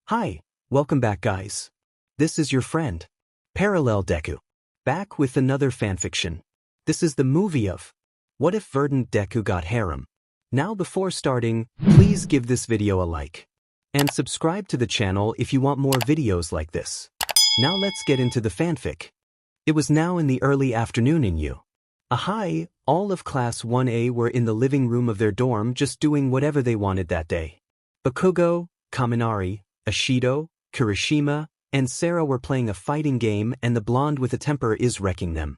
Hi, welcome back guys. This is your friend, Parallel Deku. Back with another fanfiction. This is the movie of What If Verdant Deku Got Harem. Now before starting, please give this video a like. And subscribe to the channel if you want more videos like this. Now let's get into the fanfic. It was now in the early afternoon in U. Ahai, all of Class 1A were in the living room of their dorm just doing whatever they wanted that day. Bakugo, Kaminari, Ashido, Kirishima, and Sarah were playing a fighting game and the blonde with a temper is wrecking them.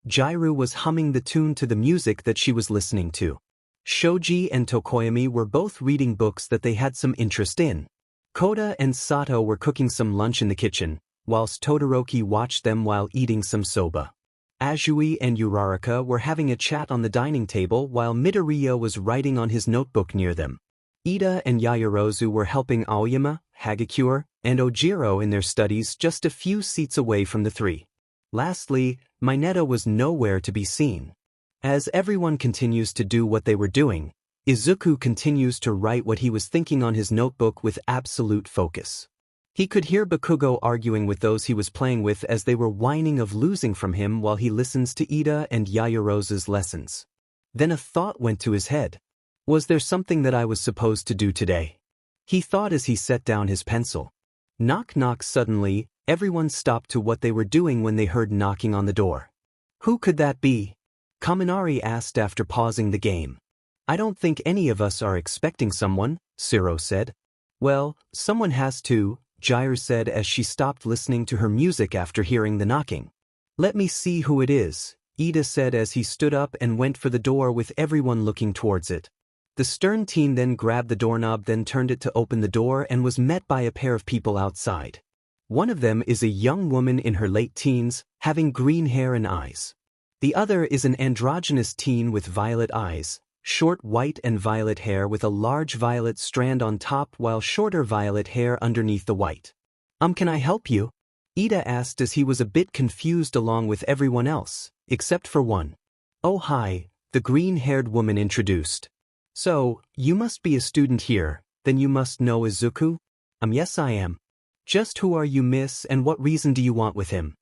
Jairu was humming the tune to the music that she was listening to. Shoji and Tokoyami were both reading books that they had some interest in. Koda and Sato were cooking some lunch in the kitchen, whilst Todoroki watched them while eating some soba. Azui and Uraraka were having a chat on the dining table while Midoriya was writing on his notebook near them. Ida and Yaoyorozu were helping Aoyama, Hagakure, and Ojiro in their studies just a few seats away from the three. Lastly, Mineta was nowhere to be seen. As everyone continues to do what they were doing, Izuku continues to write what he was thinking on his notebook with absolute focus. He could hear Bakugo arguing with those he was playing with as they were whining of losing from him while he listens to Ida and Yaoyorozu's lessons. Then a thought went to his head. Was there something that I was supposed to do today? He thought as he set down his pencil. Knock knock. Suddenly, everyone stopped to what they were doing when they heard knocking on the door. Who could that be? Kaminari asked after pausing the game. I don't think any of us are expecting someone, Siro said. Well, someone has to, Jairu said as she stopped listening to her music after hearing the knocking. Let me see who it is, Ida said as he stood up and went for the door with everyone looking towards it. The stern teen then grabbed the doorknob, then turned it to open the door and was met by a pair of people outside. One of them is a young woman in her late teens, having green hair and eyes. The other is an androgynous teen with violet eyes, short white and violet hair with a large violet strand on top while shorter violet hair underneath the white. Can I help you? Ida asked as he was a bit confused along with everyone else, except for one. Oh hi, the green-haired woman introduced. So, you must be a student here, then you must know Izuku? Yes I am. Just who are you, miss, and what reason do you want with him?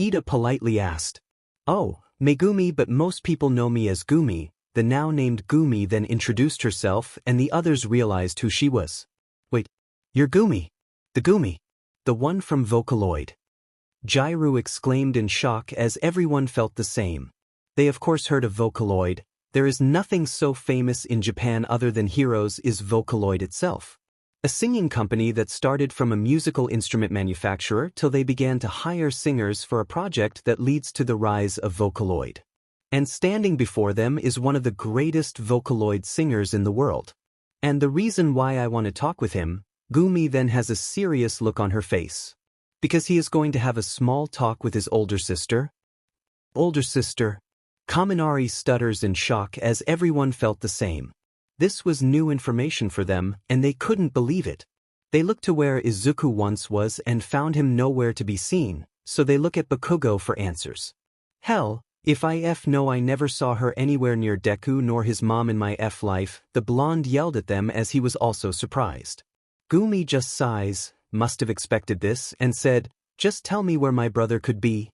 Ida politely asked. Oh, Megumi, but most people know me as Gumi. The now named Gumi then introduced herself and the others realized who she was. Wait, you're Gumi. The Gumi. The one from Vocaloid. Jairu exclaimed in shock as everyone felt the same. They of course heard of Vocaloid. There is nothing so famous in Japan other than Heroes is Vocaloid itself. A singing company that started from a musical instrument manufacturer till they began to hire singers for a project that leads to the rise of Vocaloid. And standing before them is one of the greatest Vocaloid singers in the world. And the reason why I want to talk with him, Gumi then has a serious look on her face. Because he is going to have a small talk with his older sister. Older sister. Kaminari stutters in shock as everyone felt the same. This was new information for them, and they couldn't believe it. They looked to where Izuku once was and found him nowhere to be seen, so they look at Bakugo for answers. Hell, if I know I never saw her anywhere near Deku nor his mom in my life, the blonde yelled at them as he was also surprised. Gumi just sighs, must have expected this, and said, just tell me where my brother could be.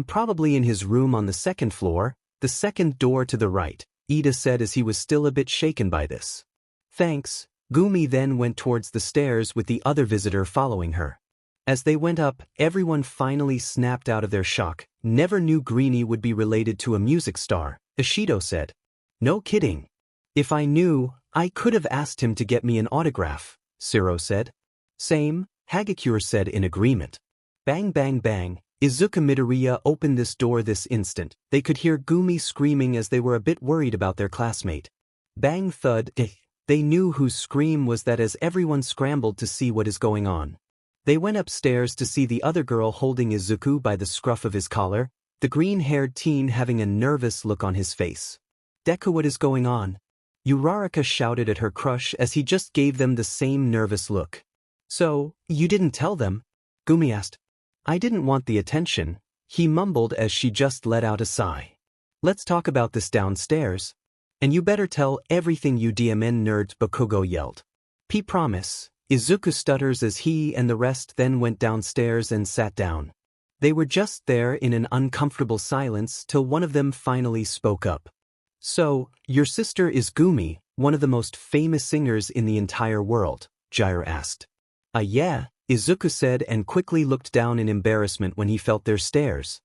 Probably in his room on the second floor, the second door to the right, Ida said as he was still a bit shaken by this. Thanks, Gumi then went towards the stairs with the other visitor following her. As they went up, everyone finally snapped out of their shock. Never knew Greenie would be related to a music star, Ashido said. No kidding. If I knew, I could have asked him to get me an autograph, Siro said. Same, Hagakure said in agreement. Bang bang bang. Izuku Midoriya opened this door this instant. They could hear Gumi screaming as they were a bit worried about their classmate. Bang thud. They knew whose scream was that as everyone scrambled to see what is going on. They went upstairs to see the other girl holding Izuku by the scruff of his collar, the green-haired teen having a nervous look on his face. Deku, what is going on? Uraraka shouted at her crush as he just gave them the same nervous look. So, you didn't tell them? Gumi asked. I didn't want the attention, he mumbled as she just let out a sigh. Let's talk about this downstairs. And you better tell everything you DMN nerds, Bakugo yelled. P promise, Izuku stutters as he and the rest then went downstairs and sat down. They were just there in an uncomfortable silence till one of them finally spoke up. "So, your sister is Gumi, one of the most famous singers in the entire world?" Jiraiya asked. Yeah," Izuku said and quickly looked down in embarrassment when he felt their stares.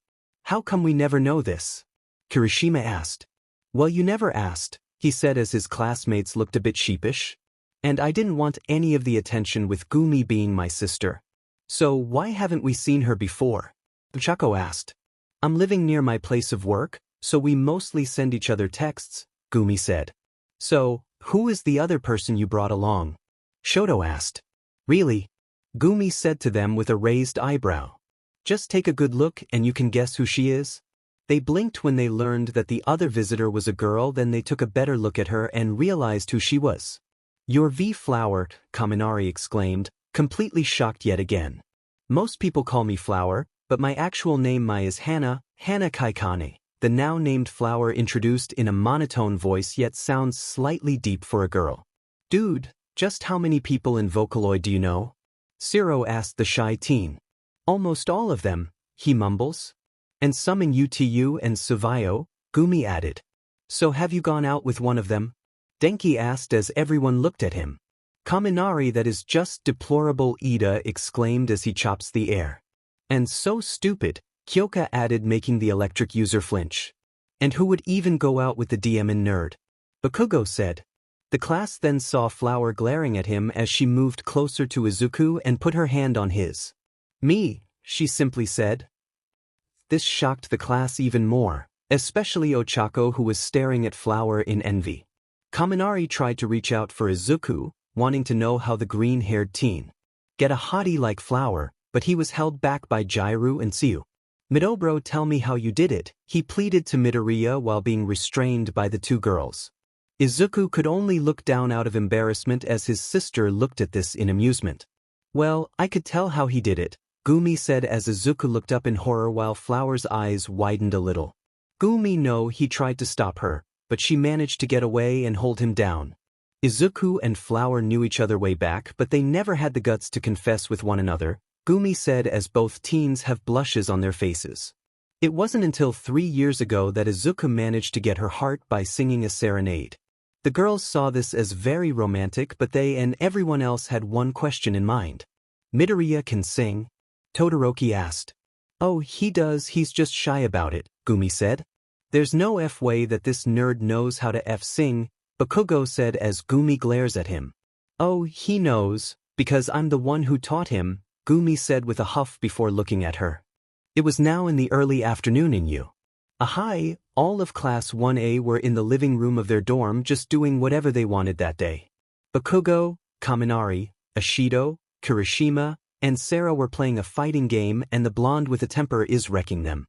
"How come we never know this?" Kirishima asked. "Well, you never asked," he said as his classmates looked a bit sheepish. "And I didn't want any of the attention with Gumi being my sister. So why haven't we seen her before?" Chaco asked. "I'm living near my place of work, so we mostly send each other texts," Gumi said. "So, who is the other person you brought along?" Shoto asked. "Really?" Gumi said to them with a raised eyebrow. "Just take a good look and you can guess who she is." They blinked when they learned that the other visitor was a girl. Then they took a better look at her and realized who she was. "Your V-Flower," Kaminari exclaimed, completely shocked yet again. "Most people call me Flower, but my actual name is Hana Kaikane." The now-named Flower introduced in a monotone voice yet sounds slightly deep for a girl. "Dude, just how many people in Vocaloid do you know?" Siro asked the shy teen. "Almost all of them," he mumbles. "And some in UTU and Suvayo," Gumi added. "So have you gone out with one of them?" Denki asked as everyone looked at him. "Kaminari, that is just deplorable," Ida exclaimed as he chops the air. "And so stupid," Kyoka added, making the electric user flinch. "And who would even go out with the DMN nerd?" Bakugo said. The class then saw Flower glaring at him as she moved closer to Izuku and put her hand on his. "Me," she simply said. This shocked the class even more, especially Ochako, who was staring at Flower in envy. Kaminari tried to reach out for Izuku, wanting to know how the green-haired teen get a hottie like Flower, but he was held back by Jiraiya and Tsuyu. "Midobro, tell me how you did it," he pleaded to Midoriya while being restrained by the two girls. Izuku could only look down out of embarrassment as his sister looked at this in amusement. "Well, I could tell how he did it," Gumi said as Izuku looked up in horror while Flower's eyes widened a little. Gumi no, he tried to stop her, but she managed to get away and hold him down. Izuku and Flower knew each other way back, but they never had the guts to confess with one another, Gumi said as both teens have blushes on their faces. It wasn't until 3 years ago that Izuku managed to get her heart by singing a serenade. The girls saw this as very romantic, but they and everyone else had one question in mind. "Midoriya can sing?" Todoroki asked. "Oh, he does, he's just shy about it," Gumi said. "There's no way that this nerd knows how to sing," Bakugo said as Gumi glares at him. "Oh, he knows, because I'm the one who taught him," Gumi said with a huff before looking at her. It was now in the early afternoon in Ahai, all of Class 1A were in the living room of their dorm just doing whatever they wanted that day. Bakugo, Kaminari, Ashido, Kirishima, and Sarah were playing a fighting game, and the blonde with a temper is wrecking them.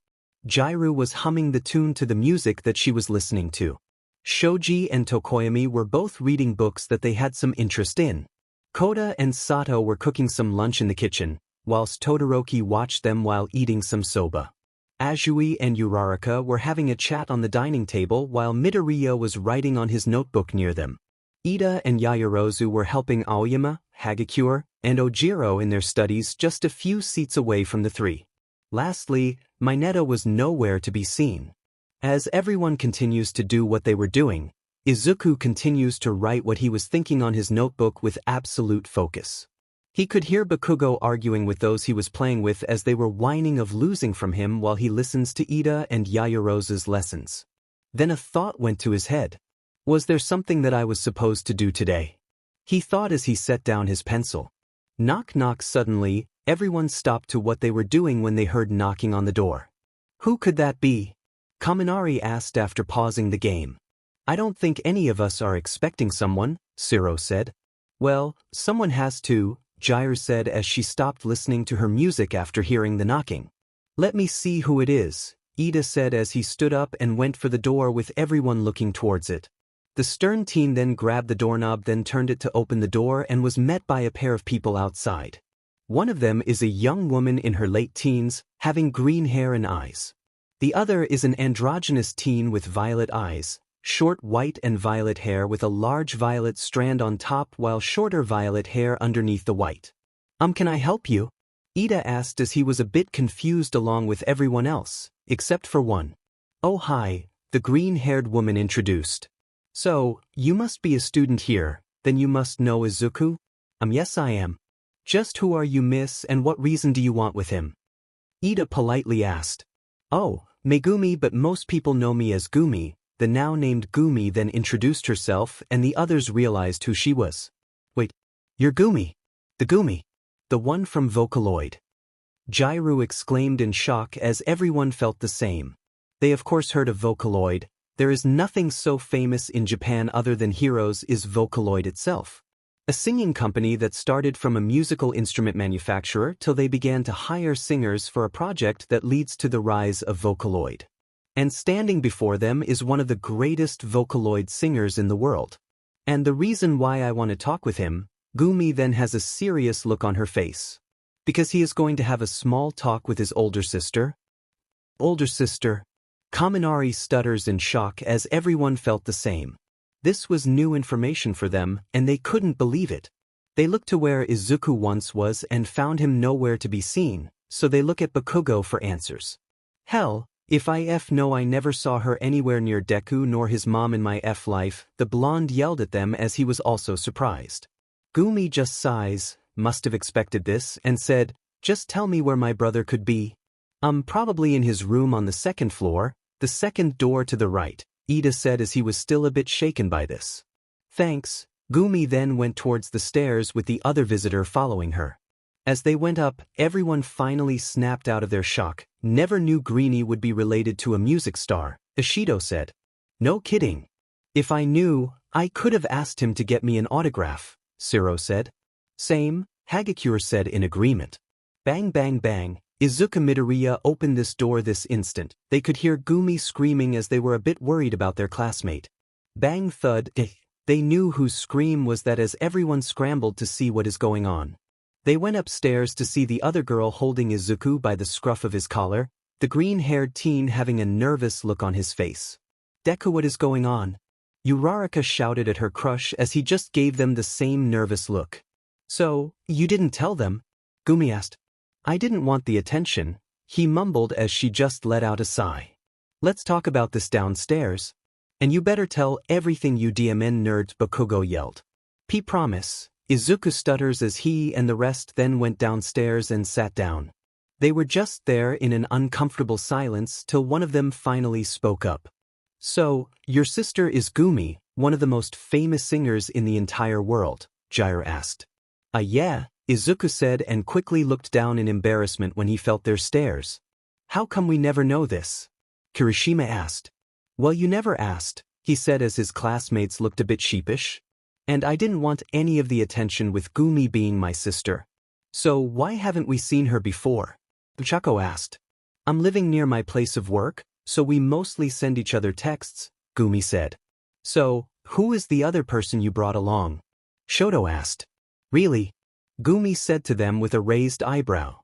Jiraiya was humming the tune to the music that she was listening to. Shoji and Tokoyami were both reading books that they had some interest in. Koda and Sato were cooking some lunch in the kitchen, whilst Todoroki watched them while eating some soba. Azui and Uraraka were having a chat on the dining table while Midoriya was writing on his notebook near them. Ida and Yaoyorozu were helping Aoyama, Hagakure, and Ojiro in their studies just a few seats away from the three. Lastly, Mineta was nowhere to be seen. As everyone continues to do what they were doing, Izuku continues to write what he was thinking on his notebook with absolute focus. He could hear Bakugo arguing with those he was playing with as they were whining of losing from him while he listens to Ida and Yaoyorozu's lessons. Then a thought went to his head. Was there something that I was supposed to do today? He thought as he set down his pencil. Knock knock. Suddenly, everyone stopped to what they were doing when they heard knocking on the door. "Who could that be?" Kaminari asked after pausing the game. "I don't think any of us are expecting someone," Siro said. "Well, someone has to," Jiraiya said as she stopped listening to her music after hearing the knocking. "Let me see who it is," Ida said as he stood up and went for the door with everyone looking towards it. The stern teen then grabbed the doorknob, then turned it to open the door and was met by a pair of people outside. One of them is a young woman in her late teens, having green hair and eyes. The other is an androgynous teen with violet eyes, short white and violet hair with a large violet strand on top while shorter violet hair underneath the white. Can I help you?" Ida asked as he was a bit confused along with everyone else, except for one. "Oh hi," the green-haired woman introduced. "So, you must be a student here, then you must know Izuku?" Yes I am." "Just who are you, miss, and what reason do you want with him?" Ida politely asked. "Oh, Megumi, but most people know me as Gumi." The now-named Gumi then introduced herself and the others realized who she was. "Wait, you're Gumi? The Gumi? The one from Vocaloid?" Jairu exclaimed in shock as everyone felt the same. They of course heard of Vocaloid. There is nothing so famous in Japan other than Heroes is Vocaloid itself. A singing company that started from a musical instrument manufacturer till they began to hire singers for a project that leads to the rise of Vocaloid. And standing before them is one of the greatest Vocaloid singers in the world. And the reason why I want to talk with him, Gumi then has a serious look on her face. Because he is going to have a small talk with his older sister. Older sister? Kaminari stutters in shock as everyone felt the same. This was new information for them, and they couldn't believe it. They looked to where Izuku once was and found him nowhere to be seen, so they look at Bakugo for answers. "Hell, if I know I never saw her anywhere near Deku nor his mom in my life," the blonde yelled at them as he was also surprised. Gumi just sighs, must have expected this, and said, "Just tell me where my brother could be." Probably in his room on the second floor, the second door to the right," Ida said as he was still a bit shaken by this. "Thanks." Gumi then went towards the stairs with the other visitor following her. As they went up, everyone finally snapped out of their shock. "Never knew Greenie would be related to a music star," Ishido said. "No kidding. If I knew, I could have asked him to get me an autograph," Siro said. "Same," Hagakure said in agreement. Bang bang bang. Izuku Midoriya opened this door this instant. They could hear Gumi screaming as they were a bit worried about their classmate. Bang thud. They knew whose scream was that as everyone scrambled to see what is going on. They went upstairs to see the other girl holding Izuku by the scruff of his collar, the green-haired teen having a nervous look on his face. "Deku, what is going on?" Uraraka shouted at her crush as he just gave them the same nervous look. "So, you didn't tell them?" Gumi asked. "I didn't want the attention," he mumbled as she just let out a sigh. "Let's talk about this downstairs. And you better tell everything, you DMN nerds," Bakugo yelled. "P promise." Izuku stutters as he and the rest then went downstairs and sat down. They were just there in an uncomfortable silence till one of them finally spoke up. "So, your sister is Gumi, one of the most famous singers in the entire world?" Jairu asked. Yeah," Izuku said and quickly looked down in embarrassment when he felt their stares. "How come we never know this?" Kirishima asked. "Well, you never asked," he said as his classmates looked a bit sheepish. "And I didn't want any of the attention with Gumi being my sister. So why haven't we seen her before?" Chako asked. "I'm living near my place of work, so we mostly send each other texts," Gumi said. "So, who is the other person you brought along?" Shoto asked. "Really?" Gumi said to them with a raised eyebrow.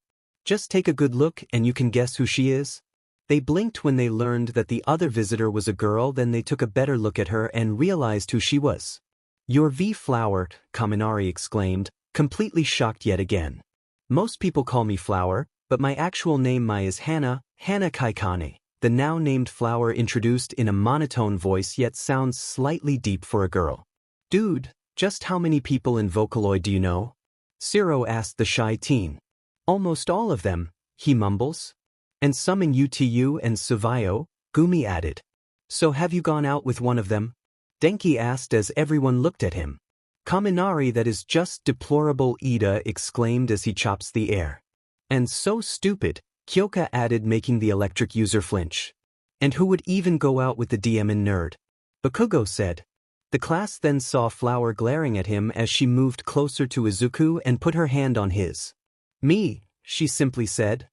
"Just take a good look and you can guess who she is." They blinked when they learned that the other visitor was a girl, then they took a better look at her and realized who she was. "Your V-Flower," Kaminari exclaimed, completely shocked yet again. "Most people call me Flower, but my actual name is Hana Kaikane," the now-named Flower introduced in a monotone voice yet sounds slightly deep for a girl. "Dude, just how many people in Vocaloid do you know?" Siro asked the shy teen. "Almost all of them," he mumbles. "And some in UTU and Suvayo," Gumi added. "So have you gone out with one of them?" Denki asked as everyone looked at him. "Kaminari, that is just deplorable," Ida exclaimed as he chops the air. "And so stupid," Kyoka added, making the electric user flinch. "And who would even go out with the DMN nerd?" Bakugo said. The class then saw Flower glaring at him as she moved closer to Izuku and put her hand on his. "Me," she simply said.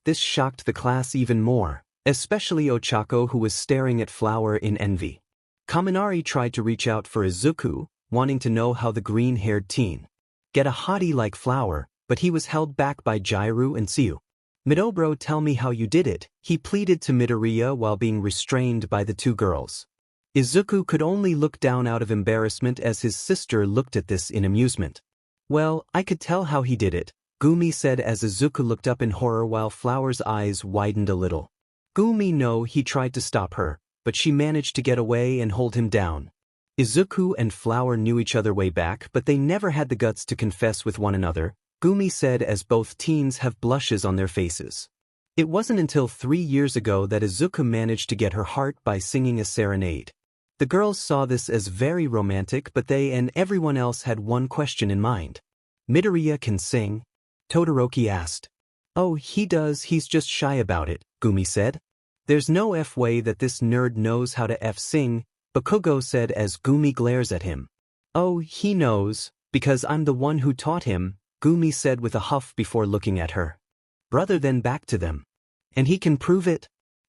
This shocked the class even more, especially Ochako, who was staring at Flower in envy. Kaminari tried to reach out for Izuku, wanting to know how the green-haired teen get a hottie like Flower, but he was held back by Jairu and Siu. "Midobro, tell me how you did it," he pleaded to Midoriya while being restrained by the two girls. Izuku could only look down out of embarrassment as his sister looked at this in amusement. Well, I could tell how he did it, Gumi said as Izuku looked up in horror while Flower's eyes widened a little. Gumi no, he tried to stop her, but she managed to get away and hold him down. Izuku and Flower knew each other way back, but they never had the guts to confess with one another, Gumi said as both teens have blushes on their faces. It wasn't until 3 years ago that Izuku managed to get her heart by singing a serenade. The girls saw this as very romantic, but they and everyone else had one question in mind. Midoriya can sing? Todoroki asked. Oh, he does, he's just shy about it, Gumi said. There's no way that this nerd knows how to sing, Bakugo said as Gumi glares at him. Oh, he knows, because I'm the one who taught him, Gumi said with a huff before looking at her. Brother then back to them. And he can prove it?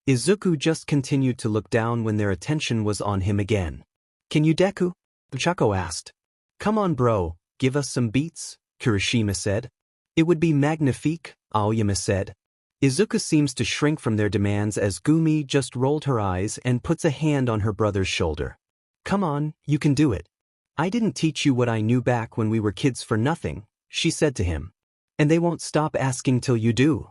Izuku just continued to look down when their attention was on him again. Can you Deku? Chaco asked. Come on bro, give us some beats, Kirishima said. It would be magnifique, Aoyama said. Izuku seems to shrink from their demands as Gumi just rolled her eyes and puts a hand on her brother's shoulder. Come on, you can do it. I didn't teach you what I knew back when we were kids for nothing, she said to him. And they won't stop asking till you do.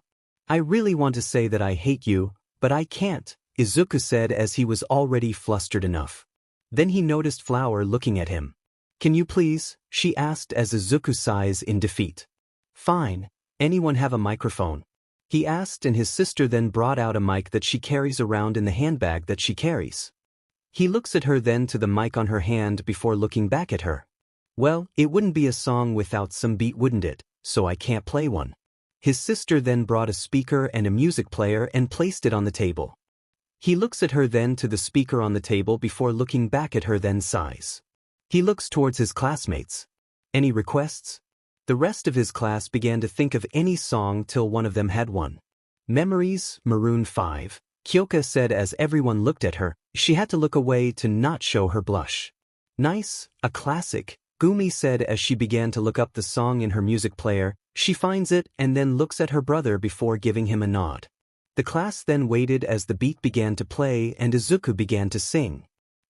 I really want to say that I hate you, but I can't, Izuku said as he was already flustered enough. Then he noticed Flower looking at him. Can you please? She asked as Izuku sighs in defeat. Fine, anyone have a microphone? He asked and his sister then brought out a mic that she carries around in the handbag that she carries. He looks at her then to the mic on her hand before looking back at her. Well, it wouldn't be a song without some beat, wouldn't it? So I can't play one. His sister then brought a speaker and a music player and placed it on the table. He looks at her then to the speaker on the table before looking back at her then sighs. He looks towards his classmates. Any requests? The rest of his class began to think of any song till one of them had one. Memories, Maroon 5, Kyoka said as everyone looked at her. She had to look away to not show her blush. Nice, a classic, Gumi said as she began to look up the song in her music player. She finds it and then looks at her brother before giving him a nod. The class then waited as the beat began to play and Izuku began to sing.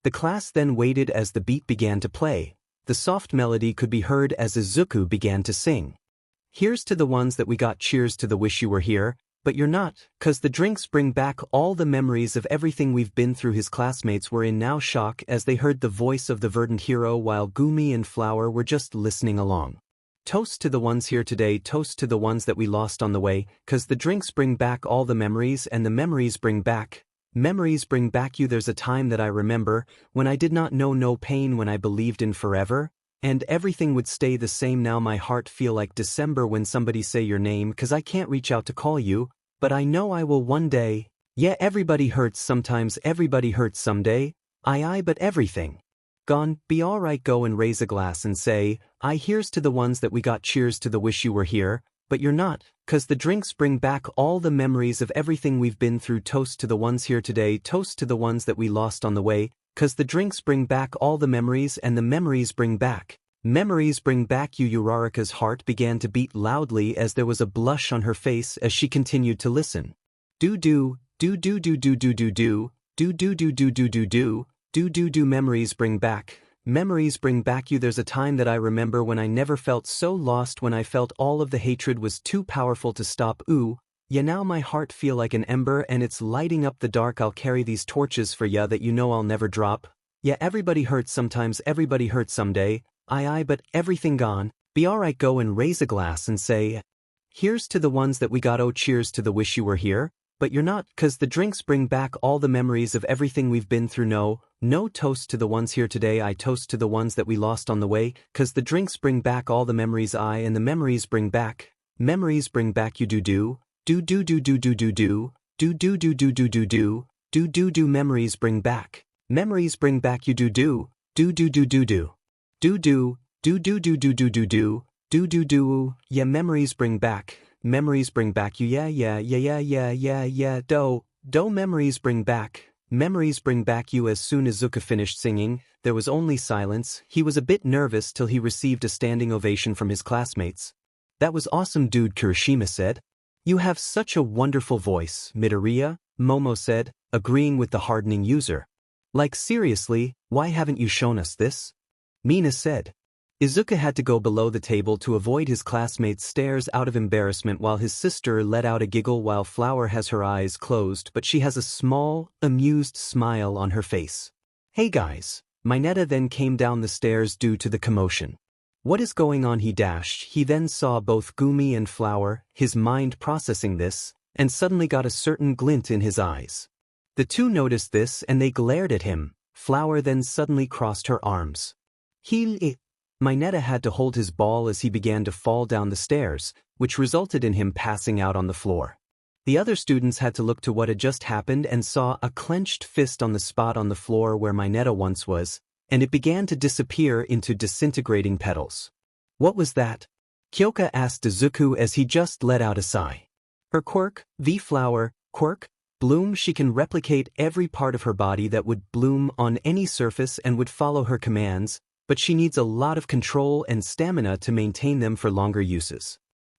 The class then waited as the beat began to play. The soft melody could be heard as Izuku began to sing. Here's to the ones that we got, cheers to the wish you were here, but you're not, 'cause the drinks bring back all the memories of everything we've been through. His classmates were in now shock as they heard the voice of the Verdant hero while Gumi and Flower were just listening along. Toast to the ones here today, toast to the ones that we lost on the way, 'cause the drinks bring back all the memories and the memories bring back you. There's a time that I remember, when I did not know no pain, when I believed in forever, and everything would stay the same. Now my heart feel like December when somebody say your name, 'cause I can't reach out to call you, but I know I will one day. Yeah, everybody hurts sometimes, everybody hurts someday. I but everything gone, be alright, go and raise a glass and say, I here's to the ones that we got, cheers to the wish you were here, but you're not, 'cause the drinks bring back all the memories of everything we've been through. Toast to the ones here today, toast to the ones that we lost on the way, 'cause the drinks bring back all the memories and the memories bring back you. Uraraka's heart began to beat loudly as there was a blush on her face as she continued to listen. Do memories bring back you. There's a time that I remember when I never felt so lost, when I felt all of the hatred was too powerful to stop. Ooh, yeah, now my heart feel like an ember and it's lighting up the dark. I'll carry these torches for ya that you know I'll never drop. Yeah, everybody hurts sometimes, everybody hurts someday. I but everything gone, be alright, go and raise a glass and say, here's to the ones that we got, oh cheers to the wish you were here, but you're not, 'cause the drinks bring back all the memories of everything we've been through. No toast to the ones here today, I toast to the ones that we lost on the way, 'cause the drinks bring back all the memories, and the memories bring back you. Do memories bring back you. Yeah, memories bring back you. Yeah. Do memories bring back you. As soon as Izuku finished singing, there was only silence. He was a bit nervous till he received a standing ovation from his classmates. That was awesome, dude, Kirishima said. You have such a wonderful voice, Midoriya, Momo said, agreeing with the hardening user. Like seriously, why haven't you shown us this? Mina said. Izuku had to go below the table to avoid his classmates' stares out of embarrassment while his sister let out a giggle while Flower has her eyes closed but she has a small, amused smile on her face. Hey guys. Mineta then came down the stairs due to the commotion. What is going on? He dashed. He then saw both Gumi and Flower, his mind processing this, and suddenly got a certain glint in his eyes. The two noticed this and they glared at him. Flower then suddenly crossed her arms. Mineta had to hold his ball as he began to fall down the stairs, which resulted in him passing out on the floor. The other students had to look to what had just happened and saw a clenched fist on the spot on the floor where Mineta once was, and it began to disappear into disintegrating petals. What was that? Kyoka asked Izuku as he just let out a sigh. Her quirk, V-flower, quirk, bloom. She can replicate every part of her body that would bloom on any surface and would follow her commands, but she needs a lot of control and stamina to maintain them for longer uses.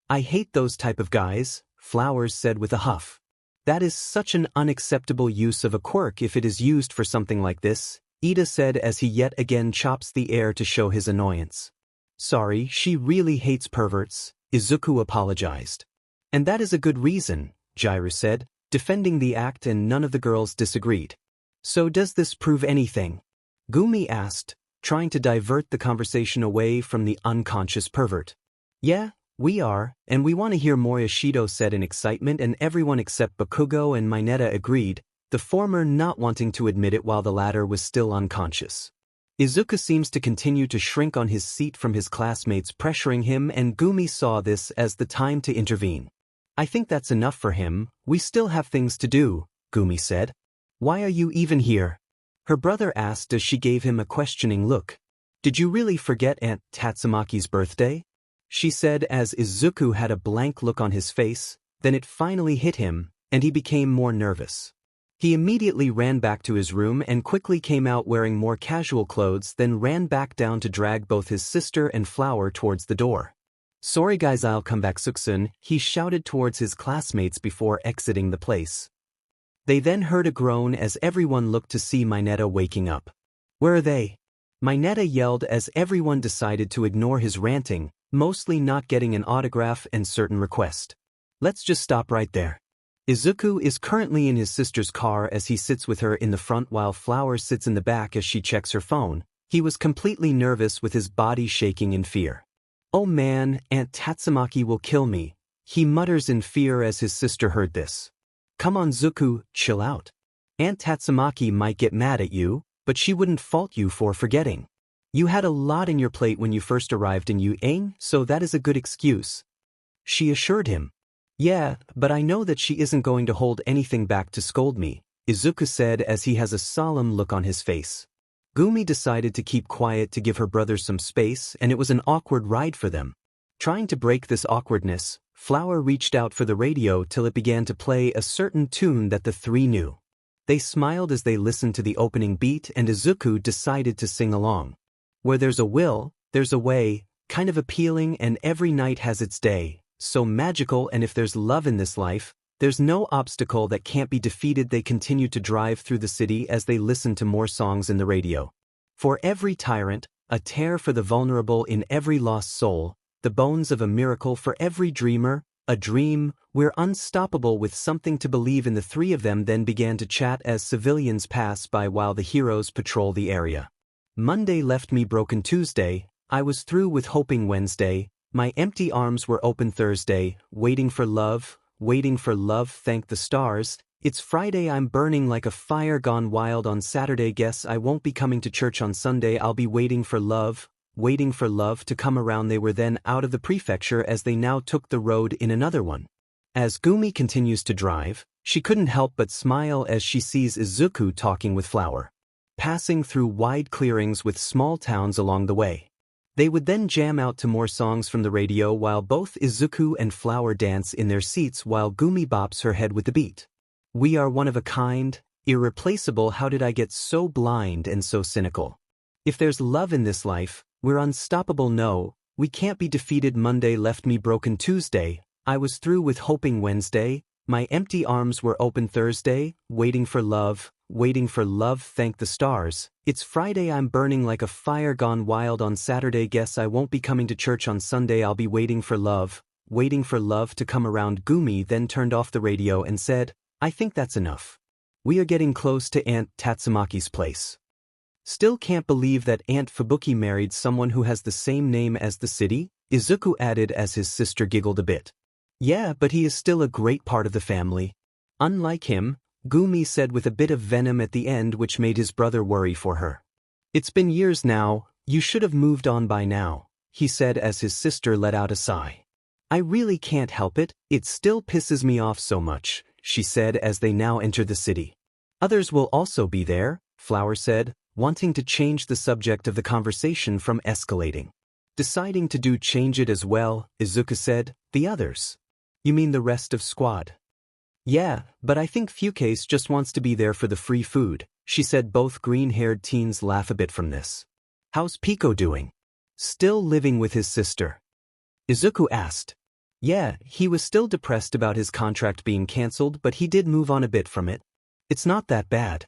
I hate those type of guys, Flowers said with a huff. That is such an unacceptable use of a quirk if it is used for something like this, Ida said as he yet again chops the air to show his annoyance. Sorry, she really hates perverts, Izuku apologized. And that is a good reason, Jiraiya said, defending the act, and none of the girls disagreed. So does this prove anything? Gumi asked, trying to divert the conversation away from the unconscious pervert. Yeah, we are, and we want to hear more, Yoshido said in excitement, and everyone except Bakugo and Mineta agreed, the former not wanting to admit it while the latter was still unconscious. Izuku seems to continue to shrink on his seat from his classmates pressuring him, and Gumi saw this as the time to intervene. I think that's enough for him, we still have things to do, Gumi said. Why are you even here? Her brother asked as she gave him a questioning look. Did you really forget Aunt Tatsumaki's birthday? She said as Izuku had a blank look on his face, then it finally hit him, and he became more nervous. He immediately ran back to his room and quickly came out wearing more casual clothes, then ran back down to drag both his sister and Flower towards the door. Sorry guys, I'll come back soon, he shouted towards his classmates before exiting the place. They then heard a groan as everyone looked to see Mineta waking up. Where are they? Mineta yelled as everyone decided to ignore his ranting, mostly not getting an autograph and certain request. Let's just stop right there. Izuku is currently in his sister's car as he sits with her in the front while Flower sits in the back as she checks her phone. He was completely nervous with his body shaking in fear. Oh man, Aunt Tatsumaki will kill me, he mutters in fear as his sister heard this. Come on Zuku, chill out. Aunt Tatsumaki might get mad at you, but she wouldn't fault you for forgetting. You had a lot in your plate when you first arrived in Yuang, so that is a good excuse. She assured him. Yeah, but I know that she isn't going to hold anything back to scold me, Izuku said as he has a solemn look on his face. Gumi decided to keep quiet to give her brothers some space, and it was an awkward ride for them. Trying to break this awkwardness, Flower reached out for the radio till it began to play a certain tune that the three knew. They smiled as they listened to the opening beat, and Izuku decided to sing along. Where there's a will, there's a way, kind of appealing, and every night has its day, so magical, and if there's love in this life, there's no obstacle that can't be defeated. They continued to drive through the city as they listened to more songs in the radio. For every tyrant, a tear for the vulnerable in every lost soul, the bones of a miracle for every dreamer, a dream, we're unstoppable with something to believe in. The three of them then began to chat as civilians pass by while the heroes patrol the area. Monday left me broken Tuesday, I was through with hoping Wednesday, my empty arms were open Thursday, waiting for love, thank the stars, it's Friday, I'm burning like a fire gone wild on Saturday, guess I won't be coming to church on Sunday, I'll be waiting for love to come around. They were then out of the prefecture as they now took the road in another one. As Gumi continues to drive, she couldn't help but smile as she sees Izuku talking with Flower. Passing through wide clearings with small towns along the way. They would then jam out to more songs from the radio while both Izuku and Flower dance in their seats while Gumi bops her head with the beat. We are one of a kind, irreplaceable. How did I get so blind and so cynical? If there's love in this life, we're unstoppable. No, we can't be defeated. Monday left me broken Tuesday, I was through with hoping Wednesday, My empty arms were open Thursday, waiting for love, thank the stars. It's Friday, I'm burning like a fire gone wild on Saturday, guess I won't be coming to church on Sunday, I'll be waiting for love to come around. Gumi then turned off the radio and said, I think that's enough. We are getting close to Aunt Tatsumaki's place. Still can't believe that Aunt Fubuki married someone who has the same name as the city, Izuku added as his sister giggled a bit. Yeah, but he is still a great part of the family. Unlike him, Gumi said with a bit of venom at the end, which made his brother worry for her. It's been years now, you should have moved on by now, he said as his sister let out a sigh. I really can't help it, it still pisses me off so much, she said as they now entered the city. Others will also be there, Flower said, wanting to change the subject of the conversation from escalating. Deciding to change it as well, Izuku said, the others. You mean the rest of squad? Yeah, but I think Fukase just wants to be there for the free food, she said. Both green-haired teens laugh a bit from this. How's Pico doing? Still living with his sister? Izuku asked. Yeah, he was still depressed about his contract being cancelled, but he did move on a bit from it. It's not that bad.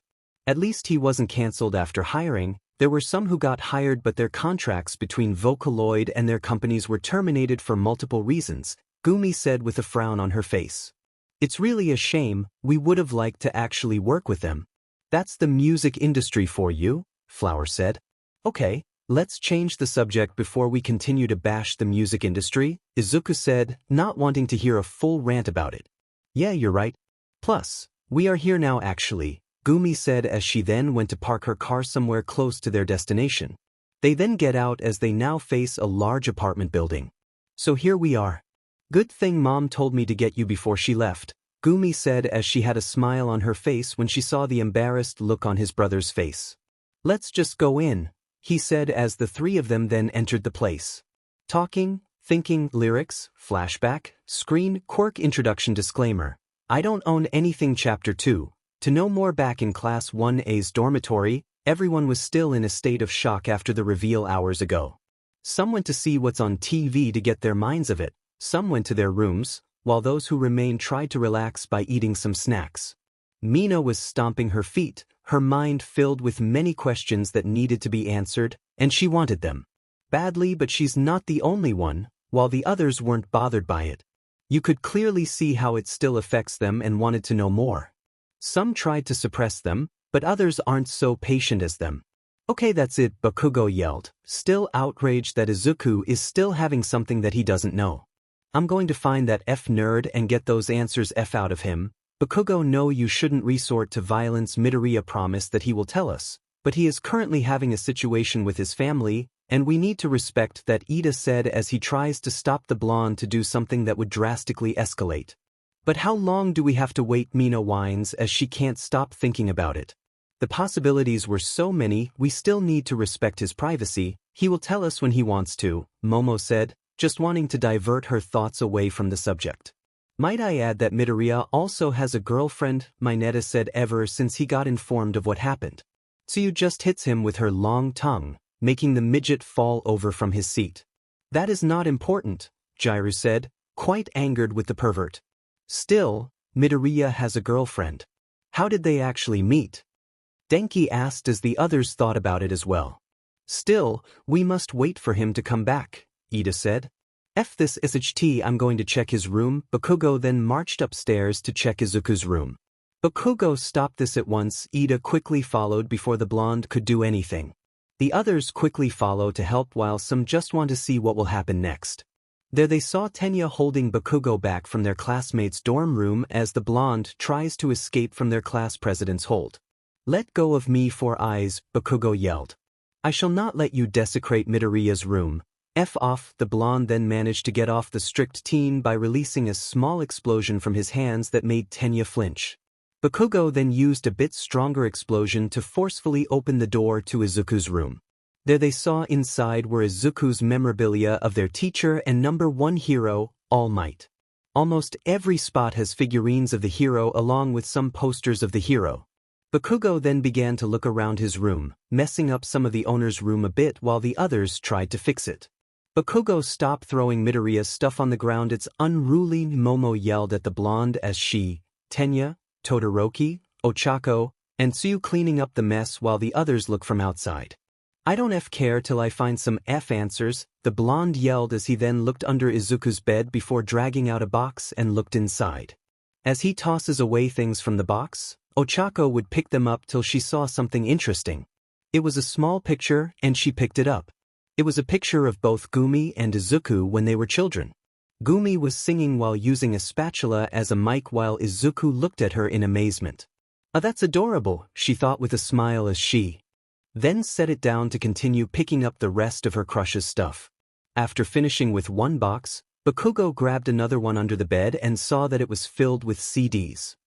At least he wasn't cancelled after hiring. There were some who got hired but their contracts between Vocaloid and their companies were terminated for multiple reasons, Gumi said with a frown on her face. It's really a shame, we would have liked to actually work with them. That's the music industry for you, Flower said. Okay, let's change the subject before we continue to bash the music industry, Izuku said, not wanting to hear a full rant about it. Yeah, you're right. Plus, we are here now actually, Gumi said as she then went to park her car somewhere close to their destination. They then get out as they now face a large apartment building. So here we are. Good thing Mom told me to get you before she left, Gumi said as she had a smile on her face when she saw the embarrassed look on his brother's face. Let's just go in, he said as the three of them then entered the place. Talking, thinking, lyrics, flashback, screen, quirk, introduction, disclaimer. I don't own anything. Chapter 2. To know more. Back in Class 1A's dormitory, everyone was still in a state of shock after the reveal hours ago. Some went to see what's on TV to get their minds of it, some went to their rooms, while those who remained tried to relax by eating some snacks. Mina was stomping her feet, her mind filled with many questions that needed to be answered, and she wanted them badly, but she's not the only one, while the others weren't bothered by it. You could clearly see how it still affects them and wanted to know more. Some tried to suppress them, but others aren't so patient as them. Okay, that's it, Bakugo yelled, still outraged that Izuku is still having something that he doesn't know. I'm going to find that nerd and get those answers out of him. Bakugo, no, you shouldn't resort to violence. Midoriya promised that he will tell us, but he is currently having a situation with his family, and we need to respect that, Ida said as he tries to stop the blonde to do something that would drastically escalate. But how long do we have to wait? Mina whines as she can't stop thinking about it. The possibilities were so many, we still need to respect his privacy. He will tell us when he wants to, Momo said, just wanting to divert her thoughts away from the subject. Might I add that Midoriya also has a girlfriend, Mineta said, ever since he got informed of what happened. Tsuyu just hits him with her long tongue, making the midget fall over from his seat. That is not important, Jiru said, quite angered with the pervert. Still, Midoriya has a girlfriend. How did they actually meet? Denki asked as the others thought about it as well. Still, we must wait for him to come back, Ida said. F this SHT, I'm going to check his room. Bakugo then marched upstairs to check Izuku's room. Bakugo stopped this at once. Ida quickly followed before the blonde could do anything. The others quickly follow to help while some just want to see what will happen next. There they saw Tenya holding Bakugo back from their classmates' dorm room as the blonde tries to escape from their class president's hold. Let go of me, Four Eyes, Bakugo yelled. I shall not let you desecrate Midoriya's room. F off. The blonde then managed to get off the strict teen by releasing a small explosion from his hands that made Tenya flinch. Bakugo then used a bit stronger explosion to forcefully open the door to Izuku's room. There they saw inside were Izuku's memorabilia of their teacher and #1 hero, All Might. Almost every spot has figurines of the hero along with some posters of the hero. Bakugo then began to look around his room, messing up some of the owner's room a bit while the others tried to fix it. Bakugo, stop throwing Midoriya's stuff on the ground, it's unruly. Momo yelled at the blonde as she, Tenya, Todoroki, Ochako, and Tsuyu cleaning up the mess while the others look from outside. I don't care till I find some answers, the blonde yelled as he then looked under Izuku's bed before dragging out a box and looked inside. As he tosses away things from the box, Ochako would pick them up till she saw something interesting. It was a small picture and she picked it up. It was a picture of both Gumi and Izuku when they were children. Gumi was singing while using a spatula as a mic while Izuku looked at her in amazement. "Oh, that's adorable," she thought with a smile as she then set it down to continue picking up the rest of her crush's stuff. After finishing with one box, Bakugo grabbed another one under the bed and saw that it was filled with CDs.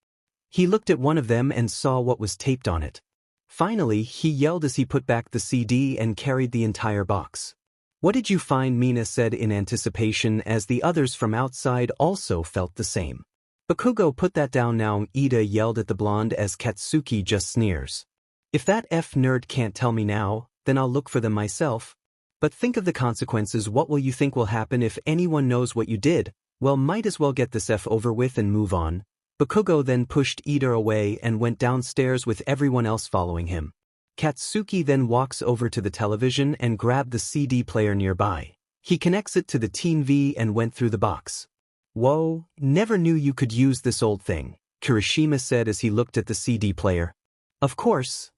He looked at one of them and saw what was taped on it. Finally, he yelled as he put back the CD and carried the entire box. "What did you find?" Mina said in anticipation as the others from outside also felt the same. "Bakugo, put that down now," Ida yelled at the blonde as Katsuki just sneers. "If that nerd can't tell me now, then I'll look for them myself. But think of the consequences. What will you think will happen if anyone knows what you did? Well, might as well get this over with and move on." Bakugo then pushed Ida away and went downstairs with everyone else following him. Katsuki then walks over to the television and grabbed the CD player nearby. He connects it to the TV and went through the box. "Whoa, never knew you could use this old thing," Kirishima said as he looked at the CD player. "Of course,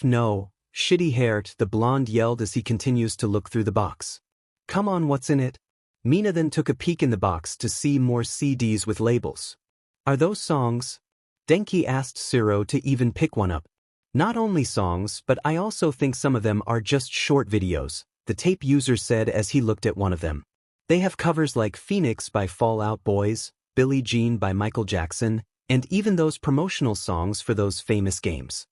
no, shitty haired," the blonde yelled as he continues to look through the box. "Come on, what's in it?" Mina then took a peek in the box to see more CDs with labels. "Are those songs?" Denki asked Siro to even pick one up. "Not only songs, but I also think some of them are just short videos," the tape user said as he looked at one of them. "They have covers like Phoenix by Fall Out Boys, Billie Jean by Michael Jackson, and even those promotional songs for those famous games.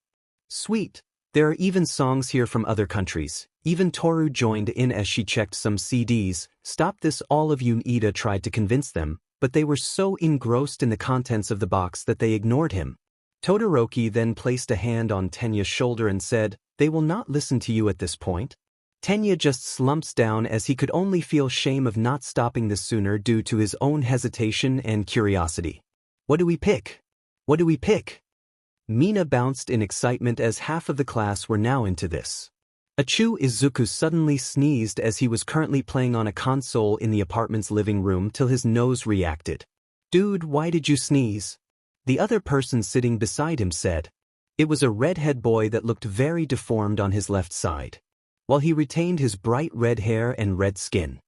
Sweet. There are even songs here from other countries." Even Toru joined in as she checked some CDs. "Stop this, all of you," Ida tried to convince them, but they were so engrossed in the contents of the box that they ignored him. Todoroki then placed a hand on Tenya's shoulder and said, "They will not listen to you at this point." Tenya just slumps down as he could only feel shame of not stopping this sooner due to his own hesitation and curiosity. "What do we pick? What do we pick?" Mina bounced in excitement as half of the class were now into this. Achoo, Izuku suddenly sneezed as he was currently playing on a console in the apartment's living room till his nose reacted. "Dude, why did you sneeze?" The other person sitting beside him said. It was a redhead boy that looked very deformed on his left side. While he retained his bright red hair and red skin.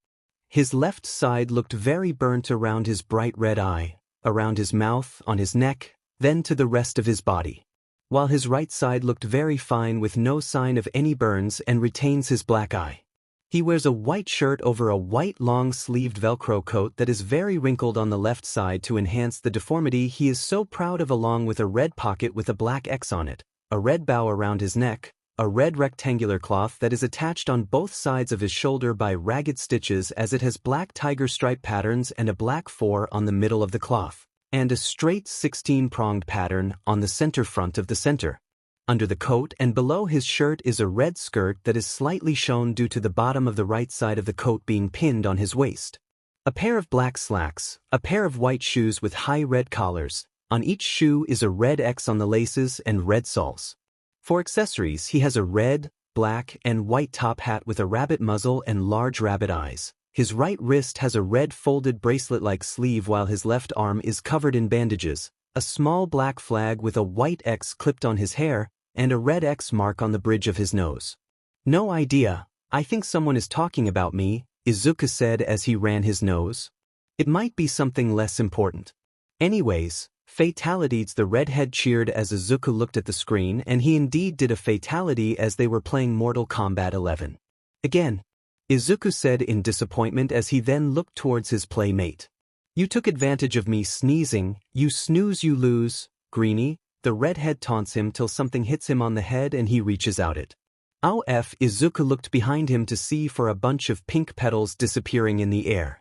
His left side looked very burnt around his bright red eye, around his mouth, on his neck, then to the rest of his body. While his right side looked very fine with no sign of any burns and retains his black eye. He wears a white shirt over a white long-sleeved Velcro coat that is very wrinkled on the left side to enhance the deformity he is so proud of, along with a red pocket with a black X on it, a red bow around his neck, a red rectangular cloth that is attached on both sides of his shoulder by ragged stitches as it has black tiger stripe patterns and a black 4 on the middle of the cloth, and a straight 16-pronged pattern on the center front of the center. Under the coat and below his shirt is a red skirt that is slightly shown due to the bottom of the right side of the coat being pinned on his waist. A pair of black slacks, a pair of white shoes with high red collars, on each shoe is a red X on the laces and red soles. For accessories he has a red, black, and white top hat with a rabbit muzzle and large rabbit eyes. His right wrist has a red folded bracelet-like sleeve while his left arm is covered in bandages, a small black flag with a white X clipped on his hair, and a red X mark on the bridge of his nose. "No idea, I think someone is talking about me," Izuku said as he ran his nose. "It might be something less important. Anyways, fatalities." The redhead cheered as Izuku looked at the screen, and he indeed did a fatality as they were playing Mortal Kombat 11. "Again," Izuku said in disappointment as he then looked towards his playmate. "You took advantage of me sneezing, you snooze you lose, greenie." The redhead taunts him till something hits him on the head and he reaches out it. "Ow f." Izuku looked behind him to see for a bunch of pink petals disappearing in the air.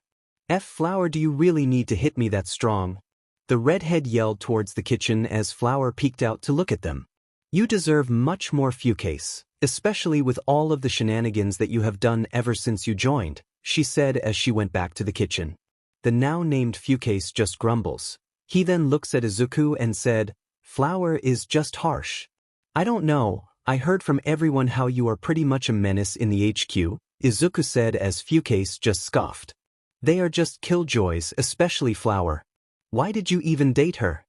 "Flower, do you really need to hit me that strong?" The redhead yelled towards the kitchen as Flower peeked out to look at them. "You deserve much more, Fucase, especially with all of the shenanigans that you have done ever since you joined," she said as she went back to the kitchen. The now-named Fucase just grumbles. He then looks at Izuku and said, "Flower is just harsh." "I don't know, I heard from everyone how you are pretty much a menace in the HQ, Izuku said as Fucase just scoffed. "They are just killjoys, especially Flower. Why did you even date her?"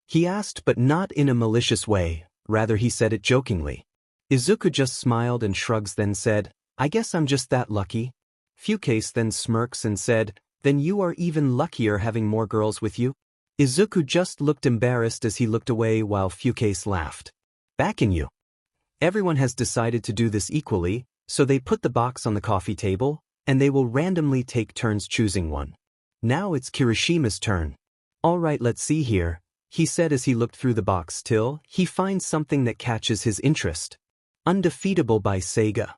he asked, but not in a malicious way, rather he said it jokingly. Izuku just smiled and shrugs, then said, "I guess I'm just that lucky." Fucase then smirks and said, "Then you are even luckier having more girls with you?" Izuku just looked embarrassed as he looked away while Fucase laughed. "Backing you. Everyone has decided to do this equally, so they put the box on the coffee table, and they will randomly take turns choosing one. Now it's Kirishima's turn. Alright, let's see here," he said as he looked through the box till he finds something that catches his interest. Undefeatable by Sega.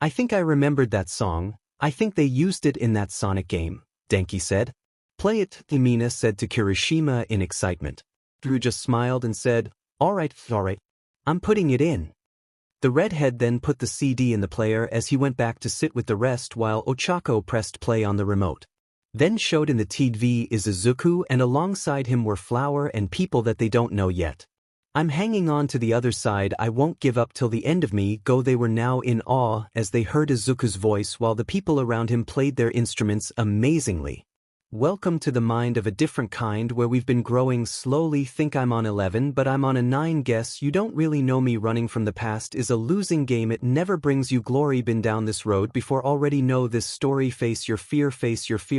"I think I remembered that song, I think they used it in that Sonic game," Denki said. "Play it," Mina said to Kirishima in excitement. Drew just smiled and said, alright, I'm putting it in." The redhead then put the CD in the player as he went back to sit with the rest while Ochako pressed play on the remote. Then showed in the TV is Izuku, and alongside him were Flower and people that they don't know yet. "I'm hanging on to the other side, I won't give up till the end of me go." They were now in awe as they heard Izuku's voice while the people around him played their instruments amazingly. "Welcome to the mind of a different kind where we've been growing slowly. Think I'm on 11 but I'm on a 9. Guess you don't really know me. Running from the past is a losing game. It never brings you glory. Been down this road before, already know this story. Face your fear,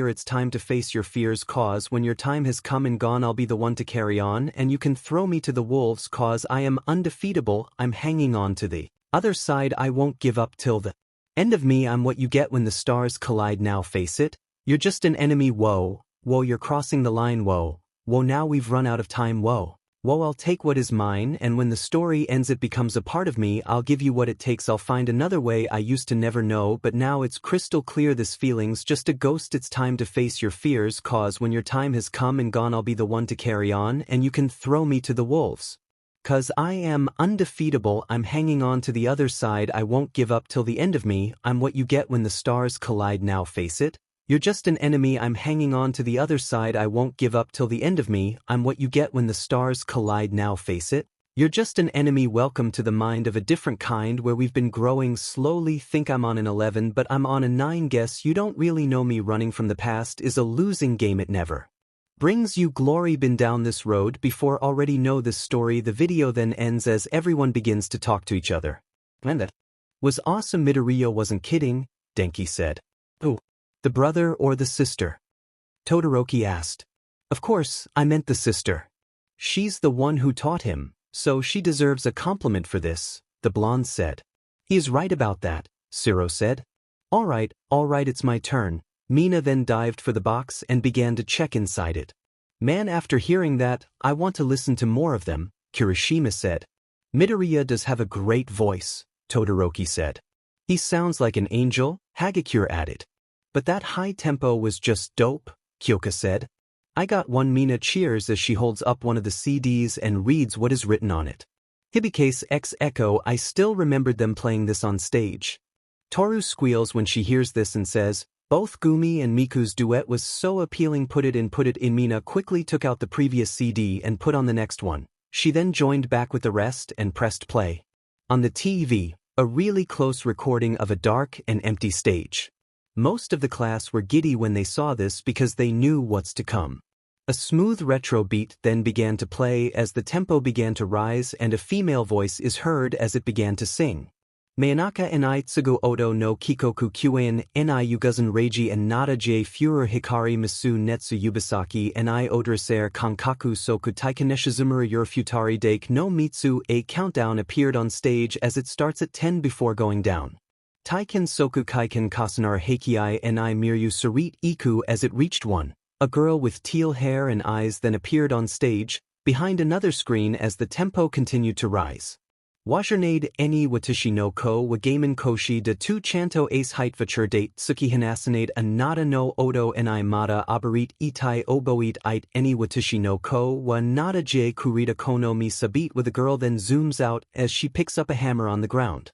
it's time to face your fears, cause when your time has come and gone I'll be the one to carry on, and you can throw me to the wolves cause I am undefeatable. I'm hanging on to the other side, I won't give up till the end of me. I'm what you get when the stars collide. Now face it. You're just an enemy. Whoa, whoa, you're crossing the line. Whoa, whoa, now we've run out of time. Whoa, whoa, I'll take what is mine, and when the story ends it becomes a part of me. I'll give you what it takes. I'll find another way. I used to never know, but now it's crystal clear. This feeling's just a ghost. It's time to face your fears, cause when your time has come and gone I'll be the one to carry on, and you can throw me to the wolves. Cause I am undefeatable. I'm hanging on to the other side. I won't give up till the end of me. I'm what you get when the stars collide. Now face it. You're just an enemy. I'm hanging on to the other side. I won't give up till the end of me. I'm what you get when the stars collide. Now face it. You're just an enemy. Welcome to the mind of a different kind where we've been growing slowly. Think I'm on an 11 but I'm on a 9. Guess you don't really know me. Running from the past is a losing game. It never brings you glory. Been down this road before, already know this story. The video then ends as everyone begins to talk to each other. "And that was awesome. Midoriya wasn't kidding," Denki said. "Oh, the brother or the sister?" Todoroki asked. "Of course, I meant the sister. She's the one who taught him, so she deserves a compliment for this," the blonde said. "He is right about that," Siro said. Alright, it's my turn." Mina then dived for the box and began to check inside it. "Man, after hearing that, I want to listen to more of them," Kirishima said. "Midoriya does have a great voice," Todoroki said. "He sounds like an angel," Hagakure added. "But that high tempo was just dope," Kyoka said. "I got one." Mina cheers as she holds up one of the CDs and reads what is written on it. "Hibikase X Echo. I still remembered them playing this on stage." Toru squeals when she hears this and says, "Both Gumi and Miku's duet was so appealing. Put it in. Mina quickly took out the previous CD and put on the next one. She then joined back with the rest and pressed play. On the TV, a really close recording of a dark and empty stage. Most of the class were giddy when they saw this because they knew what's to come. A smooth retro beat then began to play as the tempo began to rise and a female voice is heard as it began to sing. Mayanaka enai tsugu odo no kikoku kyuen enai yuguzan reiji and nada j furor hikari misu netsu yubisaki enai odraser kankaku soku taikanesshizumura yurfutari dake no mitsu. A countdown appeared on stage as it starts at 10 before going down. Taiken soku kaiken kasanar heikiai enai miryu sarit iku. As it reached 1, a girl with teal hair and eyes then appeared on stage, behind another screen as the tempo continued to rise. Wajernade eni watashi no ko wagamen koshi de tu chanto ace heitvacher date tsuki hanasanade anada no odo enai mata abarit itai oboit ite eni watashi no ko wa nada j kurita kono mi sabit. With a girl then zooms out as she picks up a hammer on the ground.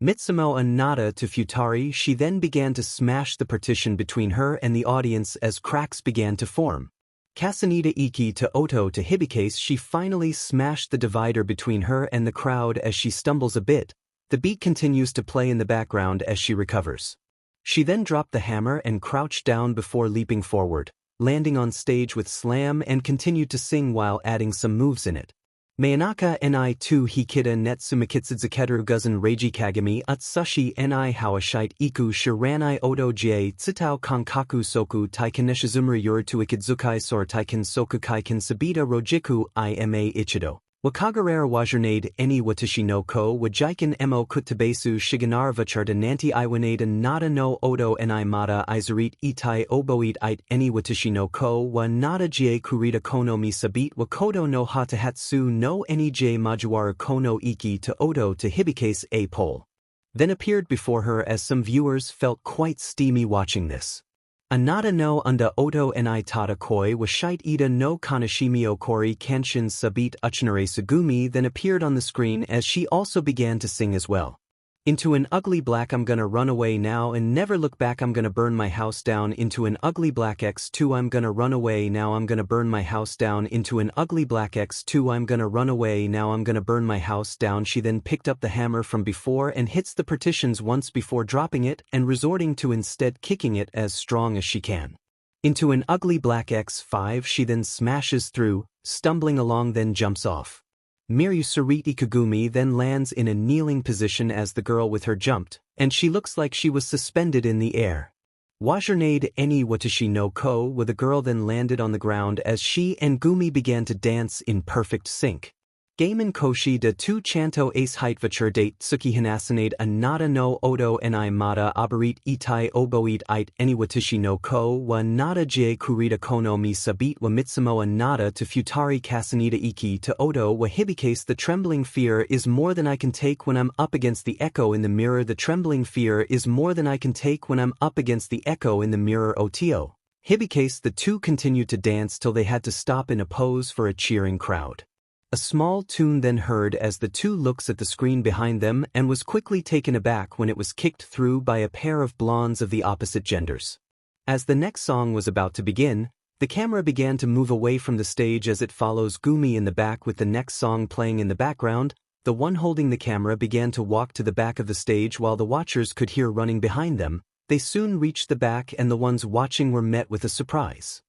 Mitsumo and nada to Futari. She then began to smash the partition between her and the audience as cracks began to form. Kasanida Iki to Oto to Hibikase. She finally smashed the divider between her and the crowd as she stumbles a bit. The beat continues to play in the background as she recovers. She then dropped the hammer and crouched down before leaping forward, landing on stage with slam, and continued to sing while adding some moves in it. Mayanaka ni to Hikita netsu Mikitsuzuketeru Guzan Reiji Kagami Utsushi ni Hawashite Iku Shiranai Odo Jie Tsutao Kankaku Soku Taiken Nishizumura Yuritu Ikidzukai Sor Taiken Soku Kaiken Sabita Rojiku Ima Ichido. Wakagarera Wajernade Eni Watashi no Ko Wajiken Mo Kutabesu Shiganara Vacharda Nanti Iwanada Nada no Odo ni Mata Izarit Itai Oboit Ite Eni Watashi no Ko wa Nada Jie Kurita Kono Mi Sabit Wakodo no Hatahatsu no Eni Jie Majuara Kono Iki to Odo to Hibikase a pole. Then appeared before her as some viewers felt quite steamy watching this. Anada no unda Oto ni tada koi washite ida no kanashimi okori kenshin sabit uchinare sugumi then appeared on the screen as she also began to sing as well. Into an ugly black I'm gonna run away now and never look back I'm gonna burn my house down into an ugly black X2 I'm gonna run away now I'm gonna burn my house down into an ugly black X2 I'm gonna run away now I'm gonna burn my house down. She then picked up the hammer from before and hits the partitions once before dropping it and resorting to instead kicking it as strong as she can. Into an ugly black X5 she then smashes through, stumbling along then jumps off. Miryu Sariti Kagumi then lands in a kneeling position as the girl with her jumped, and she looks like she was suspended in the air. Wajernade Eni Watashi no Ko with the girl then landed on the ground as she and Gumi began to dance in perfect sync. Gaiman Koshi de tu chanto ace heitvachur date Tsuki Hanasanade Anada no Odo ni Mata Abarit Itai Oboit Ite Eni Watashi no Ko wa Nada Jie Kurita Kono Mi Sabit wa Mitsumo Anada to Futari Kasanida Iki to Odo wa Hibikase. The trembling fear is more than I can take when I'm up against the echo in the mirror. The trembling fear is more than I can take when I'm up against the echo in the mirror. Oto Hibikase. The two continued to dance till they had to stop in a pose for a cheering crowd. A small tune then heard as the two looks at the screen behind them and was quickly taken aback when it was kicked through by a pair of blondes of the opposite genders. As the next song was about to begin, the camera began to move away from the stage as it follows Gumi in the back with the next song playing in the background. The one holding the camera began to walk to the back of the stage while the watchers could hear running behind them. They soon reached the back and the ones watching were met with a surprise.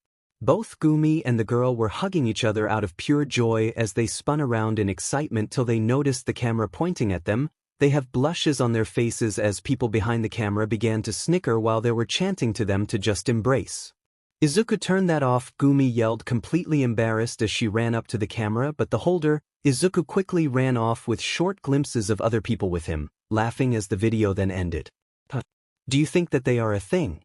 Both Gumi and the girl were hugging each other out of pure joy as they spun around in excitement till they noticed the camera pointing at them. They have blushes on their faces as people behind the camera began to snicker while they were chanting to them to just embrace. Izuku turned that off. Gumi yelled completely embarrassed as she ran up to the camera, but the holder, Izuku, quickly ran off with short glimpses of other people with him, laughing as the video then ended. Do you think that they are a thing?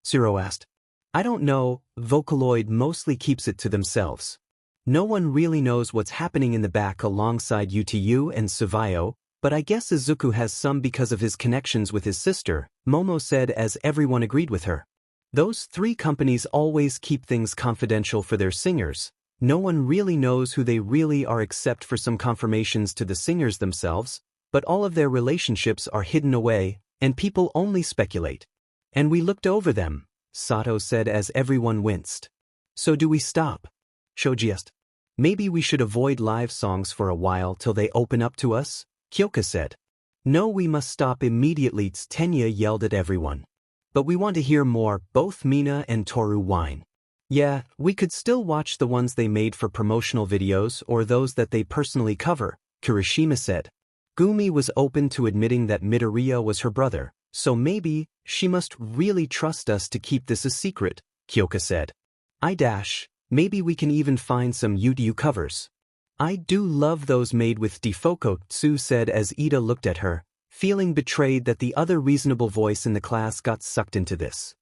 Zero asked. I don't know, Vocaloid mostly keeps it to themselves. No one really knows what's happening in the back alongside UTU and Suvayo, but I guess Izuku has some because of his connections with his sister, Momo said as everyone agreed with her. Those three companies always keep things confidential for their singers. No one really knows who they really are except for some confirmations to the singers themselves, but all of their relationships are hidden away, and people only speculate. And we looked over them, Sato said as everyone winced. So do we stop? Shoji asked. Maybe we should avoid live songs for a while till they open up to us, Kyoka said. No, we must stop immediately, Tenya yelled at everyone. But we want to hear more, both Mina and Toru whine. Yeah, we could still watch the ones they made for promotional videos or those that they personally cover, Kirishima said. Gumi was open to admitting that Midoriya was her brother, so maybe she must really trust us to keep this a secret, Kyoka said. Maybe we can even find some UDU covers. I do love those made with Defoko, Tsu said as Ida looked at her, feeling betrayed that the other reasonable voice in the class got sucked into this.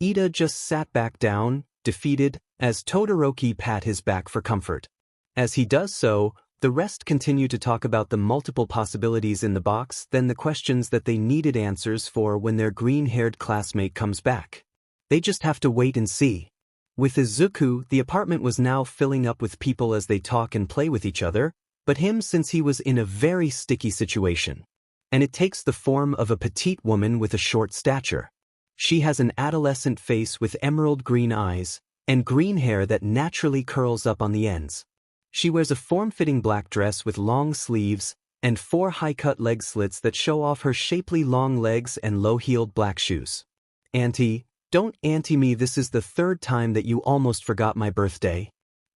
Ida just sat back down, defeated, as Todoroki pat his back for comfort. As he does so, the rest continue to talk about the multiple possibilities in the box, then the questions that they needed answers for when their green-haired classmate comes back. They just have to wait and see. With Izuku, the apartment was now filling up with people as they talk and play with each other, but him since he was in a very sticky situation. and it takes the form of a petite woman with a short stature. She has an adolescent face with emerald green eyes, and green hair that naturally curls up on the ends. She wears a form-fitting black dress with long sleeves, and 4 high-cut leg slits that show off her shapely long legs and low-heeled black shoes. Auntie, don't auntie me, this is the 3rd time that you almost forgot my birthday.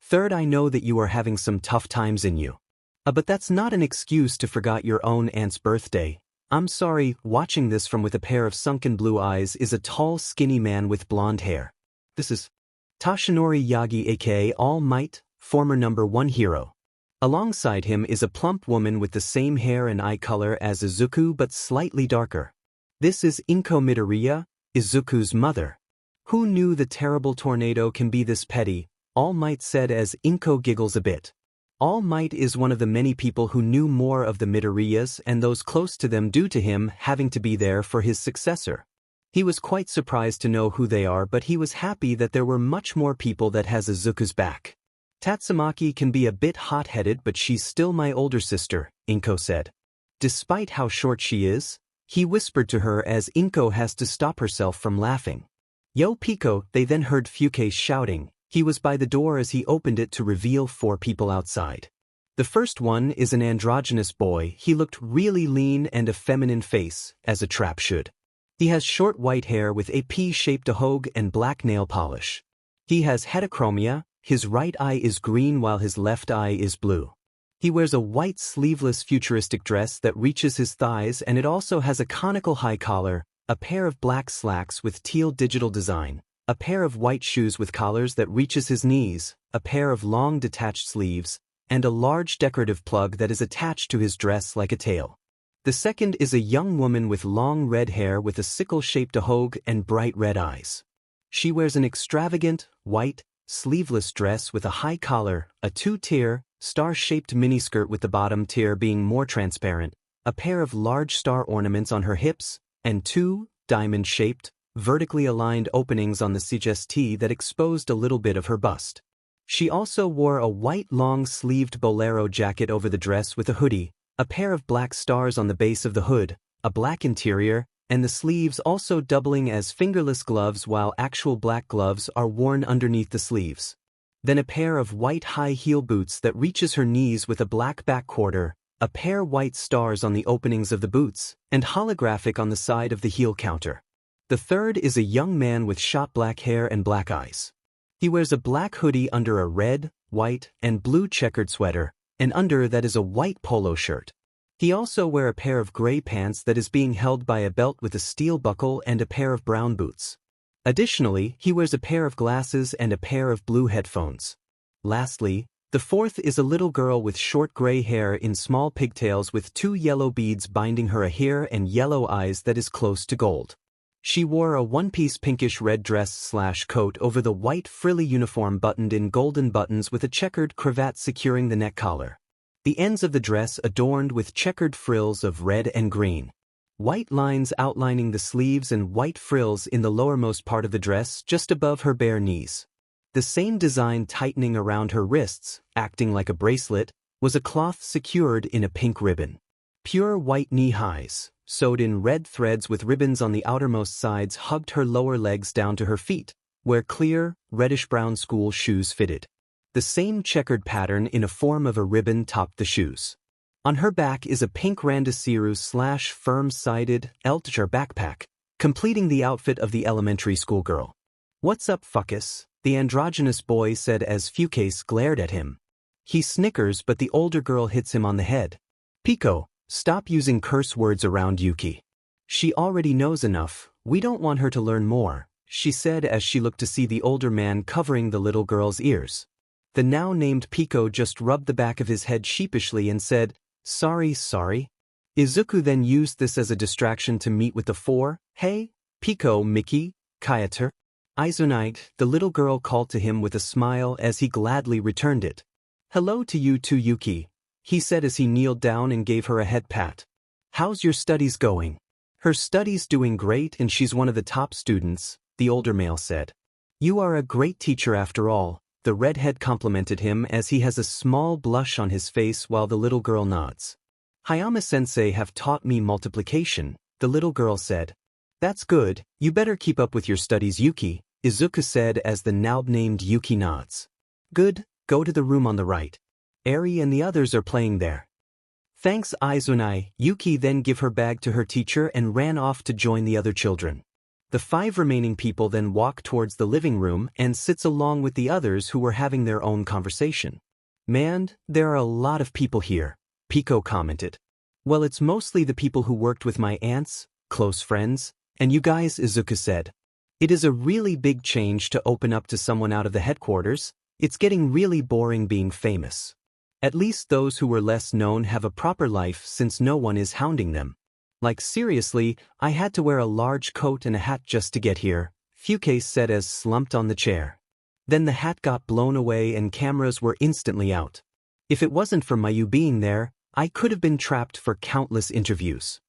3rd, I know that you are having some tough times in you. But that's not an excuse to forget your own aunt's birthday. I'm sorry. Watching this from with a pair of sunken blue eyes is a tall, skinny man with blonde hair. This is Toshinori Yagi, aka All Might, former #1 hero. Alongside him is a plump woman with the same hair and eye color as Izuku but slightly darker. This is Izuku Midoriya, Izuku's mother. Who knew the terrible tornado can be this petty? All Might said as Izuku giggles a bit. All Might is one of the many people who knew more of the Midoriyas and those close to them due to him having to be there for his successor. He was quite surprised to know who they are, but he was happy that there were much more people that has Izuku's back. Tatsumaki can be a bit hot-headed, but she's still my older sister, Izuku said. Despite how short she is, he whispered to her as Izuku has to stop herself from laughing. Yo Pico, they then heard Fuke shouting. He was by the door as he opened it to reveal 4 people outside. The first one is an androgynous boy. He looked really lean and a feminine face, as a trap should. He has short white hair with a P-shaped hogue and black nail polish. He has heterochromia, his right eye is green while his left eye is blue. He wears a white sleeveless futuristic dress that reaches his thighs, and it also has a conical high collar, a pair of black slacks with teal digital design, a pair of white shoes with collars that reaches his knees, a pair of long detached sleeves, and a large decorative plug that is attached to his dress like a tail. The second is a young woman with long red hair with a sickle-shaped hogue and bright red eyes. She wears an extravagant, white, sleeveless dress with a high collar, a 2-tier, star-shaped miniskirt with the bottom tier being more transparent, a pair of large star ornaments on her hips, and 2 diamond-shaped, vertically aligned openings on the CGST that exposed a little bit of her bust. She also wore a white long-sleeved bolero jacket over the dress with a hoodie, a pair of black stars on the base of the hood, a black interior, and the sleeves also doubling as fingerless gloves while actual black gloves are worn underneath the sleeves. Then a pair of white high-heel boots that reaches her knees with a black back quarter, a pair white stars on the openings of the boots, and holographic on the side of the heel counter. The third is a young man with shot black hair and black eyes. He wears a black hoodie under a red, white, and blue checkered sweater, and under that is a white polo shirt. He also wears a pair of gray pants that is being held by a belt with a steel buckle and a pair of brown boots. Additionally, he wears a pair of glasses and a pair of blue headphones. Lastly, the fourth is a little girl with short gray hair in small pigtails with 2 yellow beads binding her hair and yellow eyes that is close to gold. She wore a one-piece pinkish-red dress/coat over the white frilly uniform buttoned in golden buttons with a checkered cravat securing the neck collar. The ends of the dress adorned with checkered frills of red and green. White lines outlining the sleeves and white frills in the lowermost part of the dress just above her bare knees. The same design tightening around her wrists, acting like a bracelet, was a cloth secured in a pink ribbon. Pure white knee-highs, sewed in red threads with ribbons on the outermost sides, hugged her lower legs down to her feet, where clear, reddish-brown school shoes fitted. The same checkered pattern in a form of a ribbon topped the shoes. On her back is a pink Randasiru/firm-sided Eltjar backpack, completing the outfit of the elementary school girl. "What's up, fuckus?" the androgynous boy said as Fucase glared at him. He snickers, but the older girl hits him on the head. "Pico, stop using curse words around Yuki. She already knows enough, we don't want her to learn more," she said as she looked to see the older man covering the little girl's ears. The now-named Pico just rubbed the back of his head sheepishly and said, Sorry. Izuku then used this as a distraction to meet with the 4. "Hey, Pico, Mickey, Kayater." "Izunite," the little girl called to him with a smile as he gladly returned it. "Hello to you too, Yuki," he said as he kneeled down and gave her a head pat. "How's your studies going?" "Her studies doing great and she's one of the top students," the older male said. "You are a great teacher after all," the redhead complimented him as he has a small blush on his face while the little girl nods. Hayama-sensei have taught me multiplication, the little girl said. That's good, you better keep up with your studies, Yuki, Izuku said as the now-named Yuki nods. Good, go to the room on the right. Eri and the others are playing there. Thanks Izunai, Yuki then gave her bag to her teacher and ran off to join the other children. The 5 remaining people then walk towards the living room and sits along with the others who were having their own conversation. Man, there are a lot of people here, Pico commented. Well, it's mostly the people who worked with my aunts, close friends, and you guys, Izuku said. It is a really big change to open up to someone out of the headquarters. It's getting really boring being famous. At least those who were less known have a proper life since no one is hounding them. Like seriously, I had to wear a large coat and a hat just to get here, Fucase said as slumped on the chair. Then the hat got blown away and cameras were instantly out. If it wasn't for Mayu being there, I could have been trapped for countless interviews.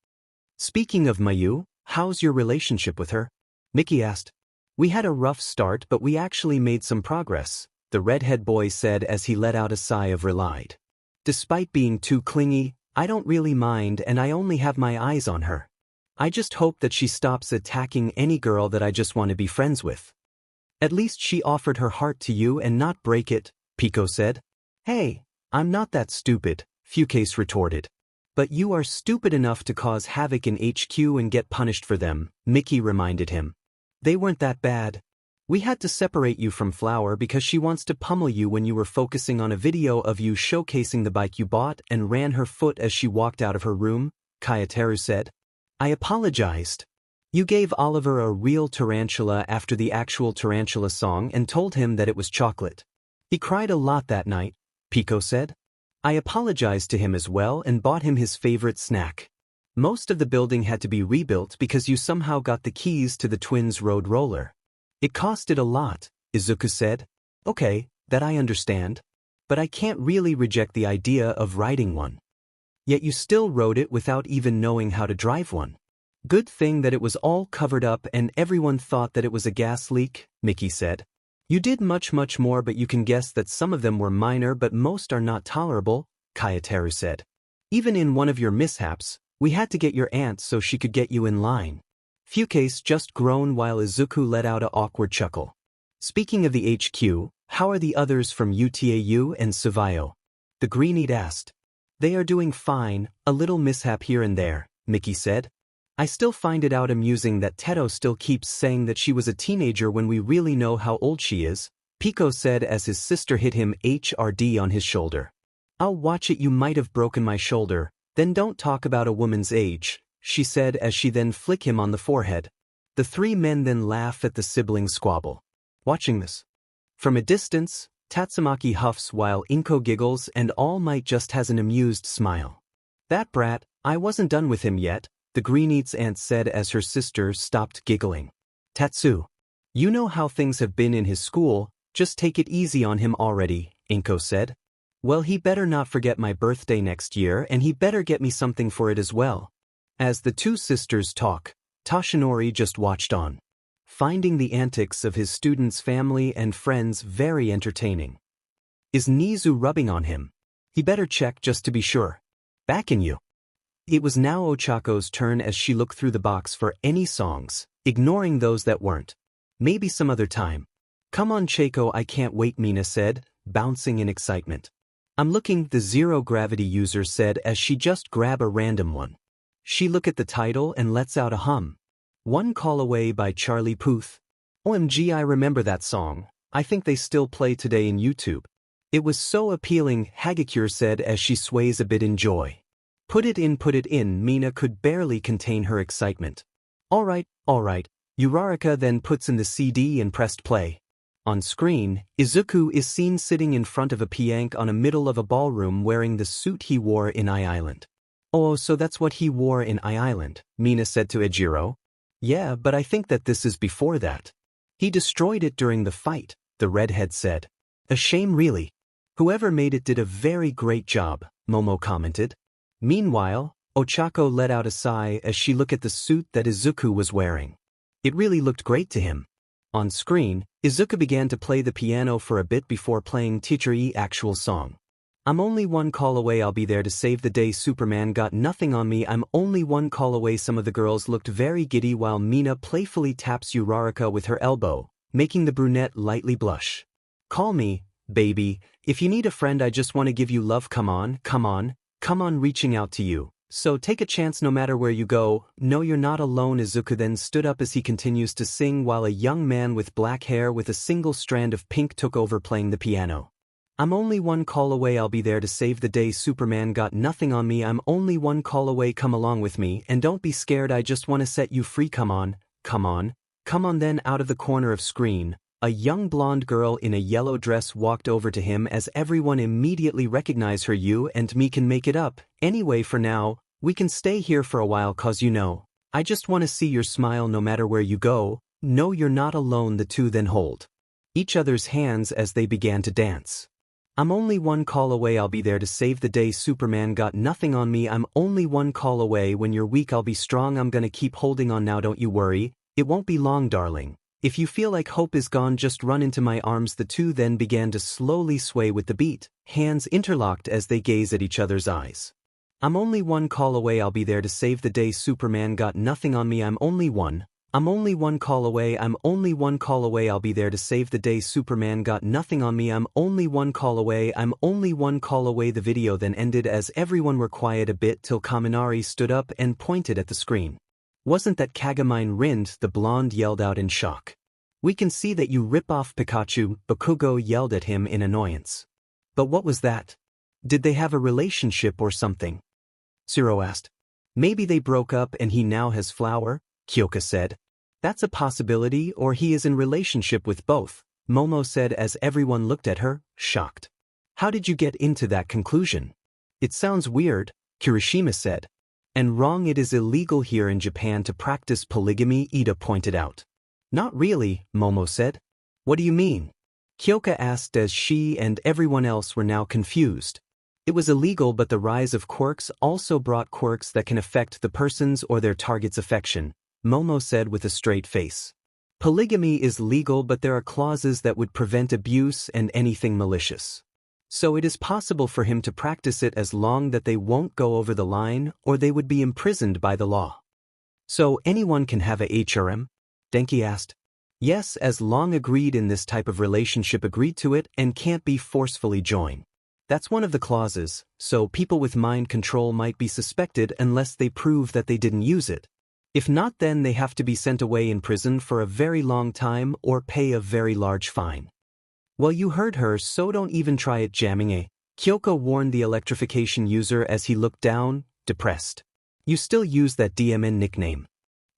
Speaking of Mayu, how's your relationship with her? Mickey asked. We had a rough start but we actually made some progress, the redhead boy said as he let out a sigh of relief. Despite being too clingy, I don't really mind and I only have my eyes on her. I just hope that she stops attacking any girl that I just want to be friends with. At least she offered her heart to you and not break it, Pico said. Hey, I'm not that stupid, Fucase retorted. But you are stupid enough to cause havoc in HQ and get punished for them, Mickey reminded him. They weren't that bad. We had to separate you from Flower because she wants to pummel you when you were focusing on a video of you showcasing the bike you bought and ran her foot as she walked out of her room, Kayateru said. I apologized. You gave Oliver a real tarantula after the actual tarantula song and told him that it was chocolate. He cried a lot that night, Pico said. I apologized to him as well and bought him his favorite snack. Most of the building had to be rebuilt because you somehow got the keys to the twins' road roller. It costed a lot, Izuku said. Okay, that I understand. But I can't really reject the idea of riding one. Yet you still rode it without even knowing how to drive one. Good thing that it was all covered up and everyone thought that it was a gas leak, Mickey said. You did much more but you can guess that some of them were minor but most are not tolerable, Kayateru said. Even in one of your mishaps, we had to get your aunt so she could get you in line. Fucase just groaned while Izuku let out an awkward chuckle. Speaking of the HQ, how are the others from UTAU and Suvayo? The Greeneat asked. They are doing fine, a little mishap here and there, Mickey said. I still find it out amusing that Teto still keeps saying that she was a teenager when we really know how old she is, Pico said as his sister hit him HRD on his shoulder. I'll watch it, you might have broken my shoulder, then don't talk about a woman's age, she said as she then flicked him on the forehead. The 3 men then laugh at the sibling squabble. Watching this from a distance, Tatsumaki huffs while Inko giggles and All Might just has an amused smile. That brat, I wasn't done with him yet, the Greeneat's aunt said as her sister stopped giggling. Tatsu. You know how things have been in his school, just take it easy on him already, Inko said. Well, he better not forget my birthday next year and he better get me something for it as well. As the 2 sisters talk, Toshinori just watched on, finding the antics of his students' family and friends very entertaining. Is Nizu rubbing on him? He better check just to be sure. Backing you. It was now Ochako's turn as she looked through the box for any songs, ignoring those that weren't. Maybe some other time. Come on Chaco, I can't wait, Mina said, bouncing in excitement. I'm looking, the zero-gravity user said as she just grabbed a random one. She looked at the title and lets out a hum. One Call Away by Charlie Puth. OMG, I remember that song. I think they still play today in YouTube. It was so appealing, Hagakure said as she sways a bit in joy. Put it in, Mina could barely contain her excitement. Alright. Uraraka then puts in the CD and pressed play. On screen, Izuku is seen sitting in front of a piank on a middle of a ballroom wearing the suit he wore in I-Island. Oh, so that's what he wore in I-Island, Mina said to Ejiro. Yeah, but I think that this is before that. He destroyed it during the fight, the redhead said. A shame really. Whoever made it did a very great job, Momo commented. Meanwhile, Ochako let out a sigh as she looked at the suit that Izuku was wearing. It really looked great to him. On screen, Izuku began to play the piano for a bit before playing Teacher E actual song. I'm only one call away, I'll be there to save the day, Superman got nothing on me, I'm only one call away. Some of the girls looked very giddy while Mina playfully taps Uraraka with her elbow, making the brunette lightly blush. Call me, baby, if you need a friend, I just want to give you love, come on, reaching out to you. So take a chance no matter where you go, no you're not alone. Izuku then stood up as he continues to sing while a young man with black hair with a single strand of pink took over playing the piano. I'm only one call away, I'll be there to save the day, Superman got nothing on me, I'm only one call away, come along with me, and don't be scared, I just want to set you free, come on. Then out of the corner of screen, a young blonde girl in a yellow dress walked over to him as everyone immediately recognized her. You and me can make it up, anyway for now, we can stay here for a while cause you know, I just want to see your smile no matter where you go, no you're not alone. The two then hold each other's hands as they began to dance. I'm only one call away, I'll be there to save the day, Superman got nothing on me, I'm only one call away, when you're weak I'll be strong, I'm gonna keep holding on now, don't you worry, it won't be long darling, if you feel like hope is gone just run into my arms. The two then began to slowly sway with the beat, hands interlocked as they gaze at each other's eyes. I'm only one call away, I'll be there to save the day, Superman got nothing on me, I'm only one call away, I'm only one call away, I'll be there to save the day, Superman got nothing on me, I'm only one call away, I'm only one call away. The video then ended as everyone were quiet a bit till Kaminari stood up and pointed at the screen. Wasn't that Kagami Rind? The blonde yelled out in shock. We can see that you rip off Pikachu, Bakugo yelled at him in annoyance. But what was that? Did they have a relationship or something? Zero asked. Maybe they broke up and he now has flower, Kyoka said. That's a possibility, or he is in relationship with both, Momo said as everyone looked at her, shocked. How did you get into that conclusion? It sounds weird, Kirishima said. And wrong, it is illegal here in Japan to practice polygamy, Ida pointed out. Not really, Momo said. What do you mean? Kyoka asked as she and everyone else were now confused. It was illegal, but the rise of quirks also brought quirks that can affect the person's or their target's affection, Momo said with a straight face. Polygamy is legal, but there are clauses that would prevent abuse and anything malicious. So it is possible for him to practice it as long that they won't go over the line or they would be imprisoned by the law. So anyone can have a HRM? Denki asked. Yes, as long agreed in this type of relationship, agreed to it and can't be forcefully joined. That's one of the clauses, so people with mind control might be suspected unless they prove that they didn't use it. If not, then they have to be sent away in prison for a very long time or pay a very large fine. Well, you heard her, so don't even try it, jamming, Kyoko warned the electrification user as he looked down, depressed. You still use that DMN nickname.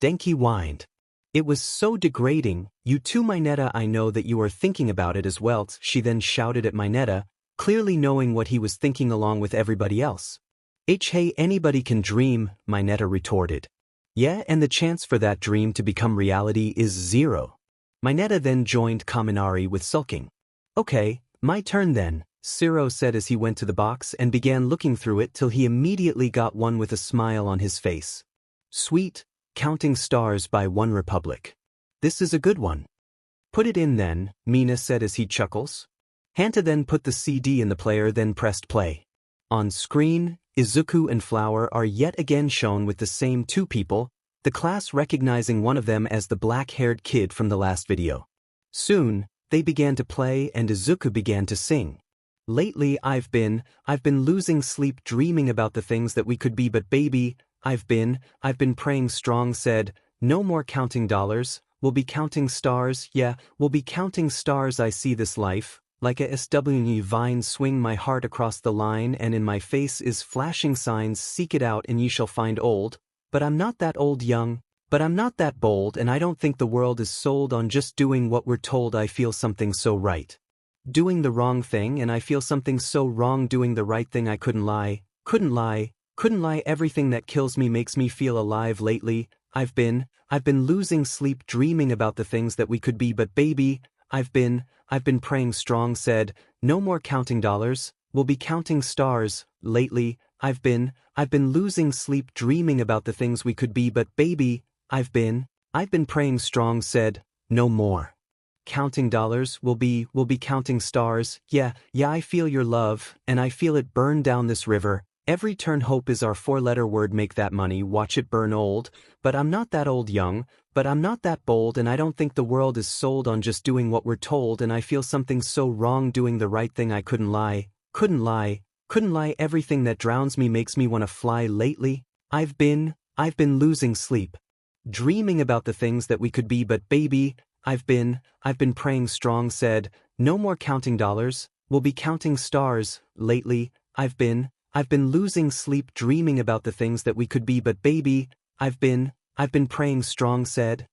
Denki whined. It was so degrading, you too, Mineta, I know that you are thinking about it as well, she then shouted at Mineta, clearly knowing what he was thinking along with everybody else. Hey, anybody can dream, Mineta retorted. Yeah, and the chance for that dream to become reality is 0. Mineta then joined Kaminari with sulking. Okay, my turn then, Siro said as he went to the box and began looking through it till he immediately got one with a smile on his face. Sweet, Counting Stars by One Republic. This is a good one. Put it in then, Mina said as he chuckles. Hanta then put the CD in the player, then pressed play. On screen, Izuku and Flower are yet again shown with the same two people, the class recognizing one of them as the black-haired kid from the last video. Soon, they began to play and Izuku began to sing. Lately I've been losing sleep dreaming about the things that we could be, but baby, I've been praying strong, said, no more counting dollars, we'll be counting stars, yeah, we'll be counting stars. I see this life like a SW vine, swing my heart across the line, and in my face is flashing signs, seek it out and ye shall find. Old, but I'm not that old, young, but I'm not that bold, and I don't think the world is sold on just doing what we're told. I feel something so right doing the wrong thing, and I feel something so wrong doing the right thing. I couldn't lie, everything that kills me makes me feel alive. Lately I've been losing sleep dreaming about the things that we could be, but baby, I've been praying strong, said, no more counting dollars, we'll be counting stars. Lately, I've been losing sleep dreaming about the things we could be, but baby, I've been praying strong, said, no more counting dollars, we'll be counting stars, yeah, I feel your love, and I feel it burn down this river, every turn hope is our four-letter word make that money, watch it burn old, but I'm not that old young, but I'm not that bold and I don't think the world is sold on just doing what we're told and I feel something so wrong doing the right thing I couldn't lie, everything that drowns me makes me wanna fly lately, I've been losing sleep. Dreaming about the things that we could be but baby, I've been praying strong said, no more counting dollars, we'll be counting stars, lately, I've been losing sleep dreaming about the things that we could be but baby, I've been praying strong said.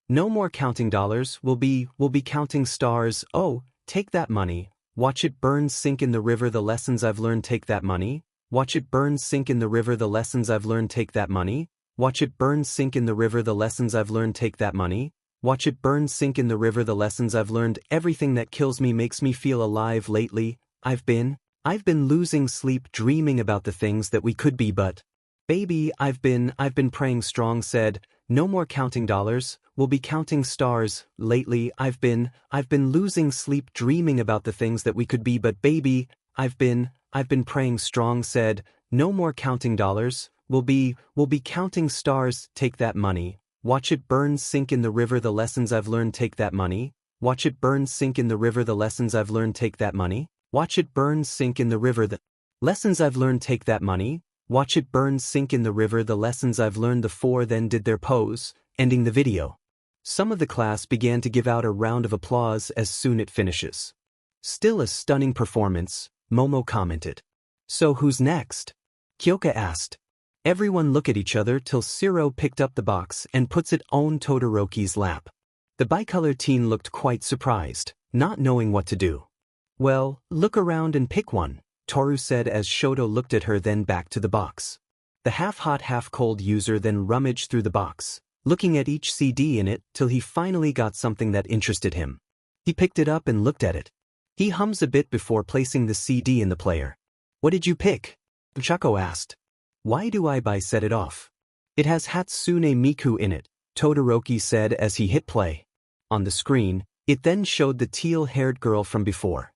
No more counting dollars, we'll be counting stars, oh, take that money, watch it burn sink in the river the lessons I've learned take that money, watch it burn sink in the river the lessons I've learned take that money, watch it burn sink in the river the lessons I've learned take that money, watch it burn sink in the river the lessons I've learned everything that kills me makes me feel alive lately, I've been losing sleep dreaming about the things that we could be but baby I've been praying strong said, no more counting dollars, we'll be counting stars, lately I've been losing sleep dreaming about the things that we could be but baby, I've been praying strong said, no more counting dollars, we'll be counting stars, take that money, watch it burn sink in the river the lessons I've learned take that money, watch it burn sink in the river the lessons I've learned take that money, watch it burn sink in the river the lessons I've learned take that money, watch it burn sink in the river the lessons I've learned the four then did their pose, ending the video. Some of the class began to give out a round of applause as soon it finishes. Still a stunning performance, Momo commented. So who's next? Kyoka asked. Everyone look at each other till Shiro picked up the box and puts it on Todoroki's lap. The bicolor teen looked quite surprised, not knowing what to do. Well, look around and pick one, Toru said as Shoto looked at her then back to the box. The half-hot half-cold user then rummaged through the box, looking at each CD in it till he finally got something that interested him. He picked it up and looked at it. He hums a bit before placing the CD in the player. What did you pick? Chako asked. Why do I buy set it off? It has Hatsune Miku in it, Todoroki said as he hit play. On the screen, it then showed the teal-haired girl from before.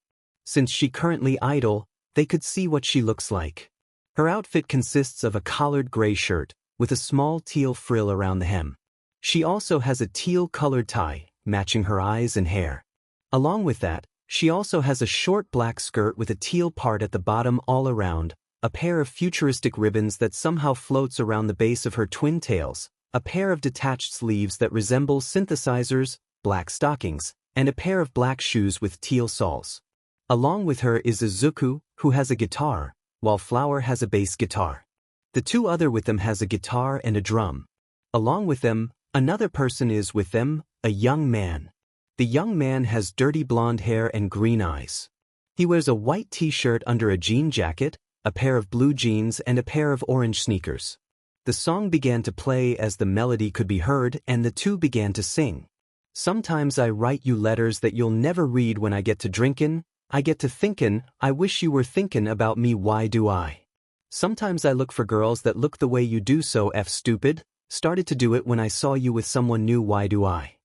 Since she currently idle, they could see what she looks like. Her outfit consists of a collared gray shirt, with a small teal frill around the hem. She also has a teal-colored tie, matching her eyes and hair. Along with that, she also has a short black skirt with a teal part at the bottom all around, a pair of futuristic ribbons that somehow floats around the base of her twin tails, a pair of detached sleeves that resemble synthesizers, black stockings, and a pair of black shoes with teal soles. Along with her is Izuku, who has a guitar, while Flower has a bass guitar. The two other with them has a guitar and a drum. Along with them, another person is with them, a young man. The young man has dirty blonde hair and green eyes. He wears a white t-shirt under a jean jacket, a pair of blue jeans and a pair of orange sneakers. The song began to play as the melody could be heard and the two began to sing. Sometimes I write you letters that you'll never read when I get to drinkin', I get to thinkin', I wish you were thinkin' about me why do I? Sometimes I look for girls that look the way you do so F stupid, started to do it when I saw you with someone new why do I?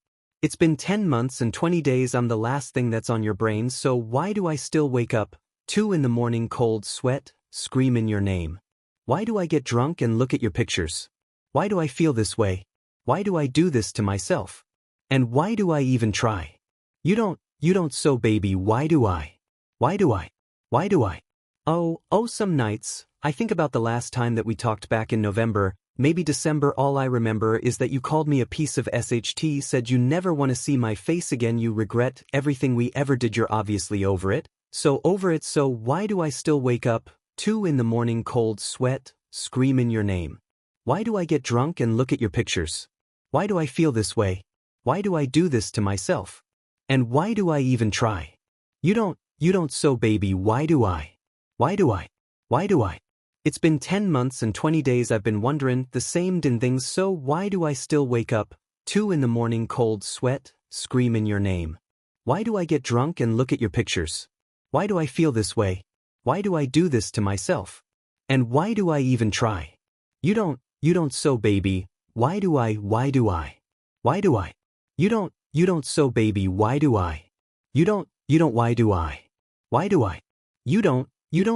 It's been 10 months and 20 days I'm the last thing that's on your brain so why do I still wake up, 2 in the morning cold sweat, screaming your name? Why do I get drunk and look at your pictures? Why do I feel this way? Why do I do this to myself? And why do I even try? You don't so baby why do I? Why do I? Why do I? Oh, some nights, I think about the last time that we talked back in November, maybe December all I remember is that you called me a piece of SHT said you never want to see my face again you regret everything we ever did you're obviously over it, so why do I still wake up, 2 in the morning cold sweat, screaming your name? Why do I get drunk and look at your pictures? Why do I feel this way? Why do I do this to myself? And why do I even try? You don't so baby why do I? Why do I? Why do I? It's been 10 months and 20 days I've been wondering the same din things so why do I still wake up, 2 in the morning cold sweat, screaming your name? Why do I get drunk and look at your pictures? Why do I feel this way? Why do I do this to myself? And why do I even try? You don't so baby, why do I? Why do I? Why do I? You You don't so baby why do I? You don't why do I? Why do I? You don't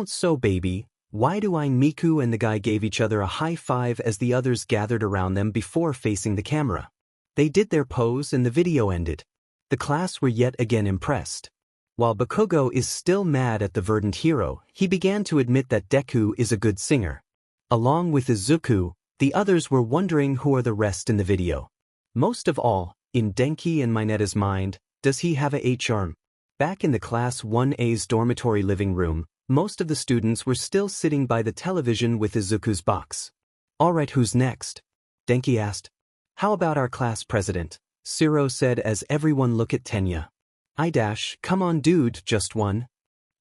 so baby, why do I? Miku and the guy gave each other a high five as the others gathered around them before facing the camera. They did their pose and the video ended. The class were yet again impressed. While Bakugo is still mad at the Verdant hero, he began to admit that Deku is a good singer. Along with Izuku, the others were wondering who are the rest in the video. Most of all, in Denki and Mineta's mind, does he have a charm? Back in the Class 1A's dormitory living room, most of the students were still sitting by the television with Izuku's box. Alright, who's next? Denki asked. How about our class president? Shiro said as everyone looked at Tenya. Come on dude, just one.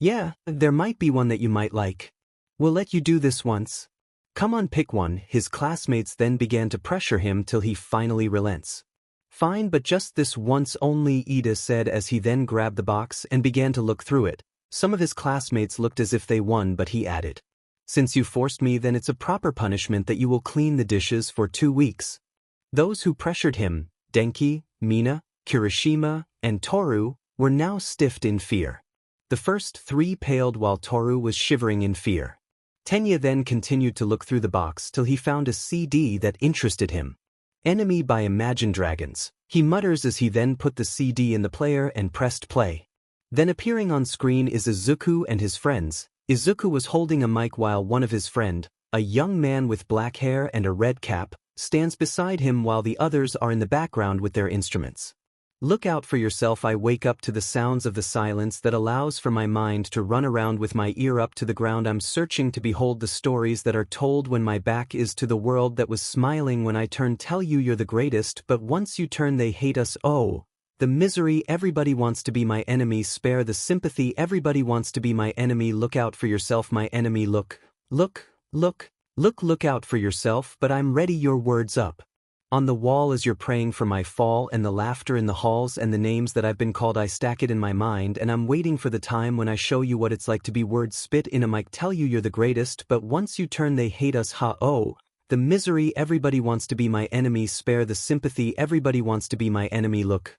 Yeah, there might be one that you might like. We'll let you do this once. Come on, pick one. His classmates then began to pressure him till he finally relents. Fine, but just this once only, Ida said as he then grabbed the box and began to look through it. Some of his classmates looked as if they won, but he added, since you forced me, then it's a proper punishment that you will clean the dishes for 2 weeks. Those who pressured him, Denki, Mina, Kirishima, and Toru, were now stiffed in fear. The first 3 paled while Toru was shivering in fear. Tenya then continued to look through the box till he found a CD that interested him. Enemy by Imagine Dragons, he mutters as he then put the CD in the player and pressed play. Then appearing on screen is Izuku and his friends. Izuku was holding a mic while one of his friend, a young man with black hair and a red cap, stands beside him while the others are in the background with their instruments. Look out for yourself. I wake up to the sounds of the silence that allows for my mind to run around with my ear up to the ground. I'm searching to behold the stories that are told when my back is to the world that was smiling when I turn. Tell you you're the greatest, but once you turn they hate us. Oh, the misery. Everybody wants to be my enemy. Spare the sympathy. Everybody wants to be my enemy. Look out for yourself, my enemy. Look out for yourself. But I'm ready. Your words up on the wall as you're praying for my fall, and the laughter in the halls and the names that I've been called. I stack it in my mind and I'm waiting for the time when I show you what it's like to be words spit in a mic. Tell you you're the greatest, but once you turn they hate us. Ha oh, the misery. Everybody wants to be my enemy. Spare the sympathy. Everybody wants to be my enemy. Look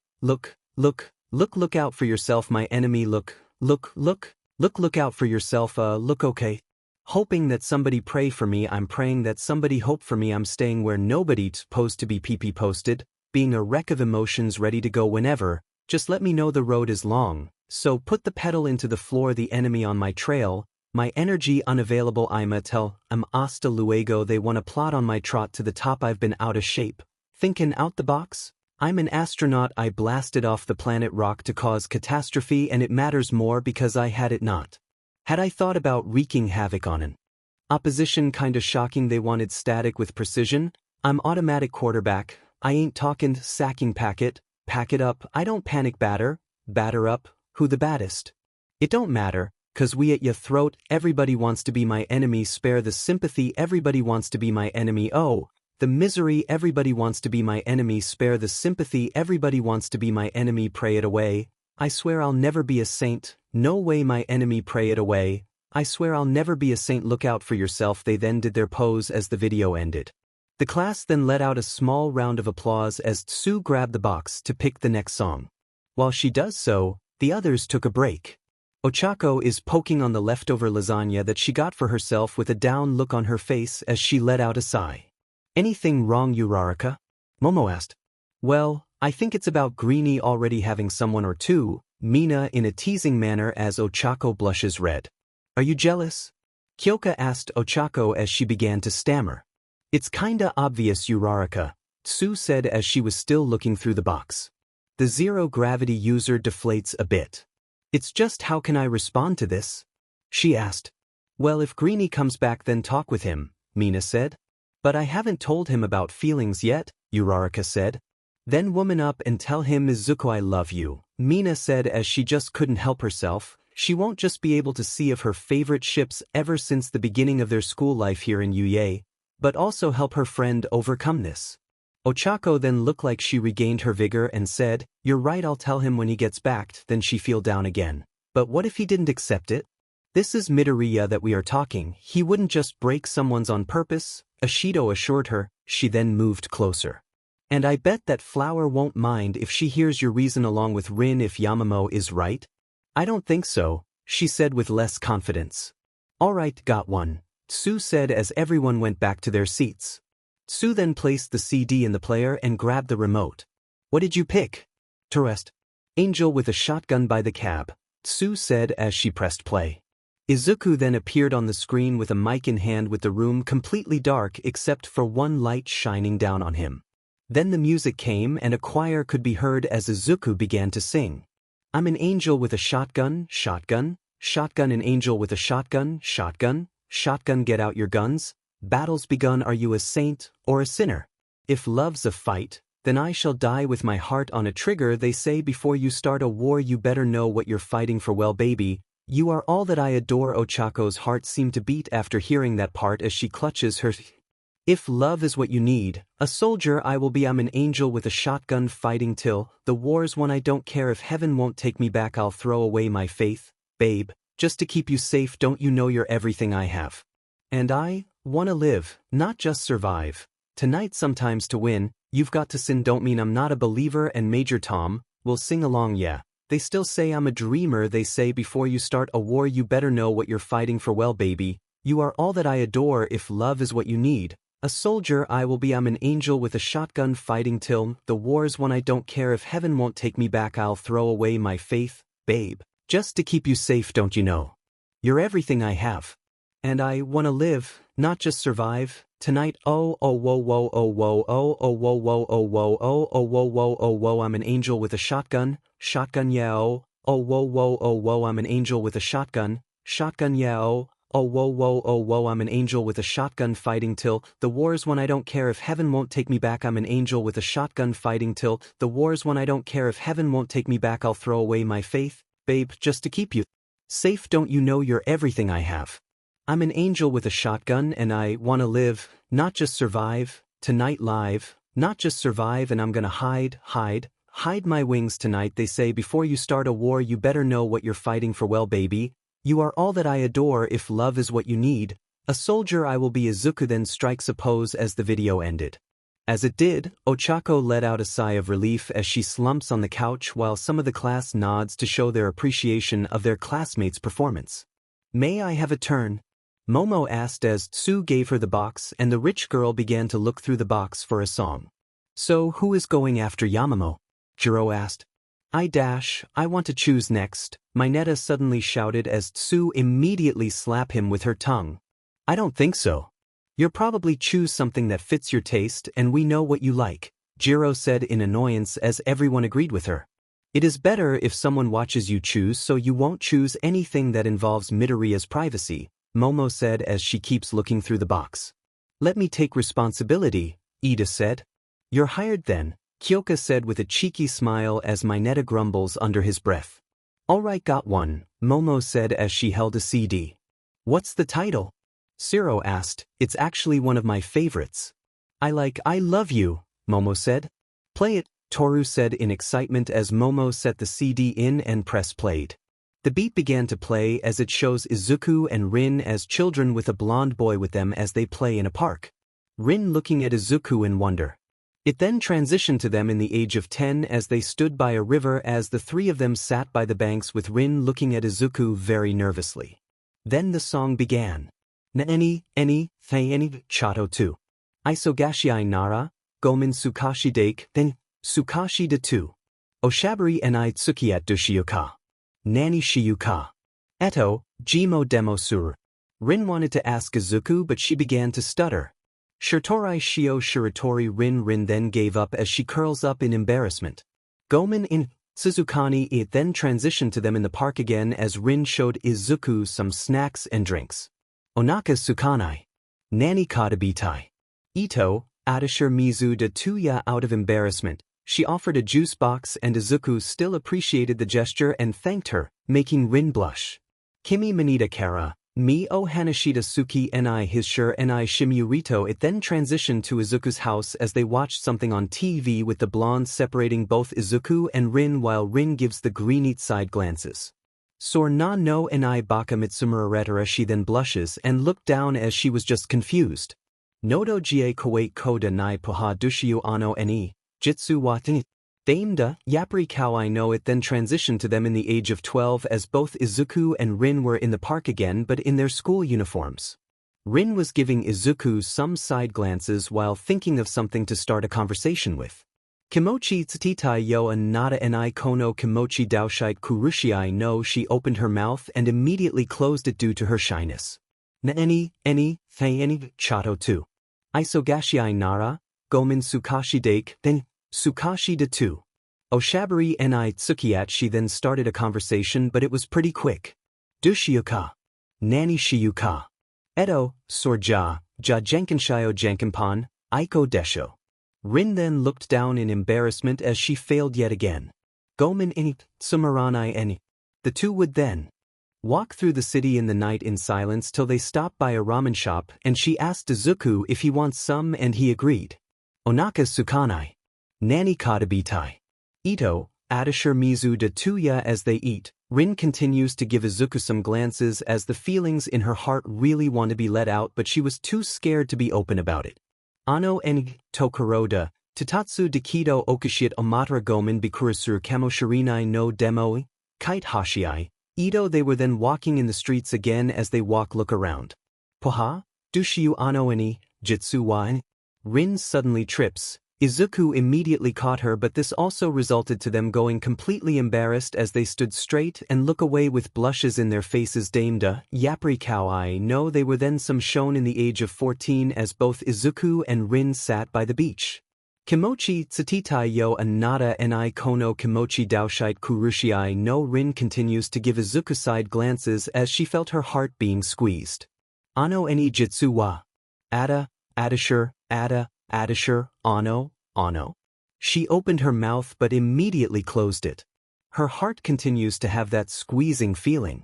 out for yourself, my enemy. Look out for yourself. Look okay. Hoping that somebody pray for me. I'm praying that somebody hope for me. I'm staying where nobody's supposed to be. PP posted, being a wreck of emotions ready to go whenever. Just let me know the road is long, so put the pedal into the floor. The enemy on my trail, my energy unavailable. I'm hasta luego. They wanna plot on my trot to the top. I've been out of shape, thinking out the box. I'm an astronaut. I blasted off the planet rock to cause catastrophe, and it matters more because I had it not. Had I thought about wreaking havoc on an opposition. Kinda shocking. They wanted static with precision. I'm automatic quarterback. I ain't talking sacking. Pack it up. I don't panic. Batter up. Who the baddest? It don't matter, 'cause we at ya throat. Everybody wants to be my enemy. Spare the sympathy. Everybody wants to be my enemy. Oh, the misery. Everybody wants to be my enemy. Spare the sympathy. Everybody wants to be my enemy. Pray it away. I swear I'll never be a saint. No way, my enemy. Pray it away. I swear I'll never be a saint. Look out for yourself. They then did their pose as the video ended. The class then let out a small round of applause as Tsu grabbed the box to pick the next song. While she does so, the others took a break. Ochako is poking on the leftover lasagna that she got for herself with a down look on her face as she let out a sigh. Anything wrong, Uraraka? Momo asked. Well, I think it's about Greenie already having someone or two, Mina in a teasing manner as Ochako blushes red. Are you jealous? Kyoka asked Ochako as she began to stammer. It's kinda obvious, Uraraka, Tsu said as she was still looking through the box. The zero-gravity user deflates a bit. It's just how can I respond to this? She asked. Well, if Greenie comes back then talk with him, Mina said. But I haven't told him about feelings yet, Uraraka said. Then woman up and tell him Izuku I love you, Mina said as she just couldn't help herself. She won't just be able to see of her favorite ships ever since the beginning of their school life here in Yuye, but also help her friend overcome this. Ochako then looked like she regained her vigor and said, You're right, I'll tell him when he gets back. Then she feel down again. But what if he didn't accept it? This is Midoriya that we are talking. He wouldn't just break someone's on purpose, Ashido assured her. She then moved closer. And I bet that Flower won't mind if she hears your reason along with Rin if Yamamo is right? I don't think so, she said with less confidence. Alright, got one, Tsu said as everyone went back to their seats. Tsu then placed the CD in the player and grabbed the remote. What did you pick? Tourist. Angel with a shotgun by the cab, Tsu said as she pressed play. Izuku then appeared on the screen with a mic in hand with the room completely dark except for one light shining down on him. Then the music came and a choir could be heard as Izuku began to sing. I'm an angel with a shotgun, shotgun, shotgun an angel with a shotgun, shotgun, shotgun get out your guns, battle's begun are you a saint or a sinner? If love's a fight, then I shall die with my heart on a trigger they say before you start a war you better know what you're fighting for well baby, you are all that I adore Ochako's heart seemed to beat after hearing that part as she clutches her. If love is what you need, a soldier I will be I'm an angel with a shotgun fighting till, the war's won I don't care if heaven won't take me back I'll throw away my faith, babe, just to keep you safe don't you know you're everything I have. And I wanna live, not just survive. Tonight sometimes to win, you've got to sin don't mean I'm not a believer and Major Tom, will sing along yeah. They still say I'm a dreamer they say before you start a war you better know what you're fighting for well baby, you are all that I adore if love is what you need. A soldier I will be I'm an angel with a shotgun fighting till, the war's won I don't care if heaven won't take me back I'll throw away my faith, babe, just to keep you safe don't you know. You're everything I have. And I wanna live, not just survive, tonight oh whoa whoa oh whoa oh whoa whoa oh whoa oh whoa whoa oh whoa I'm an angel with a shotgun, shotgun yeah oh whoa whoa I'm an angel with a shotgun, shotgun yeah oh whoa I'm an angel with a shotgun fighting till, the war's won I don't care if heaven won't take me back I'm an angel with a shotgun fighting till, the war's won I don't care if heaven won't take me back I'll throw away my faith, babe, just to keep you safe don't you know you're everything I have. I'm an angel with a shotgun and I wanna live, not just survive, tonight live, not just survive and I'm gonna hide my wings tonight they say before you start a war you better know what you're fighting for well baby, you are all that I adore if love is what you need, a soldier I will be Izuku then strikes a pose as the video ended. As it did, Ochako let out a sigh of relief as she slumps on the couch while some of the class nods to show their appreciation of their classmates' performance. May I have a turn? Momo asked as Tsu gave her the box and the rich girl began to look through the box for a song. So who is going after Yamamo? Jiro asked. I want to choose next, Mineta suddenly shouted as Tsu immediately slapped him with her tongue. I don't think so. You'll probably choose something that fits your taste and we know what you like, Jiro said in annoyance as everyone agreed with her. It is better if someone watches you choose so you won't choose anything that involves Midoriya's privacy, Momo said as she keeps looking through the box. Let me take responsibility, Ida said. You're hired then, Kyoka said with a cheeky smile as Mineta grumbles under his breath. Alright got one, Momo said as she held a CD. What's the title? Siro asked, it's actually one of my favorites. I love you, Momo said. Play it, Toru said in excitement as Momo set the CD in and press played. The beat began to play as it shows Izuku and Rin as children with a blonde boy with them as they play in a park. Rin looking at Izuku in wonder. It then transitioned to them in the age of 10 as they stood by a river as the three of them sat by the banks with Rin looking at Izuku very nervously. Then the song began. Naeni, eni, thaeni, chato tu. Isogashiai nara, gomen sukashi dake, then, sukashi de tu. Oshabari enai tsukiat dushiyuka. Nani shiyuka. Eto, jimo demo sur. Rin wanted to ask Izuku but she began to stutter. Shirtorai shio shiratori Rin then gave up as she curls up in embarrassment. Gomen in Suzukani it then transitioned to them in the park again as Rin showed Izuku some snacks and drinks. Onaka sukanai. Nani katabitai. Ito, Adashir mizu de tuya out of embarrassment, she offered a juice box and Izuku still appreciated the gesture and thanked her, making Rin blush. Kimi manita kara. Mi o Hanashida Suki ni his sure ni Shimurito it then transitioned to Izuku's house as they watched something on TV with the blonde separating both Izuku and Rin while Rin gives the green side glances. Sor na no ni baka mitsumuretara she then blushes and looked down as she was just confused. Nodo jie koate koda ni poha dushiu ano ni, Jitsu wa Dameda, Yapri Kawai no. It then transitioned to them in the age of 12 as both Izuku and Rin were in the park again but in their school uniforms. Rin was giving Izuku some side glances while thinking of something to start a conversation with. Kimochi tsukitai yo anata ni kono kimochi daoshite kurushiai no. She opened her mouth and immediately closed it due to her shyness. Na any, chato tu. Isogashiai nara, gomen sukashi dake, then sukashi de tu. Oshabari ni tsukiat. She then started a conversation but it was pretty quick. Dushiyuka. Nani shiyuka. Edo, sorja, ja jenkinshayo jenkinpan, aiko desho. Rin then looked down in embarrassment as she failed yet again. Gomen ini, sumaranai eni. The two would then walk through the city in the night in silence till they stopped by a ramen shop and she asked Izuku if he wants some and he agreed. Onaka sukanai. Nani katabitai. Ito, adashur mizu de tuya. As they eat, Rin continues to give Izuku some glances as the feelings in her heart really want to be let out but she was too scared to be open about it. Ano en tokuroda, tatatsu dekido okashit omatra gomen bikurasuru kamoshirinai no demo, kite hashiai. Ito. They were then walking in the streets again. As they look around. Poha, dushiu ano eni, jitsu wa. Rin suddenly trips. Izuku immediately caught her but this also resulted to them going completely embarrassed as they stood straight and look away with blushes in their faces. Dameda, Yapri Kawai no. They were then some shown in the age of 14 as both Izuku and Rin sat by the beach. Kimochi tsutitai yo anata ni kono kimochi daoshite kurushiai no. Rin continues to give Izuku side glances as she felt her heart being squeezed. Ano eni jitsu wa. Ada, adashur, ada. Adashur, ano. She opened her mouth but immediately closed it. Her heart continues to have that squeezing feeling.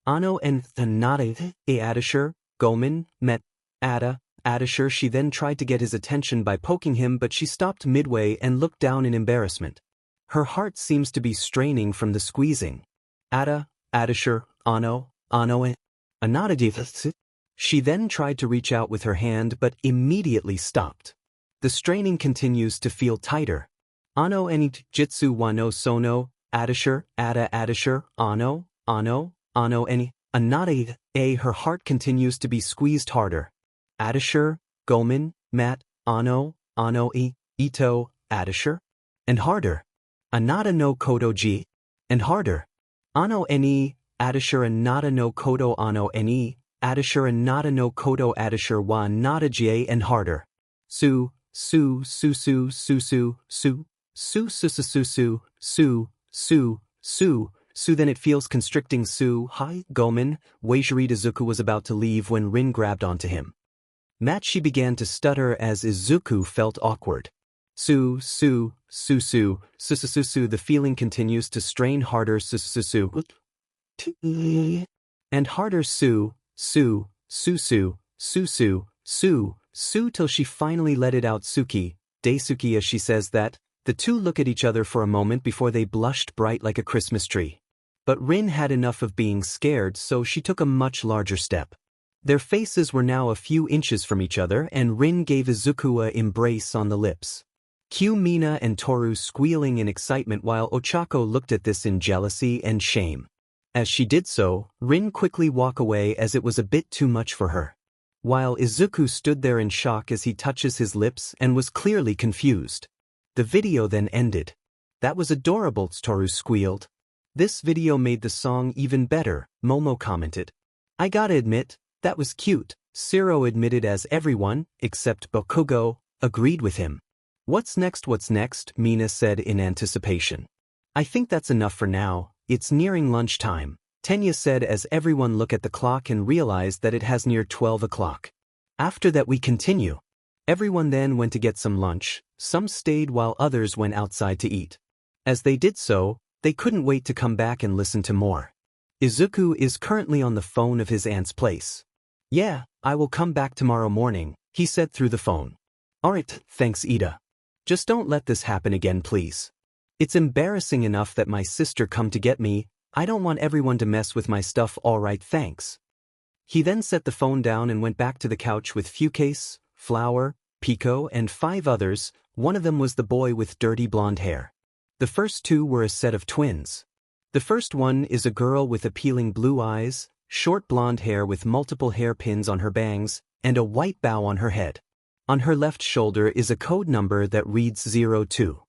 Ano and thanade, adashur, gomen, met, adashur. She then tried to get his attention by poking him but she stopped midway and looked down in embarrassment. Her heart seems to be straining from the squeezing. Adashur, ano, anada. She then tried to reach out with her hand but immediately stopped. The straining continues to feel tighter. Ano eni jitsu wa no sono, adashur, adashur, ano eni, anata. Her heart continues to be squeezed harder. Adashur, gomen, mat, ano, ito, adashur. And harder. Anata no kodoji. And harder. Ano eni, adashur anata no kodo ano eni, adashur anata no kodo adashur wa nata jie. And harder. Su. Then it feels constricting. Hi, gomen. Waishiri. Izuku was about to leave when Rin grabbed onto him. Mat. She began to stutter as Izuku felt awkward. The feeling continues to strain harder. And harder. Till she finally let it out. Suki, Daisuki. As she says that, the two look at each other for a moment before they blushed bright like a Christmas tree. But Rin had enough of being scared so she took a much larger step. Their faces were now a few inches from each other and Rin gave Izuku an embrace on the lips. Cue Mina and Toru squealing in excitement while Ochako looked at this in jealousy and shame. As she did so, Rin quickly walked away as it was a bit too much for her. While Izuku stood there in shock as he touches his lips and was clearly confused. The video then ended. That was adorable, Toru squealed. This video made the song even better, Momo commented. I gotta admit, that was cute, Siro admitted as everyone, except Bakugo, agreed with him. What's next, Mina said in anticipation. I think that's enough for now, it's nearing lunchtime. Tenya said as everyone looked at the clock and realized that it has near 12 o'clock. After that we continue. Everyone then went to get some lunch, some stayed while others went outside to eat. As they did so, they couldn't wait to come back and listen to more. Izuku is currently on the phone of his aunt's place. Yeah, I will come back tomorrow morning, he said through the phone. Alright, thanks Ida. Just don't let this happen again please. It's embarrassing enough that my sister come to get me. I don't want everyone to mess with my stuff. Alright, thanks. He then set the phone down and went back to the couch with Fukase, Flower, Pico and 5 others, One of them was the boy with dirty blonde hair. The first two were a set of twins. The first one is a girl with appealing blue eyes, short blonde hair with multiple hairpins on her bangs, and a white bow on her head. On her left shoulder is a code number that reads 02.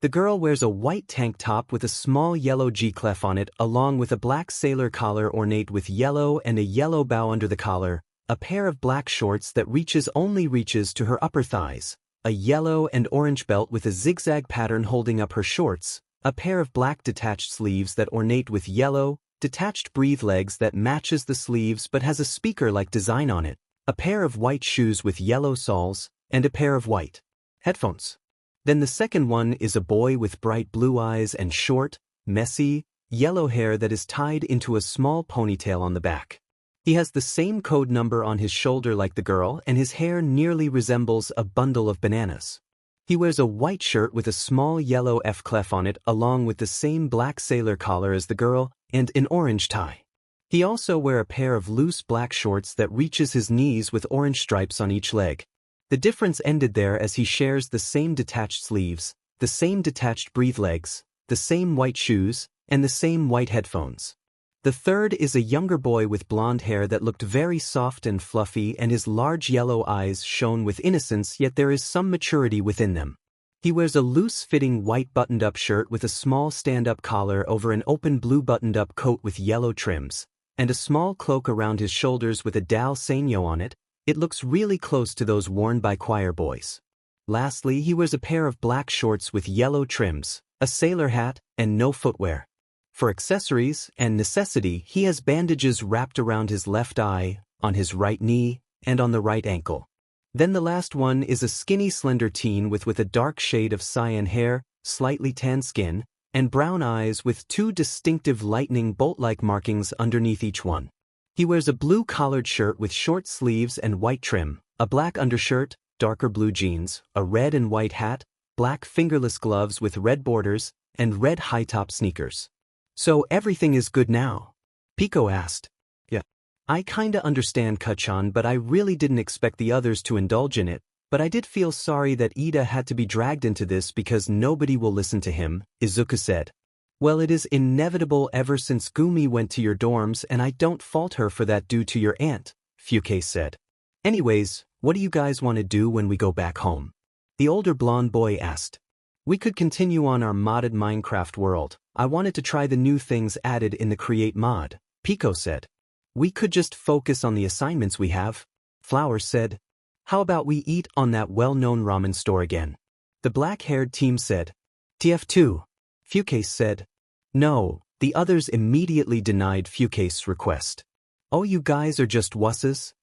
The girl wears a white tank top with a small yellow G-clef on it along with a black sailor collar ornate with yellow and a yellow bow under the collar, a pair of black shorts that only reaches to her upper thighs, a yellow and orange belt with a zigzag pattern holding up her shorts, a pair of black detached sleeves that ornate with yellow, detached breathe legs that matches the sleeves but has a speaker-like design on it, a pair of white shoes with yellow soles, and a pair of white headphones. Then the second one is a boy with bright blue eyes and short, messy, yellow hair that is tied into a small ponytail on the back. He has the same code number on his shoulder like the girl, and his hair nearly resembles a bundle of bananas. He wears a white shirt with a small yellow F-clef on it along with the same black sailor collar as the girl, and an orange tie. He also wears a pair of loose black shorts that reaches his knees with orange stripes on each leg. The difference ended there as he shares the same detached sleeves, the same detached breathe legs, the same white shoes, and the same white headphones. The third is a younger boy with blonde hair that looked very soft and fluffy, and his large yellow eyes shone with innocence, yet there is some maturity within them. He wears a loose-fitting white buttoned-up shirt with a small stand-up collar over an open blue buttoned-up coat with yellow trims, and a small cloak around his shoulders with a Dal Sanyo on it. It looks really close to those worn by choir boys. Lastly, he wears a pair of black shorts with yellow trims, a sailor hat, and no footwear. For accessories and necessity, he has bandages wrapped around his left eye, on his right knee, and on the right ankle. Then the last one is a skinny slender teen with a dark shade of cyan hair, slightly tan skin, and brown eyes with two distinctive lightning bolt-like markings underneath each one. He wears a blue collared shirt with short sleeves and white trim, a black undershirt, darker blue jeans, a red and white hat, black fingerless gloves with red borders, and red high-top sneakers. So everything is good now? Pico asked. Yeah. I kinda understand, Kachan, but I really didn't expect the others to indulge in it, but I did feel sorry that Ida had to be dragged into this because nobody will listen to him, Izuku said. Well, it is inevitable ever since Gumi went to your dorms, and I don't fault her for that due to your aunt, Fuke said. Anyways, what do you guys want to do when we go back home? The older blonde boy asked. We could continue on our modded Minecraft world. I wanted to try the new things added in the Create mod, Pico said. We could just focus on the assignments we have, Flower said. How about we eat on that well-known ramen store again? The black-haired team said. TF2. Fucase said. No, the others immediately denied Fucase's request. Oh, you guys are just wusses?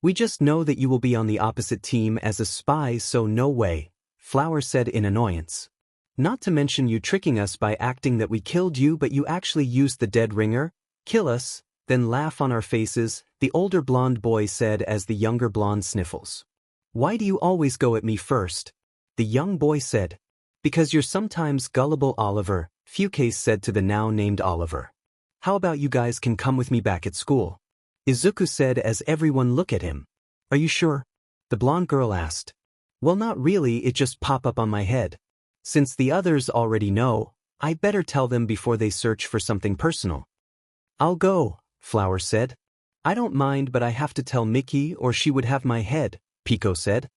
We just know that you will be on the opposite team as a spy, so no way, Flower said in annoyance. Not to mention you tricking us by acting that we killed you, but you actually used the dead ringer, kill us, then laugh on our faces, the older blonde boy said as the younger blonde sniffles. Why do you always go at me first? The young boy said. Because you're sometimes gullible, Oliver, Fucase said to the now named Oliver. How about you guys can come with me back at school? Izuku said as everyone looked at him. Are you sure? The blonde girl asked. Well, not really, it just popped up on my head. Since the others already know, I better tell them before they search for something personal. I'll go, Flower said. I don't mind, but I have to tell Mickey or she would have my head, Pico said.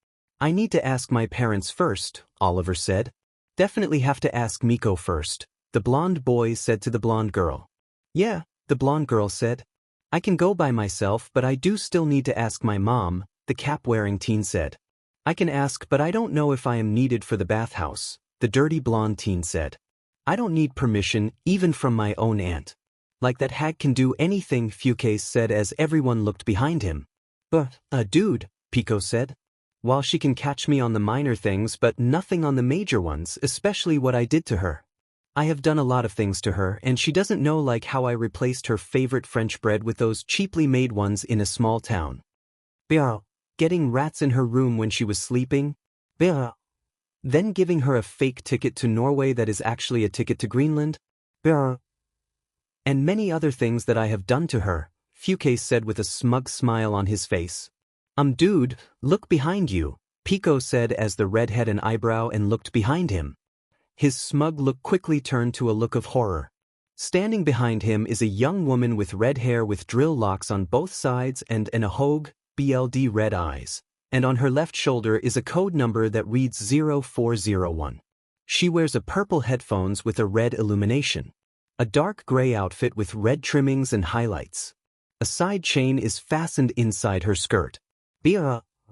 I need to ask my parents first, Oliver said. Definitely have to ask Miko first, the blonde boy said to the blonde girl. Yeah, the blonde girl said. I can go by myself, but I do still need to ask my mom, the cap-wearing teen said. I can ask, but I don't know if I am needed for the bathhouse, the dirty blonde teen said. I don't need permission, even from my own aunt. Like that hag can do anything, Fucase said as everyone looked behind him. But, dude, Pico said. While she can catch me on the minor things but nothing on the major ones, especially what I did to her. I have done a lot of things to her and she doesn't know, like how I replaced her favorite French bread with those cheaply made ones in a small town. Bah, getting rats in her room when she was sleeping. Bah. Then giving her a fake ticket to Norway that is actually a ticket to Greenland. Bah. And many other things that I have done to her, Fucase said with a smug smile on his face. Dude, look behind you, Pico said as the redhead an eyebrow and looked behind him. His smug look quickly turned to a look of horror. Standing behind him is a young woman with red hair with drill locks on both sides and an ahogue, BLD red eyes, and on her left shoulder is a code number that reads 0401. She wears a purple headphones with a red illumination, a dark gray outfit with red trimmings and highlights. A side chain is fastened inside her skirt.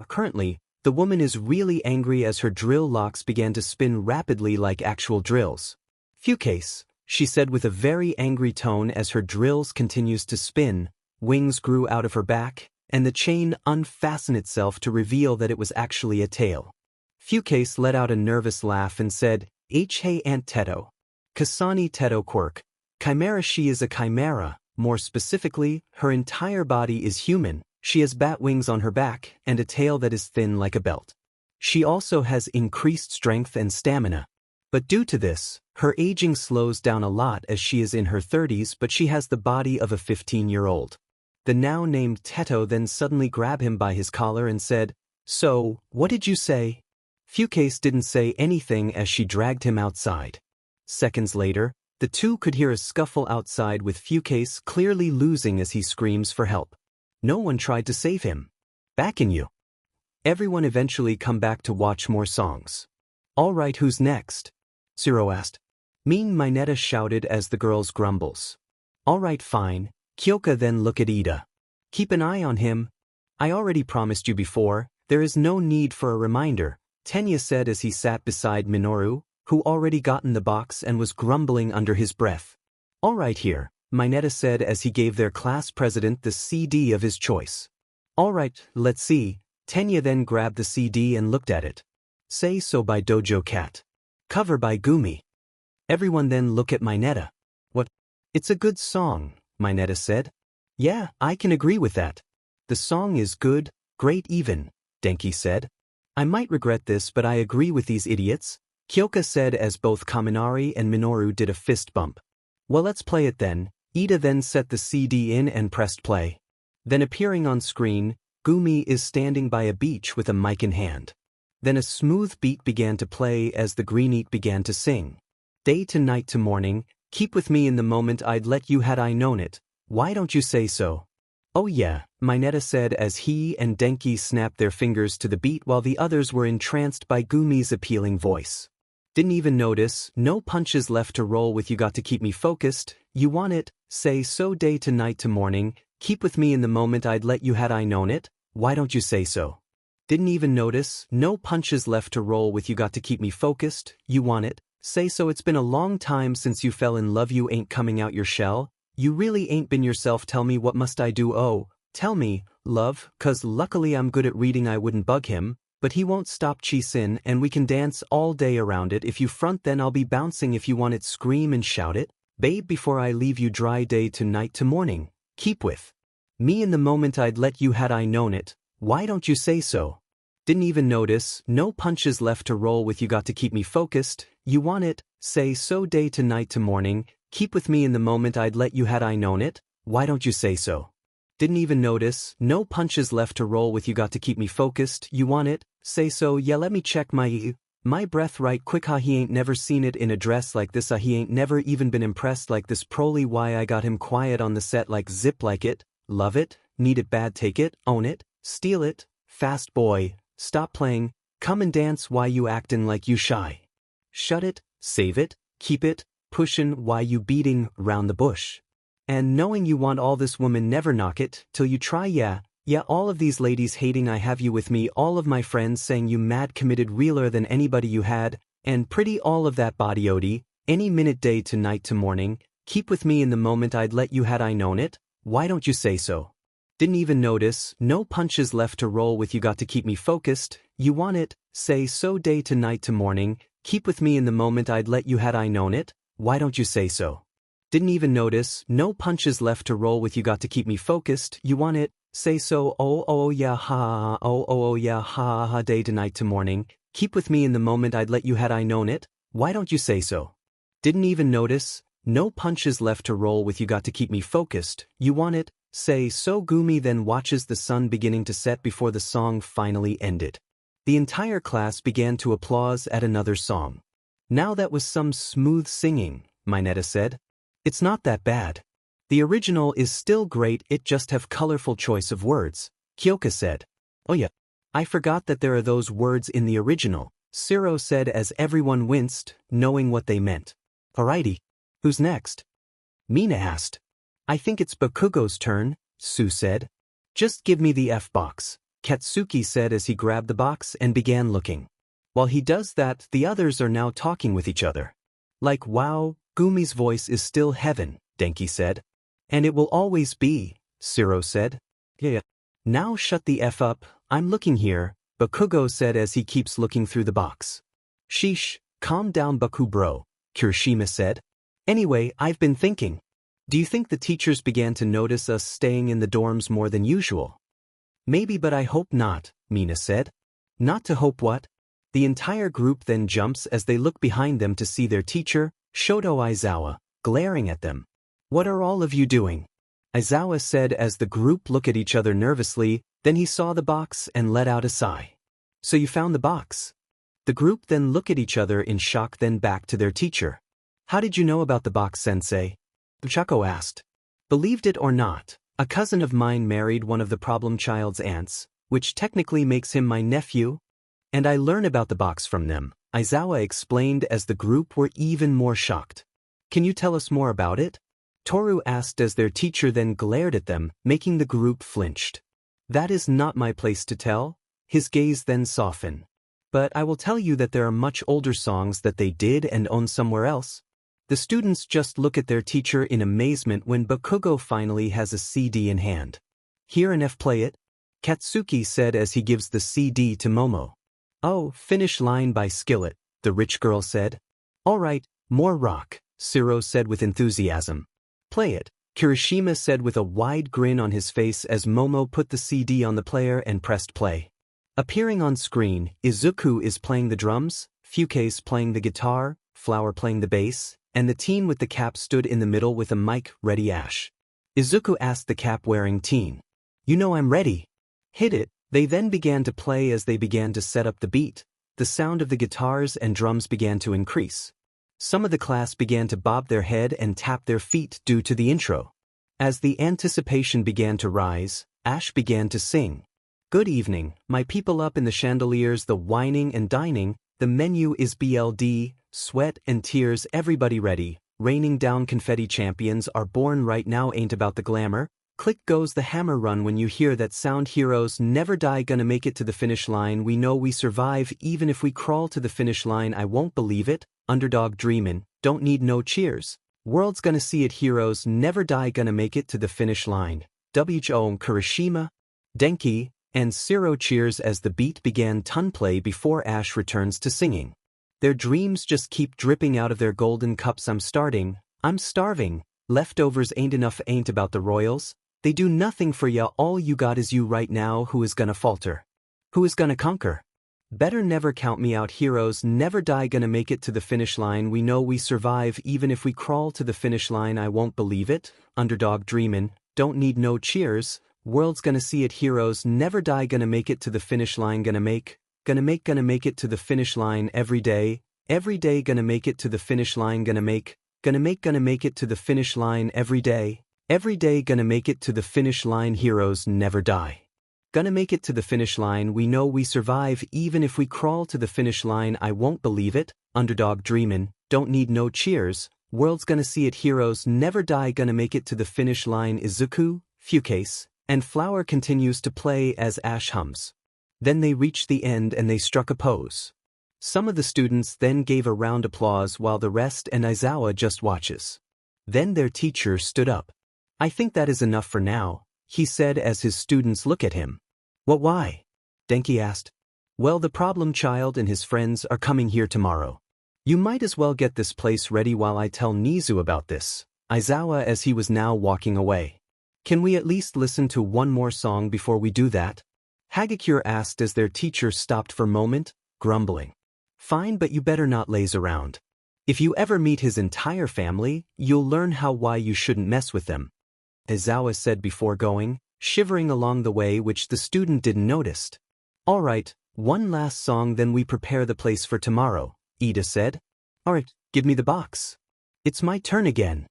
Currently, the woman is really angry as her drill locks began to spin rapidly like actual drills. Fucase, she said with a very angry tone as her drills continues to spin, wings grew out of her back, and the chain unfastened itself to reveal that it was actually a tail. Fucase let out a nervous laugh and said, Hey Aunt Teto. Kasani Teto quirk. Chimera. She is a chimera, more specifically, her entire body is human. She has bat wings on her back and a tail that is thin like a belt. She also has increased strength and stamina. But due to this, her aging slows down a lot as she is in her 30s, but she has the body of a 15-year-old. The now named Teto then suddenly grabbed him by his collar and said, So, what did you say? Fucase didn't say anything as she dragged him outside. Seconds later, the two could hear a scuffle outside with Fucase clearly losing as he screams for help. No one tried to save him. Back in you. Everyone eventually come back to watch more songs. Alright, who's next? Zero asked. Mean Mineta shouted as the girls grumbles. Alright, fine. Kyoka then look at Ida. Keep an eye on him. I already promised you before, there is no need for a reminder, Tenya said as he sat beside Minoru, who already got in the box and was grumbling under his breath. Alright here, Mineta said as he gave their class president the CD of his choice. Alright, let's see. Tenya then grabbed the CD and looked at it. Say So by Dojo Cat. Cover by Gumi. Everyone then look at Mineta. What? It's a good song, Mineta said. Yeah, I can agree with that. The song is good, great even, Denki said. I might regret this but I agree with these idiots, Kyoka said as both Kaminari and Minoru did a fist bump. Well, let's play it then. Ida then set the CD in and pressed play. Then appearing on screen, Gumi is standing by a beach with a mic in hand. Then a smooth beat began to play as the Greenite began to sing. Day to night to morning, keep with me in the moment I'd let you had I known it, why don't you say so? Oh yeah, Mineta said as he and Denki snapped their fingers to the beat while the others were entranced by Gumi's appealing voice. Didn't even notice, no punches left to roll with, you got to keep me focused, you want it, say so day to night to morning, keep with me in the moment I'd let you had I known it, why don't you say so? Didn't even notice, no punches left to roll with, you got to keep me focused, you want it, say so. It's been a long time since you fell in love, you ain't coming out your shell, you really ain't been yourself, tell me what must I do, oh, tell me, love, 'cause luckily I'm good at reading, I wouldn't bug him, but he won't stop Chi-Sin and we can dance all day around it, if you front then I'll be bouncing, if you want it scream and shout it, babe before I leave you dry day to night to morning, keep with me in the moment I'd let you had I known it, why don't you say so? Didn't even notice, no punches left to roll with, you got to keep me focused, you want it, say so day to night to morning, keep with me in the moment I'd let you had I known it, why don't you say so? Didn't even notice, no punches left to roll with, you got to keep me focused, you want it, say so. Yeah, let me check my breath right quick, he ain't never seen it in a dress like this, he ain't never even been impressed like this, proly why I got him quiet on the set like zip like it, love it, need it bad, take it, own it, steal it, fast boy, stop playing, come and dance, why you actin' like you shy? Shut it, save it, keep it, pushin', why you beating round the bush? And knowing you want all this woman never knock it, till you try, yeah, all of these ladies hating I have you with me, all of my friends saying you mad committed realer than anybody you had, and pretty all of that body odi, any minute day to night to morning, keep with me in the moment I'd let you had I known it, why don't you say so? Didn't even notice, no punches left to roll with, you got to keep me focused, you want it, say so day to night to morning, keep with me in the moment I'd let you had I known it, why don't you say so? Didn't even notice, no punches left to roll with, you got to keep me focused, you want it, say so, oh yeah ha, oh yeah ha, day to night to morning, keep with me in the moment I'd let you had I known it, why don't you say so? Didn't even notice, no punches left to roll with, you got to keep me focused, you want it, say so. Gumi then watches the sun beginning to set before the song finally ended. The entire class began to applause at another song. Now that was some smooth singing, Mineta said. It's not that bad. The original is still great, it just have colorful choice of words, Kyoka said. Oh yeah. I forgot that there are those words in the original, Siro said as everyone winced, knowing what they meant. Alrighty. Who's next? Mina asked. I think it's Bakugo's turn, Sue said. Just give me the F-box, Katsuki said as he grabbed the box and began looking. While he does that, the others are now talking with each other. Like wow, Gumi's voice is still heaven, Denki said. And it will always be, Siro said. Yeah. Now shut the F up, I'm looking here, Bakugo said as he keeps looking through the box. Sheesh, calm down Baku bro, Kirishima said. Anyway, I've been thinking. Do you think the teachers began to notice us staying in the dorms more than usual? Maybe, but I hope not, Mina said. Not to hope what? The entire group then jumps as they look behind them to see their teacher, Shoto Aizawa, glaring at them. What are all of you doing? Aizawa said as the group looked at each other nervously, then he saw the box and let out a sigh. So you found the box? The group then looked at each other in shock, then back to their teacher. How did you know about the box, sensei? Chaco asked. Believed it or not, a cousin of mine married one of the problem child's aunts, which technically makes him my nephew. And I learn about the box from them, Aizawa explained as the group were even more shocked. Can you tell us more about it? Toru asked as their teacher then glared at them, making the group flinched. That is not my place to tell, his gaze then softened. But I will tell you that there are much older songs that they did and own somewhere else. The students just look at their teacher in amazement when Bakugo finally has a CD in hand. Here and F play it? Katsuki said as he gives the CD to Momo. Oh, Finish Line by Skillet, the rich girl said. Alright, more rock, Siro said with enthusiasm. Play it, Kirishima said with a wide grin on his face as Momo put the CD on the player and pressed play. Appearing on screen, Izuku is playing the drums, Fuke's playing the guitar, Flower playing the bass, and the teen with the cap stood in the middle with a mic, ready Ash. Izuku asked the cap-wearing teen. You know I'm ready. Hit it. They then began to play as they began to set up the beat. The sound of the guitars and drums began to increase. Some of the class began to bob their head and tap their feet due to the intro. As the anticipation began to rise, Ash began to sing. Good evening, my people up in the chandeliers, the whining and dining, the menu is BLD, sweat and tears, everybody ready, raining down confetti, champions are born right now, ain't about the glamour. Click goes the hammer, run when you hear that sound, heroes never die, gonna make it to the finish line, we know we survive even if we crawl to the finish line, I won't believe it, underdog dreamin', don't need no cheers, world's gonna see it, heroes never die, gonna make it to the finish line. WHO Kirishima, Denki, and Siro cheers as the beat began play before Ash returns to singing. Their dreams just keep dripping out of their golden cups, I'm starving, leftovers ain't enough, ain't about the royals. They do nothing for ya, all you got is you right now, who is gonna falter? Who is gonna conquer? Better never count me out, heroes never die, gonna make it to the finish line, we know we survive even if we crawl to the finish line, I won't believe it, underdog dreamin', don't need no cheers, world's gonna see it, heroes never die, gonna make it to the finish line, gonna make it to the finish line every day, gonna make it to the finish line, gonna make it to the finish line every day, gonna make it to the finish line, heroes never die. Gonna make it to the finish line, we know we survive even if we crawl to the finish line, I won't believe it, underdog dreamin', don't need no cheers, world's gonna see it, heroes never die, gonna make it to the finish line, Izuku, Fucase, and Flower continues to play as Ash hums. Then they reached the end and they struck a pose. Some of the students then gave a round applause while the rest and Aizawa just watches. Then their teacher stood up. I think that is enough for now, he said as his students look at him. What, why? Denki asked. Well, the problem child and his friends are coming here tomorrow. You might as well get this place ready while I tell Nizu about this, Aizawa as he was now walking away. Can we at least listen to one more song before we do that? Hagakure asked as their teacher stopped for a moment, grumbling. Fine, but you better not laze around. If you ever meet his entire family, you'll learn why you shouldn't mess with them, Aizawa said before going, shivering along the way, which the student didn't notice. Alright, One last song then we prepare the place for tomorrow, Ida said. Alright, give me the box. It's my turn again.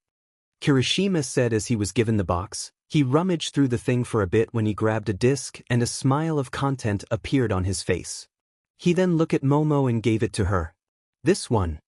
Kirishima said as he was given the box. He rummaged through the thing for a bit when he grabbed a disc and a smile of content appeared on his face. He then looked at Momo and gave it to her. This one.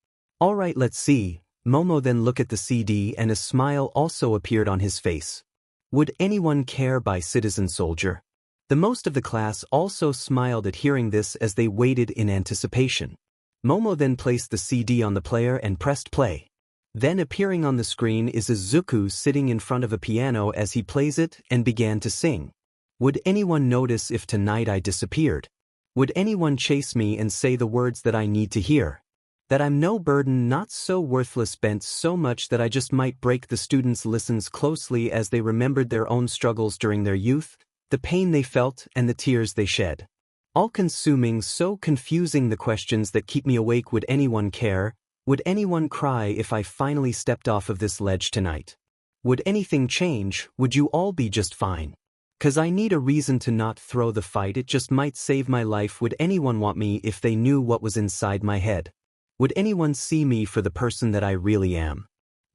Alright, let's see. Momo then looked at the CD and a smile also appeared on his face. Would Anyone Care by Citizen Soldier. The most of the class also smiled at hearing this as they waited in anticipation. Momo then placed the CD on the player and pressed play. Then appearing on the screen is Izuku sitting in front of a piano as he plays it and began to sing. Would anyone notice if tonight I disappeared? Would anyone chase me and say the words that I need to hear? That I'm no burden, not so worthless, bent so much that I just might break. The students listened closely as they remembered their own struggles during their youth, the pain they felt and the tears they shed. All-consuming, so confusing, the questions that keep me awake. Would anyone care? Would anyone cry if I finally stepped off of this ledge tonight? Would anything change? Would you all be just fine? 'Cause I need a reason to not throw the fight, it just might save my life. Would anyone want me if they knew what was inside my head? Would anyone see me for the person that I really am?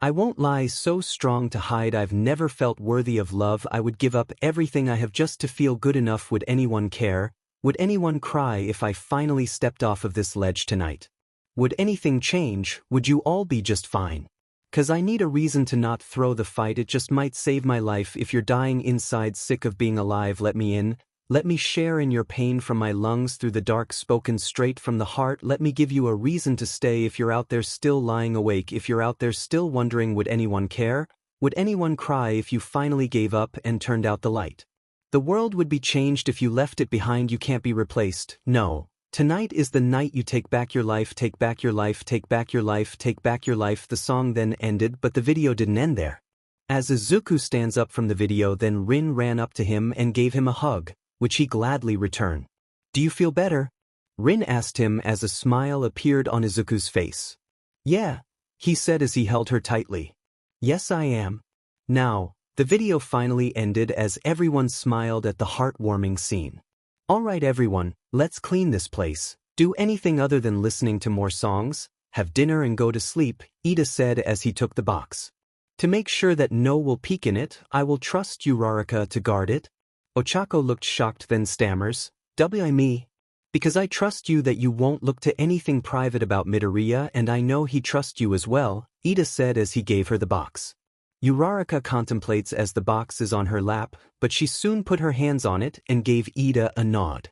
I won't lie, so strong to hide. I've never felt worthy of love. I would give up everything I have just to feel good enough. Would anyone care? Would anyone cry if I finally stepped off of this ledge tonight? Would anything change? Would you all be just fine? 'Cause I need a reason to not throw the fight, it just might save my life. If you're dying inside, sick of being alive, let me in. Let me share in your pain from my lungs through the dark, spoken straight from the heart. Let me give you a reason to stay. If you're out there still lying awake, if you're out there still wondering, would anyone care? Would anyone cry if you finally gave up and turned out the light? The world would be changed if you left it behind. You can't be replaced. No. Tonight is the night you take back your life, take back your life, take back your life, take back your life. The song then ended, but the video didn't end there. As Izuku stands up from the video, then Rin ran up to him and gave him a hug, which he gladly returned. Do you feel better? Rin asked him as a smile appeared on Izuku's face. Yeah, he said as he held her tightly. Yes, I am. Now, the video finally ended as everyone smiled at the heartwarming scene. Alright everyone, let's clean this place. Do anything other than listening to more songs, have dinner and go to sleep, Ida said as he took the box. To make sure that no one will peek in it, I will trust you, Rarika, to guard it. Ochako looked shocked then stammers, W.I. me? Because I trust you that you won't look to anything private about Midoriya, and I know he trusts you as well, Ida said as he gave her the box. Uraraka contemplates as the box is on her lap, but she soon put her hands on it and gave Ida a nod.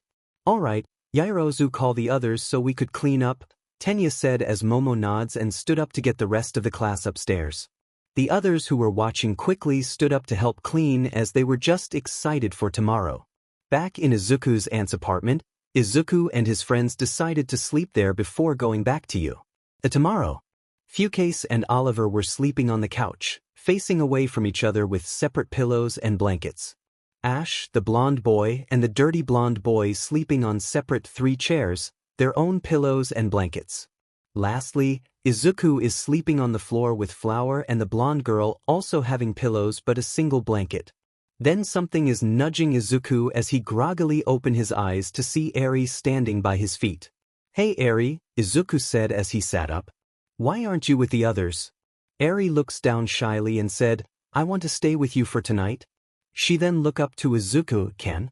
Alright, Yairozu, call the others so we could clean up, Tenya said as Momo nods and stood up to get the rest of the class upstairs. The others who were watching quickly stood up to help clean as they were just excited for tomorrow. Back in Izuku's aunt's apartment, Izuku and his friends decided to sleep there before going back to you. Tomorrow. Fukase and Oliver were sleeping on the couch, facing away from each other with separate pillows and blankets. Ash, the blonde boy, and the dirty blonde boy sleeping on separate 3 chairs, their own pillows and blankets. Lastly, Izuku is sleeping on the floor with Flower and the blonde girl also having pillows but a single blanket. Then something is nudging Izuku as he groggily opened his eyes to see Eri standing by his feet. Hey Eri, Izuku said as he sat up. Why aren't you with the others? Eri looks down shyly and said, I want to stay with you for tonight. She then looked up to Izuku, Ken.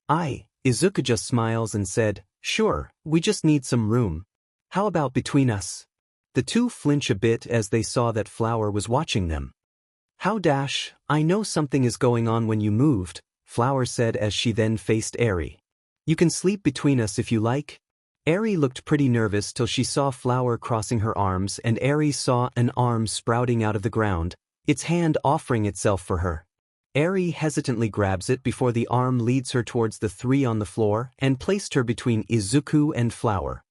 Izuku just smiles and said, sure, we just need some room. How about between us? The two flinch a bit as they saw that Flower was watching them. How dash, I know something is going on when you moved, Flower said as she then faced Eri. You can sleep between us if you like. Eri looked pretty nervous till she saw Flower crossing her arms and Eri saw an arm sprouting out of the ground, its hand offering itself for her. Eri hesitantly grabs it before the arm leads her towards the 3 on the floor and placed her between Izuku and Flower.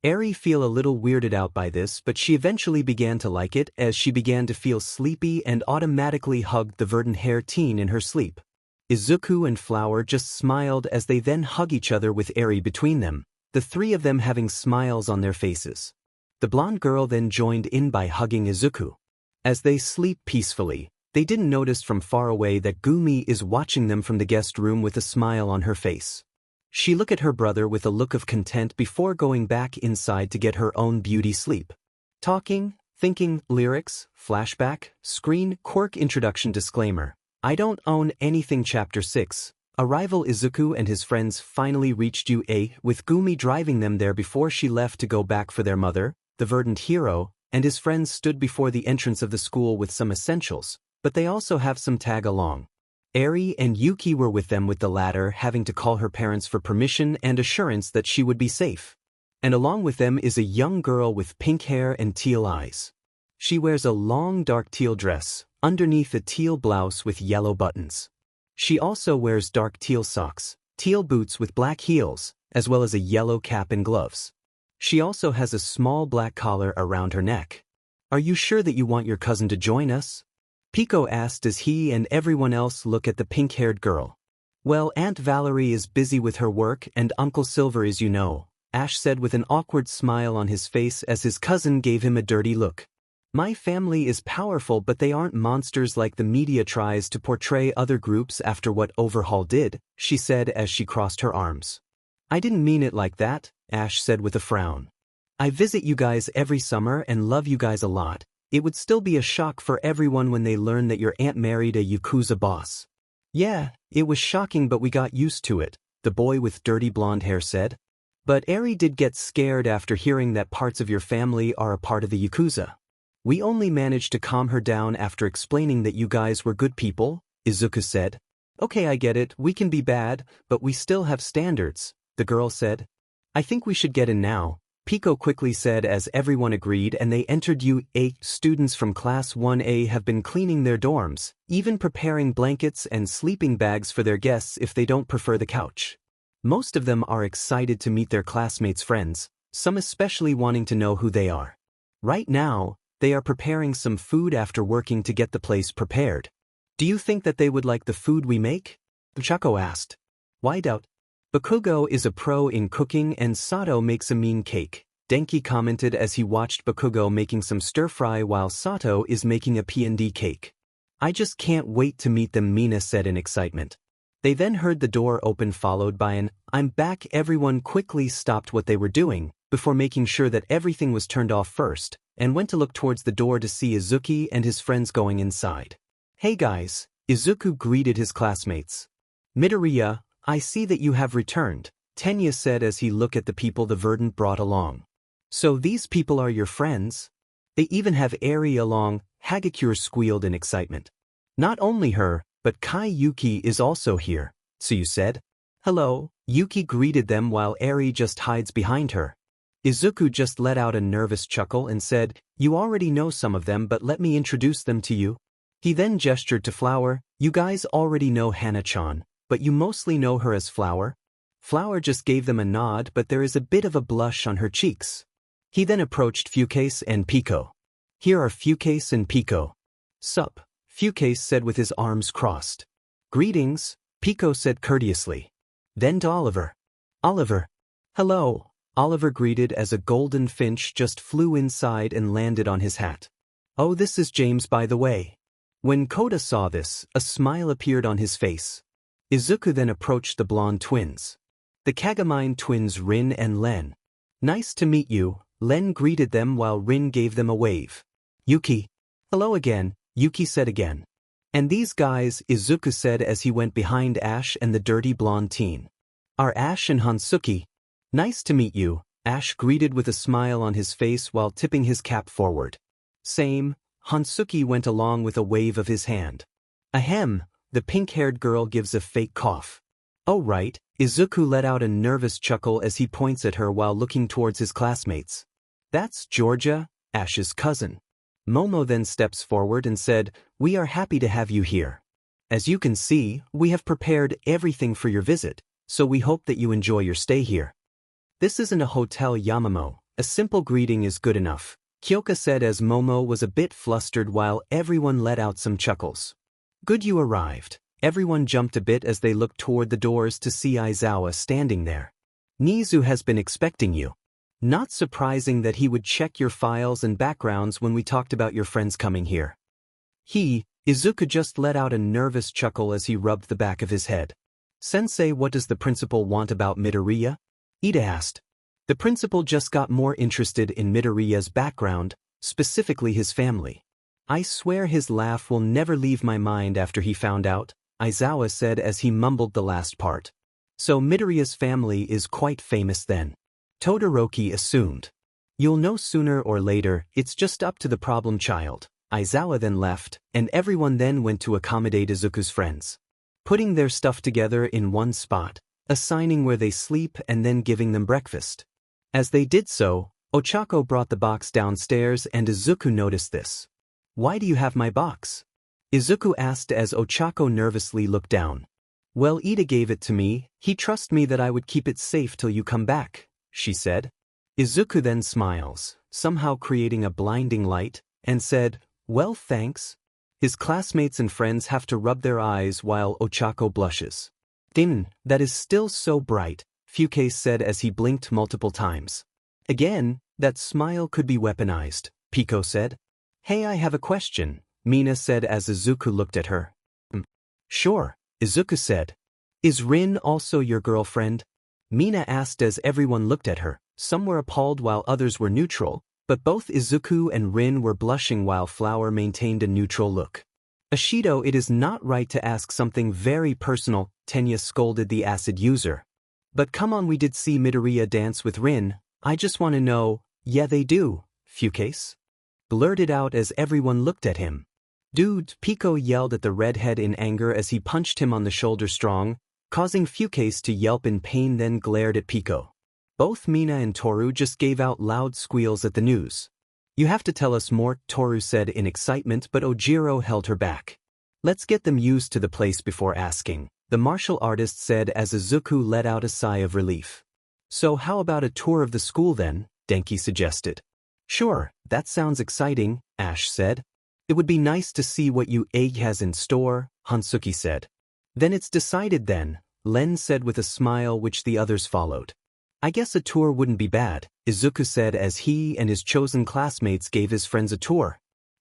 Eri feel a little weirded out by this, but she eventually began to like it as she began to feel sleepy and automatically hugged the verdant-haired teen in her sleep. Izuku and Flower just smiled as they then hug each other with Eri between them, the 3 of them having smiles on their faces. The blonde girl then joined in by hugging Izuku. As they sleep peacefully, they didn't notice from far away that Gumi is watching them from the guest room with a smile on her face. She looked at her brother with a look of content before going back inside to get her own beauty sleep. Talking, thinking, lyrics, flashback, screen, quirk introduction disclaimer. I don't own anything Chapter 6. Arrival Izuku and his friends finally reached UA, with Gumi driving them there before she left to go back for their mother. The Verdant hero and his friends stood before the entrance of the school with some essentials, but they also have some tag along. Eri and Yuki were with them, with the latter having to call her parents for permission and assurance that she would be safe. And along with them is a young girl with pink hair and teal eyes. She wears a long dark teal dress, underneath a teal blouse with yellow buttons. She also wears dark teal socks, teal boots with black heels, as well as a yellow cap and gloves. She also has a small black collar around her neck. Are you sure that you want your cousin to join us? Pico asked as he and everyone else look at the pink-haired girl. Well, Aunt Valerie is busy with her work and Uncle Silver is, you know, Ash said with an awkward smile on his face as his cousin gave him a dirty look. My family is powerful, but they aren't monsters like the media tries to portray other groups after what Overhaul did, she said as she crossed her arms. I didn't mean it like that, Ash said with a frown. I visit you guys every summer and love you guys a lot. It would still be a shock for everyone when they learn that your aunt married a Yakuza boss. Yeah, it was shocking, but we got used to it, the boy with dirty blonde hair said. But Eri did get scared after hearing that parts of your family are a part of the Yakuza. We only managed to calm her down after explaining that you guys were good people, Izuku said. Okay, I get it, we can be bad, but we still have standards, the girl said. I think we should get in now, Pico quickly said as everyone agreed, and they entered UA. Students from Class 1A have been cleaning their dorms, even preparing blankets and sleeping bags for their guests if they don't prefer the couch. Most of them are excited to meet their classmates' friends, some especially wanting to know who they are. Right now, they are preparing some food after working to get the place prepared. Do you think that they would like the food we make? Chaco asked. Why doubt? Bakugo is a pro in cooking and Sato makes a mean cake, Denki commented as he watched Bakugo making some stir-fry while Sato is making a P&D cake. I just can't wait to meet them, Mina said in excitement. They then heard the door open followed by an, I'm back. Everyone quickly stopped what they were doing, before making sure that everything was turned off first, and went to look towards the door to see Izuku and his friends going inside. Hey guys, Izuku greeted his classmates. Midoriya, I see that you have returned, Tenya said as he looked at the people the Verdant brought along. So these people are your friends? They even have Eri along, Hagakure squealed in excitement. Not only her, but Kai Yuki is also here, Tsuyu said. Hello, Yuki greeted them while Eri just hides behind her. Izuku just let out a nervous chuckle and said, you already know some of them, but let me introduce them to you. He then gestured to Flower, you guys already know Hana-chan, but you mostly know her as Flower. Flower just gave them a nod, but there is a bit of a blush on her cheeks. He then approached Fukase and Pico. Here are Fukase and Pico. Sup, Fukase said with his arms crossed. Greetings, Pico said courteously. Then to Oliver. Oliver. Hello, Oliver greeted as a golden finch just flew inside and landed on his hat. Oh, this is James, by the way. When Kota saw this, a smile appeared on his face. Izuku then approached the blonde twins. The Kagami twins Rin and Len. Nice to meet you, Len greeted them while Rin gave them a wave. Yuki. Hello again, Yuki said again. And these guys, Izuku said as he went behind Ash and the dirty blonde teen. Are Ash and Hansuki. Nice to meet you, Ash greeted with a smile on his face while tipping his cap forward. Same, Hansuki went along with a wave of his hand. Ahem. The pink-haired girl gives a fake cough. Oh right, Izuku let out a nervous chuckle as he points at her while looking towards his classmates. That's Georgia, Ash's cousin. Momo then steps forward and said, we are happy to have you here. As you can see, we have prepared everything for your visit, so we hope that you enjoy your stay here. This isn't a hotel, Yamamo, a simple greeting is good enough, Kyoka said as Momo was a bit flustered while everyone let out some chuckles. Good you arrived. Everyone jumped a bit as they looked toward the doors to see Aizawa standing there. Nizu has been expecting you. Not surprising that he would check your files and backgrounds when we talked about your friends coming here. Izuku just let out a nervous chuckle as he rubbed the back of his head. Sensei, what does the principal want about Midoriya? Ida asked. The principal just got more interested in Midoriya's background, specifically his family. I swear his laugh will never leave my mind after he found out, Aizawa said as he mumbled the last part. So Midoriya's family is quite famous then. Todoroki assumed. You'll know sooner or later, it's just up to the problem child. Aizawa then left, and everyone then went to accommodate Izuku's friends. Putting their stuff together in one spot, assigning where they sleep and then giving them breakfast. As they did so, Ochako brought the box downstairs and Izuku noticed this. Why do you have my box? Izuku asked as Ochako nervously looked down. Well, Ida gave it to me, he trusts me that I would keep it safe till you come back, she said. Izuku then smiles, somehow creating a blinding light, and said, well, thanks. His classmates and friends have to rub their eyes while Ochako blushes. That is still so bright, Fuke said as he blinked multiple times. Again, that smile could be weaponized, Pico said. Hey, I have a question, Mina said as Izuku looked at her. Sure, Izuku said. Is Rin also your girlfriend? Mina asked as everyone looked at her, some were appalled while others were neutral, but both Izuku and Rin were blushing while Flower maintained a neutral look. Ashido, it is not right to ask something very personal, Tenya scolded the acid user. But come on, we did see Midoriya dance with Rin, I just want to know. Yeah, they do, Fukase blurted out as everyone looked at him. Dude, Pico yelled at the redhead in anger as he punched him on the shoulder strong, causing Fukase to yelp in pain, then glared at Pico. Both Mina and Toru just gave out loud squeals at the news. You have to tell us more, Toru said in excitement, but Ojiro held her back. Let's get them used to the place before asking, the martial artist said as Izuku let out a sigh of relief. So how about a tour of the school then, Denki suggested. Sure, that sounds exciting, Ash said. It would be nice to see what UA has in store, Hansuki said. Then it's decided then, Len said with a smile which the others followed. I guess a tour wouldn't be bad, Izuku said as he and his chosen classmates gave his friends a tour.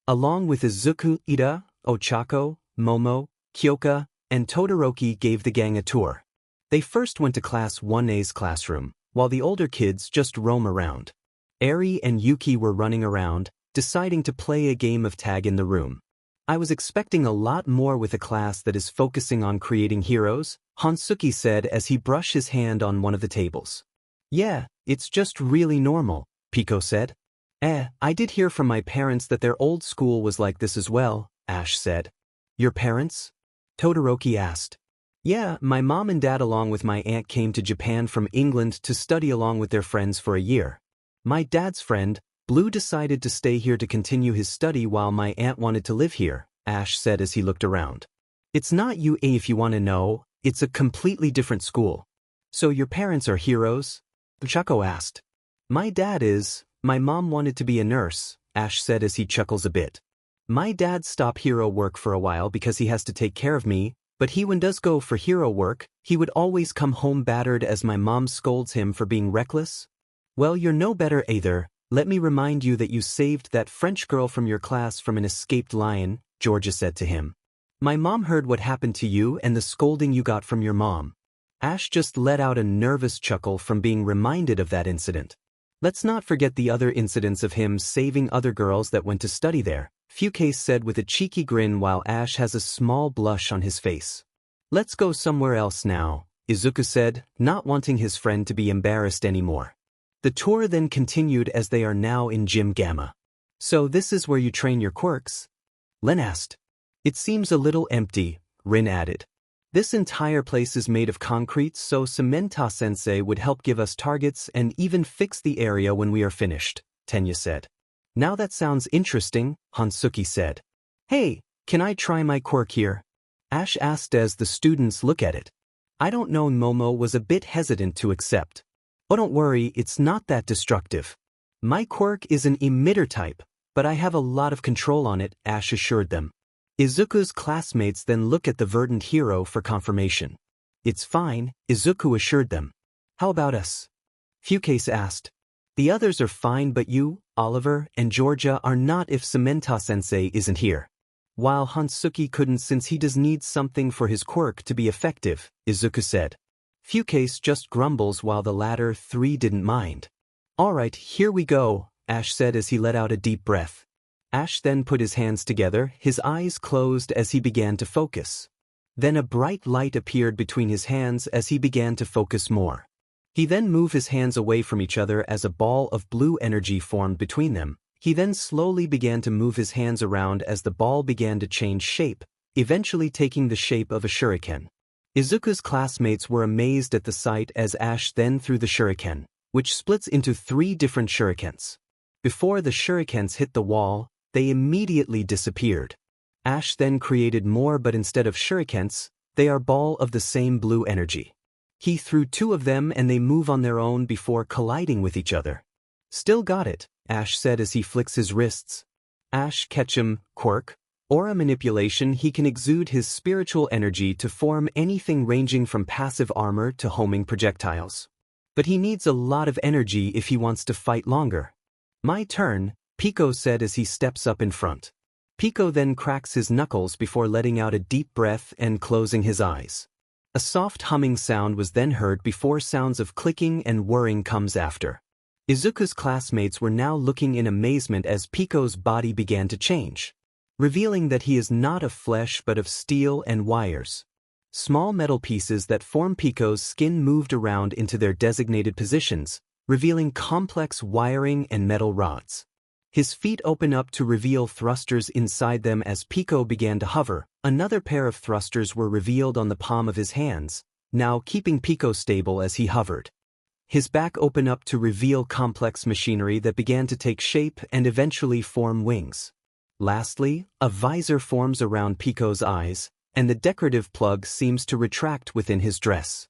Along with Izuku, Ida, Ochako, Momo, Kyoka, and Todoroki gave the gang a tour. They first went to Class 1A's classroom, while the older kids just roam around. Eri and Yuki were running around, deciding to play a game of tag in the room. I was expecting a lot more with a class that is focusing on creating heroes, Hansuki said as he brushed his hand on one of the tables. Yeah, it's just really normal, Pico said. I did hear from my parents that their old school was like this as well, Ash said. Your parents? Todoroki asked. Yeah, my mom and dad along with my aunt came to Japan from England to study along with their friends for a year. My dad's friend, Blue, decided to stay here to continue his study while my aunt wanted to live here, Ash said as he looked around. It's not UA if you want to know, it's a completely different school. So your parents are heroes? Ochako asked. My dad is, my mom wanted to be a nurse, Ash said as he chuckles a bit. My dad stopped hero work for a while because he has to take care of me, but he when does go for hero work, he would always come home battered as my mom scolds him for being reckless. Well, you're no better either, let me remind you that you saved that French girl from your class from an escaped lion, Georgia said to him. My mom heard what happened to you and the scolding you got from your mom. Ash just let out a nervous chuckle from being reminded of that incident. Let's not forget the other incidents of him saving other girls that went to study there, Fukase said with a cheeky grin while Ash has a small blush on his face. Let's go somewhere else now, Izuku said, not wanting his friend to be embarrassed anymore. The tour then continued as they are now in Gym Gamma. So this is where you train your quirks? Len asked. It seems a little empty, Rin added. This entire place is made of concrete, so Samenta-sensei would help give us targets and even fix the area when we are finished, Tenya said. Now that sounds interesting, Hansuki said. Hey, can I try my quirk here? Ash asked as the students look at it. I don't know, Momo was a bit hesitant to accept. Oh, don't worry, it's not that destructive. My quirk is an emitter type, but I have a lot of control on it, Ash assured them. Izuku's classmates then look at the Verdant hero for confirmation. It's fine, Izuku assured them. How about us? Fukase asked. The others are fine, but you, Oliver, and Georgia are not if Samenta-sensei isn't here. While Hansuki couldn't since he does need something for his quirk to be effective, Izuku said. Fukase just grumbles while the latter three didn't mind. Alright, here we go, Ash said as he let out a deep breath. Ash then put his hands together, his eyes closed as he began to focus. Then a bright light appeared between his hands as he began to focus more. He then moved his hands away from each other as a ball of blue energy formed between them. He then slowly began to move his hands around as the ball began to change shape, eventually taking the shape of a shuriken. Izuku's classmates were amazed at the sight as Ash then threw the shuriken, which splits into 3 different shurikens. Before the shurikens hit the wall, they immediately disappeared. Ash then created more, but instead of shurikens, they are ball of the same blue energy. He threw 2 of them and they move on their own before colliding with each other. Still got it, Ash said as he flicks his wrists. Ash Ketchum, quirk, aura manipulation. He can exude his spiritual energy to form anything ranging from passive armor to homing projectiles. But he needs a lot of energy if he wants to fight longer. My turn, Pico said as he steps up in front. Pico then cracks his knuckles before letting out a deep breath and closing his eyes. A soft humming sound was then heard before sounds of clicking and whirring comes after. Izuku's classmates were now looking in amazement as Pico's body began to change, revealing that he is not of flesh but of steel and wires. Small metal pieces that form Pico's skin moved around into their designated positions, revealing complex wiring and metal rods. His feet open up to reveal thrusters inside them as Pico began to hover. Another pair of thrusters were revealed on the palm of his hands, now keeping Pico stable as he hovered. His back opened up to reveal complex machinery that began to take shape and eventually form wings. Lastly, a visor forms around Pico's eyes, and the decorative plug seems to retract within his dress.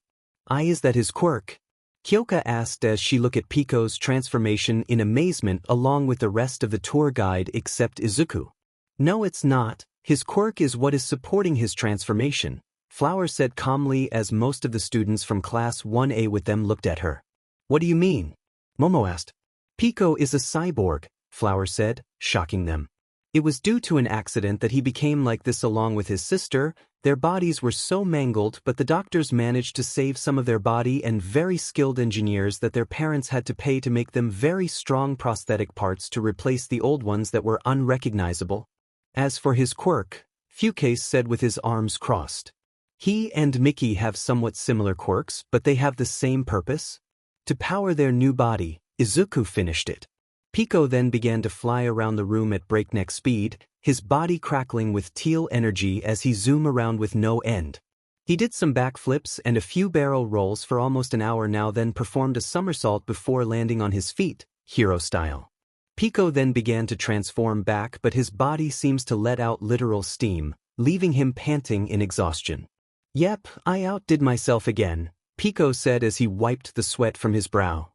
Is that his quirk? Kyoka asked as she looked at Pico's transformation in amazement along with the rest of the tour guide except Izuku. No, it's not. His quirk is what is supporting his transformation, Flower said calmly as most of the students from Class 1A with them looked at her. What do you mean? Momo asked. Pico is a cyborg, Flower said, shocking them. It was due to an accident that he became like this along with his sister. Their bodies were so mangled, but the doctors managed to save some of their body and very skilled engineers that their parents had to pay to make them very strong prosthetic parts to replace the old ones that were unrecognizable. As for his quirk, Fukase said with his arms crossed. He and Mickey have somewhat similar quirks, but they have the same purpose. To power their new body, Izuku finished it. Pico then began to fly around the room at breakneck speed, his body crackling with teal energy as he zoomed around with no end. He did some backflips and a few barrel rolls for almost an hour now, then performed a somersault before landing on his feet, hero style. Pico then began to transform back, but his body seems to let out literal steam, leaving him panting in exhaustion. Yep, I outdid myself again, Pico said as he wiped the sweat from his brow.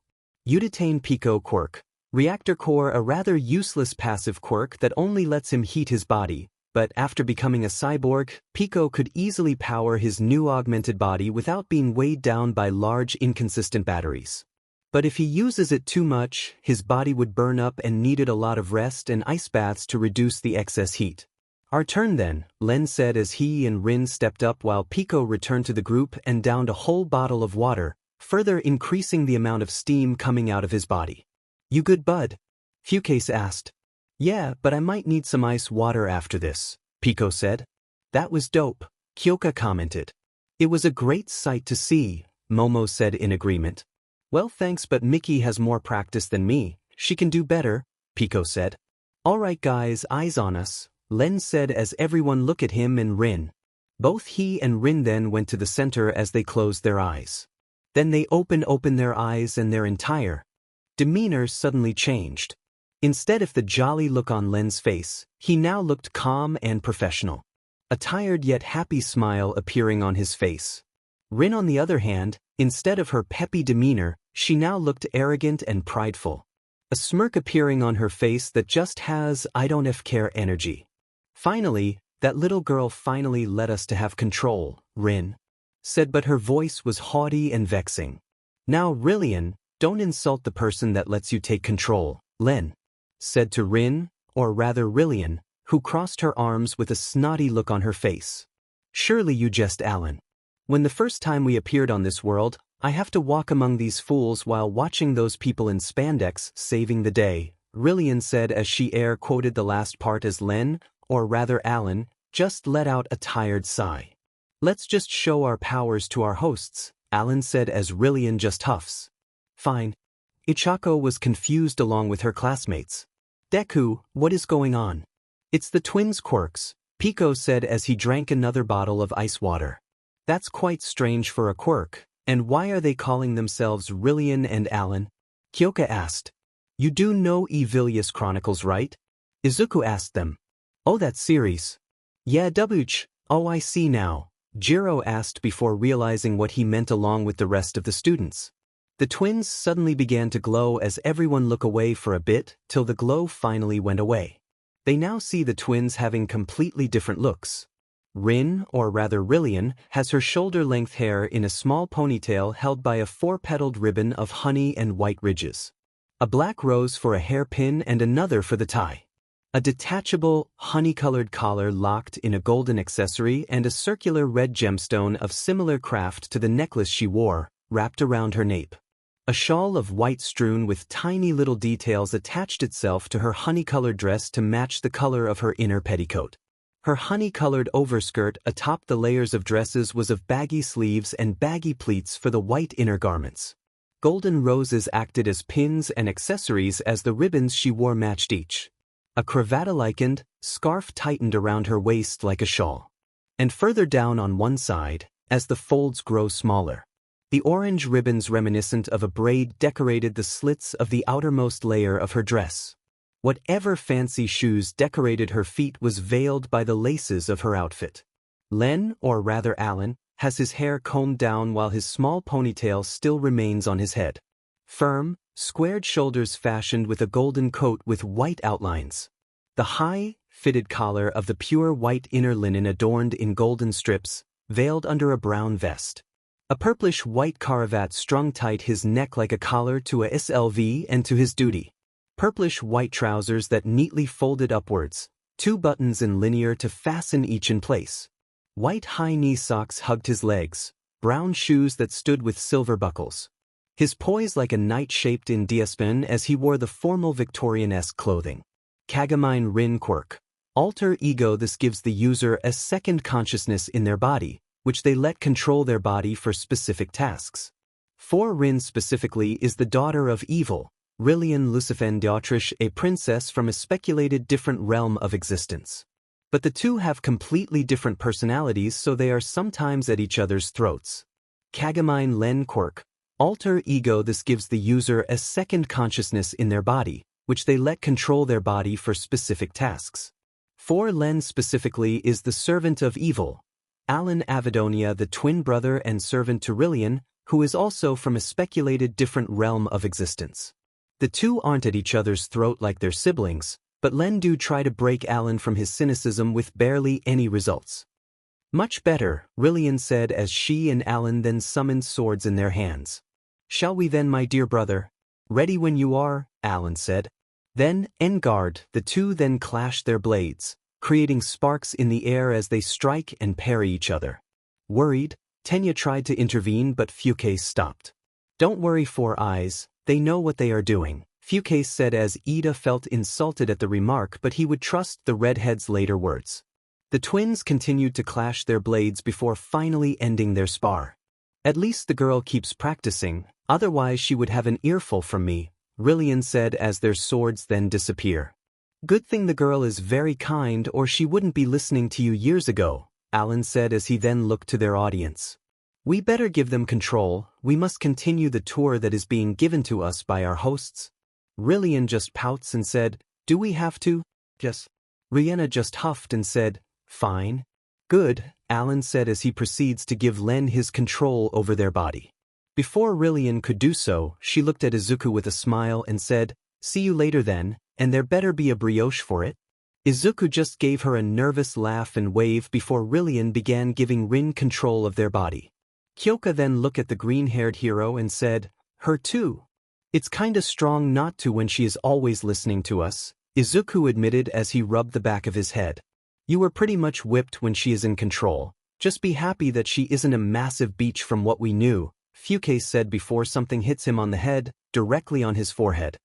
Uditane Pico quirk. Reactor core, a rather useless passive quirk that only lets him heat his body, but after becoming a cyborg, Pico could easily power his new augmented body without being weighed down by large inconsistent batteries. But if he uses it too much, his body would burn up and needed a lot of rest and ice baths to reduce the excess heat. Our turn then, Len said as he and Rin stepped up while Pico returned to the group and downed a whole bottle of water, further increasing the amount of steam coming out of his body. You good, bud? Fukase asked. Yeah, but I might need some ice water after this, Pico said. That was dope, Kyoka commented. It was a great sight to see, Momo said in agreement. Well, thanks, but Mickey has more practice than me. She can do better, Pico said. Alright guys, eyes on us, Len said as everyone looked at him and Rin. Both he and Rin then went to the center as they closed their eyes. Then they opened their eyes and their entire demeanor suddenly changed. Instead of the jolly look on Len's face, he now looked calm and professional. A tired yet happy smile appearing on his face. Rin on the other hand, instead of her peppy demeanor, she now looked arrogant and prideful. A smirk appearing on her face that just has I don't care energy. Finally, that little girl finally let us to have control, Rin said, but her voice was haughty and vexing. Now Rillian, don't insult the person that lets you take control, Len said to Rin, or rather Rillian, who crossed her arms with a snotty look on her face. Surely you jest, Alan. When the first time we appeared on this world, I have to walk among these fools while watching those people in spandex saving the day, Rillian said as she air quoted the last part as Len, or rather Alan, just let out a tired sigh. Let's just show our powers to our hosts, Alan said as Rillian just huffs. Fine. Ichako was confused along with her classmates. Deku, what is going on? It's the twins' quirks, Pico said as he drank another bottle of ice water. That's quite strange for a quirk, and why are they calling themselves Rillian and Alan? Kyoka asked. You do know Evilius Chronicles, right? Izuku asked them. Oh, that series. Yeah, WH, oh I see now, Jiro asked before realizing what he meant along with the rest of the students. The twins suddenly began to glow as everyone looked away for a bit till the glow finally went away. They now see the twins having completely different looks. Rin, or rather Rillian, has her shoulder-length hair in a small ponytail held by a 4-petaled ribbon of honey and white ridges. A black rose for a hairpin and another for the tie. A detachable, honey-colored collar locked in a golden accessory and a circular red gemstone of similar craft to the necklace she wore, wrapped around her nape. A shawl of white strewn with tiny little details attached itself to her honey-colored dress to match the color of her inner petticoat. Her honey-colored overskirt atop the layers of dresses was of baggy sleeves and baggy pleats for the white inner garments. Golden roses acted as pins and accessories as the ribbons she wore matched each. A cravat-likened scarf tightened around her waist like a shawl. And further down on one side, as the folds grow smaller, the orange ribbons reminiscent of a braid decorated the slits of the outermost layer of her dress. Whatever fancy shoes decorated her feet was veiled by the laces of her outfit. Len, or rather Alan, has his hair combed down while his small ponytail still remains on his head. Firm, squared shoulders fashioned with a golden coat with white outlines. The high, fitted collar of the pure white inner linen adorned in golden strips, veiled under a brown vest. A purplish-white cravat strung tight his neck like a collar to a SLV and to his duty. Purplish-white trousers that neatly folded upwards, 2 buttons in linear to fasten each in place. White high-knee socks hugged his legs, brown shoes that stood with silver buckles. His poise like a knight shaped in diaspin as he wore the formal Victorian-esque clothing. Kagomine Rin quirk. Alter ego. This gives the user a second consciousness in their body, which they let control their body for specific tasks. For Rin specifically is the daughter of evil, Rillian Lucifendiatrice, a princess from a speculated different realm of existence. But the two have completely different personalities, so they are sometimes at each other's throats. Kagomine Len quirk. Alter ego. This gives the user a second consciousness in their body, which they let control their body for specific tasks. For Len specifically is the servant of evil, Alan Avidonia, the twin brother and servant to Rillian, who is also from a speculated different realm of existence. The two aren't at each other's throat like their siblings, but Len do try to break Alan from his cynicism with barely any results. Much better, Rillian said as she and Alan then summoned swords in their hands. Shall we then, my dear brother? Ready when you are, Alan said. Then, en garde, the two then clashed their blades, creating sparks in the air as they strike and parry each other. Worried, Tenya tried to intervene but Fucase stopped. Don't worry, Four Eyes, they know what they are doing, Fucase said as Ida felt insulted at the remark, but he would trust the redhead's later words. The twins continued to clash their blades before finally ending their spar. At least the girl keeps practicing, otherwise she would have an earful from me, Rillian said as their swords then disappear. Good thing the girl is very kind or she wouldn't be listening to you years ago, Alan said as he then looked to their audience. We better give them control, we must continue the tour that is being given to us by our hosts. Rillian just pouts and said, do we have to? Yes. Rihanna just huffed and said, fine. Good, Alan said as he proceeds to give Len his control over their body. Before Rillian could do so, she looked at Izuku with a smile and said, see you later then, and there better be a brioche for it. Izuku just gave her a nervous laugh and wave before Rillian began giving Rin control of their body. Kyoka then looked at the green-haired hero and said, her too. It's kinda strong not to when she is always listening to us, Izuku admitted as he rubbed the back of his head. You were pretty much whipped when she is in control. Just be happy that she isn't a massive beach from what we knew, Fucase said before something hits him on the head, directly on his forehead.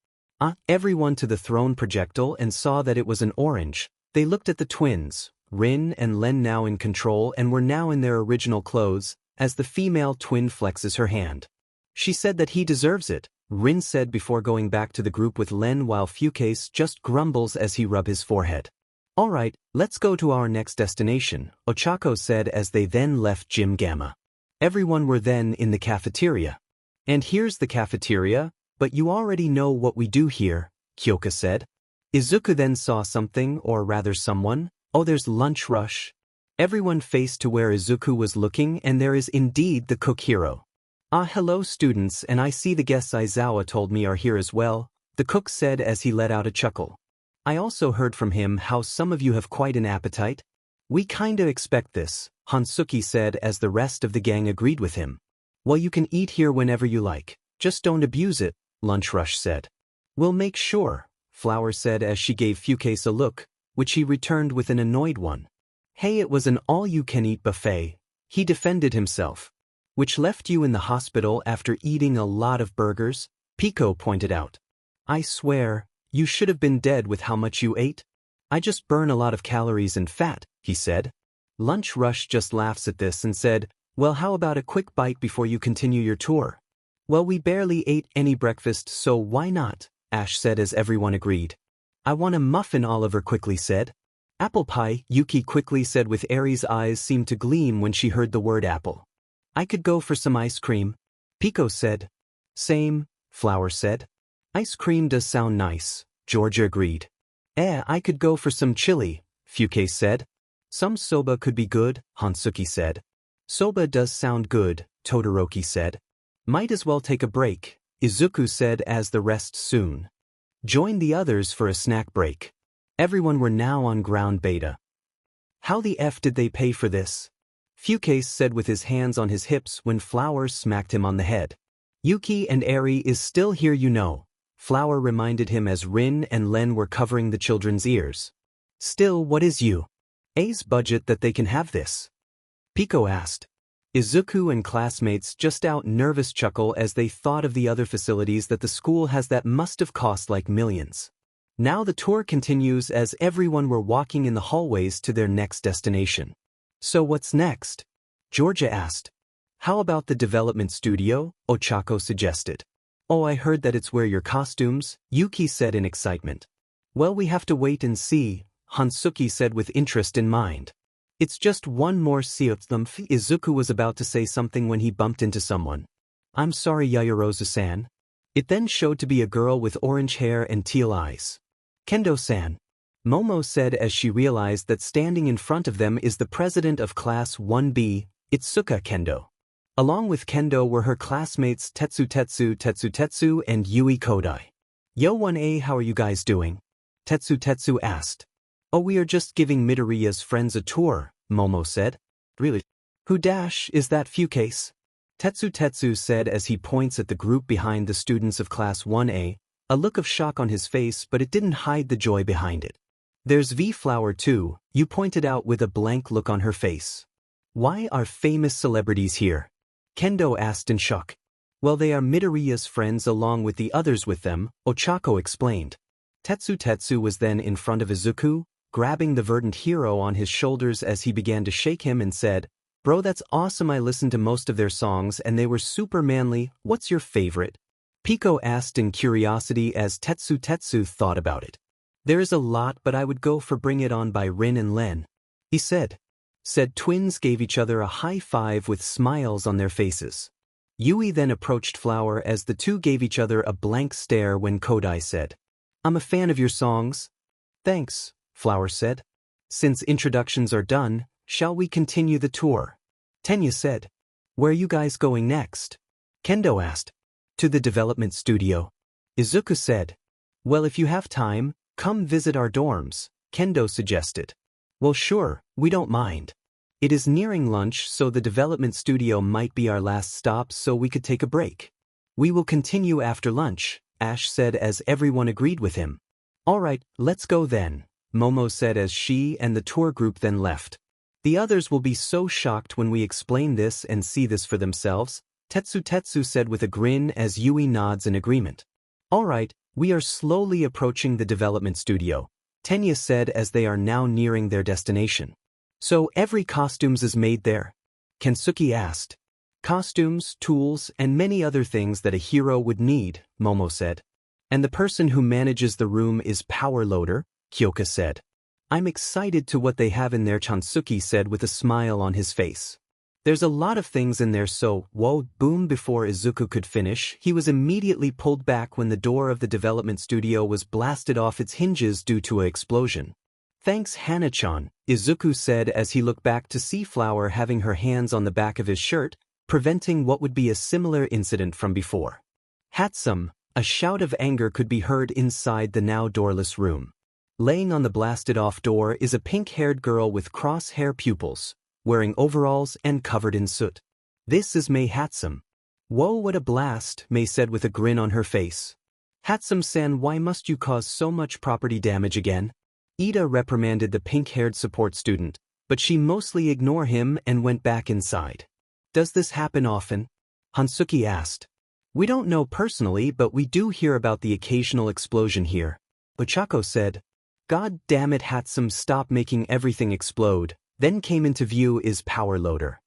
Everyone to the throne projectile and saw that it was an orange. They looked at the twins, Rin and Len now in control and were now in their original clothes, as the female twin flexes her hand. She said that he deserves it, Rin said before going back to the group with Len while Fucase just grumbles as he rubs his forehead. Alright, let's go to our next destination, Ochako said as they then left Gym Gamma. Everyone were then in the cafeteria. And here's the cafeteria, but you already know what we do here, Kyoka said. Izuku then saw something, or rather someone. Oh, there's lunch rush. Everyone faced to where Izuku was looking and there is indeed the cook hero. Hello students, and I see the guests Aizawa told me are here as well, the cook said as he let out a chuckle. I also heard from him how some of you have quite an appetite. We kinda expect this, Hansuki said as the rest of the gang agreed with him. Well, you can eat here whenever you like, just don't abuse it, Lunch Rush said. We'll make sure, Flower said as she gave Fucase a look, which he returned with an annoyed one. Hey, it was an all-you-can-eat buffet, he defended himself. Which left you in the hospital after eating a lot of burgers, Pico pointed out. I swear, you should have been dead with how much you ate. I just burn a lot of calories and fat, he said. Lunch Rush just laughs at this and said, well, how about a quick bite before you continue your tour? Well, we barely ate any breakfast, so why not, Ash said as everyone agreed. I want a muffin, Oliver quickly said. Apple pie, Yuki quickly said with Aries' eyes seemed to gleam when she heard the word apple. I could go for some ice cream, Pico said. Same, Flower said. Ice cream does sound nice, Georgia agreed. I could go for some chili, Fucase said. Some soba could be good, Hansuki said. Soba does sound good, Todoroki said. Might as well take a break, Izuku said as the rest soon joined the others for a snack break. Everyone were now on ground beta. How the F did they pay for this? Fucase said with his hands on his hips when Flower smacked him on the head. Yuki and Eri is still here, you know, Flower reminded him as Rin and Len were covering the children's ears. Still, what is A's budget that they can have this? Pico asked. Izuku and classmates just out nervous chuckle as they thought of the other facilities that the school has that must have cost like millions. Now the tour continues as everyone were walking in the hallways to their next destination. So what's next? Georgia asked. How about the development studio? Ochako suggested. Oh, I heard that it's where your costumes, Yuki said in excitement. Well, we have to wait and see, Hansuki said with interest in mind. It's just one more Seothumf. Izuku was about to say something when he bumped into someone. I'm sorry, Yayarozu-san. It then showed to be a girl with orange hair and teal eyes. Kendo-san. Momo said as she realized that standing in front of them is the president of Class 1B, Itsuka Kendo. Along with Kendo were her classmates Tetsu and Yui Kodai. Yo 1A, how are you guys doing? Tetsu asked. Oh, we are just giving Midoriya's friends a tour, Momo said. Really? Who dash is that Fucase? Tetsu said as he points at the group behind the students of Class 1A, a look of shock on his face but it didn't hide the joy behind it. There's V-Flower too, you pointed out with a blank look on her face. Why are famous celebrities here? Kendo asked in shock. Well, they are Midoriya's friends along with the others with them, Ochako explained. Tetsu was then in front of Izuku, grabbing the Verdant hero on his shoulders as he began to shake him and said, Bro, that's awesome, I listened to most of their songs and they were super manly, what's your favorite? Pico asked in curiosity as Tetsu thought about it. There is a lot but I would go for Bring It On by Rin and Len. He said. Said twins gave each other a high five with smiles on their faces. Yui then approached Flower as the two gave each other a blank stare when Kodai said, I'm a fan of your songs. Thanks, Flower said. Since introductions are done, shall we continue the tour? Tenya said. Where are you guys going next? Kendo asked. To the development studio. Izuku said. Well, if you have time, come visit our dorms, Kendo suggested. Well, sure, we don't mind. It is nearing lunch, so the development studio might be our last stop, so we could take a break. We will continue after lunch, Ash said as everyone agreed with him. Alright, let's go then, Momo said as she and the tour group then left. The others will be so shocked when we explain this and see this for themselves, Tetsu said with a grin as Yui nods in agreement. Alright, we are slowly approaching the development studio, Tenya said as they are now nearing their destination. So every costumes is made there? Kensuke asked. Costumes, tools, and many other things that a hero would need, Momo said. And the person who manages the room is Power Loader, Kyoka said. I'm excited to what they have in there, Chansuki said with a smile on his face. There's a lot of things in there, so, whoa, boom. Before Izuku could finish, he was immediately pulled back when the door of the development studio was blasted off its hinges due to an explosion. Thanks Hana-chan, Izuku said as he looked back to see Flower having her hands on the back of his shirt, preventing what would be a similar incident from before. Hatsum, a shout of anger could be heard inside the now doorless room. Laying on the blasted-off door is a pink-haired girl with cross-hair pupils, wearing overalls and covered in soot. This is Mei Hatsum. Whoa, what a blast, Mei said with a grin on her face. Hatsum-san, why must you cause so much property damage again? Ida reprimanded the pink-haired support student, but she mostly ignored him and went back inside. Does this happen often? Hansuki asked. We don't know personally, but we do hear about the occasional explosion here. Ochako said. God damn it, Hatsum, stop making everything explode. Then came into view is Power Loader.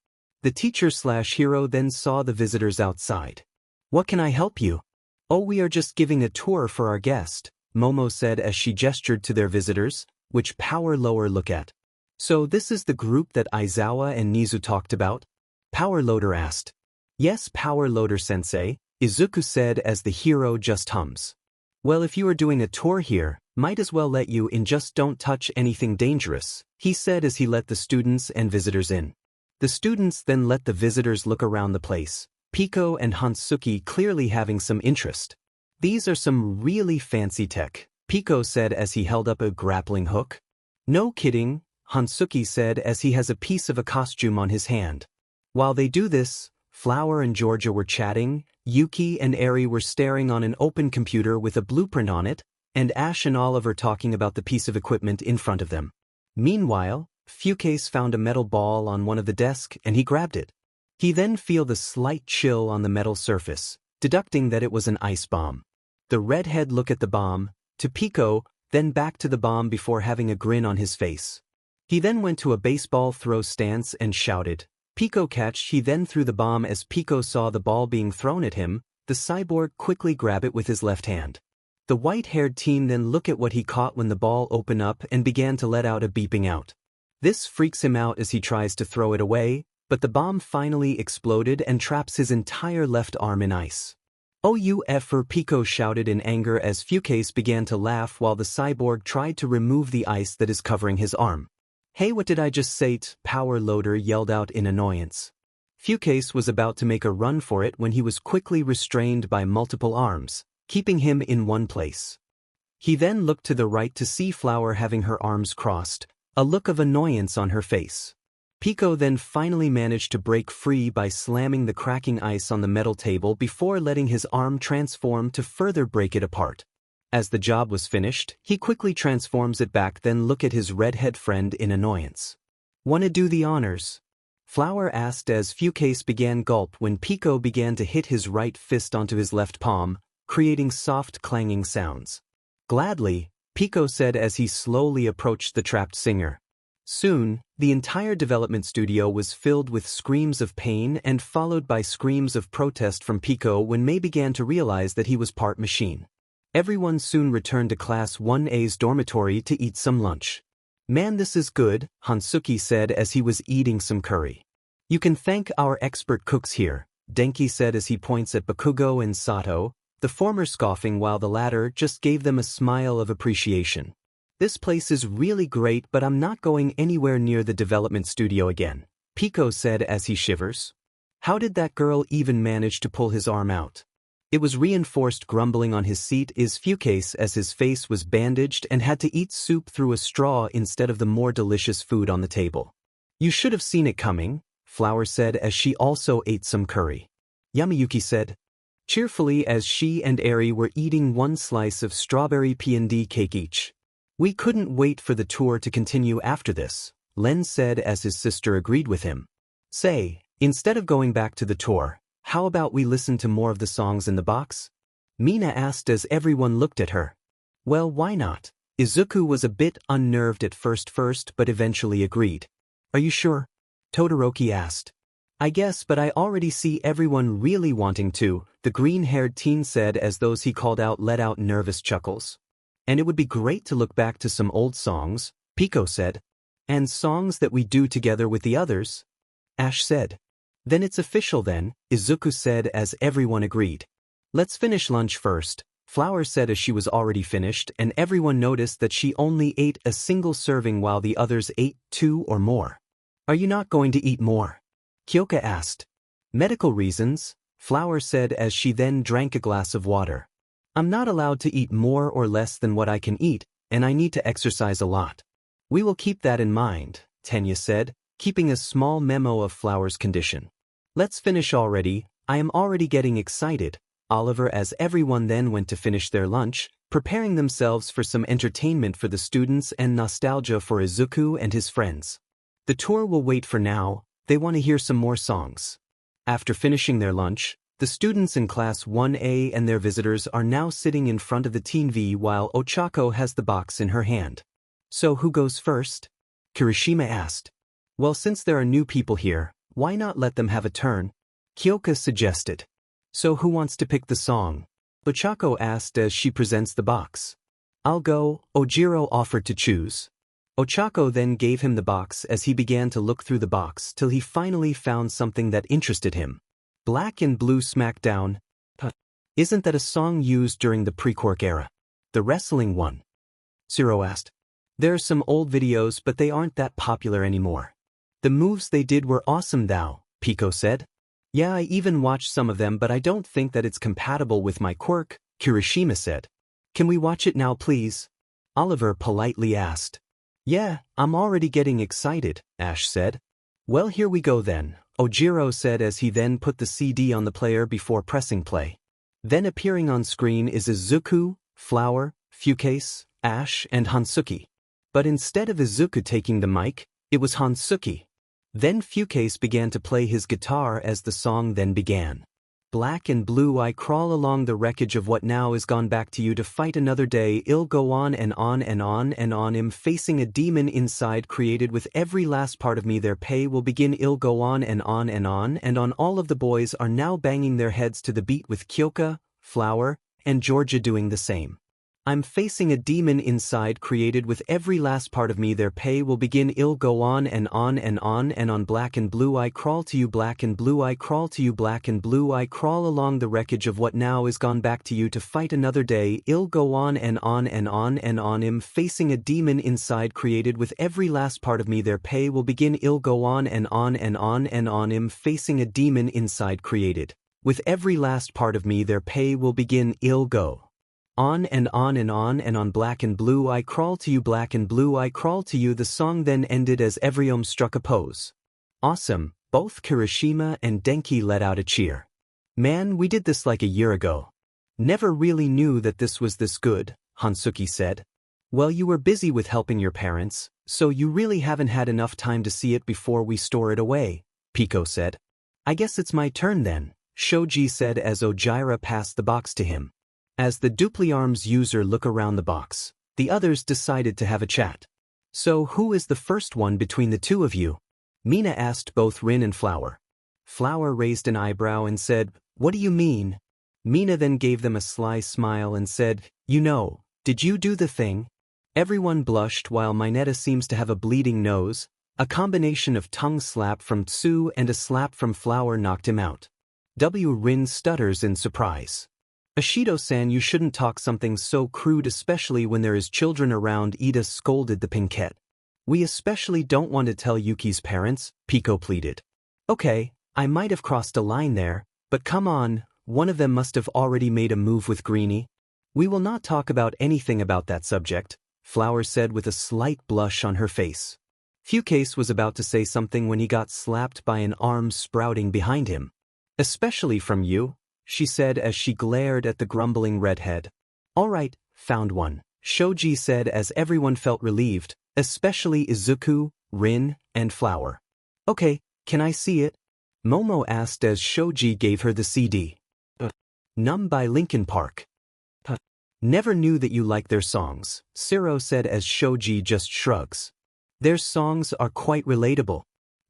The teacher/hero then saw the visitors outside. What can I help you? Oh, we are just giving a tour for our guest, Momo said as she gestured to their visitors, which Power Loader look at. So this is the group that Aizawa and Nizu talked about? Power Loader asked. Yes, Power Loader sensei, Izuku said as the hero just hums. Well, if you are doing a tour here, might as well let you in, just don't touch anything dangerous, he said as he let the students and visitors in. The students then let the visitors look around the place, Piko and Hansuki clearly having some interest. These are some really fancy tech, Piko said as he held up a grappling hook. No kidding, Hansuki said as he has a piece of a costume on his hand. While they do this, Flower and Georgia were chatting, Yuki and Eri were staring on an open computer with a blueprint on it, and Ash and Oliver talking about the piece of equipment in front of them. Meanwhile, Fukase found a metal ball on one of the desks and he grabbed it. He then felt the slight chill on the metal surface, deducting that it was an ice bomb. The redhead looked at the bomb, to Piko, then back to the bomb before having a grin on his face. He then went to a baseball throw stance and shouted, Piko catch. He then threw the bomb. As Piko saw the ball being thrown at him, the cyborg quickly grabbed it with his left hand. The white-haired teen then looked at what he caught when the ball opened up and began to let out a beeping out. This freaks him out as he tries to throw it away, but the bomb finally exploded and traps his entire left arm in ice. OUF, Piko shouted in anger as Fukase began to laugh while the cyborg tried to remove the ice that is covering his arm. Hey, what did I just say? Power Loader yelled out in annoyance. Fukase was about to make a run for it when he was quickly restrained by multiple arms, keeping him in one place. He then looked to the right to see Flower having her arms crossed, a look of annoyance on her face. Piko then finally managed to break free by slamming the cracking ice on the metal table before letting his arm transform to further break it apart. As the job was finished, he quickly transforms it back, then look at his redhead friend in annoyance. Wanna do the honors? Flower asked as Fukase began gulp when Piko began to hit his right fist onto his left palm, creating soft clanging sounds. Gladly, Piko said as he slowly approached the trapped singer. Soon, the entire development studio was filled with screams of pain and followed by screams of protest from Piko when Mei began to realize that he was part machine. Everyone soon returned to Class 1A's dormitory to eat some lunch. Man, this is good, Hansuki said as he was eating some curry. You can thank our expert cooks here, Denki said as he points at Bakugo and Sato, the former scoffing while the latter just gave them a smile of appreciation. This place is really great, but I'm not going anywhere near the development studio again, Piko said as he shivers. How did that girl even manage to pull his arm out? It was reinforced grumbling on his seat is Fukase as his face was bandaged and had to eat soup through a straw instead of the more delicious food on the table. You should have seen it coming, Flower said as she also ate some curry. Yamayuki said. cheerfully as she and Eri were eating one slice of strawberry P&D cake each. We couldn't wait for the tour to continue after this, Len said as his sister agreed with him. Say, instead of going back to the tour, how about we listen to more of the songs in the box? Mina asked as everyone looked at her. Well, why not? Izuku was a bit unnerved at first but eventually agreed. Are you sure? Todoroki asked. I guess, but I already see everyone really wanting to, the green-haired teen said as those he called out let out nervous chuckles. And it would be great to look back to some old songs, Pico said. And songs that we do together with the others, Ash said. Then it's official then, Izuku said as everyone agreed. Let's finish lunch first, Flower said as she was already finished and everyone noticed that she only ate a single serving while the others ate 2 or more. Are you not going to eat more? Kyoka asked. Medical reasons, Flower said as she then drank a glass of water. I'm not allowed to eat more or less than what I can eat, and I need to exercise a lot. We will keep that in mind, Tenya said, keeping a small memo of Flower's condition. Let's finish already, I am already getting excited, Oliver as everyone then went to finish their lunch, preparing themselves for some entertainment for the students and nostalgia for Izuku and his friends. The tour will wait for now, they want to hear some more songs. After finishing their lunch, the students in Class 1A and their visitors are now sitting in front of the Teen V while Ochako has the box in her hand. So who goes first? Kirishima asked. Well, since there are new people here, why not let them have a turn? Kyoka suggested. So who wants to pick the song? Ochako asked as she presents the box. I'll go, Ojiro offered to choose. Ochako then gave him the box as he began to look through the box till he finally found something that interested him. Black and Blue Smackdown. Isn't that a song used during the pre-Quark era? The wrestling one? Zero asked. There are some old videos but they aren't that popular anymore. The moves they did were awesome though, Pico said. Yeah, I even watched some of them but I don't think that it's compatible with my quirk, Kirishima said. Can we watch it now please? Oliver politely asked. Yeah, I'm already getting excited, Ash said. Well, here we go then, Ojiro said as he then put the CD on the player before pressing play. Then appearing on screen is Izuku, Flower, Fukase, Ash, and Hansuki. But instead of Izuku taking the mic, it was Hansuki. Then Fukase began to play his guitar as the song then began. Black and blue I crawl along the wreckage of what now is gone back to you to fight another day. I'll go on and on and on and on. I'm facing a demon inside created with every last part of me. Their pay will begin. I'll go on and on and on and on. All of the boys are now banging their heads to the beat with Kyoka, Flower, and Georgia doing the same. I'm facing a demon inside created with every last part of me. Their pay will begin. I'll go on and on and on and on. Black and blue I crawl to you. Black and blue I crawl to you. Black and blue I crawl along the wreckage of what now is gone back to you to fight another day. I'll go on and on and on and on. I'm facing a demon inside created with every last part of me. Their pay will begin. I'll go on and on and on and on. I'm facing a demon inside created with every last part of me. Their pay will begin. I'll go on and on and on and on. Black and blue I crawl to you. Black and blue I crawl to you. The song then ended as everyone struck a pose. Awesome, both Kirishima and Denki let out a cheer. Man, we did this like a year ago. Never really knew that this was this good, Hansuki said. Well, you were busy with helping your parents, so you really haven't had enough time to see it before we store it away, Pico said. I guess it's my turn then, Shoji said as Ojira passed the box to him. As the Dupliarms user look around the box, the others decided to have a chat. So who is the first one between the two of you? Mina asked both Rin and Flower. Flower raised an eyebrow and said, What do you mean? Mina then gave them a sly smile and said, You know, did you do the thing? Everyone blushed while Mineta seems to have a bleeding nose. A combination of tongue slap from Tsu and a slap from Flower knocked him out. Rin stutters in surprise. Ashido-san, you shouldn't talk something so crude, especially when there is children around. Ida scolded the Pinkette. We especially don't want to tell Yuki's parents, Pico pleaded. Okay, I might have crossed a line there, but come on, one of them must have already made a move with Greenie. We will not talk about anything about that subject, Flower said with a slight blush on her face. Fukase was about to say something when he got slapped by an arm sprouting behind him. Especially from you, she said as she glared at the grumbling redhead. Alright, found one, Shoji said as everyone felt relieved, especially Izuku, Rin, and Flower. Okay, can I see it? Momo asked as Shoji gave her the CD. Numb by Linkin Park. Never knew that you liked their songs, Siro said as Shoji just shrugs. Their songs are quite relatable.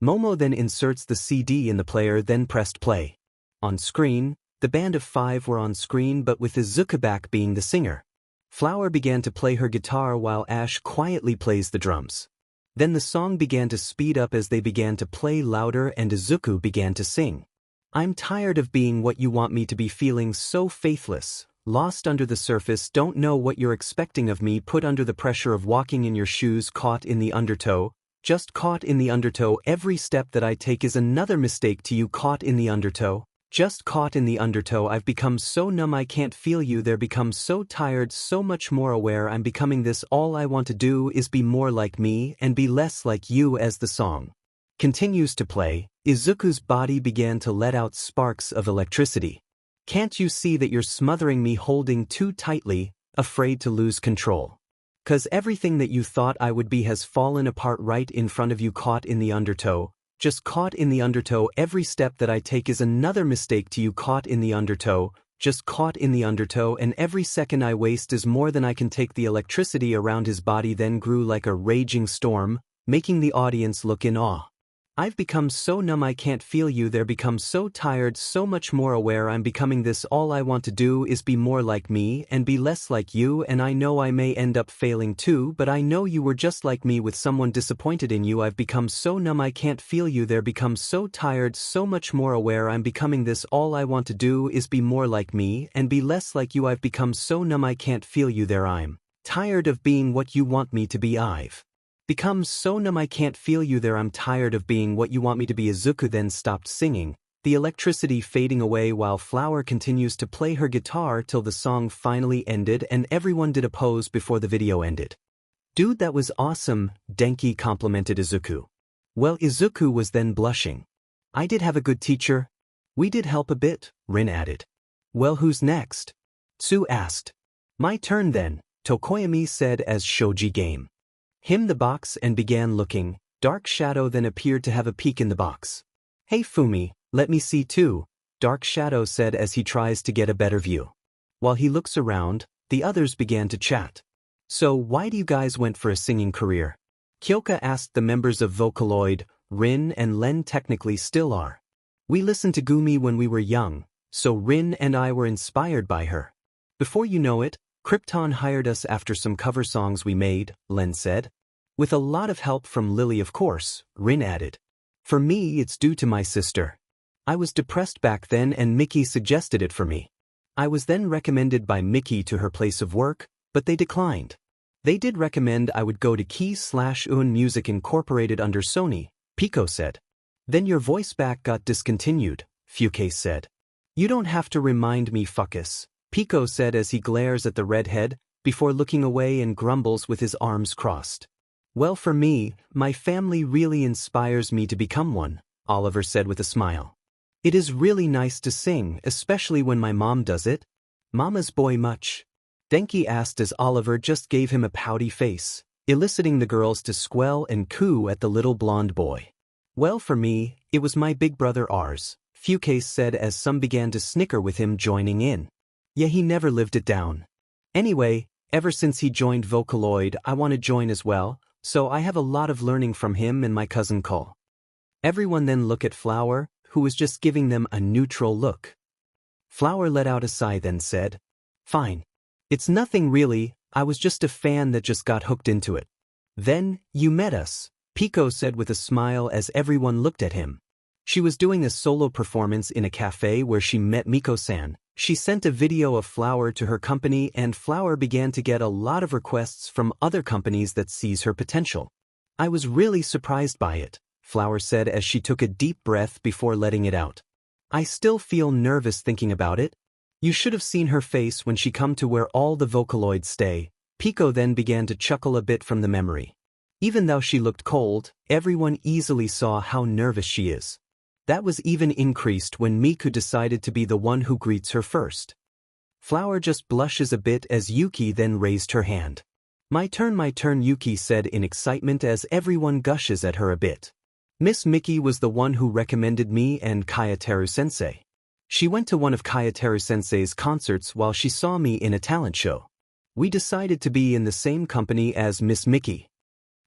Momo then inserts the CD in the player, then pressed play. On screen, the band of 5 were on screen but with Izuku back being the singer. Flower began to play her guitar while Ash quietly plays the drums. Then the song began to speed up as they began to play louder and Izuku began to sing. I'm tired of being what you want me to be, feeling so faithless, lost under the surface, don't know what you're expecting of me, put under the pressure of walking in your shoes, caught in the undertow, just caught in the undertow, every step that I take is another mistake to you, caught in the undertow, just caught in the undertow, I've become so numb I can't feel you there, become so tired, so much more aware, I'm becoming this, all I want to do is be more like me and be less like you. As the song continues to play, Izuku's body began to let out sparks of electricity. Can't you see that you're smothering me, holding too tightly, afraid to lose control? 'Cause everything that you thought I would be has fallen apart right in front of you, caught in the undertow, just caught in the undertow, every step that I take is another mistake to you, caught in the undertow, just caught in the undertow, and every second I waste is more than I can take. The electricity around his body then grew like a raging storm, making the audience look in awe. I've become so numb I can't feel you there, become so tired, so much more aware, I'm becoming this, all I want to do is be more like me and be less like you, and I know I may end up failing too, but I know you were just like me with someone disappointed in you. I've become so numb I can't feel you there, become so tired, so much more aware, I'm becoming this, all I want to do is be more like me and be less like you. I've become so numb I can't feel you there, I'm tired of being what you want me to be. I've become so numb I can't feel you there, I'm tired of being what you want me to be. Izuku then stopped singing, the electricity fading away while Flower continues to play her guitar till the song finally ended and everyone did a pose before the video ended. Dude, that was awesome, Denki complimented Izuku. Well, Izuku was then blushing. I did have a good teacher. We did help a bit, Rin added. Well, who's next? Tsu asked. My turn then, Tokoyami said as Shoji game him the box and began looking. Dark Shadow then appeared to have a peek in the box. Hey Fumi, let me see too, Dark Shadow said as he tries to get a better view. While he looks around, the others began to chat. So why do you guys went for a singing career? Kyoka asked the members of Vocaloid. Rin and Len technically still are. We listened to Gumi when we were young, so Rin and I were inspired by her. Before you know it, Krypton hired us after some cover songs we made, Len said. With a lot of help from Lily, of course, Rin added. For me, it's due to my sister. I was depressed back then and Mickey suggested it for me. I was then recommended by Mickey to her place of work, but they declined. They did recommend I would go to Key/Un Music Incorporated under Sony, Pico said. Then your voice back got discontinued, Fuke said. You don't have to remind me, fuckus, Pico said as he glares at the redhead, before looking away and grumbles with his arms crossed. Well, for me, my family really inspires me to become one, Oliver said with a smile. It is really nice to sing, especially when my mom does it. Mama's boy much? Denki asked as Oliver just gave him a pouty face, eliciting the girls to squeal and coo at the little blonde boy. Well, for me, it was my big brother ours, Fuke said as some began to snicker with him joining in. Yeah, he never lived it down. Anyway, ever since he joined Vocaloid, I want to join as well, so I have a lot of learning from him and my cousin Cole. Everyone then looked at Flower, who was just giving them a neutral look. Flower let out a sigh then said, Fine. It's nothing really, I was just a fan that just got hooked into it. Then, you met us, Pico said with a smile as everyone looked at him. She was doing a solo performance in a cafe where she met Miko-san. She sent a video of Flower to her company and Flower began to get a lot of requests from other companies that sees her potential. I was really surprised by it, Flower said as she took a deep breath before letting it out. I still feel nervous thinking about it. You should have seen her face when she come to where all the Vocaloids stay. Pico then began to chuckle a bit from the memory. Even though she looked cold, everyone easily saw how nervous she is. That was even increased when Miku decided to be the one who greets her first. Flower just blushes a bit as Yuki then raised her hand. My turn, Yuki said in excitement as everyone gushes at her a bit. Miss Miki was the one who recommended me and Kayateru-sensei. She went to one of Kayateru-sensei's concerts while she saw me in a talent show. We decided to be in the same company as Miss Miki.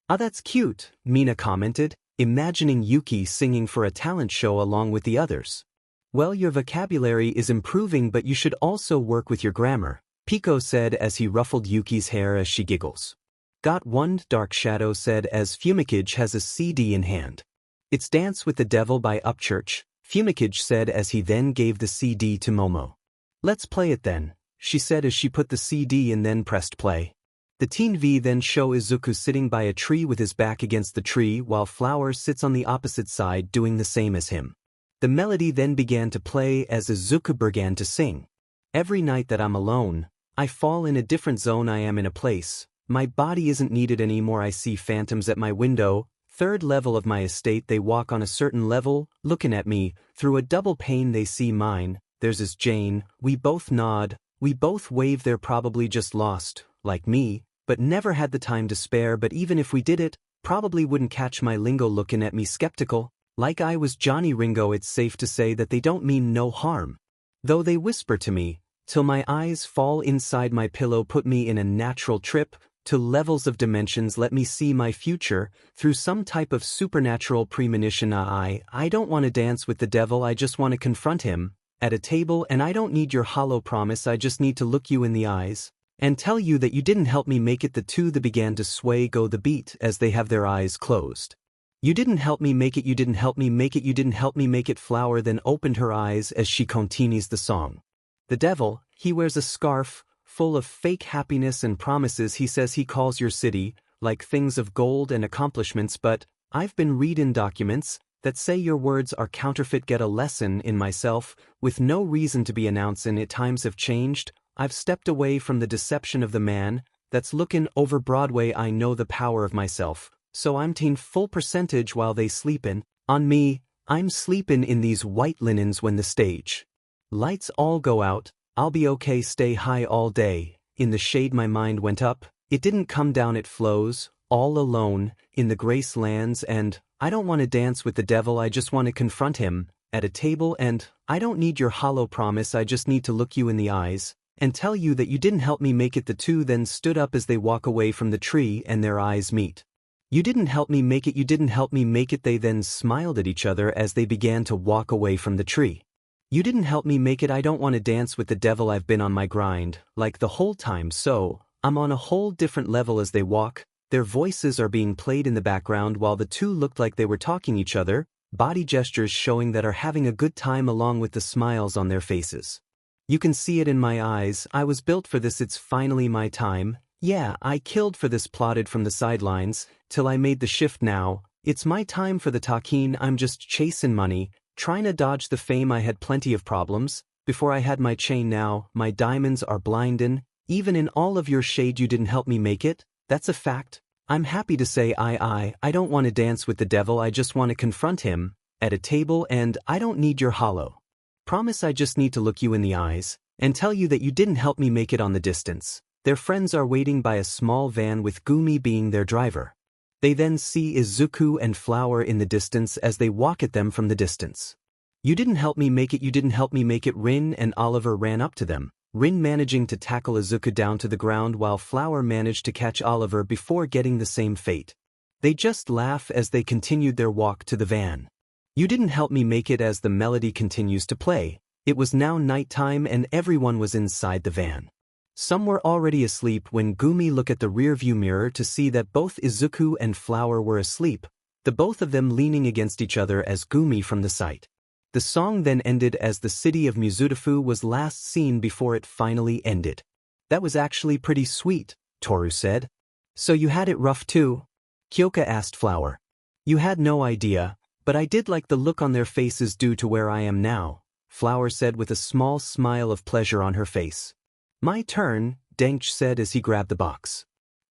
Ah, that's cute, Mina commented, imagining Yuki singing for a talent show along with the others. Well, your vocabulary is improving, but you should also work with your grammar, Pico said as he ruffled Yuki's hair as she giggles. Got one, Dark Shadow said as Fumikage has a CD in hand. It's Dance with the Devil by Upchurch, Fumikage said as he then gave the CD to Momo. Let's play it then, she said as she put the CD in then pressed play. The Teen V then show Izuku sitting by a tree with his back against the tree while Flower sits on the opposite side doing the same as him. The melody then began to play as Izuku began to sing. Every night that I'm alone, I fall in a different zone. I am in a place. My body isn't needed anymore. I see phantoms at my window. Third level of my estate. They walk on a certain level, looking at me. Through a double pane they see mine. There's this Jane. We both nod. We both wave. They're probably just lost, like me, but never had the time to spare. But even if we did it, probably wouldn't catch my lingo. Looking at me skeptical, like I was Johnny Ringo. It's safe to say that they don't mean no harm, though they whisper to me, till my eyes fall inside my pillow. Put me in a natural trip to levels of dimensions. Let me see my future through some type of supernatural premonition. I don't want to dance with the devil. I just want to confront him at a table, and I don't need your hollow promise. I just need to look you in the eyes and tell you that you didn't help me make it. The two that began to sway go the beat as they have their eyes closed. You didn't help me make it. You didn't help me make it. You didn't help me make it. Flower then opened her eyes as she continues the song. The devil, he wears a scarf full of fake happiness and promises. He says he calls your city, like things of gold and accomplishments, but I've been reading documents that say your words are counterfeit. Get a lesson in myself, with no reason to be announcing it. Times have changed. I've stepped away from the deception of the man that's looking over Broadway. I know the power of myself, so I'm taking full percentage while they sleepin' on me. I'm sleepin' in these white linens when the stage lights all go out. I'll be okay. Stay high all day. In the shade my mind went up. It didn't come down. It flows, all alone, in the grace lands. And I don't want to dance with the devil. I just want to confront him at a table. And I don't need your hollow promise. I just need to look you in the eyes and tell you that you didn't help me make it. The two then stood up as they walk away from the tree and their eyes meet. You didn't help me make it. You didn't help me make it. They then smiled at each other as they began to walk away from the tree. You didn't help me make it. I don't want to dance with the devil. I've been on my grind, like the whole time, so I'm on a whole different level. As they walk, their voices are being played in the background while the two looked like they were talking each other, body gestures showing that are having a good time along with the smiles on their faces. You can see it in my eyes. I was built for this. It's finally my time. Yeah, I killed for this. Plotted from the sidelines till I made the shift. Now it's my time for the takin. I'm just chasing money, trying to dodge the fame. I had plenty of problems before I had my chain. Now my diamonds are blindin'. Even in all of your shade you didn't help me make it. That's a fact. I'm happy to say I don't want to dance with the devil. I just want to confront him at a table, and I don't need your hollow promise. I just need to look you in the eyes and tell you that you didn't help me make it. On the distance, their friends are waiting by a small van with Gumi being their driver. They then see Izuku and Flower in the distance as they walk at them from the distance. You didn't help me make it. You didn't help me make it. Rin and Oliver ran up to them, Rin managing to tackle Izuku down to the ground while Flower managed to catch Oliver before getting the same fate. They just laugh as they continued their walk to the van. You didn't help me make it. As the melody continues to play, it was now nighttime and everyone was inside the van. Some were already asleep when Gumi looked at the rearview mirror to see that both Izuku and Flower were asleep, the both of them leaning against each other as Gumi from the sight. The song then ended as the city of Muzutafu was last seen before it finally ended. That was actually pretty sweet, Toru said. So you had it rough too? Kyoka asked Flower. You had no idea, but I did like the look on their faces due to where I am now, Flower said with a small smile of pleasure on her face. My turn, Dench said as he grabbed the box.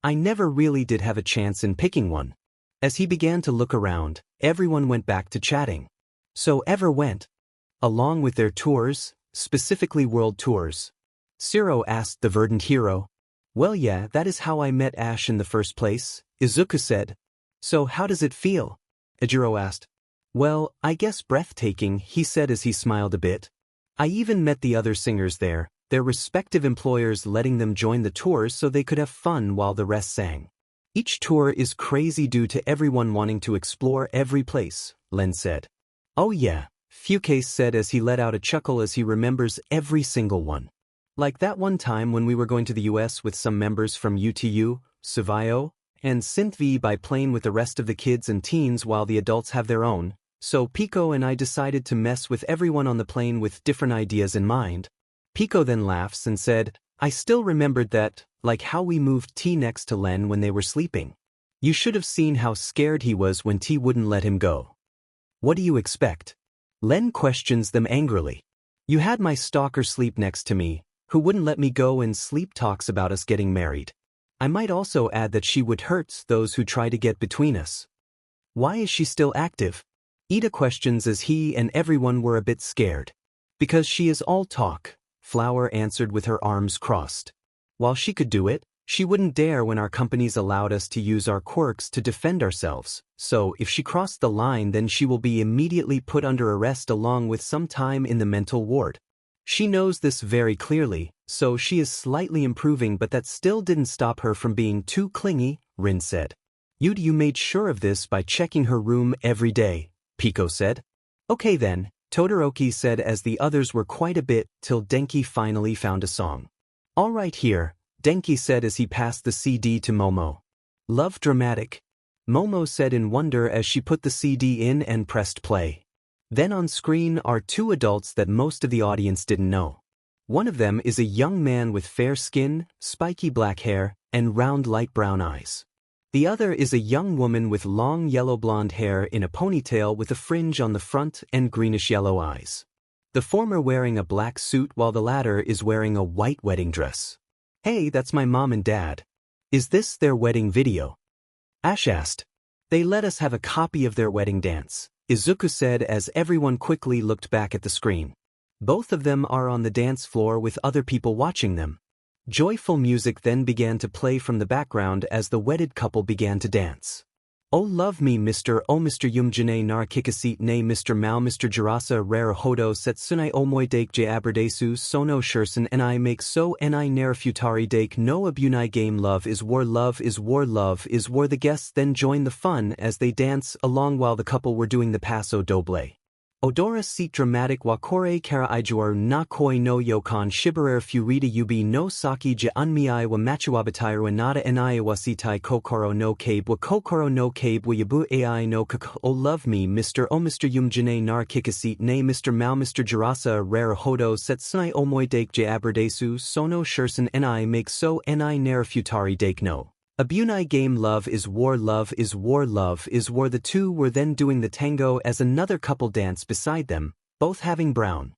I never really did have a chance in picking one. As he began to look around, everyone went back to chatting. So ever went? Along with their tours, specifically world tours? Shiro asked the Verdant hero. Well yeah, that is how I met Ash in the first place, Izuku said. So how does it feel? Ejiro asked. Well, I guess breathtaking, he said as he smiled a bit. I even met the other singers there, their respective employers letting them join the tours so they could have fun while the rest sang. Each tour is crazy due to everyone wanting to explore every place, Len said. Oh yeah, Fukase said as he let out a chuckle as he remembers every single one. Like that one time when we were going to the US with some members from UTU, Savio, and Synthv by plane with the rest of the kids and teens while the adults have their own, so Pico and I decided to mess with everyone on the plane with different ideas in mind. Pico then laughs and said, I still remembered that, like how we moved T next to Len when they were sleeping. You should have seen how scared he was when T wouldn't let him go. What do you expect? Len questions them angrily. You had my stalker sleep next to me, who wouldn't let me go and sleep talks about us getting married. I might also add that she would hurt those who try to get between us. Why is she still active? Ida questions as he and everyone were a bit scared. Because she is all talk, Flower answered with her arms crossed. While she could do it, she wouldn't dare when our companies allowed us to use our quirks to defend ourselves, so if she crossed the line then she will be immediately put under arrest along with some time in the mental ward. She knows this very clearly, so she is slightly improving but that still didn't stop her from being too clingy, Rin said. You made sure of this by checking her room every day, Pico said. Okay then, Todoroki said as the others were quite a bit till Denki finally found a song. All right here, Denki said as he passed the CD to Momo. Love dramatic? Momo said in wonder as she put the CD in and pressed play. Then on screen are two adults that most of the audience didn't know. One of them is a young man with fair skin, spiky black hair, and round light brown eyes. The other is a young woman with long yellow blonde hair in a ponytail with a fringe on the front and greenish yellow eyes. The former wearing a black suit while the latter is wearing a white wedding dress. Hey, that's my mom and dad. Is this their wedding video? Ash asked. They let us have a copy of their wedding dance, Izuku said as everyone quickly looked back at the screen. Both of them are on the dance floor with other people watching them. Joyful music then began to play from the background as the wedded couple began to dance. Oh love me Mr. Oh Mr. Yumjane nar kikasit ne Mr. Mal Mr. Jirasa rare hodo setsunai omoy dake j aberdesu sono shursen ni make so ni narafutari dake no abunai game love is war love is war love is war. The guests then joined the fun as they dance along while the couple were doing the paso doble. Odora seat dramatic wakore kara ijuaru na koi no yokan shibarer furita ubi no saki ja unmiai wa machuabatairu anata ni wasitai kokoro no kabe wa kokoro no kabe wa yabu ai no kak. Oh love me Mr. Oh Mr. Yumjane nar kikasit ne Mr. Mal Mr. Jirasa rare hodo setsunai omoy dake ja aberdesu sono shursen ni make so ni narafutari dake no. Abunai game love is war love is war love is war. The two were then doing the tango as another couple danced beside them, both having brown.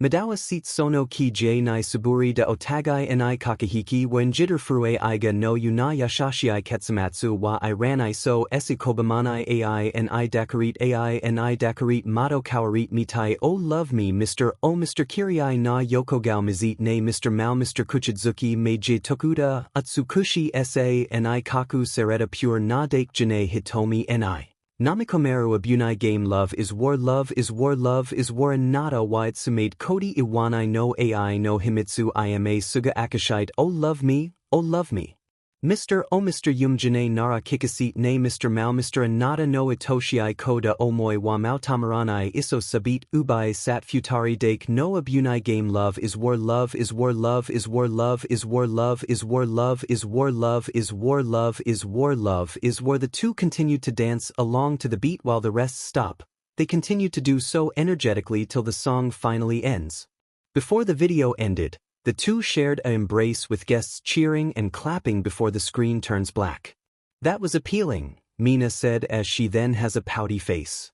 Madawa seat sono ki j nai suburi da otagai ni kakahiki when jitter frue iga no yuna yashashiai ketsumatsu wa iranai so esikobamanai ai and I dakarit ai and I dakarit mato kawarit mitai. Oh love me Mr. Oh Mr. Kiriai na yokogao mizit ne Mr. Mal Mr. Kuchidzuki meiji tokuda atsukushi sa and I kaku sereta pure na dake jane hitomi ni. Namikomeru abunai game love is war love is war love is war nada wide sumade kodi iwanai no ai no himitsu ima suga akashite. Oh love me Mr. Oh Mr. Yumjane nara kikasit ne Mr. Mal Mr. Anata no itoshiai koda omoi wa mautamaranai iso sabit ubai sat futari dake no abunai game love is war love is war love is war love is war love is war love is war love is war love is war love is war. The two continued to dance along to the beat while the rest stop. They continued to do so energetically till the song finally ends. Before the video ended, the two shared an embrace with guests cheering and clapping before the screen turns black. That was appealing, Mina said as she then has a pouty face.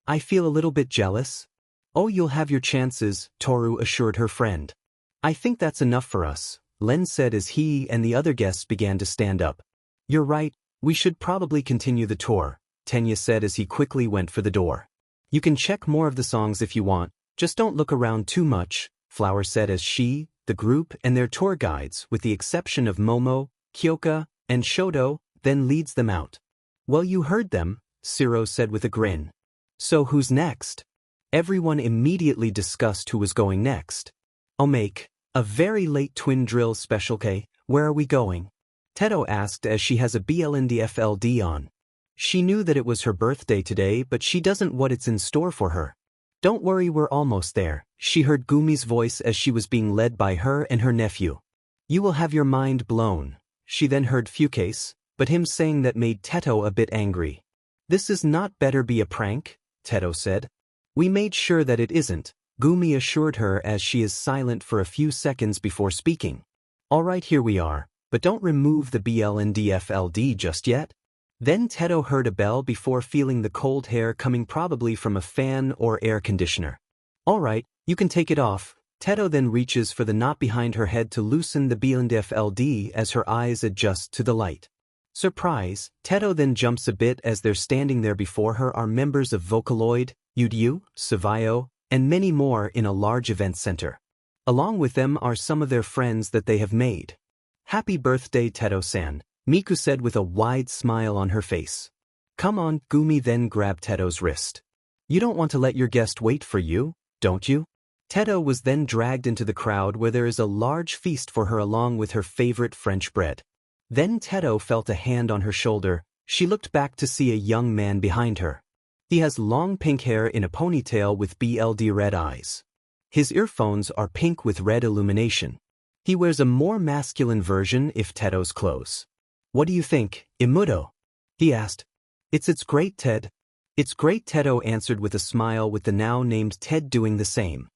I feel a little bit jealous. Oh, you'll have your chances, Toru assured her friend. I think that's enough for us, Len said as he and the other guests began to stand up. You're right, we should probably continue the tour, Tenya said as he quickly went for the door. You can check more of the songs if you want, just don't look around too much, Flower said as she, the group, and their tour guides, with the exception of Momo, Kyoka, and Shoto, then leads them out. Well, you heard them, Shiro said with a grin. So who's next? Everyone immediately discussed who was going next. I'll make a very late twin drill special. K. Where are we going? Teto asked as she has a BLNDFLD on. She knew that it was her birthday today, but she doesn't what it's in store for her. Don't worry, we're almost there, she heard Gumi's voice as she was being led by her and her nephew. You will have your mind blown. She then heard Fucase, but him saying that made Teto a bit angry. This is not better be a prank, Teto said. We made sure that it isn't, Gumi assured her as she is silent for a few seconds before speaking. Alright, here we are, but don't remove the BLNDFLD just yet. Then Teto heard a bell before feeling the cold hair coming probably from a fan or air conditioner. Alright, you can take it off. Teto then reaches for the knot behind her head to loosen the BLNDFLD as her eyes adjust to the light. Surprise, Teto then jumps a bit as they're standing there before her are members of Vocaloid, Yudyu, Savayo, and many more in a large event center. Along with them are some of their friends that they have made. Happy birthday, Teto-san, Miku said with a wide smile on her face. Come on, Gumi then grabbed Teto's wrist. You don't want to let your guest wait for you, don't you? Teto was then dragged into the crowd where there is a large feast for her along with her favorite French bread. Then Teto felt a hand on her shoulder. She looked back to see a young man behind her. He has long pink hair in a ponytail with BLD red eyes. His earphones are pink with red illumination. He wears a more masculine version of Teto's clothes. What do you think, Imuto? He asked. It's great, Ted. It's great, Teto answered with a smile, with the now named Ted doing the same.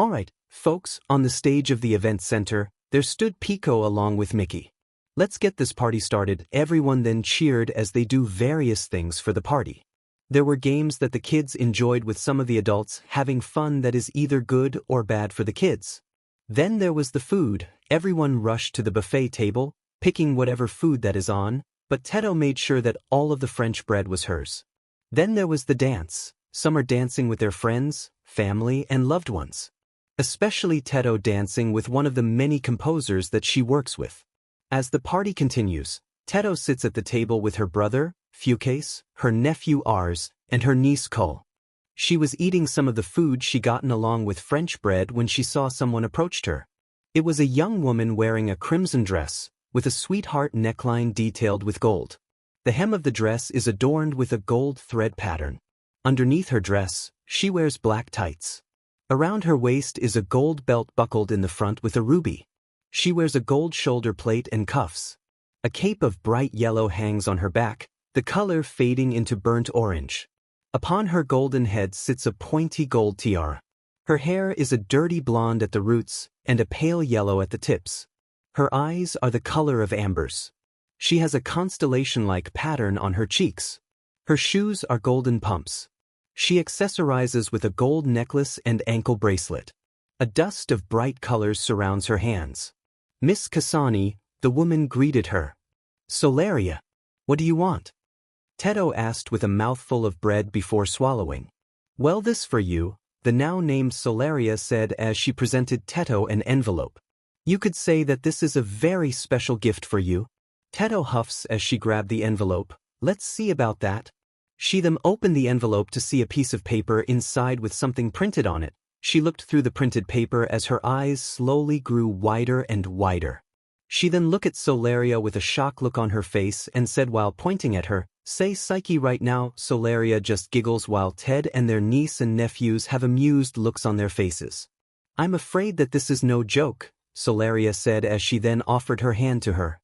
Alright, folks, on the stage of the event center, there stood Pico along with Mickey. Let's get this party started. Everyone then cheered as they do various things for the party. There were games that the kids enjoyed with some of the adults having fun that is either good or bad for the kids. Then there was the food. Everyone rushed to the buffet table, picking whatever food that is on, but Teto made sure that all of the French bread was hers. Then there was the dance. Some are dancing with their friends, family, and loved ones. Especially Teto dancing with one of the many composers that she works with. As the party continues, Teto sits at the table with her brother, Fucase, her nephew Ars, and her niece Cole. She was eating some of the food she gotten along with French bread when she saw someone approached her. It was a young woman wearing a crimson dress, with a sweetheart neckline detailed with gold. The hem of the dress is adorned with a gold thread pattern. Underneath her dress, she wears black tights. Around her waist is a gold belt buckled in the front with a ruby. She wears a gold shoulder plate and cuffs. A cape of bright yellow hangs on her back, the color fading into burnt orange. Upon her golden head sits a pointy gold tiara. Her hair is a dirty blonde at the roots and a pale yellow at the tips. Her eyes are the color of ambers. She has a constellation-like pattern on her cheeks. Her shoes are golden pumps. She accessorizes with a gold necklace and ankle bracelet. A dust of bright colors surrounds her hands. Miss Kasani, the woman, greeted her. Solaria, what do you want? Teto asked with a mouthful of bread before swallowing. Well, this for you, the now named Solaria said as she presented Teto an envelope. You could say that this is a very special gift for you. Teto huffs as she grabbed the envelope. Let's see about that. She then opened the envelope to see a piece of paper inside with something printed on it. She looked through the printed paper as her eyes slowly grew wider and wider. She then looked at Solaria with a shocked look on her face and said while pointing at her, "Say Psyche right now." Solaria just giggles while Ted and their niece and nephews have amused looks on their faces. I'm afraid that this is no joke, Solaria said as she then offered her hand to her.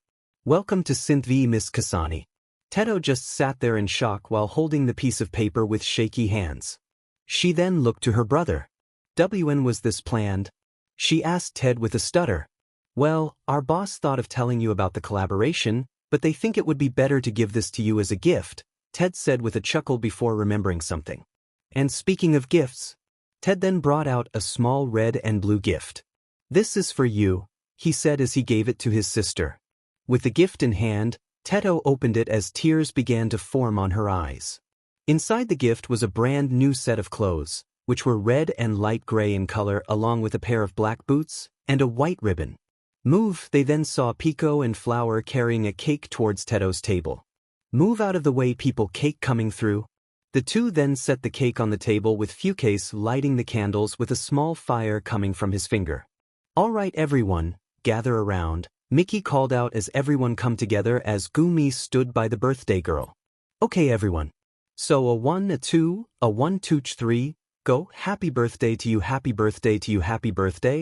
Welcome to Synth, Miss Kasani. Teto just sat there in shock while holding the piece of paper with shaky hands. She then looked to her brother. When was this planned? She asked Ted with a stutter. Well, our boss thought of telling you about the collaboration, but they think it would be better to give this to you as a gift, Ted said with a chuckle before remembering something. And speaking of gifts, Ted then brought out a small red and blue gift. This is for you, he said as he gave it to his sister. With the gift in hand, Teto opened it as tears began to form on her eyes. Inside the gift was a brand new set of clothes, which were red and light gray in color along with a pair of black boots and a white ribbon. Move, they then saw Pico and Flower carrying a cake towards Tedo's table. Move out of the way, people, cake coming through. The two then set the cake on the table with Fukase lighting the candles with a small fire coming from his finger. All right everyone, gather around, Mickey called out as everyone come together as Gumi stood by the birthday girl. Okay everyone. So a 1, a 2, a 1, 2, 3, go, happy birthday to you, happy birthday to you, happy birthday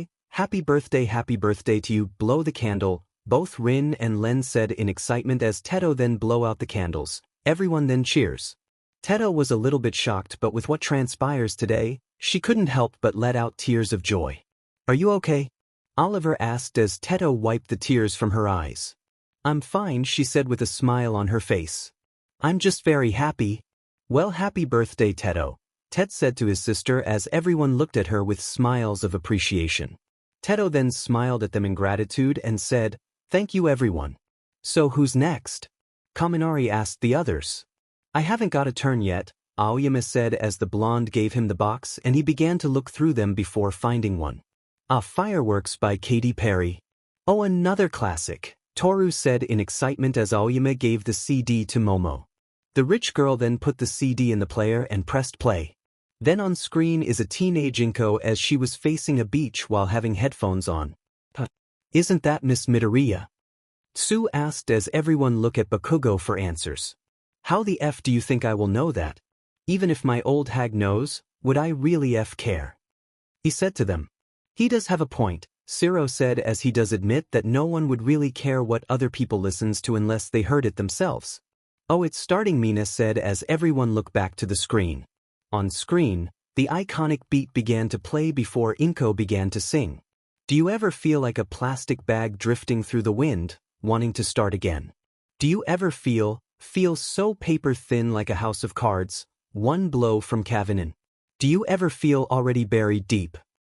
to you, blow the candle, both Rin and Len said in excitement as Tedo then blow out the candles, everyone then cheers. Tedo was a little bit shocked, but with what transpires today, she couldn't help but let out tears of joy. Are you okay? Oliver asked as Tedo wiped the tears from her eyes. I'm fine, she said with a smile on her face. I'm just very happy. Well, happy birthday, Tedo, Ted said to his sister as everyone looked at her with smiles of appreciation. Tedo then smiled at them in gratitude and said, thank you everyone. So who's next? Kaminari asked the others. I haven't got a turn yet, Aoyama said as the blonde gave him the box and he began to look through them before finding one. Fireworks by Katy Perry. Oh, another classic, Toru said in excitement as Aoyama gave the CD to Momo. The rich girl then put the CD in the player and pressed play. Then on screen is a teenage Inko as she was facing a beach while having headphones on. Isn't that Miss Midoriya? Tsu asked as everyone looked at Bakugo for answers. How the F do you think I will know that? Even if my old hag knows, would I really care? He said to them. He does have a point, Siro said as he does admit that no one would really care what other people listens to unless they heard it themselves. Oh, it's starting, Mina said as everyone looked back to the screen. On screen, the iconic beat began to play before Inko began to sing. Do you ever feel like a plastic bag drifting through the wind, wanting to start again? Do you ever feel so paper thin like a house of cards, one blow from Kavanagh? Do you ever feel already buried deep,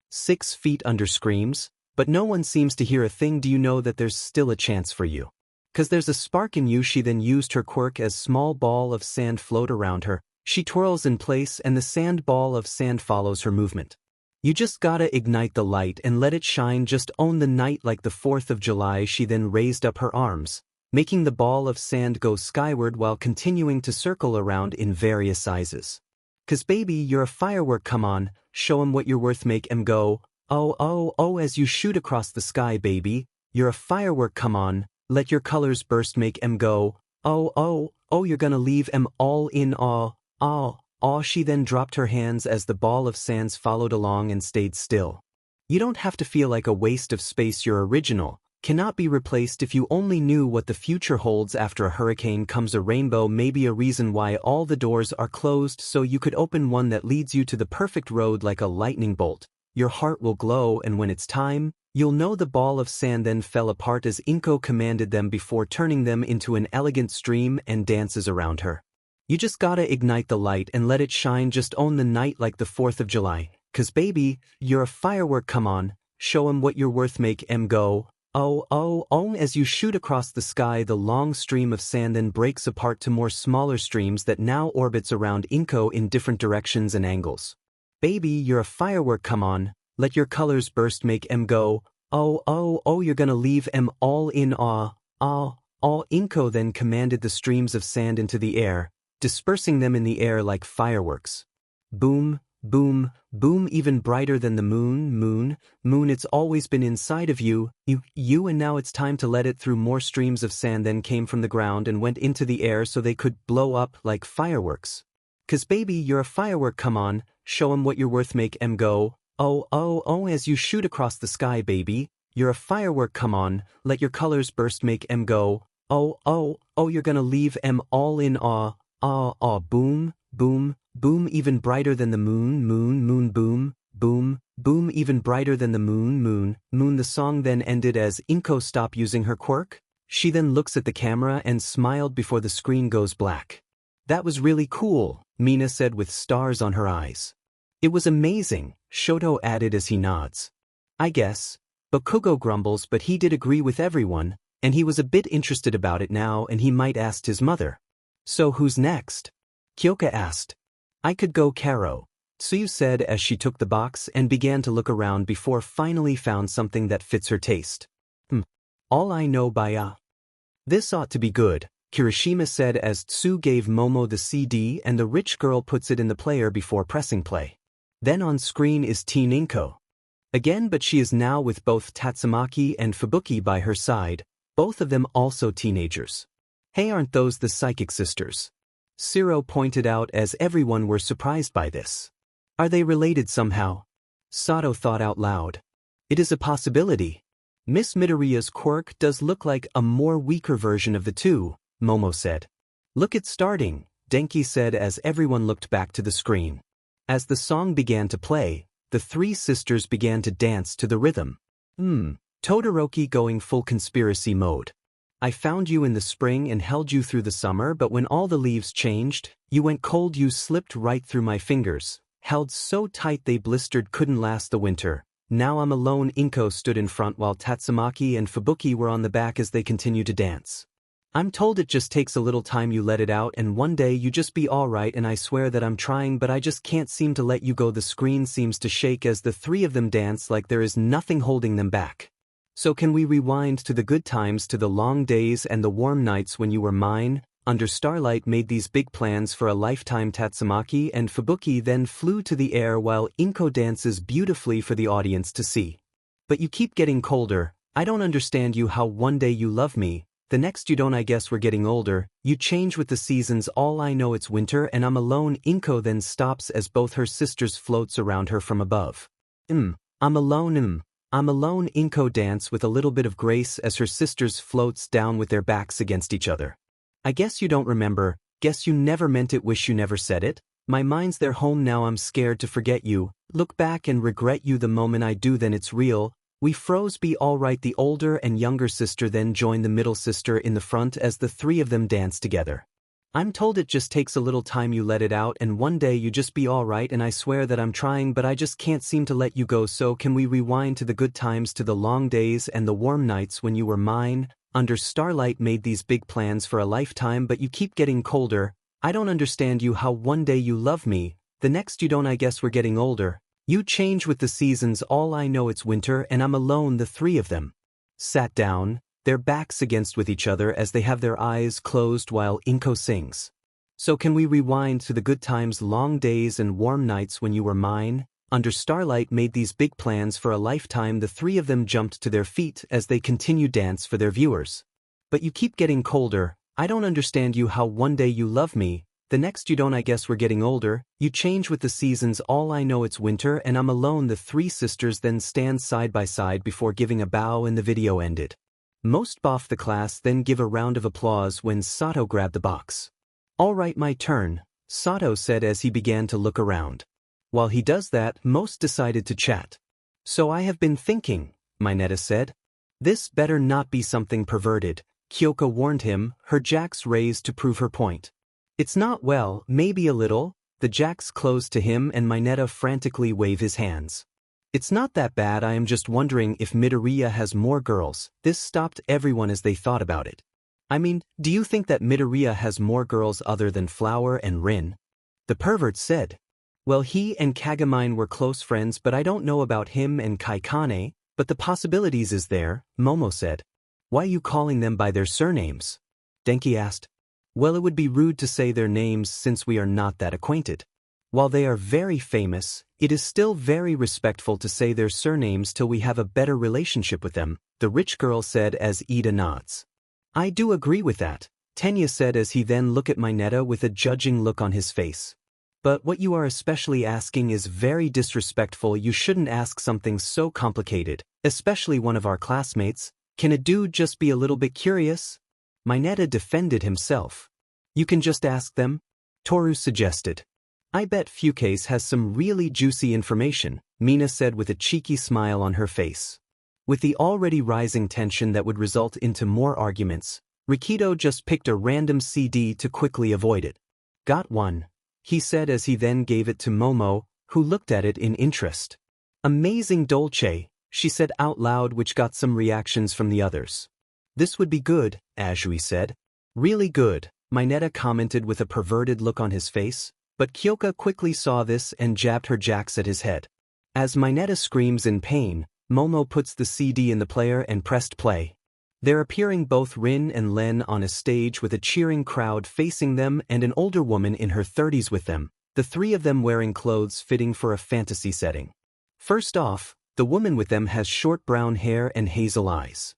6 feet under screams, but no one seems to hear a thing? Do you know that there's still a chance for you? 'Cause there's a spark in you. She then used her quirk as small ball of sand float around her. She twirls in place and the sand ball of sand follows her movement. You just gotta ignite the light and let it shine, just own the night like the 4th of July. She then raised up her arms, making the ball of sand go skyward while continuing to circle around in various sizes. 'Cause baby, you're a firework, come on, show 'em what you're worth, make 'em go, oh oh oh as you shoot across the sky, baby, you're a firework, come on, let your colors burst, make 'em go, oh oh oh you're gonna leave 'em all in awe, awe, awe. She then dropped her hands as the ball of sands followed along and stayed still. You don't have to feel like a waste of space, you're original, cannot be replaced. If you only knew what the future holds, after a hurricane comes a rainbow, maybe a reason why all the doors are closed so you could open one that leads you to the perfect road like a lightning bolt. Your heart will glow and when it's time, you'll know. The ball of sand then fell apart as Inko commanded them before turning them into an elegant stream and dances around her. You just gotta ignite the light and let it shine, just own the night like the 4th of July, 'cause baby, you're a firework, come on, show 'em what you're worth, make 'em go, oh oh oh as you shoot across the sky. The long stream of sand then breaks apart to more smaller streams that now orbits around Inko in different directions and angles. Baby, you're a firework, come on, let your colors burst, make 'em go, oh oh oh you're gonna leave 'em all in awe, awe, awe. Inko then commanded the streams of sand into the air, dispersing them in the air like fireworks. Boom, boom, boom, even brighter than the moon, moon, moon, it's always been inside of you, you, and now it's time to let it through. More streams of sand then came from the ground and went into the air so they could blow up like fireworks. 'Cause baby, you're a firework, come on, show 'em what you're worth, make 'em go, oh oh oh as you shoot across the sky, baby, you're a firework, come on, let your colors burst, make 'em go, oh oh oh you're gonna leave 'em all in awe, awe, awe. Boom, boom, boom, even brighter than the moon, moon, moon, boom, boom, boom, even brighter than the moon, moon, moon. The song then ended as Inko stopped using her quirk. She then looks at the camera and smiled before the screen goes black. That was really cool, Mina said with stars on her eyes. It was amazing, Shoto added as he nods. I guess. Bakugo grumbles, but he did agree with everyone, and he was a bit interested about it now and he might ask his mother. So who's next? Kyoka asked. I could go Karo, Tsuyu said as she took the box and began to look around before finally found something that fits her taste. All I know by This ought to be good, Kirishima said as Tsu gave Momo the CD and the rich girl puts it in the player before pressing play. Then on screen is Teen Inko. Again, but she is now with both Tatsumaki and Fubuki by her side, both of them also teenagers. Hey, aren't those the psychic sisters? Shiro pointed out as everyone were surprised by this. Are they related somehow? Sato thought out loud. It is a possibility. Miss Midoriya's quirk does look like a more weaker version of the two, Momo said. Look, it's starting, Denki said as everyone looked back to the screen. As the song began to play, the three sisters began to dance to the rhythm. Todoroki going full conspiracy mode. I found you in the spring and held you through the summer, but when all the leaves changed, you went cold, you slipped right through my fingers, held so tight they blistered, couldn't last the winter. Now I'm alone. Inko stood in front while Tatsumaki and Fubuki were on the back as they continued to dance. I'm told it just takes a little time, you let it out and one day you just be alright, and I swear that I'm trying but I just can't seem to let you go. The screen seems to shake as the three of them dance like there is nothing holding them back. So can we rewind to the good times, to the long days and the warm nights when you were mine? Under starlight made these big plans for a lifetime. Tatsumaki and Fubuki then flew to the air while Inko dances beautifully for the audience to see. But you keep getting colder, I don't understand you, how one day you love me, the next you don't, I guess we're getting older, you change with the seasons, all I know it's winter and I'm alone. Inko then stops as both her sisters floats around her from above. I'm alone. I'm alone. Inko dance with a little bit of grace as her sisters floats down with their backs against each other. I guess you don't remember, guess you never meant it, wish you never said it. My mind's their home now, I'm scared to forget you, look back and regret you, the moment I do then it's real. We froze, be alright. The older and younger sister then joined the middle sister in the front as the three of them dance together. I'm told it just takes a little time, you let it out and one day you just be alright, and I swear that I'm trying but I just can't seem to let you go. So can we rewind to the good times, to the long days and the warm nights when you were mine? Under starlight made these big plans for a lifetime, but you keep getting colder, I don't understand you, how one day you love me, the next you don't, I guess we're getting older. You change with the seasons, all I know it's winter and I'm alone. The three of them sat down, their backs against with each other as they have their eyes closed while Inko sings. So can we rewind to the good times, long days and warm nights when you were mine? Under starlight made these big plans for a lifetime. The three of them jumped to their feet as they continue dance for their viewers. But you keep getting colder, I don't understand you, how one day you love me, the next you don't, I guess we're getting older. You change with the seasons, all I know it's winter and I'm alone. The three sisters then stand side by side before giving a bow and the video ended. Most of the class then give a round of applause when Sato grabbed the box. Alright, my turn, Sato said as he began to look around. While he does that, most decided to chat. So I have been thinking, Mineta said. This better not be something perverted, Kyoka warned him, her jacks raised to prove her point. It's not, well, maybe a little, the jacks closed to him and Mineta frantically wave his hands. It's not that bad, I am just wondering if Midoriya has more girls. This stopped everyone as they thought about it. I mean, do you think that Midoriya has more girls other than Flower and Rin? The pervert said. Well, he and Kagomine were close friends, but I don't know about him and Kaikane, but the possibilities is there, Momo said. Why you calling them by their surnames? Denki asked. Well, it would be rude to say their names since we are not that acquainted. While they are very famous, it is still very respectful to say their surnames till we have a better relationship with them, the rich girl said as Ida nods. I do agree with that, Tenya said as he then looked at Mineta with a judging look on his face. But what you are especially asking is very disrespectful. You shouldn't ask something so complicated, especially one of our classmates. Can a dude just be a little bit curious? Mineta defended himself. You can just ask them, Toru suggested. I bet Fukase has some really juicy information, Mina said with a cheeky smile on her face. With the already rising tension that would result into more arguments, Rikido just picked a random CD to quickly avoid it. Got one, he said as he then gave it to Momo, who looked at it in interest. Amazing dolce, she said out loud, which got some reactions from the others. This would be good, Azui said. Really good, Mineta commented with a perverted look on his face, but Kyoka quickly saw this and jabbed her jacks at his head. As Mineta screams in pain, Momo puts the CD in the player and pressed play. They're appearing both Rin and Len on a stage with a cheering crowd facing them and an older woman in her 30s with them, the three of them wearing clothes fitting for a fantasy setting. First off, the woman with them has short brown hair and hazel eyes.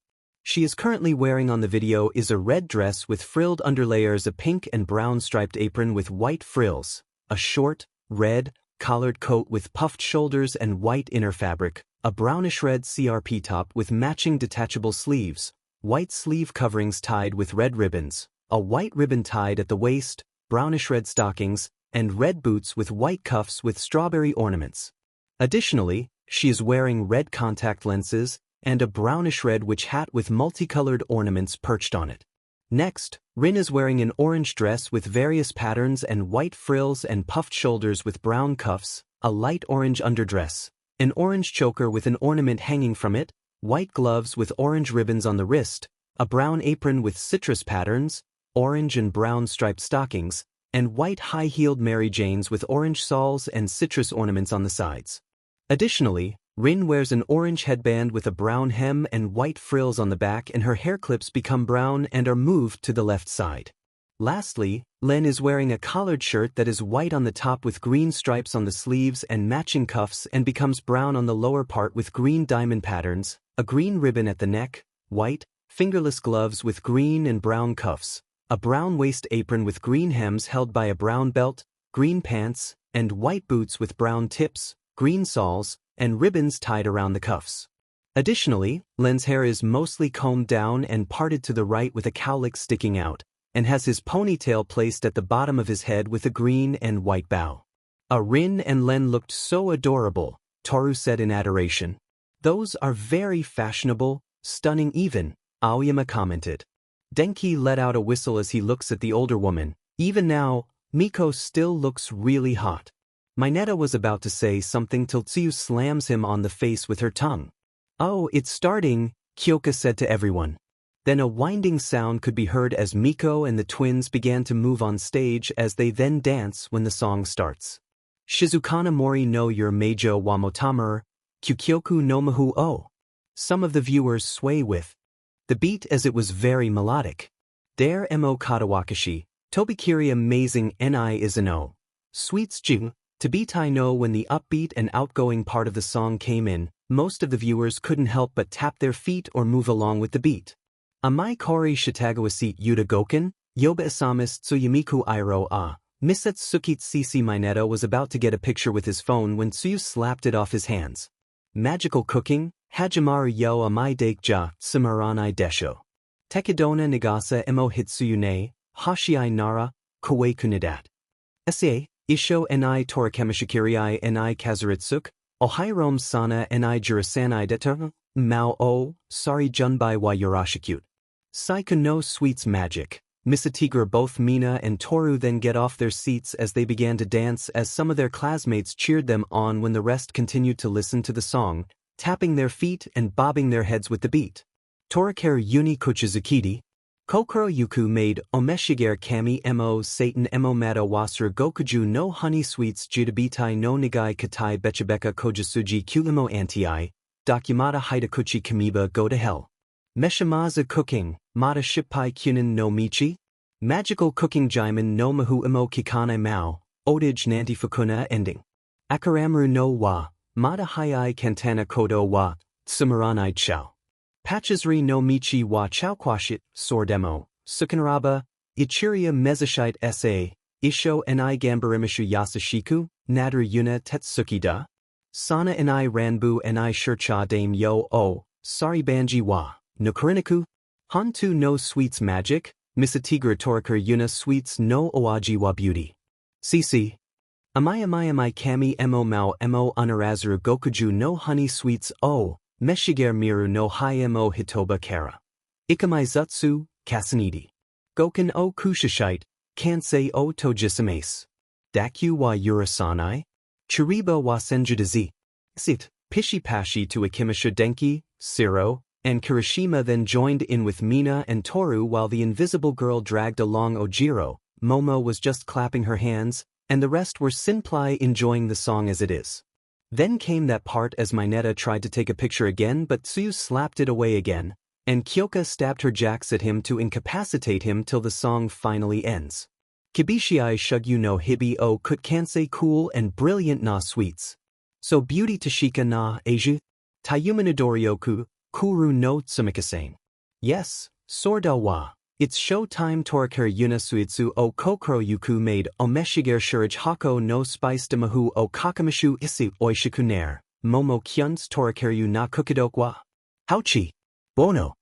She is currently wearing on the video is a red dress with frilled underlayers, a pink and brown striped apron with white frills, a short, red, collared coat with puffed shoulders and white inner fabric, a brownish red CRP top with matching detachable sleeves, white sleeve coverings tied with red ribbons, a white ribbon tied at the waist, brownish red stockings, and red boots with white cuffs with strawberry ornaments. Additionally, she is wearing red contact lenses and a brownish red witch hat with multicolored ornaments perched on it. Next, Rin is wearing an orange dress with various patterns and white frills and puffed shoulders with brown cuffs, a light orange underdress, an orange choker with an ornament hanging from it, white gloves with orange ribbons on the wrist, a brown apron with citrus patterns, orange and brown striped stockings, and white high-heeled Mary Janes with orange soles and citrus ornaments on the sides. Additionally, Rin wears an orange headband with a brown hem and white frills on the back, and her hair clips become brown and are moved to the left side. Lastly, Len is wearing a collared shirt that is white on the top with green stripes on the sleeves and matching cuffs and becomes brown on the lower part with green diamond patterns, a green ribbon at the neck, white, fingerless gloves with green and brown cuffs, a brown waist apron with green hems held by a brown belt, green pants, and white boots with brown tips, green soles, and ribbons tied around the cuffs. Additionally, Len's hair is mostly combed down and parted to the right with a cowlick sticking out, and has his ponytail placed at the bottom of his head with a green and white bow. Rin and Len looked so adorable, Toru said in adoration. Those are very fashionable, stunning even, Aoyama commented. Denki let out a whistle as he looks at the older woman. Even now, Miko still looks really hot. Mineta was about to say something till Tsuyu slams him on the face with her tongue. Oh, it's starting, Kyoka said to everyone. Then a winding sound could be heard as Miko and the twins began to move on stage as they then dance when the song starts. Shizukana mori no your meijo wa motamer, kyukyoku no mahu o. Some of the viewers sway with the beat as it was very melodic. Dare mo katawakashi, tobikiri amazing ni izano. Sweets jing. Tabitai no. When the upbeat and outgoing part of the song came in, most of the viewers couldn't help but tap their feet or move along with the beat. Amai kori shitagawasit yuta goken, yoba isamis tsuyamiku iro a. Misets sukit cc Mineta was about to get a picture with his phone when Tsuyu slapped it off his hands. Magical cooking, hajimaru yo amai daikja, tsumaranai desho. Tekidona nagasa emo hitsuyune, hashiai nara, koe kunidat. Sa. Isho ni torakemishikiri ni kazuritsuk, ohairom sana ni jurasanai deter, mao o, sorry junbai wa yorashikute. Saika no sweets magic. Misatigra both Mina and Toru then get off their seats as they began to dance as some of their classmates cheered them on when the rest continued to listen to the song, tapping their feet and bobbing their heads with the beat. Torakaru uni kuchizukiti. Kokoro yuku made omeshiger kami mo satan mo mata wasra gokuju no honey sweets jitabitai no nagai katai bechabeka kojasuji kulimo anti dokumata hidakuchi kamiba go to hell. Meshamaza cooking, mata shippai kunin no michi? Magical cooking jaiman no mahu imo kikane mao, odij nanti fukuna ending. Akaramuru no wa, mata hiai kantana kodo wa, tsumaranai chao. Pachizri no michi wa chaukwashit, sordemo, sukanaraba, ichiria mezashite sa, isho ni gambarimishu yasashiku, nadru yuna tetsukida. Sana ni ranbu ni shircha dame yo o, sari banji wa, nukariniku. Hantu no sweets magic, misatigra torakar yuna sweets no oaji wa beauty. Cc. Amai kami mo unarazuru gokuju no honey sweets o. Meshiger miru no mo hitoba kara. Ikamai zutsu, kasanidi. Goken o kushishite, kansei o tojisamase. Dakyu wa yurasanai. Chiriba wa senjudazi. Sit, pishi pashi to akimisha denki, siro, and Kirishima then joined in with Mina and Toru while the invisible girl dragged along Ojiro. Momo was just clapping her hands, and the rest were simply enjoying the song as it is. Then came that part as Mineta tried to take a picture again but Tsuyu slapped it away again, and Kyoka stabbed her jacks at him to incapacitate him till the song finally ends. Kibishii shugyu no hibi o kutkansei cool and brilliant na sweets. So beauty tashika na eiju? Tayuma nidorioku, kuru no tsumikasen. Yes, sorda wa. It's show time torakuri yuna suitsu o kokoro yuku made omeshiger shurij hako no spice demahu o kakamashu isi oishiku nair. Momo kyuns torakuri na kukidokwa. Hauchi. Bono.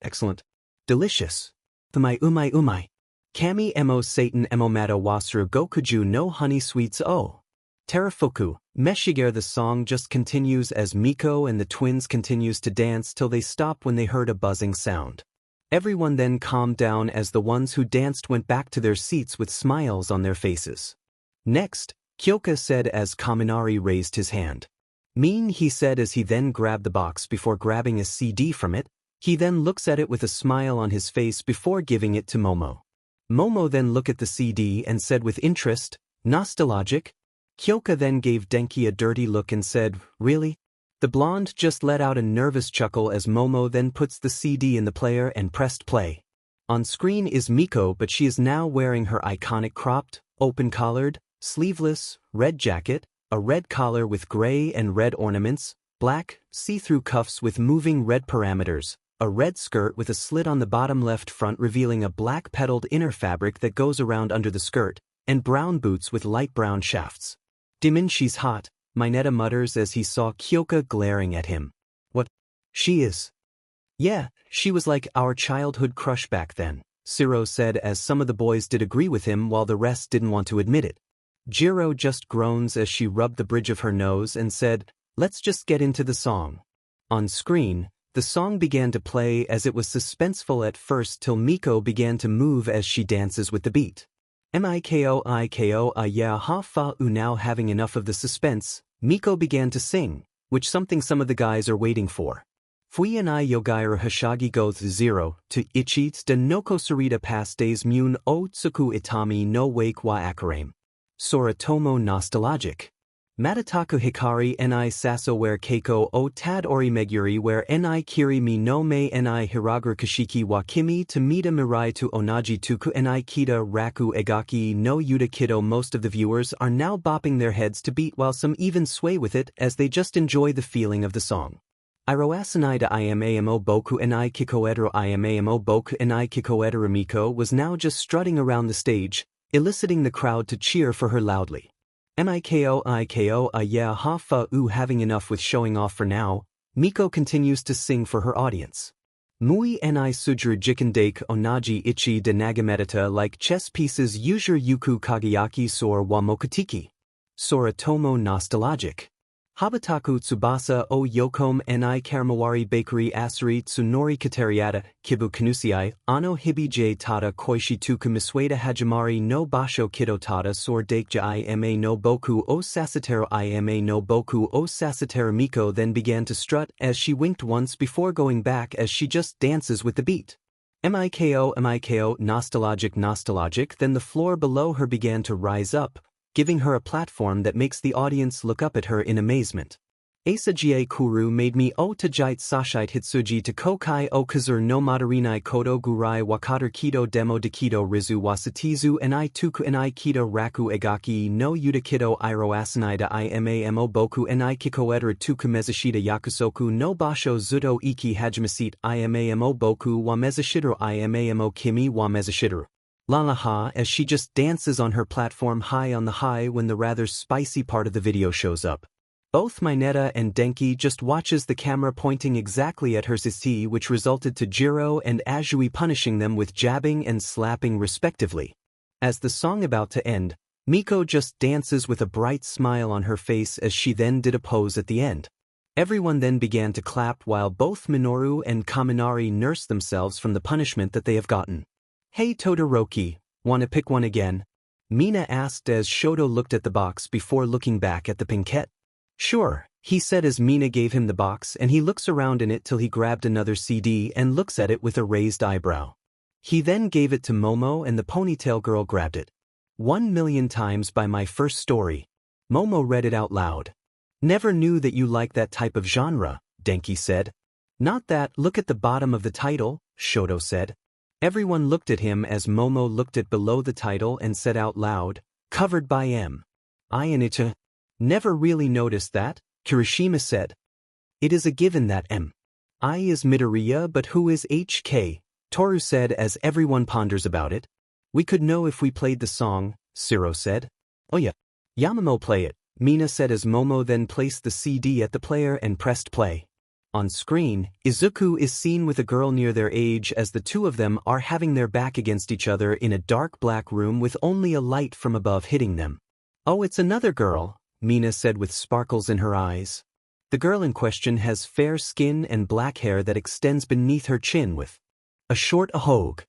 Excellent. Delicious. Umai umai umai. Kami emo satan emo mata wasuru gokuju no honey sweets o. Terafuku, Meshiger. The song just continues as Miko and the twins continues to dance till they stop when they heard a buzzing sound. Everyone then calmed down as the ones who danced went back to their seats with smiles on their faces. Next, Kyoka said as Kaminari raised his hand. Mean, he said as he then grabbed the box before grabbing a CD from it. He then looks at it with a smile on his face before giving it to Momo. Momo then looked at the CD and said with interest, "Nostalgic?" Kyoka then gave Denki a dirty look and said, "Really?" The blonde just let out a nervous chuckle as Momo then puts the CD in the player and pressed play. On screen is Miko, but she is now wearing her iconic cropped, open-collared, sleeveless, red jacket, a red collar with gray and red ornaments, black, see-through cuffs with moving red parameters, a red skirt with a slit on the bottom left front revealing a black petaled inner fabric that goes around under the skirt, and brown boots with light brown shafts. "Dimin, she's hot," Mineta mutters as he saw Kyoka glaring at him. "What? She is?" "Yeah, she was like our childhood crush back then," Siro said as some of the boys did agree with him while the rest didn't want to admit it. Jiro just groans as she rubbed the bridge of her nose and said, "Let's just get into the song." On screen, the song began to play as it was suspenseful at first till Miko began to move as she dances with the beat. Miko a ya ha fa u. Now having enough of the suspense, Miko began to sing, which something some of the guys are waiting for. Fui and I yogaira hashagi goes 0 to ichi de noko sarita past days mun o tsuku itami no wake wa akarame. Soratomo nostalgic. Matataku hikari ni saso where keiko o tad ori meguri where ni kiri mi no me ni hiragur kashiki wa kimi to mida mirai to onaji tuku ni kita raku egaki no yuta kido. Most of the viewers are now bopping their heads to beat while some even sway with it as they just enjoy the feeling of the song. Iroasanai da imamo boku ni kikoedro imamo boku ni kikoedro. Miko was now just strutting around the stage, eliciting the crowd to cheer for her loudly. Miko a ya ha fa u. Having enough with showing off for now, Miko continues to sing for her audience. Mui ni sujuru jikandake onaji ichi de nagametata like chess pieces yujur yuku kagayaki sor wa mokutiki. Soratomo nostalgic. Habataku tsubasa o yokom ni karamawari bakery asuri tsunori kateriata kibu kanusiai ano hibi j tada koishi tuku miswada hajimari no basho kido tada sor dakeja ima no boku o sasatero ima no boku o sasatero. Miko then began to strut as she winked once before going back as she just dances with the beat. Miko nostalgic. Then the floor below her began to rise up, giving her a platform that makes the audience look up at her in amazement. Asagie kuru made me o tajite sashite hitsuji to kokai o kazur no madarinai kodo gurai wakater kido demo dekido rizu wasatizu ni tuku ni kido raku egaki no yuta kido iro asanida imamo boku ni kikoedra tuku mezashita yakusoku no basho zudo iki hajmasit imamo boku wa mezashidro imamo kimi wa mezashidro. Lalaha as she just dances on her platform high on the high when the rather spicy part of the video shows up. Both Mineta and Denki just watches the camera pointing exactly at her sisi, which resulted to Jiro and Azui punishing them with jabbing and slapping respectively. As the song about to end, Miko just dances with a bright smile on her face as she then did a pose at the end. Everyone then began to clap while both Minoru and Kaminari nursed themselves from the punishment that they have gotten. "Hey Todoroki, wanna pick one again?" Mina asked as Shoto looked at the box before looking back at the pinkette. "Sure, he said as Mina gave him the box, and he looks around in it till he grabbed another CD and looks at it with a raised eyebrow. He then gave it to Momo and the ponytail girl grabbed it. 1,000,000 times by my first story. Momo read it out loud. Never knew that you like that type of genre, Denki said. Not that, look at the bottom of the title, Shoto said. Everyone looked at him as Momo looked at below the title and said out loud, covered by M. I and Icha. Never really noticed that, Kirishima said. It is a given that M. I is Midoriya, but who is HK? Toru said as everyone ponders about it. We could know if we played the song, Siro said. Oh yeah. Yamamo play it, Mina said as Momo then placed the CD at the player and pressed play. On screen, Izuku is seen with a girl near their age as the two of them are having their back against each other in a dark black room with only a light from above hitting them. Oh, it's another girl, Mina said with sparkles in her eyes. The girl in question has fair skin and black hair that extends beneath her chin with a short ahogue.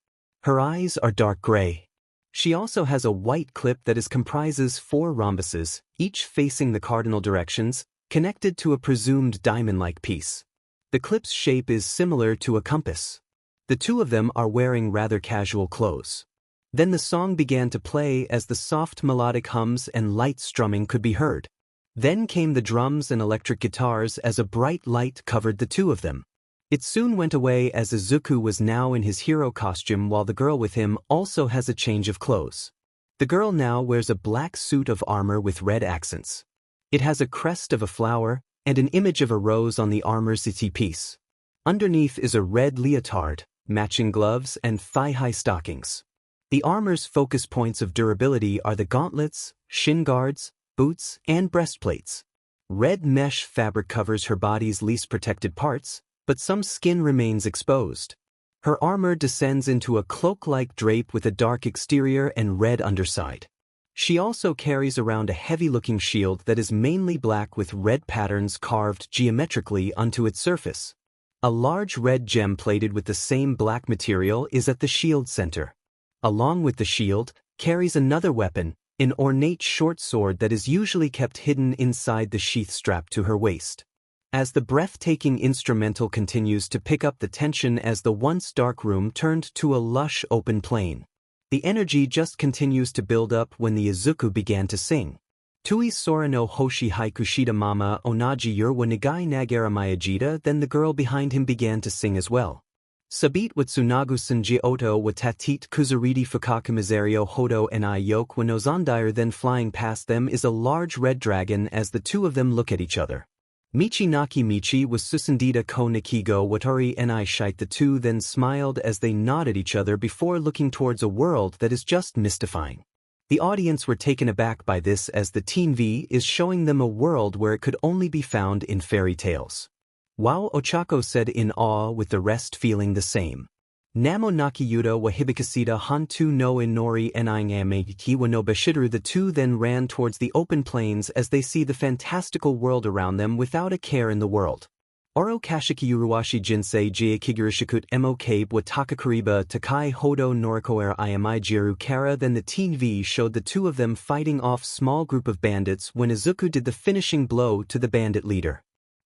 Her eyes are dark gray. She also has a white clip that comprises 4 rhombuses, each facing the cardinal directions, connected to a presumed diamond-like piece. The clip's shape is similar to a compass. The two of them are wearing rather casual clothes. Then the song began to play as the soft melodic hums and light strumming could be heard. Then came the drums and electric guitars as a bright light covered the two of them. It soon went away as Izuku was now in his hero costume while the girl with him also has a change of clothes. The girl now wears a black suit of armor with red accents. It has a crest of a flower and an image of a rose on the armor's piece. Underneath is a red leotard, matching gloves and thigh-high stockings. The armor's focus points of durability are the gauntlets, shin guards, boots, and breastplates. Red mesh fabric covers her body's least protected parts, but some skin remains exposed. Her armor descends into a cloak-like drape with a dark exterior and red underside. She also carries around a heavy-looking shield that is mainly black with red patterns carved geometrically onto its surface. A large red gem plated with the same black material is at the shield center. Along with the shield, carries another weapon, an ornate short sword that is usually kept hidden inside the sheath strapped to her waist. As the breathtaking instrumental continues to pick up the tension as the once dark room turned to a lush open plain. The energy just continues to build up when the Izuku began to sing. Tui sora no hoshi haikushita mama onaji yurwa nagai nagara mayajita. Then the girl behind him began to sing as well. Sabit wa tsunagu sanji oto wa tatit kuzuriti fukaka miserio hodo ni yoke wa nozandair. Then flying past them is a large red dragon as the two of them look at each other. Michi naki michi was susundita ko nikigo watori ni shite. The two then smiled as they nodded each other before looking towards a world that is just mystifying. The audience were taken aback by this as the teen V is showing them a world where it could only be found in fairy tales. Wow, Ochako said in awe with the rest feeling the same. Namo Nakiyuda wa hibikasita hantu no inori eningameki wa no bashidaru. The two then ran towards the open plains as they see the fantastical world around them without a care in the world. Oro kashiki uruwashi jinsei jia kigurishikut mo kabe wa takakuriba takai hodo norikoer imi jiru kara. Then the teen V showed the two of them fighting off small group of bandits when Izuku did the finishing blow to the bandit leader.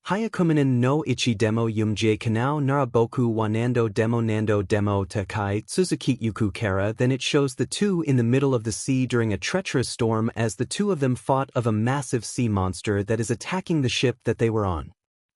Hayakumanen no ichi demo yumjie kanao naraboku wanando demo nando demo takai Suzuki yuku kara. Then it shows the two in the middle of the sea during a treacherous storm as the two of them fought of a massive sea monster that is attacking the ship that they were on.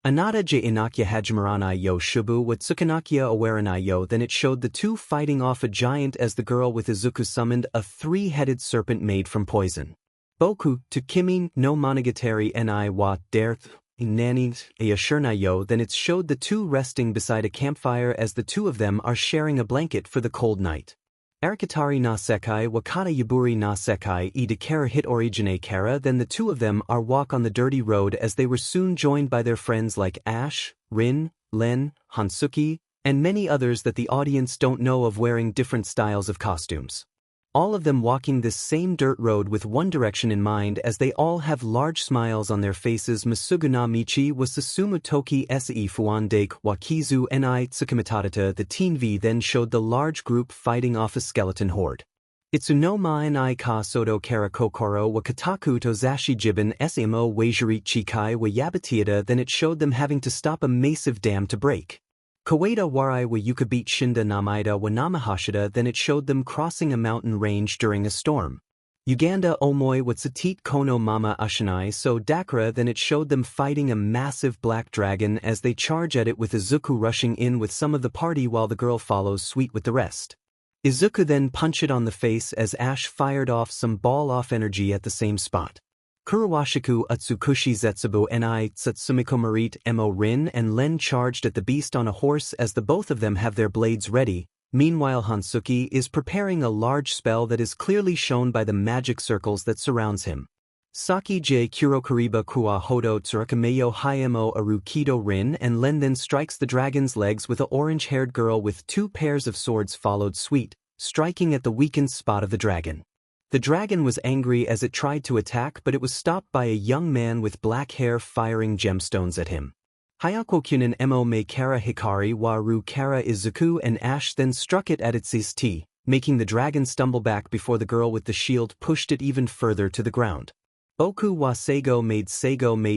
Anata je inakya hajimarana yo shubu wa tsukanakya awarana yo. Then it showed the two fighting off a giant as the girl with Izuku summoned a 3-headed serpent made from poison. Boku to kimi no monogatari ni wa derth. Nani Ayashurnayo. Then it showed the two resting beside a campfire as the two of them are sharing a blanket for the cold night. Arikatari na sekai wakata yuburi na sekai I dekara hit origine kara. Then the two of them are walk on the dirty road as they were soon joined by their friends like Ash, Rin, Len, Hansuki, and many others that the audience don't know of wearing different styles of costumes. All of them walking this same dirt road with one direction in mind as they all have large smiles on their faces. Masuguna Michi was Susumu Toki Se Fuandake Wakizu Ni Tsukimitata. The teen V then showed the large group fighting off a skeleton horde. Itsuno ma'an ka soto kara kokoro wa kataku to zashi jiban samo wajiri chikai wa yabatiata. Then it showed them having to stop a massive dam to break. Kawaida warai wa yukabit shinda namaida wa namahashida. Then it showed them crossing a mountain range during a storm. Uganda omoi wa tsatit kono mama ashinai so dakara. Then it showed them fighting a massive black dragon as they charge at it with Izuku rushing in with some of the party while the girl follows suite with the rest. Izuku then punched it on the face as Ash fired off some ball-off energy at the same spot. Kurawashiku Utsukushi Zetsubu Ni Tsutsumiko Marit Mo Rin and Len charged at the beast on a horse as the both of them have their blades ready. Meanwhile Hansuki is preparing a large spell that is clearly shown by the magic circles that surrounds him. Saki J Kurokuriba Kua Hodo Tsurukameyo Hayamo Arukido Rin and Len then strikes the dragon's legs with a orange-haired girl with 2 pairs of swords followed suite, striking at the weakened spot of the dragon. The dragon was angry as it tried to attack, but it was stopped by a young man with black hair firing gemstones at him. Hyakukunin Mo Me Kara Hikari Waru Kara Izuku and Ash then struck it at its ST, making the dragon stumble back before the girl with the shield pushed it even further to the ground. Oku wa Seigo made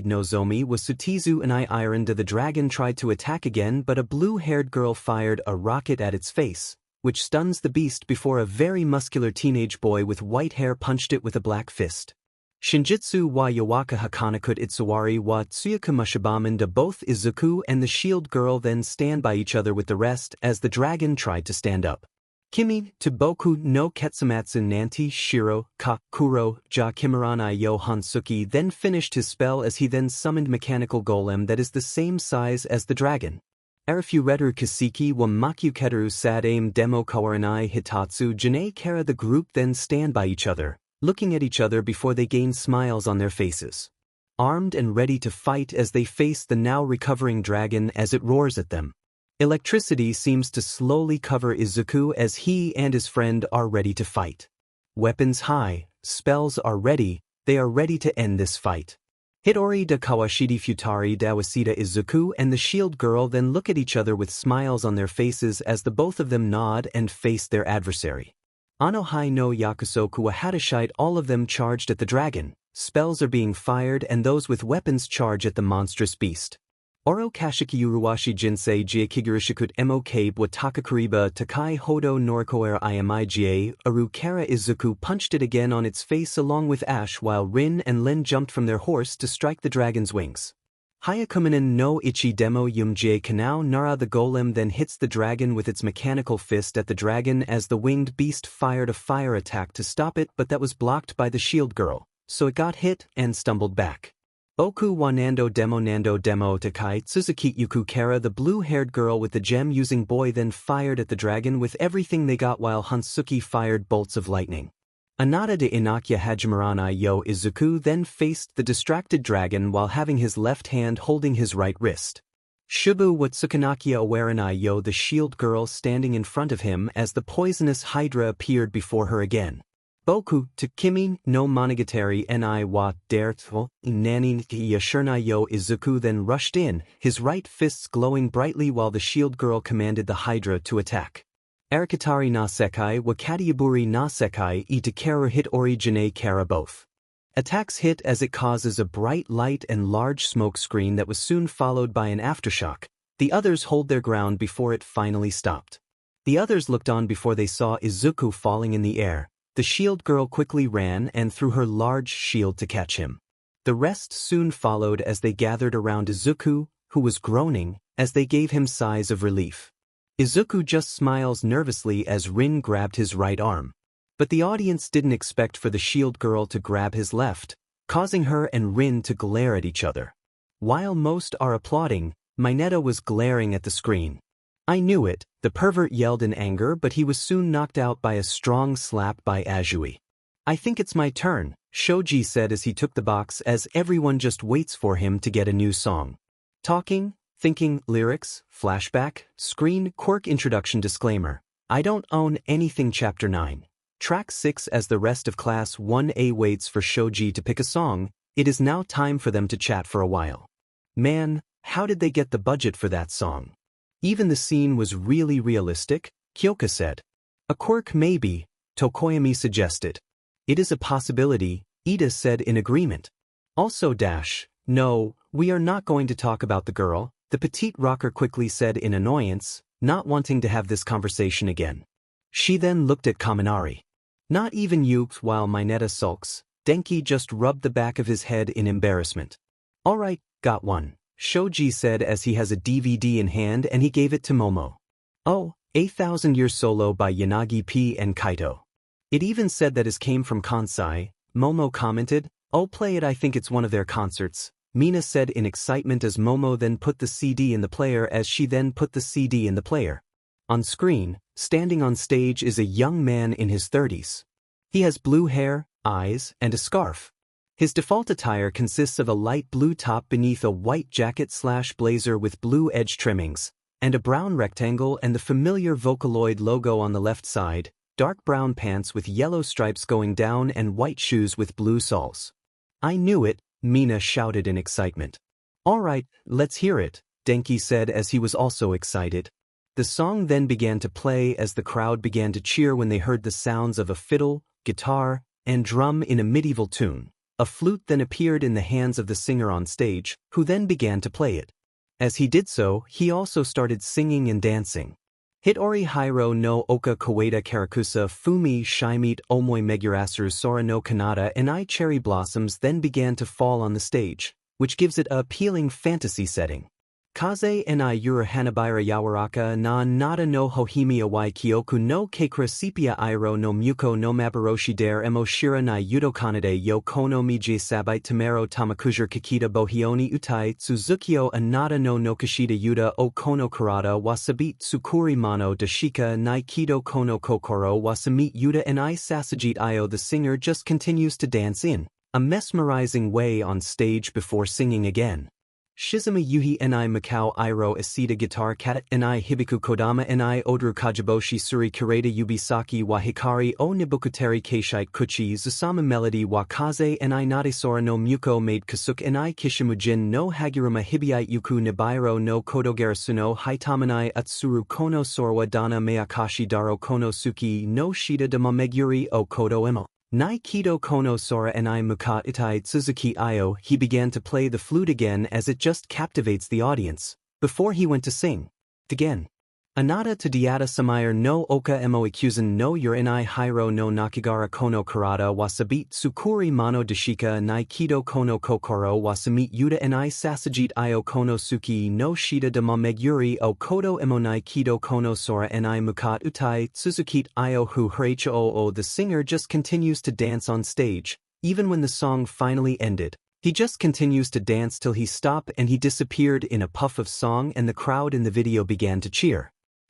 Nozomi was Sutizu and Ironda. The dragon tried to attack again, but a blue-haired girl fired a rocket at its face, which stuns the beast before a very muscular teenage boy with white hair punched it with a black fist. Shinjitsu wa Yawaka Hakanakut Itsuwari wa Tsuyaku Mushibaminda. Both Izuku and the shield girl then stand by each other with the rest as the dragon tried to stand up. Kimi, to Boku no Ketsumatsu Nanti Shiro, Ka, Kuro, Ja Kimaranai Yo Hansuki then finished his spell as he then summoned mechanical golem that is the same size as the dragon. Arifureru Kasiki wa Makuketeru Sadaim Demo Kawaranai Hitatsu Janae Kara. The group then stand by each other, looking at each other before they gain smiles on their faces. Armed and ready to fight as they face the now recovering dragon as it roars at them. Electricity seems to slowly cover Izuku as he and his friend are ready to fight. Weapons high, spells are ready, they are ready to end this fight. Hitori da Kawashidi Futari Dawasida Izuku and the shield girl then look at each other with smiles on their faces as the both of them nod and face their adversary. Anohai no Yakusoku wa Hadashite. All of them charged at the dragon, spells are being fired and those with weapons charge at the monstrous beast. Oro Kashiki Uruwashi Jinsei Jiakigurishikut Mo Kabe wa Takakuriba Takai Hodo Norikoera Imiga. Aru Kara Izuku punched it again on its face along with Ash while Rin and Len jumped from their horse to strike the dragon's wings. Hayakuminen no Ichi Demo Yumjie Kanao Nara. The golem then hits the dragon with its mechanical fist at the dragon as the winged beast fired a fire attack to stop it, but that was blocked by the shield girl, so it got hit and stumbled back. Oku wa Nando Demo Takai Tsuzuki Yuku Kara. The blue-haired girl with the gem-using boy then fired at the dragon with everything they got while Hansuki fired bolts of lightning. Anata de Inakya Hajimaranai Yo Izuku then faced the distracted dragon while having his left hand holding his right wrist. Shubu wa Tsukanakya Awaranai Yo. The shield girl standing in front of him as the poisonous hydra appeared before her again. Boku to Kimi no Monogatari Ni wa Dertho Nani Yashurnai Yo. Izuku then rushed in, his right fists glowing brightly while the shield girl commanded the hydra to attack. Arikatari na Sekai wa Katiaburi na Sekai Itakaru hit Ori Janae Kara. Both attacks hit as it causes a bright light and large smoke screen that was soon followed by an aftershock. The others hold their ground before it finally stopped. The others looked on before they saw Izuku falling in the air. The shield girl quickly ran and threw her large shield to catch him. The rest soon followed as they gathered around Izuku, who was groaning, as they gave him sighs of relief. Izuku just smiles nervously as Rin grabbed his right arm. But the audience didn't expect for the shield girl to grab his left, causing her and Rin to glare at each other. While most are applauding, Mineta was glaring at the screen. I knew it, the pervert yelled in anger, but he was soon knocked out by a strong slap by Azui. I think it's my turn, Shoji said as he took the box as everyone just waits for him to get a new song. Talking, thinking, lyrics, flashback, screen, quirk introduction disclaimer. I don't own anything chapter 9. Track 6. As the rest of class 1A waits for Shoji to pick a song, it is now time for them to chat for a while. Man, how did they get the budget for that song? Even the scene was really realistic, Kyoka said. A quirk maybe, Tokoyami suggested. It is a possibility, Ida said in agreement. Also no, we are not going to talk about the girl, the petite rocker quickly said in annoyance, not wanting to have this conversation again. She then looked at Kaminari. Not even you, while Mineta sulks, Denki just rubbed the back of his head in embarrassment. Alright, got one, Shoji said as he has a DVD in hand and he gave it to Momo. Oh, 8,000 Year Solo by Yanagi P and Kaito. It even said that it came from Kansai, Momo commented. Oh, play it, I think it's one of their concerts, Mina said in excitement as Momo then put the CD in the player as she then put the CD in the player. On screen, standing on stage is a young man in his 30s. He has blue hair, eyes, and a scarf. His default attire consists of a light blue top beneath a white jacket/blazer with blue edge trimmings, and a brown rectangle and the familiar Vocaloid logo on the left side, dark brown pants with yellow stripes going down and white shoes with blue soles. I knew it, Mina shouted in excitement. Alright, let's hear it, Denki said as he was also excited. The song then began to play as the crowd began to cheer when they heard the sounds of a fiddle, guitar, and drum in a medieval tune. A flute then appeared in the hands of the singer on stage, who then began to play it. As he did so, he also started singing and dancing. Hitori Hiro no Oka Kawaida Karakusa Fumi Shimeet Omoi Megurasu Sora no Kanata and I Cherry Blossoms then began to fall on the stage, which gives it a appealing fantasy setting. Kaze and I Yura Hanabira Yawaraka na Nada no Hohimiya wa Kyoku no Keikra Sepia Iro no Muko no Mabaroshi Dare Emo Shira na Yudo Kanade Yo Kono Miji Sabite Tamero Tamakujer Kikita Bohioni Utai Tsuzukyo Anada no Nokashida Yuda O Kono Karada Wasabit Tsukuri Mano Dashika Nai Kido Kono Kokoro Wasamit Yuda and I Sasajit Io. The singer just continues to dance in a mesmerizing way on stage before singing again. Shizuma Yuhi ni Makao Iro Asita Guitar Kata ni Hibiku Kodama ni Odru Kajiboshi Suri Kureda Yubisaki wa Hikari o Nibukuteri Keishite Kuchi Zusama Melody wa Kaze ni Nadesora no Muko made Kasuk ni Kishimujin no Haguruma Hibiite Yuku Nibairo no Kodogarasuno Hitamanai Atsuru Kono Sorwa Dana Meakashi Daro Kono Suki no Shida de Mameguri o Kodo Emo. Nai Kido Kono Sora ni Mukat Itai Tsuzuki Io. He began to play the flute again as it just captivates the audience, before he went to sing. Again. Anada to Diata Samayer no Oka Emo Ikuzen no Yurinai Hiro no Nakigara Kono Karada Wasabit Tsukuri Mano Dashika Nai Kido Kono Kokoro Wasamit Yuda ni Sasajit Io Kono Suki no Shida de Mameguri o Kodo Emo Nai Kido Kono Sora ni Mukat Utai Tsuzukit Io Hu Hoo. The singer just continues to dance on stage, even when the song finally ended. He just continues to dance till he stopped and he disappeared in a puff of song and the crowd in the video began to cheer.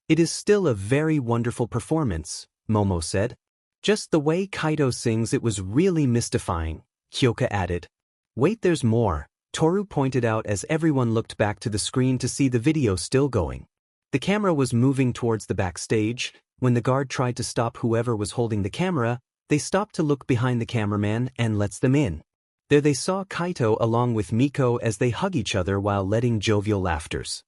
It is still a very wonderful performance, Momo said. Just the way Kaito sings, it was really mystifying, Kyoka added. Wait, there's more, Toru pointed out as everyone looked back to the screen to see the video still going. The camera was moving towards the backstage. When the guard tried to stop whoever was holding the camera, they stopped to look behind the cameraman and lets them in. There they saw Kaito along with Miko as they hug each other while letting jovial laughters.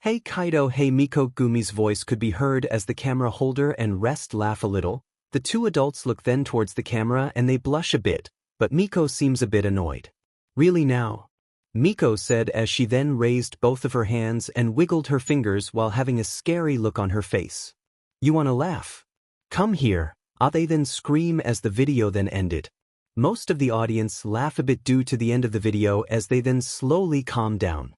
Hey Kaito, hey Miko. Gumi's voice could be heard as the camera holder and rest laugh a little. The two adults look then towards the camera and they blush a bit, but Miko seems a bit annoyed. Really now? Miko said as she then raised both of her hands and wiggled her fingers while having a scary look on her face. You wanna laugh? Come here, they then scream as the video then ended. Most of the audience laugh a bit due to the end of the video as they then slowly calm down.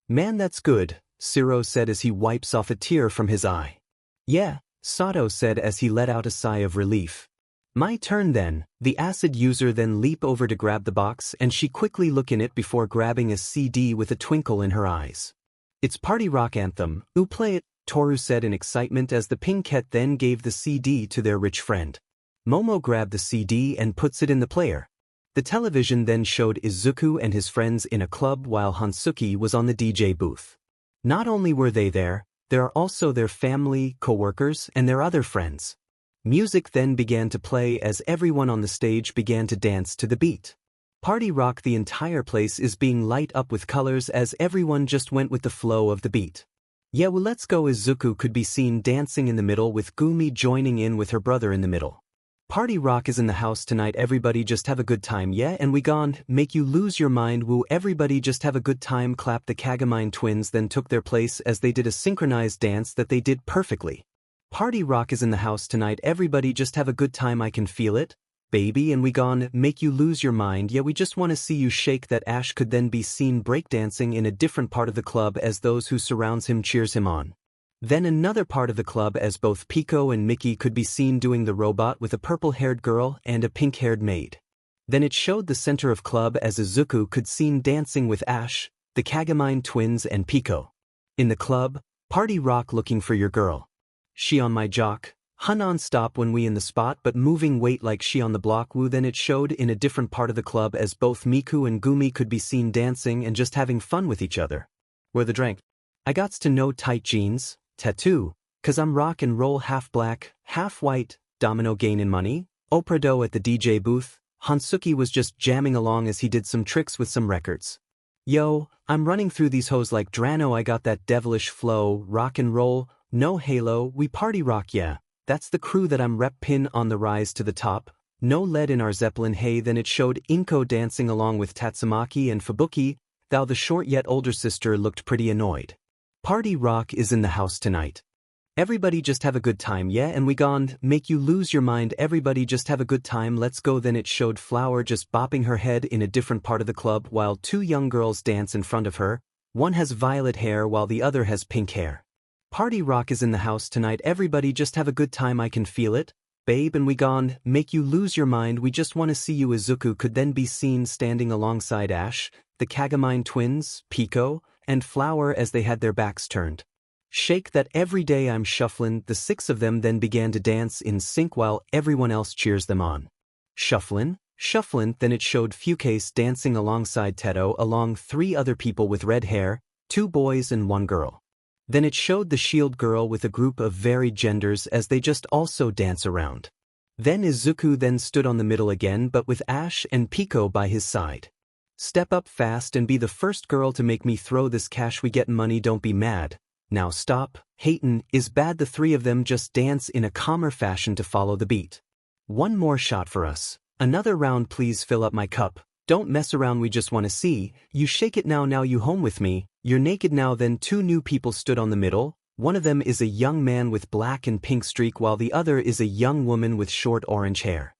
Man, that's good, Siro said as he wipes off a tear from his eye. Yeah, Sato said as he let out a sigh of relief. My turn then. The acid user then leap over to grab the box and she quickly look in it before grabbing a CD with a twinkle in her eyes. It's Party Rock Anthem, play it, Toru said in excitement as the Pinkette then gave the CD to their rich friend. Momo grabbed the CD and puts it in the player. The television then showed Izuku and his friends in a club while Hansuki was on the DJ booth. Not only were they there are also their family, co-workers, and their other friends. Music then began to play as everyone on the stage began to dance to the beat. Party rock, the entire place is being light up with colors as everyone just went with the flow of the beat. Yeah, well, let's go. Izuku could be seen dancing in the middle with Gumi joining in with her brother in the middle. Party rock is in the house tonight, everybody just have a good time, yeah, and we gon' make you lose your mind, woo, everybody just have a good time, clap. The Kagami twins then took their place as they did a synchronized dance that they did perfectly. Party rock is in the house tonight, everybody just have a good time, I can feel it, baby, and we gon' make you lose your mind, yeah, we just wanna see you shake that ash. Could then be seen breakdancing in a different part of the club as those who surrounds him cheers him on. Then another part of the club as both Pico and Mickey could be seen doing the robot with a purple-haired girl and a pink-haired maid. Then it showed the center of club as Izuku could seen dancing with Ash, the Kagami twins and Pico. In the club, party rock looking for your girl. She on my jock, huh non-stop when we in the spot but moving weight like she on the block, woo. Then it showed in a different part of the club as both Miku and Gumi could be seen dancing and just having fun with each other. Where the drank. I gots to know tight jeans, tattoo, cause I'm rock and roll, half black, half white, domino gainin' money, Oprado at the DJ booth, Hansuki was just jamming along as he did some tricks with some records. Yo, I'm running through these hoes like Drano, I got that devilish flow, rock and roll, no halo, we party rock, yeah, that's the crew that I'm reppin' on the rise to the top, no lead in our Zeppelin, hey. Then it showed Inko dancing along with Tatsumaki and Fubuki, thou the short yet older sister looked pretty annoyed. Party rock is in the house tonight. Everybody just have a good time, yeah, and we gon' make you lose your mind, everybody just have a good time, let's go. Then it showed Flower just bopping her head in a different part of the club while two young girls dance in front of her, one has violet hair while the other has pink hair. Party rock is in the house tonight, everybody just have a good time, I can feel it, babe, and we gon' make you lose your mind, we just wanna see you. Izuku could then be seen standing alongside Ash, the Kagami twins, Pico, and Flower as they had their backs turned. Shake that every day I'm shufflin', the six of them then began to dance in sync while everyone else cheers them on. Shufflin', shufflin', then it showed Fucase dancing alongside Teto along three other people with red hair, two boys and one girl. Then it showed the shield girl with a group of varied genders as they just also dance around. Then Izuku then stood on the middle again but with Ash and Pico by his side. Step up fast and be the first girl to make me throw this cash, we get money, don't be mad. Now stop, hatin' is bad. The three of them just dance in a calmer fashion to follow the beat. One more shot for us. Another round please, fill up my cup. Don't mess around, we just wanna see you shake it now, now you home with me, you're naked now. Then two new people stood on the middle, one of them is a young man with black and pink streak while the other is a young woman with short orange hair.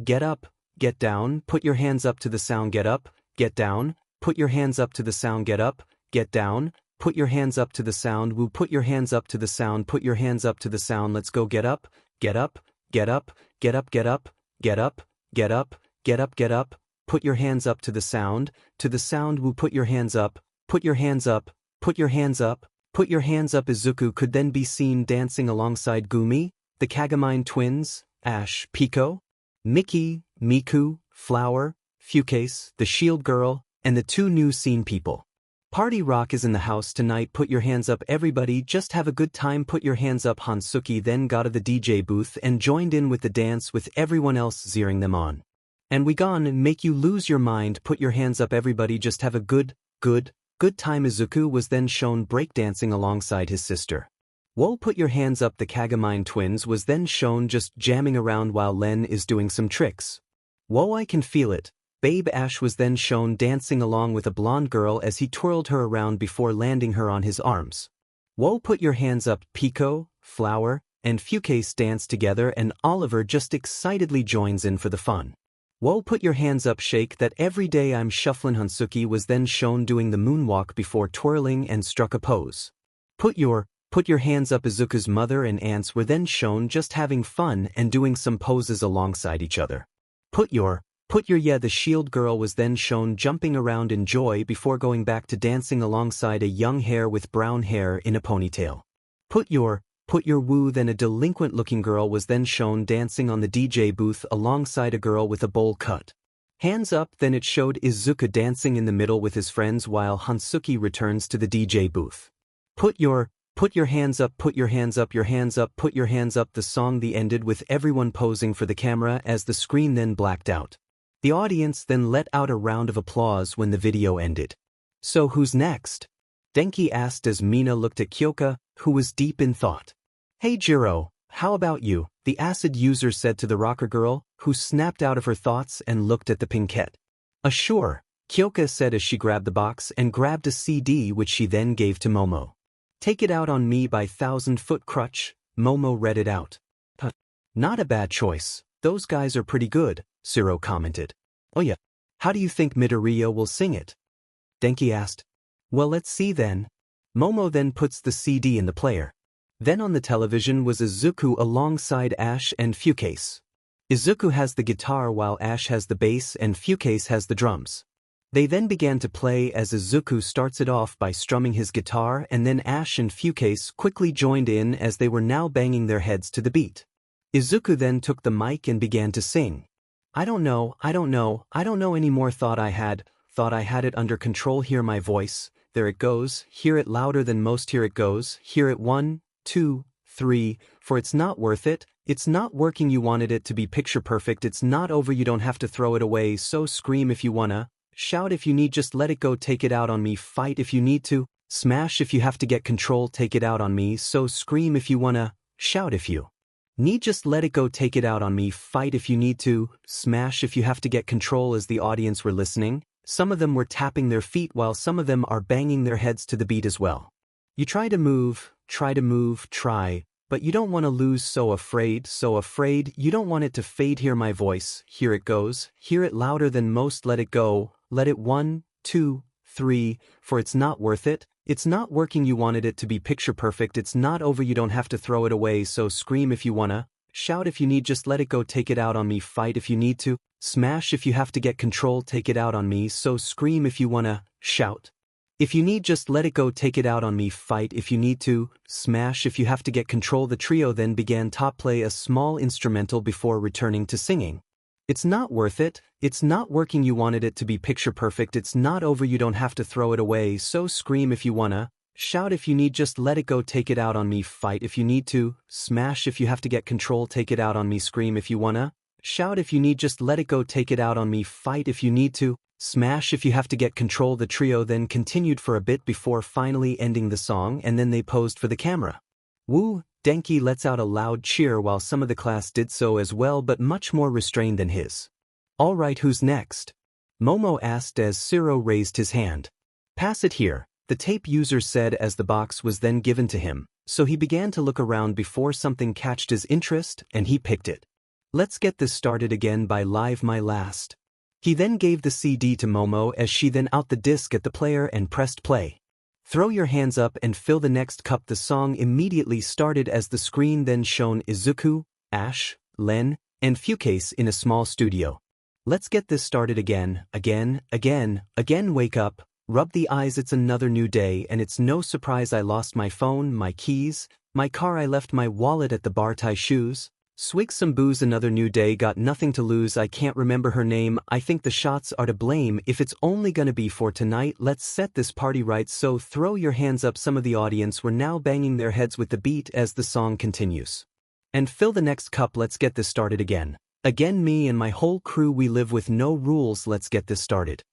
Get up, get down, put your hands up to the sound, get up, get down, put your hands up to the sound, get up, get down, put your hands up to the sound, woo, put your hands up to the sound, put your hands up to the sound, let's go. Get up, get up, get up, get up, get up, get up, get up, get up, get up, put your hands up to the sound, woo, put your hands up, put your hands up, put your hands up, put your hands up. Izuku could then be seen dancing alongside Gumi, the Kagami twins, Ash, Pico, Mickey, Miku, Flower, Fucase, the shield girl, and the two new scene people. Party rock is in the house tonight, put your hands up, everybody just have a good time, put your hands up. Hansuki then got to the DJ booth and joined in with the dance with everyone else zeering them on. And we gon' make you lose your mind, put your hands up, everybody just have a good time. Izuku was then shown breakdancing alongside his sister. Whoa, put your hands up. The Kagami twins was then shown just jamming around while Len is doing some tricks. Whoa, I can feel it. Babe Ash was then shown dancing along with a blonde girl as he twirled her around before landing her on his arms. Whoa, put your hands up. Pico, Flower, and Fucase dance together and Oliver just excitedly joins in for the fun. Whoa, put your hands up. Shake that every day I'm shufflin'. Hansuki was then shown doing the moonwalk before twirling and struck a pose. Put your hands up. Izuku's mother and aunts were then shown just having fun and doing some poses alongside each other. Put your yeah, the shield girl was then shown jumping around in joy before going back to dancing alongside a young hair with brown hair in a ponytail. Put your woo. Then a delinquent looking girl was then shown dancing on the DJ booth alongside a girl with a bowl cut. Hands up. Then it showed Izuku dancing in the middle with his friends while Hansuki returns to the DJ booth. Put your hands up, put your hands up, your hands up, put your hands up. The song ended with everyone posing for the camera as the screen then blacked out. The audience then let out a round of applause when the video ended. So who's next? Denki asked as Mina looked at Kyoka, who was deep in thought. Hey Jiro, how about you? the acid user said to the rocker girl, who snapped out of her thoughts and looked at the pinkette. Sure, Kyoka said as she grabbed the box and grabbed a CD which she then gave to Momo. Take It Out on Me by 1000-Foot Crutch, Momo read it out. Not a bad choice, those guys are pretty good, Shiro commented. Oh yeah, how do you think Midoriya will sing it? Denki asked. Well, let's see then. Momo then puts the CD in the player. Then on the television was Izuku alongside Ash and Fukase. Izuku has the guitar while Ash has the bass and Fukase has the drums. They then began to play as Izuku starts it off by strumming his guitar, and then Ash and Fukase quickly joined in as they were now banging their heads to the beat. Izuku then took the mic and began to sing. I don't know anymore, thought I had it under control, hear my voice, there it goes, hear it louder than most, here it goes, hear it 1, 2, 3, for it's not worth it, it's not working, you wanted it to be picture perfect, it's not over, you don't have to throw it away, so scream if you wanna, shout if you need, just let it go, take it out on me, fight if you need to, smash if you have to get control, take it out on me, so scream if you wanna, shout if you need, just let it go, take it out on me, fight if you need to, smash if you have to get control. As the audience were listening, some of them were tapping their feet while some of them are banging their heads to the beat as well. You try, but you don't want to lose, so afraid, you don't want it to fade, hear my voice, here it goes, hear it louder than most, let it go, let it 1, 2, 3, for it's not worth it, it's not working, you wanted it to be picture perfect, it's not over, you don't have to throw it away, so scream if you wanna, shout if you need, just let it go, take it out on me, fight if you need to, smash if you have to get control, take it out on me, so scream if you wanna, shout if you need, just let it go, take it out on me, fight if you need to, smash if you have to get control. The trio then began to play a small instrumental before returning to singing. It's not worth it, it's not working, you wanted it to be picture perfect, it's not over, you don't have to throw it away, so scream if you wanna, shout if you need, just let it go, take it out on me, fight if you need to, smash if you have to get control, take it out on me, scream if you wanna, shout if you need, just let it go, take it out on me, fight if you need to, smash if you have to get control. The trio then continued for a bit before finally ending the song, and then they posed for the camera. Woo! Denki lets out a loud cheer while some of the class did so as well, but much more restrained than his. Alright, who's next? Momo asked as Shiro raised his hand. Pass it here, the tape user said as the box was then given to him, so he began to look around before something catched his interest and he picked it. Let's Get This Started Again by Live My Last. He then gave the CD to Momo as she then out the disc at the player and pressed play. Throw Your Hands Up and Fill the Next Cup. The song immediately started as the screen then shown Izuku, Ash, Len, and Fukase in a small studio. Let's get this started again, wake up, rub the eyes, it's another new day and it's no surprise I lost my phone, my keys, my car, I left my wallet at the bar, tie shoes. Swig some booze, another new day, got nothing to lose, I can't remember her name, I think the shots are to blame, if it's only gonna be for tonight, let's set this party right, so throw your hands up. Some of the audience were now banging their heads with the beat as the song continues. And fill the next cup, let's get this started again. Again, me and my whole crew, we live with no rules, let's get this started.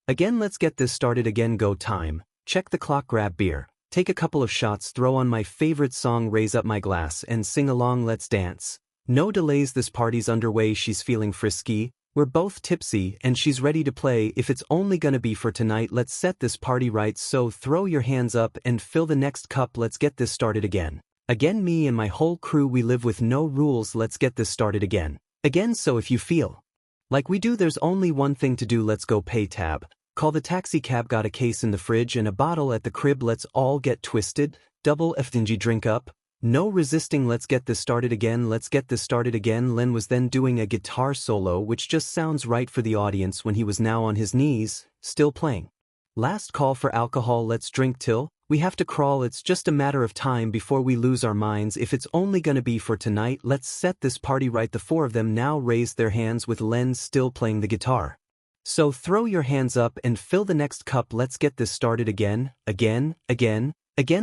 Again, let's get this started again, go time, check the clock, grab beer, take a couple of shots, throw on my favorite song, raise up my glass and sing along, let's dance. No delays, this party's underway, she's feeling frisky, we're both tipsy and she's ready to play, if it's only gonna be for tonight, let's set this party right, so throw your hands up and fill the next cup, let's get this started again. Again, me and my whole crew, we live with no rules, let's get this started again. Again, so if you feel like we do, there's only one thing to do, let's go pay tab. Call the taxi cab, got a case in the fridge and a bottle at the crib, let's all get twisted, double FNG drink up. No resisting, let's get this started again, let's get this started again. Len was then doing a guitar solo which just sounds right for the audience when he was now on his knees, still playing. Last call for alcohol, let's drink till we have to crawl, it's just a matter of time before we lose our minds, if it's only gonna be for tonight, let's set this party right. The four of them now raised their hands with Len still playing the guitar. So throw your hands up and fill the next cup, let's get this started again. Again,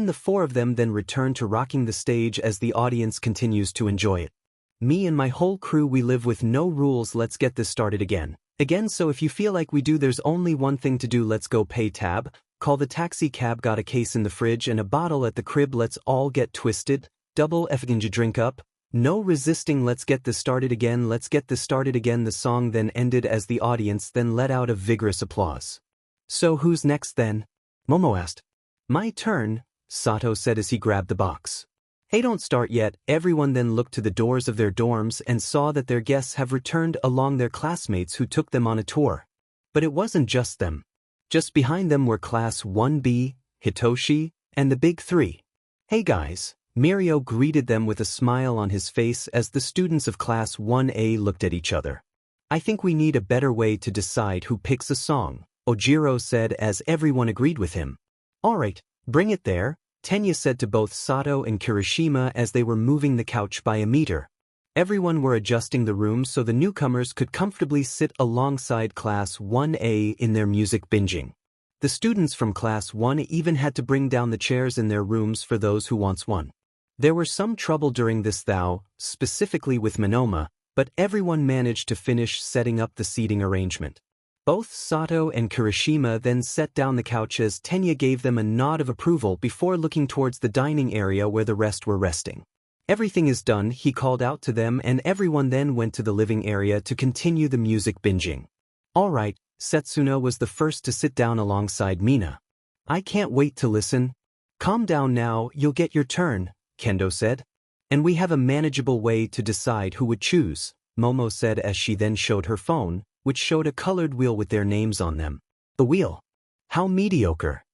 the four of them then return to rocking the stage as the audience continues to enjoy it. Me and my whole crew, we live with no rules, let's get this started again. Again, so if you feel like we do, there's only one thing to do, let's go pay tab. Call the taxi cab, got a case in the fridge and a bottle at the crib, let's all get twisted, double FNG drink up. No resisting, let's get this started again, let's get this started again. The song then ended as the audience then let out a vigorous applause. So who's next then? Momo asked. My turn, Sato said as he grabbed the box. Hey, don't start yet. Everyone then looked to the doors of their dorms and saw that their guests have returned along their classmates who took them on a tour. But it wasn't just them. Just behind them were Class 1B, Hitoshi, and the Big Three. Hey guys, Mirio greeted them with a smile on his face as the students of Class 1A looked at each other. I think we need a better way to decide who picks a song, Ojiro said as everyone agreed with him. Alright, bring it there, Tenya said to both Sato and Kirishima as they were moving the couch by a meter. Everyone were adjusting the room so the newcomers could comfortably sit alongside Class 1A in their music binging. The students from Class 1 even had to bring down the chairs in their rooms for those who wants one. There were some trouble during this specifically with Monoma, but everyone managed to finish setting up the seating arrangement. Both Sato and Kirishima then set down the couch as Tenya gave them a nod of approval before looking towards the dining area where the rest were resting. Everything is done, he called out to them, and everyone then went to the living area to continue the music binging. Alright, Setsuna was the first to sit down alongside Mina. I can't wait to listen. Calm down now, you'll get your turn, Kendo said. And we have a manageable way to decide who would choose, Momo said as she then showed her phone, which showed a colored wheel with their names on them. The wheel. How mediocre.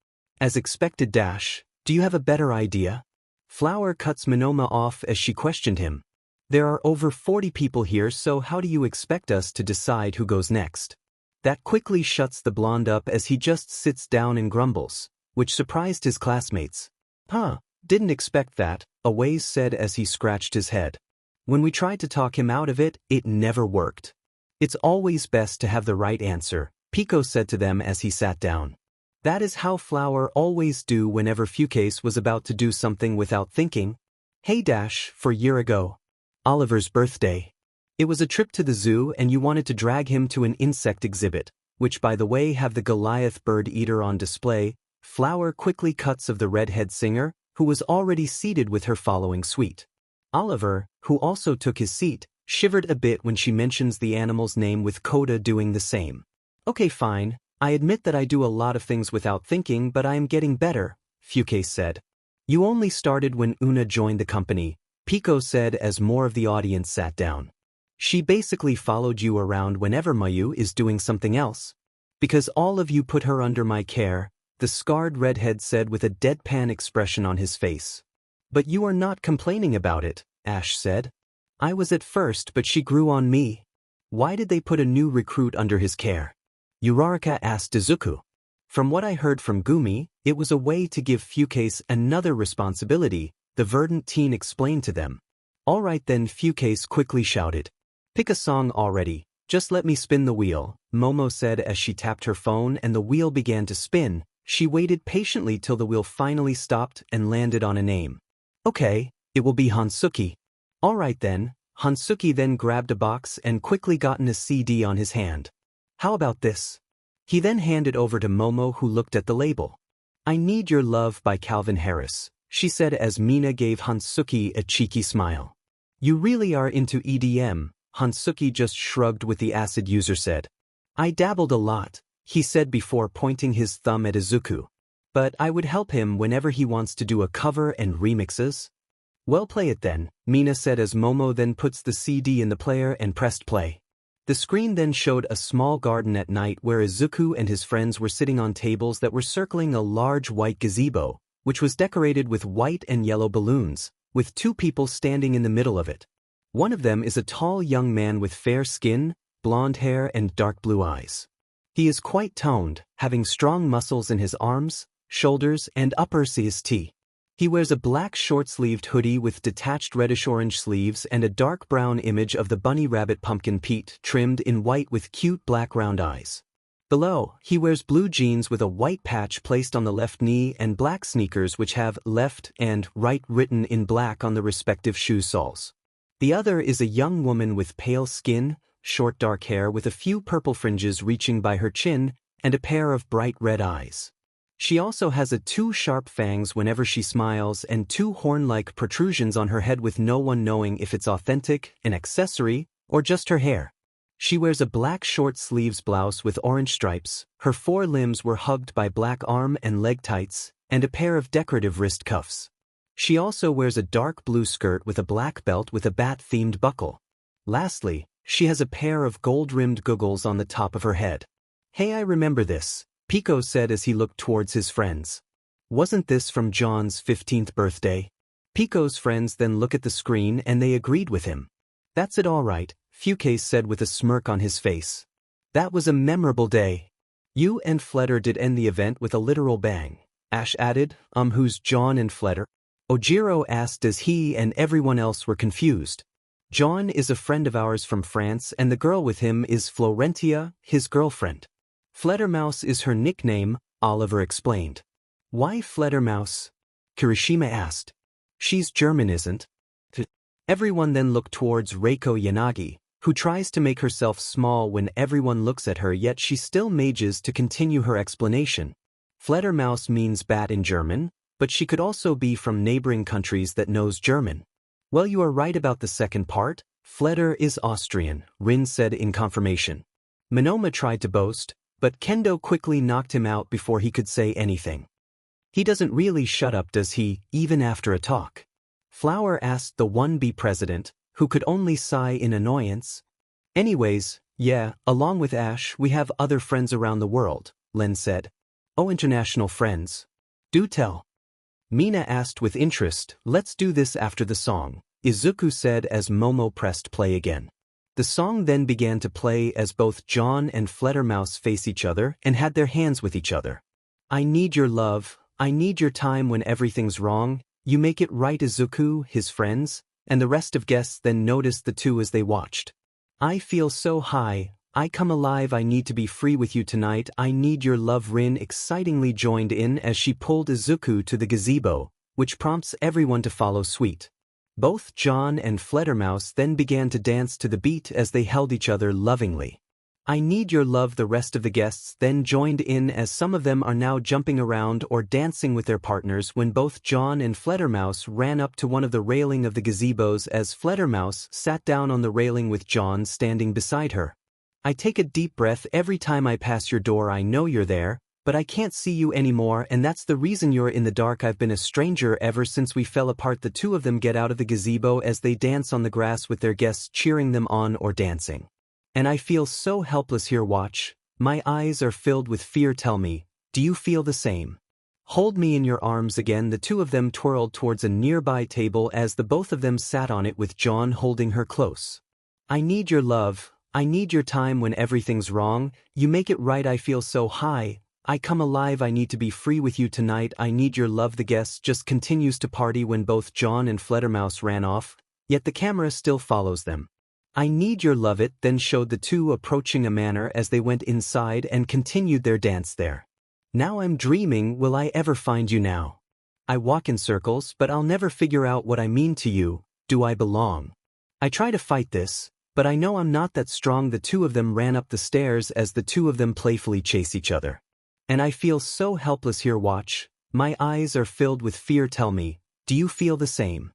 As expected. Do you have a better idea? Flower cuts Monoma off as she questioned him. There are over 40 people here, so how do you expect us to decide who goes next? That quickly shuts the blonde up as he just sits down and grumbles, which surprised his classmates. Didn't expect that, Aways said as he scratched his head. When we tried to talk him out of it, it never worked. It's always best to have the right answer, Pico said to them as he sat down. That is how Flower always do whenever Fukase was about to do something without thinking. Hey for a year ago. Oliver's birthday. It was a trip to the zoo and you wanted to drag him to an insect exhibit, which by the way have the Goliath bird eater on display. Flower quickly cuts of the redhead singer, who was already seated with her following suite. Oliver, who also took his seat, shivered a bit when she mentions the animal's name with Coda doing the same. Okay fine, I admit that I do a lot of things without thinking but I am getting better, Fukase said. You only started when Una joined the company, Pico said as more of the audience sat down. She basically followed you around whenever Mayu is doing something else. Because all of you put her under my care, the scarred redhead said with a deadpan expression on his face. But you are not complaining about it, Ash said. I was at first but she grew on me. Why did they put a new recruit under his care? Uraraka asked Izuku. From what I heard from Gumi, it was a way to give Fukase another responsibility, the Verdant teen explained to them. Alright then, Fukase quickly shouted. Pick a song already, just let me spin the wheel, Momo said as she tapped her phone and the wheel began to spin. She waited patiently till the wheel finally stopped and landed on a name. Okay, it will be Hansuki. Alright then, Hansuki then grabbed a box and quickly gotten a CD on his hand. How about this? He then handed over to Momo who looked at the label. I Need Your Love by Calvin Harris, she said as Mina gave Hansuki a cheeky smile. You really are into EDM, Hansuki just shrugged with the acid user said. I dabbled a lot, he said before pointing his thumb at Izuku. But I would help him whenever he wants to do a cover and remixes. Well play it then, Mina said as Momo then puts the CD in the player and pressed play. The screen then showed a small garden at night where Izuku and his friends were sitting on tables that were circling a large white gazebo, which was decorated with white and yellow balloons, with two people standing in the middle of it. One of them is a tall young man with fair skin, blonde hair and dark blue eyes. He is quite toned, having strong muscles in his arms, shoulders and upper chest. He wears a black short-sleeved hoodie with detached reddish-orange sleeves and a dark brown image of the bunny rabbit Pumpkin Pete trimmed in white with cute black round eyes. Below, he wears blue jeans with a white patch placed on the left knee and black sneakers which have left and right written in black on the respective shoe soles. The other is a young woman with pale skin, short dark hair with a few purple fringes reaching by her chin, and a pair of bright red eyes. She also has two sharp fangs whenever she smiles and two horn-like protrusions on her head with no one knowing if it's authentic, an accessory, or just her hair. She wears a black short sleeves blouse with orange stripes, her 4 limbs were hugged by black arm and leg tights, and a pair of decorative wrist cuffs. She also wears a dark blue skirt with a black belt with a bat-themed buckle. Lastly, she has a pair of gold-rimmed goggles on the top of her head. "Hey, I remember this," Pico said as he looked towards his friends. "Wasn't this from John's 15th birthday?" Pico's friends then look at the screen and they agreed with him. "That's it all right," Fuke said with a smirk on his face. "That was a memorable day." "You and Fletter did end the event with a literal bang," Ash added. Who's John and Fletter?" Ojiro asked as he and everyone else were confused. "John is a friend of ours from France and the girl with him is Florentia, his girlfriend. Fledermaus is her nickname," Oliver explained. "Why Fledermaus?" Kirishima asked. "She's German, isn't it?" Everyone then looked towards Reiko Yanagi, who tries to make herself small when everyone looks at her, yet she still manages to continue her explanation. Fledermaus means bat in German, but she could also be from neighboring countries that knows German. "Well, you are right about the second part. Fleder is Austrian," Rin said in confirmation. Monoma tried to boast, but Kendo quickly knocked him out before he could say anything. "He doesn't really shut up, does he, even after a talk?" Flower asked the 1B president, who could only sigh in annoyance. "Anyways, yeah, along with Ash we have other friends around the world," Len said. "Oh, international friends? Do tell." Mina asked with interest. "Let's do this after the song," Izuku said as Momo pressed play again. The song then began to play as both John and Fledermaus face each other and had their hands with each other. "I need your love, I need your time when everything's wrong, you make it right." Izuku, his friends, and the rest of guests then noticed the two as they watched. "I feel so high, I come alive, I need to be free with you tonight, I need your love." Rin excitingly joined in as she pulled Izuku to the gazebo, which prompts everyone to follow suit. Both John and Fledermaus then began to dance to the beat as they held each other lovingly. "I need your love." The rest of the guests then joined in as some of them are now jumping around or dancing with their partners when both John and Fledermaus ran up to one of the railing of the gazebos as Fledermaus sat down on the railing with John standing beside her. "I take a deep breath every time I pass your door, I know you're there, but I can't see you anymore and that's the reason you're in the dark. I've been a stranger ever since we fell apart." The two of them get out of the gazebo as they dance on the grass with their guests cheering them on or dancing. "And I feel so helpless here, watch, my eyes are filled with fear, tell me, do you feel the same? Hold me in your arms again." The two of them twirled towards a nearby table as the both of them sat on it with John holding her close. "I need your love, I need your time when everything's wrong, you make it right, I feel so high, I come alive, I need to be free with you tonight, I need your love." The guest just continues to party when both John and Fledermaus ran off, yet the camera still follows them. "I need your love." It then showed the two approaching a manor as they went inside and continued their dance there. "Now I'm dreaming, will I ever find you now? I walk in circles but I'll never figure out what I mean to you, do I belong? I try to fight this, but I know I'm not that strong." The two of them ran up the stairs as the two of them playfully chase each other. "And I feel so helpless here, watch, my eyes are filled with fear, tell me, do you feel the same?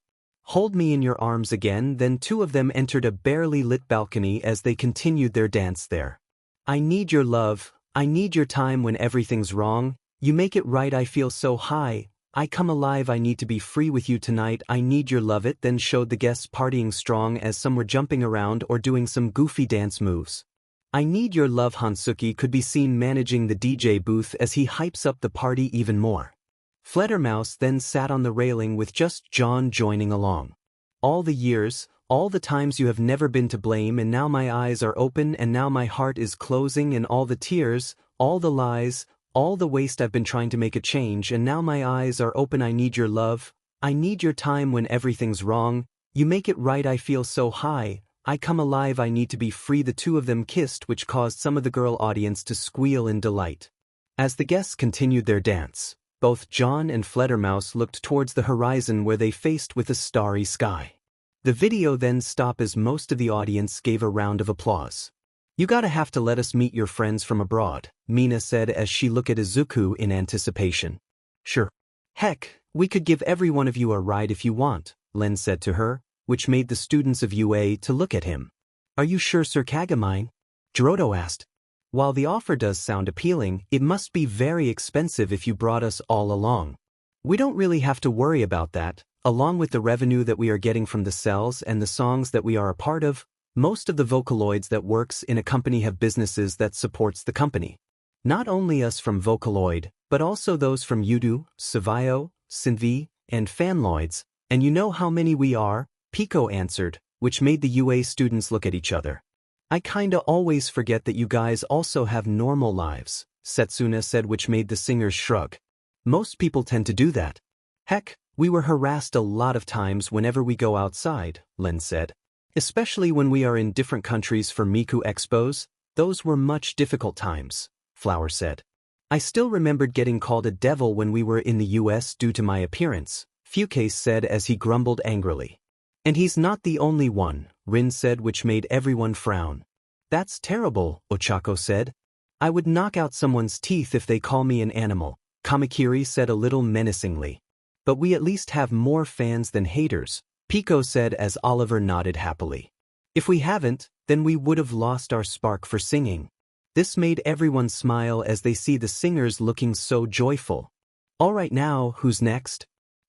Hold me in your arms again." Then two of them entered a barely lit balcony as they continued their dance there. "I need your love, I need your time when everything's wrong, you make it right, I feel so high, I come alive, I need to be free with you tonight, I need your love." It then showed the guests partying strong as some were jumping around or doing some goofy dance moves. "I need your love." Hansuki could be seen managing the DJ booth as he hypes up the party even more. Fledermaus then sat on the railing with just John joining along. "All the years, all the times you have never been to blame, and now my eyes are open and now my heart is closing, and all the tears, all the lies, all the waste, I've been trying to make a change and now my eyes are open, I need your love, I need your time when everything's wrong, you make it right, I feel so high, I come alive, I need to be free." The two of them kissed, which caused some of the girl audience to squeal in delight. As the guests continued their dance, both John and Fledermaus looked towards the horizon where they faced with a starry sky. The video then stopped as most of the audience gave a round of applause. You gotta have to let us meet your friends from abroad, Mina said as she looked at Izuku in anticipation. Sure. Heck, we could give every one of you a ride if you want, Len said to her, which made the students of UA to look at him. Are you sure, Sir Kagami? Gerudo asked. While the offer does sound appealing, it must be very expensive if you brought us all along. We don't really have to worry about that. Along with the revenue that we are getting from the cells and the songs that we are a part of, most of the Vocaloids that works in a company have businesses that supports the company. Not only us from Vocaloid, but also those from Yudu, Savio, Sinvi, and Fanloids, and you know how many we are, Pico answered, which made the UA students look at each other. I kinda always forget that you guys also have normal lives, Setsuna said, which made the singers shrug. Most people tend to do that. Heck, we were harassed a lot of times whenever we go outside, Len said. Especially when we are in different countries for Miku Expos, those were much difficult times, Flower said. I still remembered getting called a devil when we were in the US due to my appearance, Fukase said as he grumbled angrily. And he's not the only one, Rin said, which made everyone frown. That's terrible, Ochako said. I would knock out someone's teeth if they call me an animal, Kamakiri said a little menacingly. But we at least have more fans than haters, Pico said as Oliver nodded happily. If we haven't, then we would have lost our spark for singing. This made everyone smile as they see the singers looking so joyful. All right, now, who's next?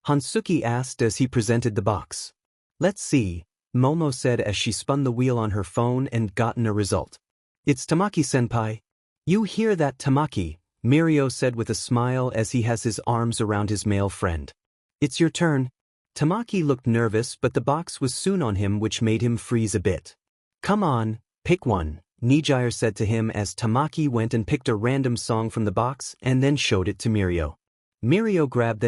Hansuki asked as he presented the box. Let's see, Momo said as she spun the wheel on her phone and gotten a result. It's Tamaki-senpai. You hear that, Tamaki? Mirio said with a smile as he has his arms around his male friend. It's your turn. Tamaki looked nervous, but the box was soon on him, which made him freeze a bit. Come on, pick one, Nijire said to him as Tamaki went and picked a random song from the box and then showed it to Mirio. Mirio grabbed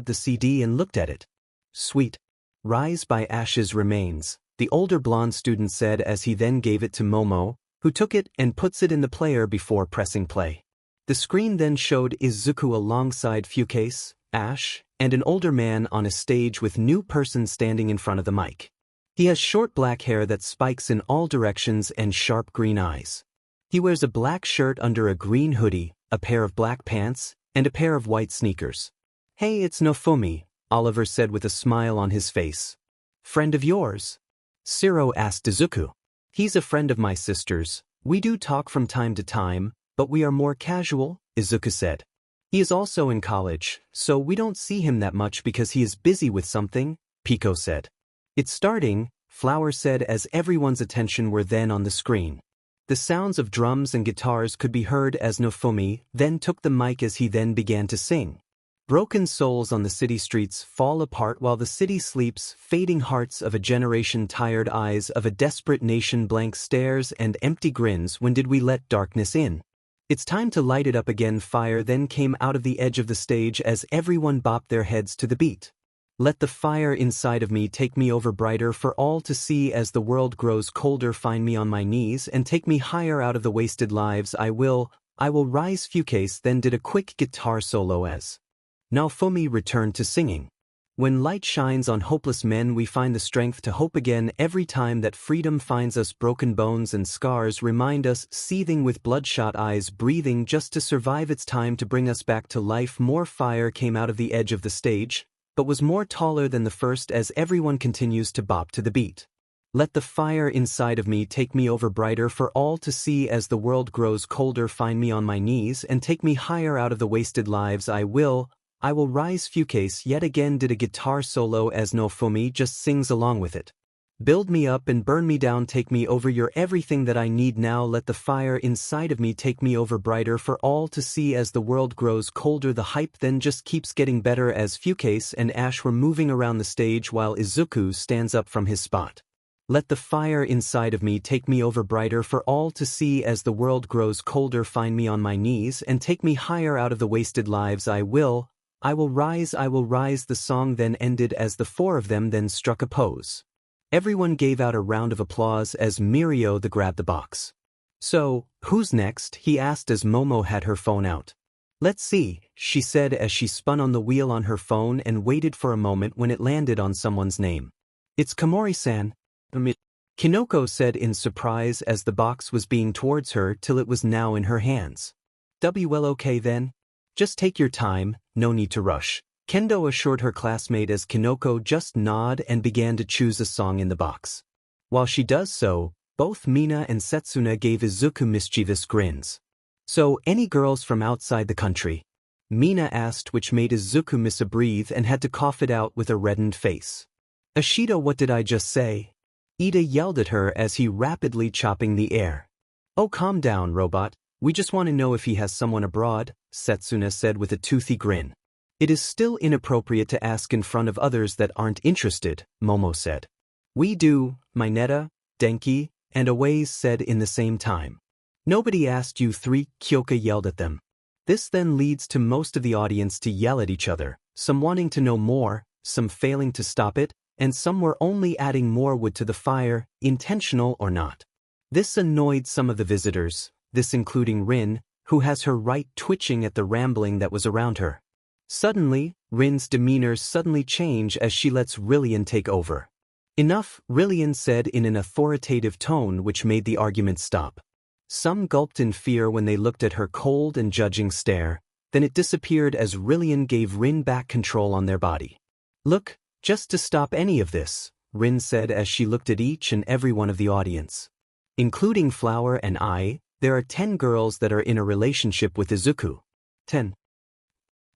the CD and looked at it. Sweet. Rise by Ashes Remains, the older blonde student said as he then gave it to Momo, who took it and puts it in the player before pressing play. The screen then showed Izuku alongside Fukase, Ash, and an older man on a stage with new person standing in front of the mic. He has short black hair that spikes in all directions and sharp green eyes. He wears a black shirt under a green hoodie, a pair of black pants, and a pair of white sneakers. Hey, it's Nofumi, Oliver said with a smile on his face. Friend of yours? Siro asked Izuku. He's a friend of my sister's. We do talk from time to time, but we are more casual, Izuku said. He is also in college, so we don't see him that much because he is busy with something, Pico said. It's starting, Flower said as everyone's attention were then on the screen. The sounds of drums and guitars could be heard as Nofumi then took the mic as he then began to sing. Broken souls on the city streets fall apart while the city sleeps, fading hearts of a generation, tired eyes of a desperate nation, blank stares and empty grins. When did we let darkness in? It's time to light it up again. Fire then came out of the edge of the stage as everyone bopped their heads to the beat. Let the fire inside of me take me over brighter for all to see as the world grows colder. Find me on my knees and take me higher out of the wasted lives. I will rise. Fukase then did a quick guitar solo as Naofumi returned to singing. When light shines on hopeless men, we find the strength to hope again. Every time that freedom finds us, broken bones and scars remind us, seething with bloodshot eyes, breathing just to survive. It's time to bring us back to life. More fire came out of the edge of the stage, but was more taller than the first as everyone continues to bop to the beat. Let the fire inside of me take me over brighter for all to see as the world grows colder. Find me on my knees and take me higher out of the wasted lives. I will rise. Fukase yet again did a guitar solo as Nofumi just sings along with it. Build me up and burn me down, take me over, you're everything that I need now. Let the fire inside of me take me over brighter for all to see as the world grows colder. The hype then just keeps getting better as Fukase and Ash were moving around the stage while Izuku stands up from his spot. Let the fire inside of me take me over brighter for all to see as the world grows colder. Find me on my knees and take me higher out of the wasted lives. I will rise. The song then ended as the four of them then struck a pose. Everyone gave out a round of applause as Mirio grabbed the box. So, who's next? He asked as Momo had her phone out. Let's see, she said as she spun on the wheel on her phone and waited for a moment when it landed on someone's name. It's Komori-san. Kinoko said in surprise as the box was being towards her till it was now in her hands. Well, okay then. Just take your time, no need to rush, Kendo assured her classmate as Kinoko just nodded and began to choose a song in the box. While she does so, both Mina and Setsuna gave Izuku mischievous grins. So, any girls from outside the country? Mina asked, which made Izuku miss a breath and had to cough it out with a reddened face. Ashita, what did I just say? Ida yelled at her as he rapidly chopping the air. Oh, calm down, robot. We just want to know if he has someone abroad, Setsuna said with a toothy grin. It is still inappropriate to ask in front of others that aren't interested, Momo said. We do, Mineta, Denki, and Aways said in the same time. Nobody asked you three, Kyoka yelled at them. This then leads to most of the audience to yell at each other, some wanting to know more, some failing to stop it, and some were only adding more wood to the fire, intentional or not. This annoyed some of the visitors, this including Rin, who has her right twitching at the rambling that was around her. Suddenly, Rin's demeanor suddenly changed as she lets Rillian take over. Enough, Rillian said in an authoritative tone which made the argument stop. Some gulped in fear when they looked at her cold and judging stare, then it disappeared as Rillian gave Rin back control on their body. Look, just to stop any of this, Rin said as she looked at each and every one of the audience. Including Flower and I, there are 10 girls that are in a relationship with Izuku. 10.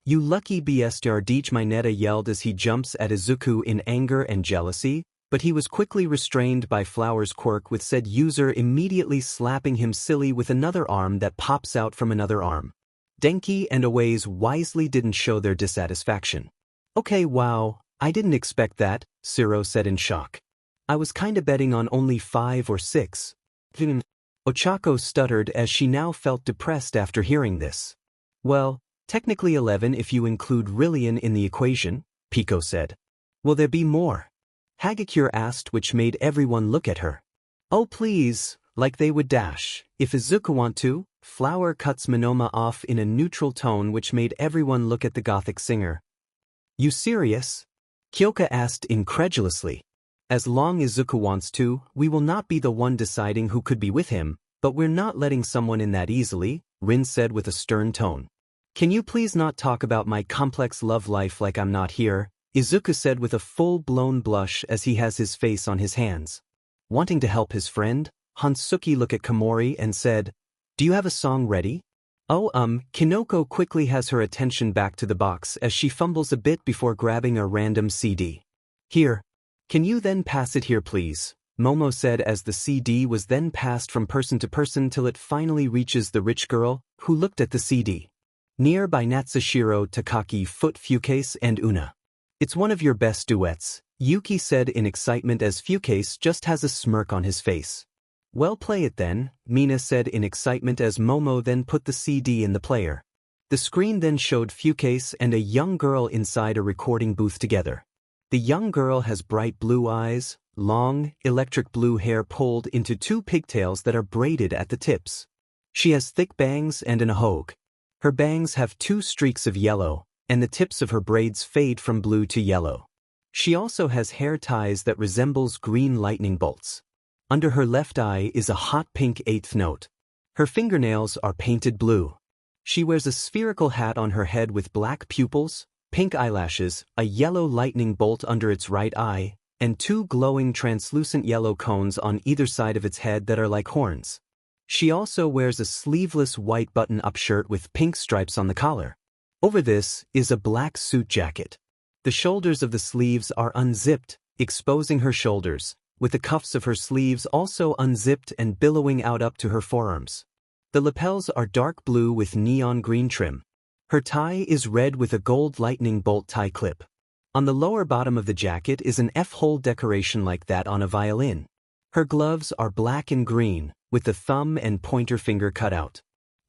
You lucky bastard, Mineta yelled as he jumps at Izuku in anger and jealousy, but he was quickly restrained by Flower's quirk with said user immediately slapping him silly with another arm that pops out from another arm. Denki and Aways wisely didn't show their dissatisfaction. Okay, wow, I didn't expect that, Siro said in shock. I was kinda betting on only 5 or 6. Ochako stuttered as she now felt depressed after hearing this. Well, technically 11 if you include Rillian in the equation, Pico said. Will there be more? Hagakure asked, which made everyone look at her. Oh please, like they would dash. If Izuku want to, Flower cuts Monoma off in a neutral tone which made everyone look at the gothic singer. You serious? Kyoka asked incredulously. As long as Izuku wants to, we will not be the one deciding who could be with him, but we're not letting someone in that easily, Rin said with a stern tone. Can you please not talk about my complex love life like I'm not here? Izuku said with a full-blown blush as he has his face on his hands. Wanting to help his friend, Hansuki looked at Komori and said, Do you have a song ready? Oh, Kinoko quickly has her attention back to the box as she fumbles a bit before grabbing a random CD. Here. Can you then pass it here please? Momo said as the CD was then passed from person to person till it finally reaches the rich girl, who looked at the CD. Near by Natsushiro, Takaki, Foot Fukase and Una. It's one of your best duets, Yuki said in excitement as Fukase just has a smirk on his face. Well, play it then, Mina said in excitement as Momo then put the CD in the player. The screen then showed Fukase and a young girl inside a recording booth together. The young girl has bright blue eyes, long, electric blue hair pulled into 2 pigtails that are braided at the tips. She has thick bangs and an ahogue. Her bangs have 2 streaks of yellow, and the tips of her braids fade from blue to yellow. She also has hair ties that resembles green lightning bolts. Under her left eye is a hot pink 8th note. Her fingernails are painted blue. She wears a spherical hat on her head with black pupils, pink eyelashes, a yellow lightning bolt under its right eye, and 2 glowing translucent yellow cones on either side of its head that are like horns. She also wears a sleeveless white button-up shirt with pink stripes on the collar. Over this is a black suit jacket. The shoulders of the sleeves are unzipped, exposing her shoulders, with the cuffs of her sleeves also unzipped and billowing out up to her forearms. The lapels are dark blue with neon green trim. Her tie is red with a gold lightning bolt tie clip. On the lower bottom of the jacket is an F-hole decoration like that on a violin. Her gloves are black and green, with the thumb and pointer finger cut out.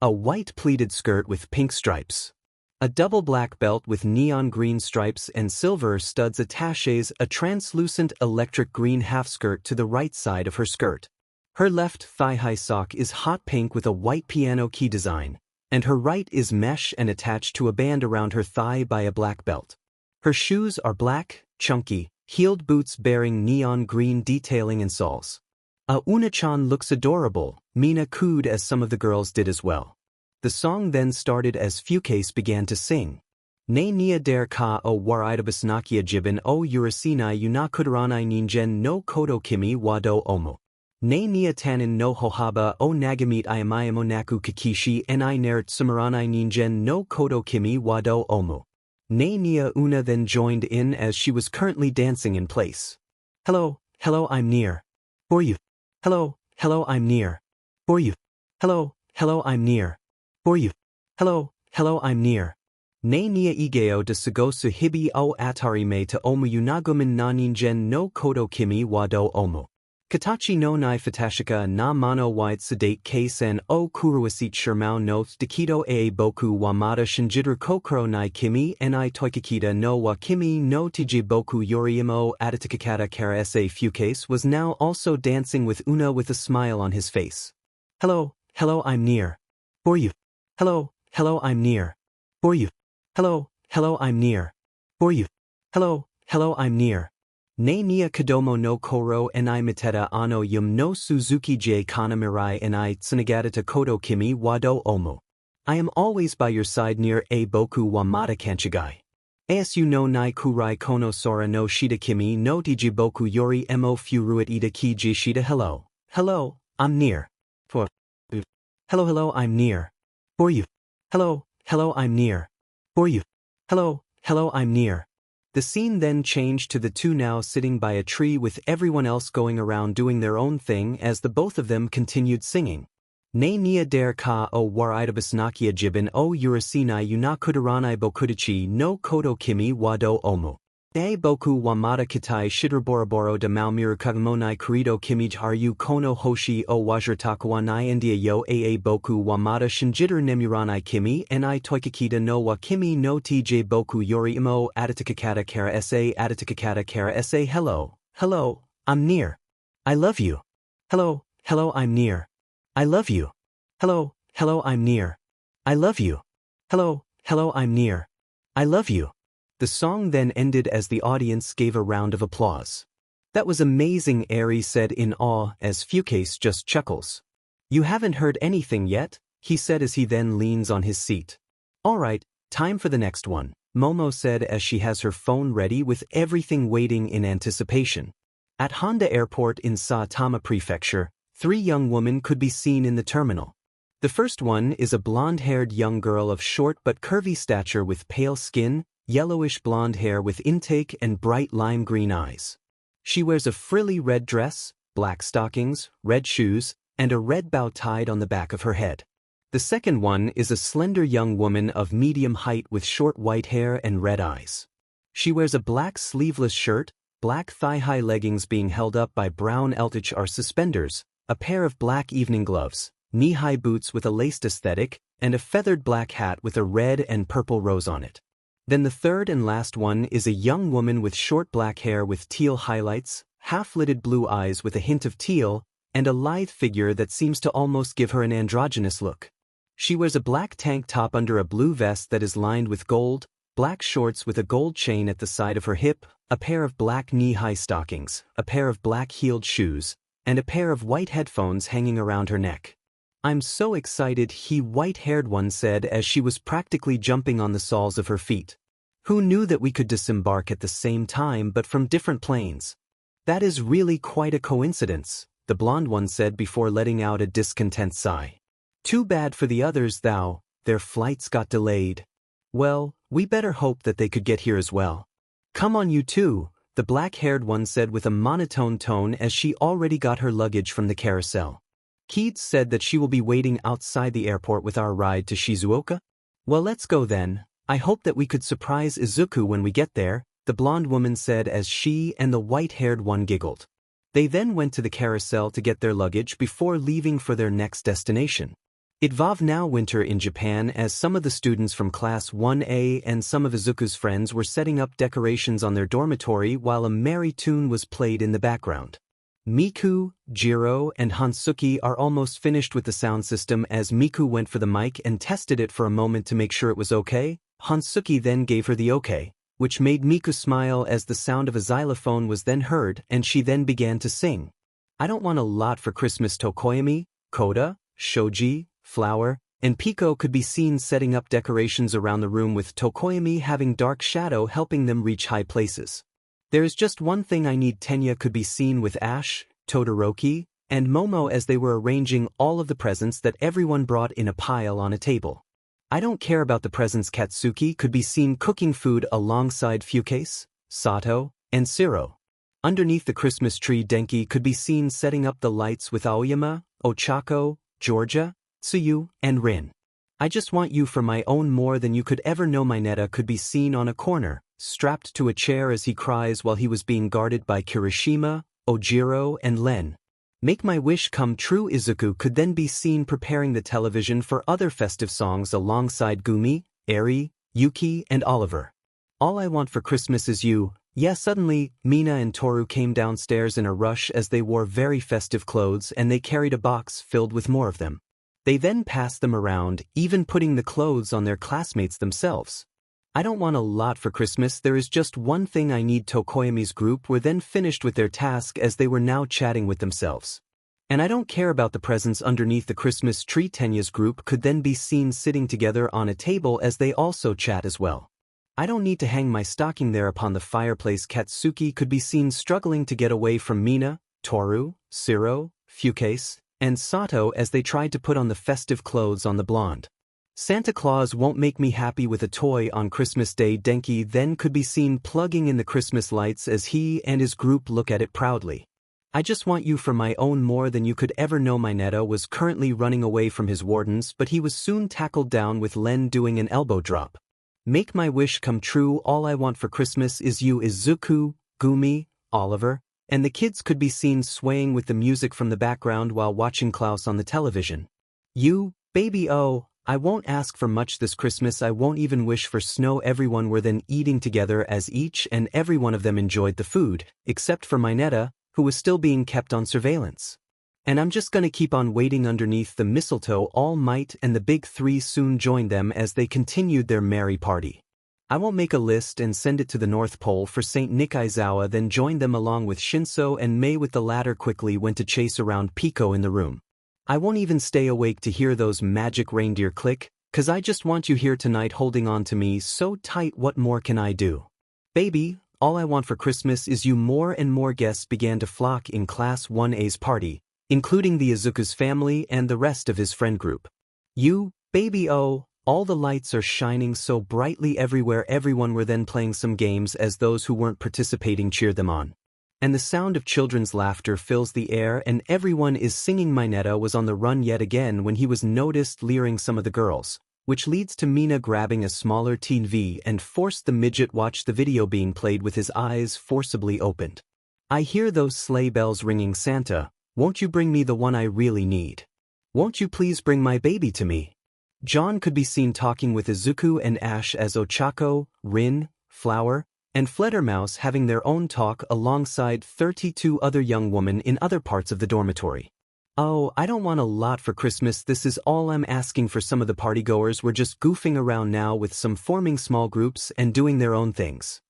A white pleated skirt with pink stripes. A double black belt with neon green stripes and silver studs attaches a translucent electric green half-skirt to the right side of her skirt. Her left thigh-high sock is hot pink with a white piano key design, and her right is mesh and attached to a band around her thigh by a black belt. Her shoes are black, chunky, heeled boots bearing neon green detailing and soles. Una-chan looks adorable, Mina cooed as some of the girls did as well. The song then started as Fukase began to sing. Ne nia der ka o waraidabas nakia jibin o urasinai yunakudaranai ningen no kodo kimi wado omo. Ne nia tanin no hohaba o nagamit ayamayamo naku kakishi ni nert sumaranai ningen no kodo kimi wado omo. Ne nia Una then joined in as she was currently dancing in place. Hello, I'm near. For you. Hello, I'm near. For you. Hello, I'm near. For you. Hello, I'm near. Ne nia igeo de sugosu hibi o atari me to omu yunagumin na ningen no kodo kimi wado omo. Katachi no nai fatashika na mano wide sedate kaisen o kuruwasit shirmao no dekido a boku wamada shinjidru kokoro nai kimi ni toikakita no wa kimi no tiji boku yorimo adatakakata kara sa Fukase was now also dancing with Una with a smile on his face. Hello, I'm near. For you. Hello, I'm near. For you. Hello, I'm near. For you. Hello, I'm near. Ne nia kodomo no koro ni miteta ano yum no Suzuki j kana mirai ni tsunagadata kodo kimi wado omo. I am always by your side near a boku wamata kanchigai. Asu no nai kurai kono sora no shida kimi no diji boku yori mo furuit ida ki ji shida. Hello, I'm near. For you. Hello, I'm near. For you. Hello, I'm near. For you. Hello, I'm near. The scene then changed to the two now sitting by a tree with everyone else going around doing their own thing as the both of them continued singing. Ne nia der ka o waraidabas nakia jibin o urasinai yunakudaranai bokudachi no kodo kimi wado omo. E boku wamata kitai shidraboroboro de malmiru kagamonai kurido kimij haru kono hoshi o wajirtakawa nai india yo boku wamata shinjidru nemuranai kimi ni toikakita no wa kimi no tj boku yori imo adatakakata kara sa. Hello, I'm near. I love you. Hello, I'm near. I love you. Hello, I'm near. I love you. Hello, I'm near. I love you. The song then ended as the audience gave a round of applause. That was amazing, Eri said in awe as Fukase just chuckles. You haven't heard anything yet? He said as he then leans on his seat. Alright, time for the next one, Momo said as she has her phone ready with everything waiting in anticipation. At Honda Airport in Saitama Prefecture, 3 young women could be seen in the terminal. The first one is a blonde-haired young girl of short but curvy stature with pale skin, yellowish blonde hair with intake and bright lime green eyes. She wears a frilly red dress, black stockings, red shoes, and a red bow tied on the back of her head. The second one is a slender young woman of medium height with short white hair and red eyes. She wears a black sleeveless shirt, black thigh-high leggings being held up by brown LHR suspenders, a pair of black evening gloves, knee-high boots with a laced aesthetic, and a feathered black hat with a red and purple rose on it. Then the third and last one is a young woman with short black hair with teal highlights, half-lidded blue eyes with a hint of teal, and a lithe figure that seems to almost give her an androgynous look. She wears a black tank top under a blue vest that is lined with gold, black shorts with a gold chain at the side of her hip, a pair of black knee-high stockings, a pair of black-heeled shoes, and a pair of white headphones hanging around her neck. I'm so excited, he white-haired one said as she was practically jumping on the soles of her feet. Who knew that we could disembark at the same time but from different planes? That is really quite a coincidence, the blonde one said before letting out a discontent sigh. Too bad for the others thou, their flights got delayed. Well, we better hope that they could get here as well. Come on you two, the black-haired one said with a monotone tone as she already got her luggage from the carousel. Keats said that she will be waiting outside the airport with our ride to Shizuoka? Well, let's go then. I hope that we could surprise Izuku when we get there, the blonde woman said as she and the white-haired one giggled. They then went to the carousel to get their luggage before leaving for their next destination. It was now winter in Japan as some of the students from Class 1A and some of Izuku's friends were setting up decorations on their dormitory while a merry tune was played in the background. Miku, Jiro, and Hansuki are almost finished with the sound system as Miku went for the mic and tested it for a moment to make sure it was okay. Hansuki then gave her the okay, which made Miku smile as the sound of a xylophone was then heard and she then began to sing. I don't want a lot for Christmas. Tokoyami, Koda, Shoji, Flower, and Pico could be seen setting up decorations around the room with Tokoyami having dark shadow helping them reach high places. There is just one thing I need. Tenya could be seen with Ash, Todoroki, and Momo as they were arranging all of the presents that everyone brought in a pile on a table. I don't care about the presents. Katsuki could be seen cooking food alongside Fukase, Sato, and Siro. Underneath the Christmas tree, Denki could be seen setting up the lights with Aoyama, Ochako, Georgia, Tsuyu, and Rin. I just want you for my own more than you could ever know. Mineta could be seen on a corner, strapped to a chair as he cries while he was being guarded by Kirishima, Ojiro, and Len. Make my wish come true. Izuku could then be seen preparing the television for other festive songs alongside Gumi, Eri, Yuki, and Oliver. All I want for Christmas is you. Yeah, suddenly, Mina and Toru came downstairs in a rush as they wore very festive clothes and they carried a box filled with more of them. They then passed them around, even putting the clothes on their classmates themselves. I don't want a lot for Christmas. There is just one thing I need. Tokoyami's group were then finished with their task as they were now chatting with themselves. And I don't care about the presents underneath the Christmas tree. Tenya's group could then be seen sitting together on a table as they also chat as well. I don't need to hang my stocking there upon the fireplace. Katsuki could be seen struggling to get away from Mina, Toru, Siro, Fukase, and Sato as they tried to put on the festive clothes on the blonde. Santa Claus won't make me happy with a toy on Christmas Day. Denki then could be seen plugging in the Christmas lights as he and his group look at it proudly. I just want you for my own more than you could ever know. Mineta was currently running away from his wardens, but he was soon tackled down with Len doing an elbow drop. Make my wish come true. All I want for Christmas is you. Izuku, Gumi, Oliver, and the kids could be seen swaying with the music from the background while watching Klaus on the television. You, baby, oh, I won't ask for much this Christmas. I won't even wish for snow. Everyone were then eating together as each and every one of them enjoyed the food, except for Mineta, who was still being kept on surveillance. And I'm just gonna keep on waiting underneath the mistletoe. All Might and the big three soon joined them as they continued their merry party. I won't make a list and send it to the North Pole for Saint Nick. Aizawa then joined them along with Shinso and Mei, with the latter quickly went to chase around Pico in the room. I won't even stay awake to hear those magic reindeer click, 'cause I just want you here tonight holding on to me so tight. What more can I do? Baby, all I want for Christmas is you. More and more guests began to flock in Class 1A's party, including the Izuku's family and the rest of his friend group. You, baby, oh, all the lights are shining so brightly everywhere. Everyone were then playing some games as those who weren't participating cheered them on. And the sound of children's laughter fills the air and everyone is singing. Mineta was on the run yet again when he was noticed leering some of the girls, which leads to Mina grabbing a smaller TV and forced the midget watch the video being played with his eyes forcibly opened. I hear those sleigh bells ringing. Santa, won't you bring me the one I really need? Won't you please bring my baby to me? John could be seen talking with Izuku and Ash as Ochako, Rin, Flower, and Fledermaus having their own talk alongside 32 other young women in other parts of the dormitory. Oh, I don't want a lot for Christmas. This is all I'm asking for. Some of the partygoers were just goofing around now with some forming small groups and doing their own things.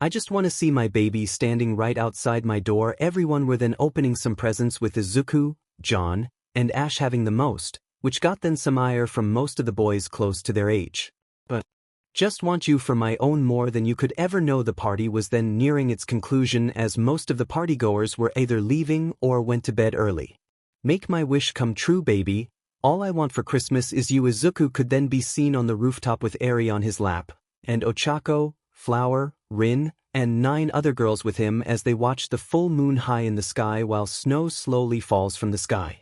I just want to see my baby standing right outside my door. Everyone were then opening some presents with Izuku, John, and Ash having the most, which got then some ire from most of the boys close to their age. But just want you for my own more than you could ever know. The party was then nearing its conclusion as most of the partygoers were either leaving or went to bed early. Make my wish come true, baby. All I want for Christmas is you. Izuku could then be seen on the rooftop with Eri on his lap, and Ochako, Flower, Rin, and 9 other girls with him as they watch the full moon high in the sky while snow slowly falls from the sky.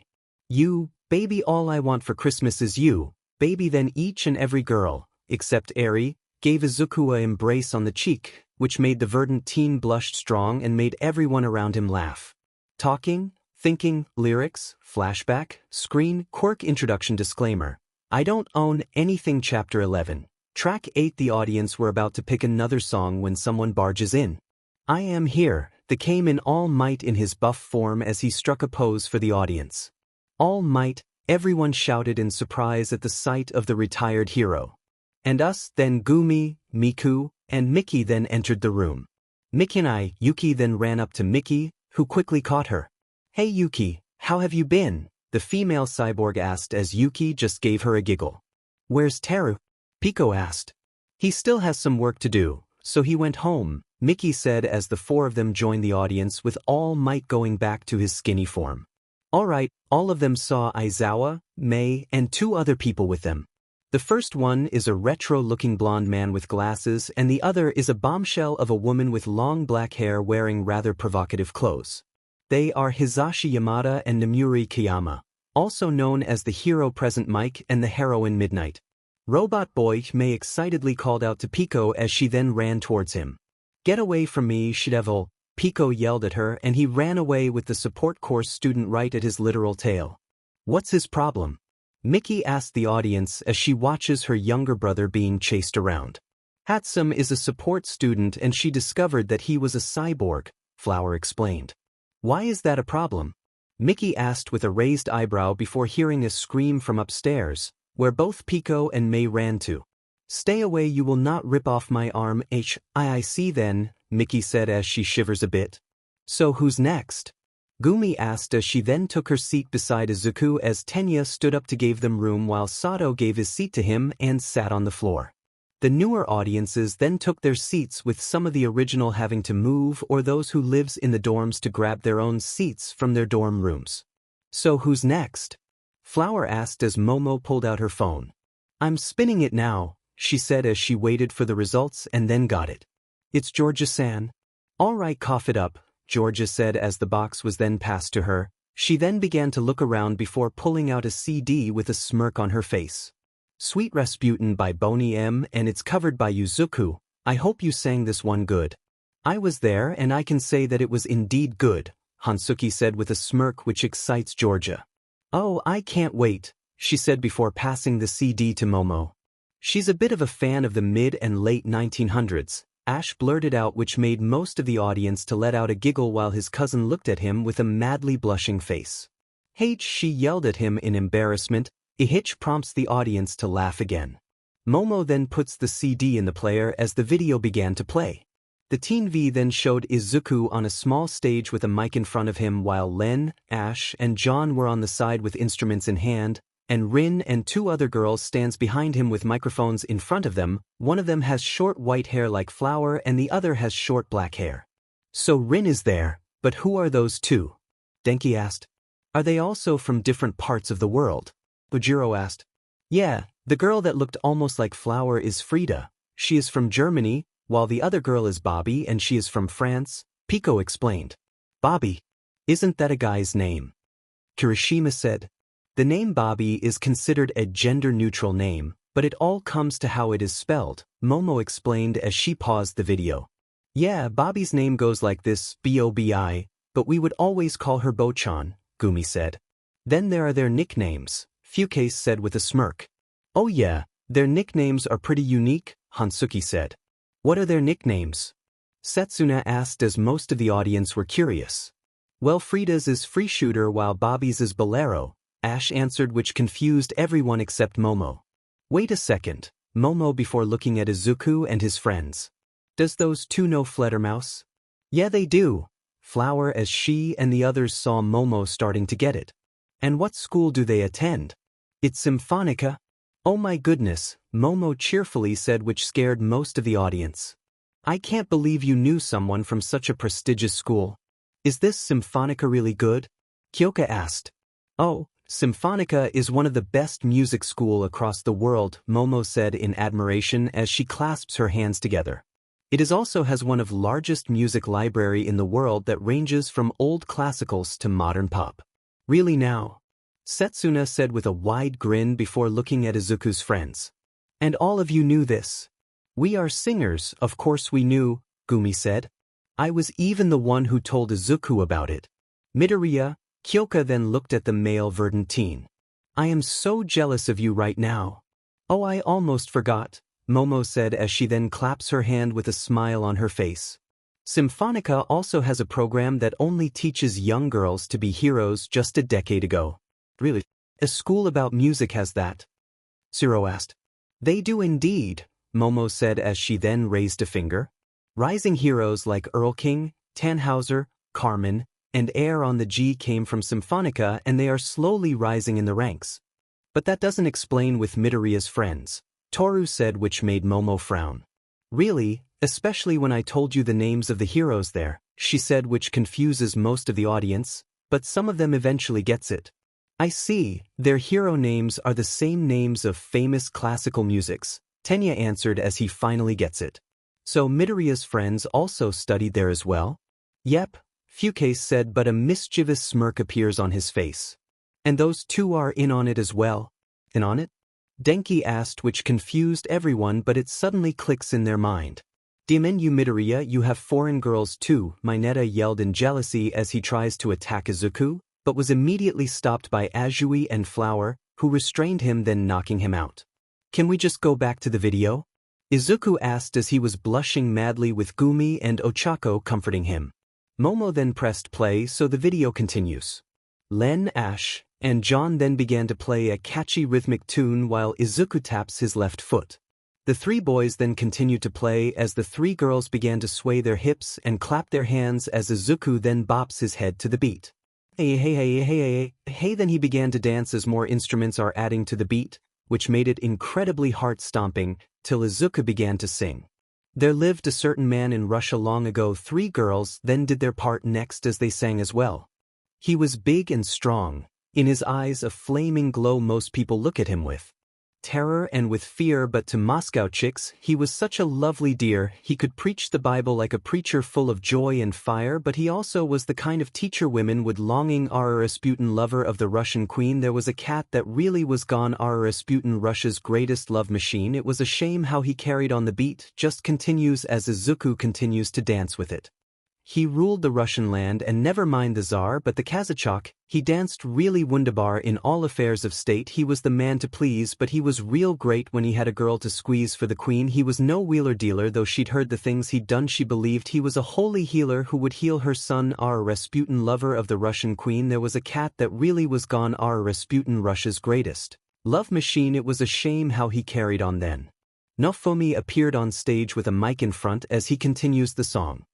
You, baby, all I want for Christmas is you, baby. Then each and every girl, except Eri, gave Izuku an embrace on the cheek, which made the Verdant teen blush strong and made everyone around him laugh. Talking, thinking, lyrics, flashback, screen, quirk. Introduction. Disclaimer: I don't own anything. Chapter 11. Track 8. The audience were about to pick another song when someone barges in. I am here. They came in All Might in his buff form as he struck a pose for the audience. All Might, everyone shouted in surprise at the sight of the retired hero. And us. Then Gumi, Miku, and Mickey then entered the room. Mickey and Yuki then ran up to Mickey, who quickly caught her. Hey Yuki, how have you been? The female cyborg asked as Yuki just gave her a giggle. Where's Teru? Pico asked. He still has some work to do, so he went home, Mickey said as the four of them joined the audience with All Might going back to his skinny form. Alright, all of them saw Aizawa, Mei, and two other people with them. The first one is a retro-looking blonde man with glasses and the other is a bombshell of a woman with long black hair wearing rather provocative clothes. They are Hisashi Yamada and Namuri Kiyama, also known as the hero Present Mike and the heroine Midnight. Robot Boy Mei excitedly called out to Pico as she then ran towards him. Get away from me, Shidevil, Pico yelled at her and he ran away with the support course student right at his literal tail. What's his problem? Mickey asked the audience as she watches her younger brother being chased around. Hatsum is a support student and she discovered that he was a cyborg, Flower explained. Why is that a problem? Mickey asked with a raised eyebrow before hearing a scream from upstairs, where both Pico and Mei ran to. Stay away, you will not rip off my arm. I see then, Mickey said as she shivers a bit. So who's next? Gumi asked as she then took her seat beside Izuku as Tenya stood up to give them room while Sato gave his seat to him and sat on the floor. The newer audiences then took their seats with some of the original having to move or those who lives in the dorms to grab their own seats from their dorm rooms. So who's next? Flower asked as Momo pulled out her phone. I'm spinning it now, she said as she waited for the results and then got it. It's Georgia-san. All right, cough it up, Georgia said as the box was then passed to her. She then began to look around before pulling out a CD with a smirk on her face. Sweet Rasputin by Boney M and it's covered by Izuku. I hope you sang this one good. I was there and I can say that it was indeed good, Hansuki said with a smirk which excites Georgia. Oh, I can't wait, she said before passing the CD to Momo. She's a bit of a fan of the mid and late 1900s, Ash blurted out, which made most of the audience to let out a giggle while his cousin looked at him with a madly blushing face. H, she yelled at him in embarrassment. Ihich prompts the audience to laugh again. Momo then puts the CD in the player as the video began to play. The Teen V then showed Izuku on a small stage with a mic in front of him while Len, Ash, and John were on the side with instruments in hand, and Rin and two other girls stands behind him with microphones in front of them. One of them has short white hair like Flower and the other has short black hair. So Rin is there, but who are those two? Denki asked. Are they also from different parts of the world? Bujiro asked. Yeah, the girl that looked almost like Flower is Frida. She is from Germany, while the other girl is Bobby and she is from France, Pico explained. Bobby? Isn't that a guy's name? Kirishima said. The name Bobby is considered a gender-neutral name, but it all comes to how it is spelled, Momo explained as she paused the video. Yeah, Bobby's name goes like this, Bobi, but we would always call her Bochan, Gumi said. Then there are their nicknames, Fukase said with a smirk. Oh yeah, their nicknames are pretty unique, Hansuki said. What are their nicknames? Setsuna asked as most of the audience were curious. Well, Frida's is Free Shooter while Bobby's is Bolero, Ash answered, which confused everyone except Momo. Wait a second, Momo before looking at Izuku and his friends. Does those two know Fledermaus? Yeah, they do. Flower as she and the others saw Momo starting to get it. And what school do they attend? It's Symphonica. Oh my goodness, Momo cheerfully said, which scared most of the audience. I can't believe you knew someone from such a prestigious school. Is this Symphonica really good? Kyoka asked. Oh, Symphonica is one of the best music school across the world, Momo said in admiration as she clasps her hands together. It is also has one of largest music library in the world that ranges from old classicals to modern pop. Really now? Setsuna said with a wide grin before looking at Izuku's friends. And all of you knew this? We are singers, of course we knew, Gumi said. I was even the one who told Izuku about it. Midoriya, Kyoka then looked at the male Verdant teen. I am so jealous of you right now. Oh, I almost forgot, Momo said as she then claps her hand with a smile on her face. Symphonica also has a program that only teaches young girls to be heroes just a decade ago. Really? A school about music has that? Zero asked. They do indeed, Momo said as she then raised a finger. Rising heroes like Earl King, Tannhauser, Carmen, and air on the G came from Symphonica and they are slowly rising in the ranks. But that doesn't explain with Midoriya's friends, Toru said, which made Momo frown. Really, especially when I told you the names of the heroes there, she said, which confuses most of the audience, but some of them eventually gets it. I see, their hero names are the same names of famous classical musics, Tenya answered as he finally gets it. So Midoriya's friends also studied there as well? Yep, Fucase said, but a mischievous smirk appears on his face. And those two are in on it as well? In on it? Denki asked, which confused everyone, but it suddenly clicks in their mind. Damn you Midoriya, you have foreign girls too, Mineta yelled in jealousy as he tries to attack Izuku, but was immediately stopped by Azui and Flower, who restrained him, then knocking him out. Can we just go back to the video? Izuku asked as he was blushing madly with Gumi and Ochako comforting him. Momo then pressed play, so the video continues. Len, Ash, and John then began to play a catchy rhythmic tune while Izuku taps his left foot. The three boys then continued to play as the three girls began to sway their hips and clap their hands as Izuku then bops his head to the beat. Hey, then he began to dance as more instruments are adding to the beat, which made it incredibly heart-stomping, till Izuku began to sing. There lived a certain man in Russia long ago. Three girls then did their part next as they sang as well. He was big and strong, in his eyes a flaming glow most people look at him with terror and with fear, but to Moscow chicks, he was such a lovely dear. He could preach the Bible like a preacher full of joy and fire, but he also was the kind of teacher women would longing. Rasputin, lover of the Russian queen. There was a cat that really was gone. Rasputin, Russia's greatest love machine. It was a shame how he carried on the beat, just continues as Izuku continues to dance with it. He ruled the Russian land, and never mind the Tsar but the Kazachok, he danced really wunderbar in all affairs of state. He was the man to please, but he was real great when he had a girl to squeeze for the queen. He was no wheeler dealer, though she'd heard the things he'd done. She believed he was a holy healer who would heal her son. Rasputin, lover of the Russian queen. There was a cat that really was gone. Rasputin, Russia's greatest love machine. It was a shame how he carried on then. Nofumi appeared on stage with a mic in front as he continues the song.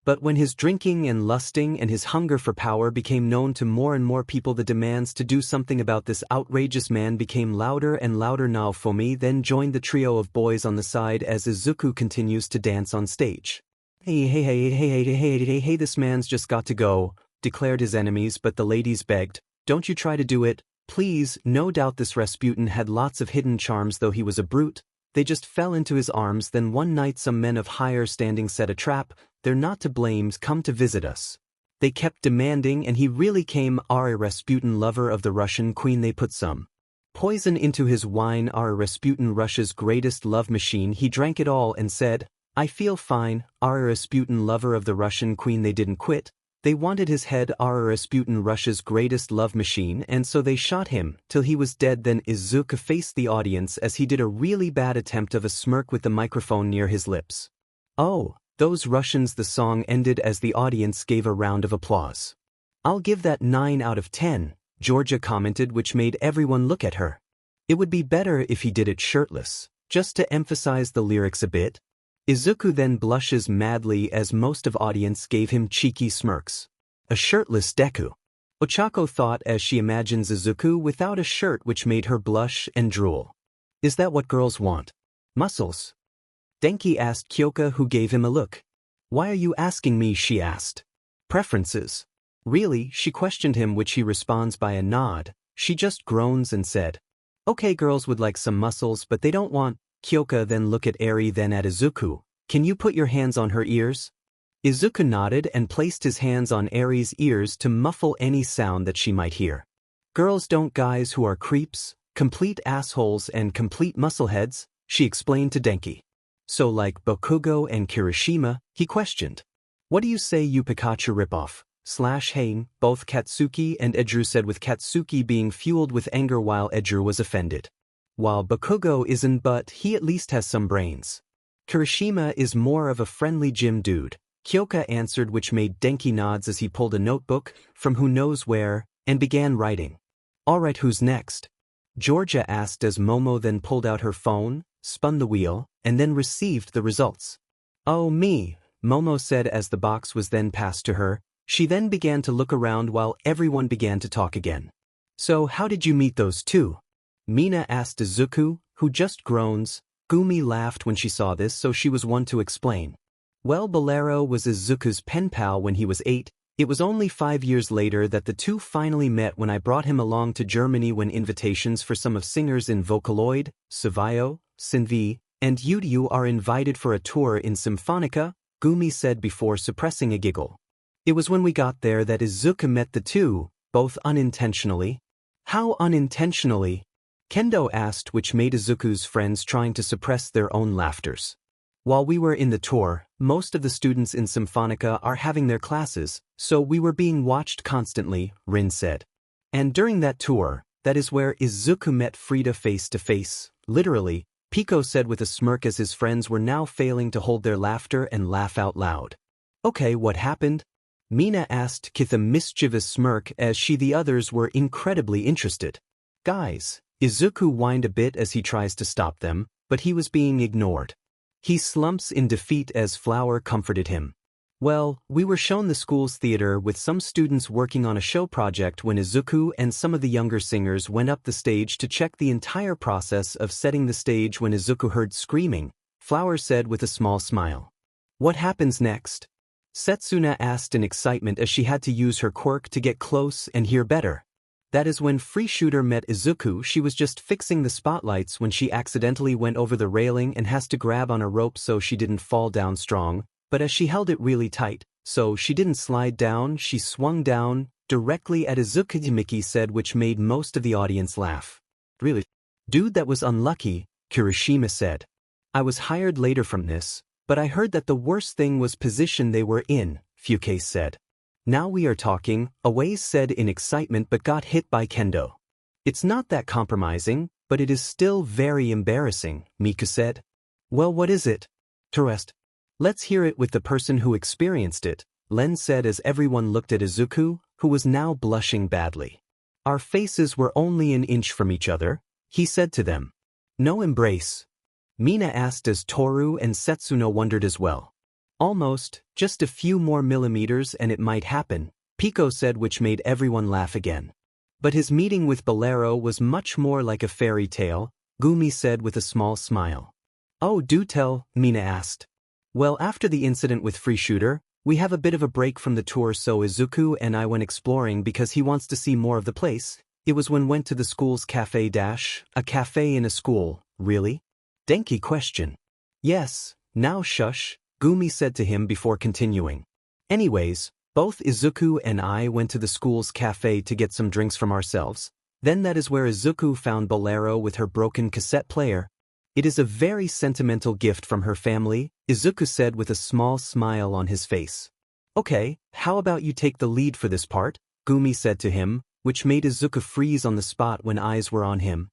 But when his drinking and lusting and his hunger for power became known to more and more people, the demands to do something about this outrageous man became louder and louder. Naofumi then joined the trio of boys on the side as Izuku continues to dance on stage. Hey, this man's just got to go, declared his enemies, but the ladies begged, don't you try to do it, please. No doubt this Rasputin had lots of hidden charms, though he was a brute. They just fell into his arms. Then one night some men of higher standing set a trap. They're not to blame, come to visit us. They kept demanding, and he really came. Rasputin, lover of the Russian queen. They put some poison into his wine. Rasputin, Russia's greatest love machine. He drank it all and said, I feel fine. Rasputin, lover of the Russian queen. They didn't quit. They wanted his head. Rasputin, Russia's greatest love machine, and so they shot him till he was dead. Then Izuku faced the audience as he did a really bad attempt of a smirk with the microphone near his lips. Oh, those Russians. The song ended as the audience gave a round of applause. I'll give that 9 out of 10, Georgia commented, which made everyone look at her. It would be better if he did it shirtless, just to emphasize the lyrics a bit. Izuku then blushes madly as most of audience gave him cheeky smirks. A shirtless Deku. Ochako thought as she imagines Izuku without a shirt, which made her blush and drool. Is that what girls want? Muscles? Denki asked Kyoka, who gave him a look. Why are you asking me? She asked. Preferences. Really? She questioned him, which he responds by a nod. She just groans and said, okay, girls would like some muscles, but they don't want. Kyoka then looked at Eri, then at Izuku. Can you put your hands on her ears? Izuku nodded and placed his hands on Eri's ears to muffle any sound that she might hear. Girls don't guys who are creeps, complete assholes and complete muscleheads, she explained to Denki. So like Bakugo and Kirishima, he questioned. What do you say, you Pikachu ripoff? Hey, both Katsuki and Edru said, with Katsuki being fueled with anger while Edru was offended. While Bakugo isn't, but he at least has some brains. Kirishima is more of a friendly gym dude, Kyoka answered, which made Denki nods as he pulled a notebook from who knows where and began writing. Alright, who's next? Georgia asked as Momo then pulled out her phone, spun the wheel, and then received the results. Oh, me, Momo said as the box was then passed to her. She then began to look around while everyone began to talk again. So how did you meet those two? Mina asked Izuku, who just groans. Gumi laughed when she saw this, so she was one to explain. Well, Bolero was Izuku's pen pal when he was 8. It was only 5 years later that the two finally met when I brought him along to Germany when invitations for some of singers in Vocaloid, Savio, Sinvi, and Udiu are invited for a tour in Symphonica, Gumi said before suppressing a giggle. It was when we got there that Izuku met the two, both unintentionally. How unintentionally? Kendo asked, which made Izuku's friends trying to suppress their own laughters. While we were in the tour, most of the students in Symphonica are having their classes, so we were being watched constantly, Rin said. And during that tour, that is where Izuku met Frida face to face, literally, Pico said with a smirk as his friends were now failing to hold their laughter and laugh out loud. Okay, what happened? Mina asked with a mischievous smirk as the others were incredibly interested. Guys, Izuku whined a bit as he tries to stop them, but he was being ignored. He slumps in defeat as Flower comforted him. Well, we were shown the school's theater with some students working on a show project when Izuku and some of the younger singers went up the stage to check the entire process of setting the stage when Izuku heard screaming, Flower said with a small smile. What happens next? Setsuna asked in excitement as she had to use her quirk to get close and hear better. That is when Free Shooter met Izuku. She was just fixing the spotlights when she accidentally went over the railing and has to grab on a rope so she didn't fall down strong, but as she held it really tight, so she didn't slide down, she swung down, directly at Izuku, Miki said, which made most of the audience laugh. Really? Dude, that was unlucky, Kirishima said. I was hired later from this, but I heard that the worst thing was position they were in, Fuke said. Now we are talking, Awase said in excitement but got hit by Kendo. It's not that compromising, but it is still very embarrassing, Miku said. Well, what is it? Terest. Let's hear it with the person who experienced it, Len said as everyone looked at Izuku, who was now blushing badly. Our faces were only an inch from each other, he said to them. No embrace. Mina asked as Toru and Setsuna wondered as well. Almost, just a few more millimeters and it might happen, Pico said, which made everyone laugh again. But his meeting with Bolero was much more like a fairy tale, Gumi said with a small smile. Oh, do tell, Mina asked. Well, after the incident with Free Shooter, we have a bit of a break from the tour, so Izuku and I went exploring because he wants to see more of the place. It was when went to the school's cafe a cafe in a school, really? Denki question. Yes, now shush, Gumi said to him before continuing. Anyways, both Izuku and I went to the school's cafe to get some drinks from ourselves. Then that is where Izuku found Bolero with her broken cassette player. It is a very sentimental gift from her family, Izuku said with a small smile on his face. Okay, how about you take the lead for this part, Gumi said to him, which made Izuku freeze on the spot when eyes were on him.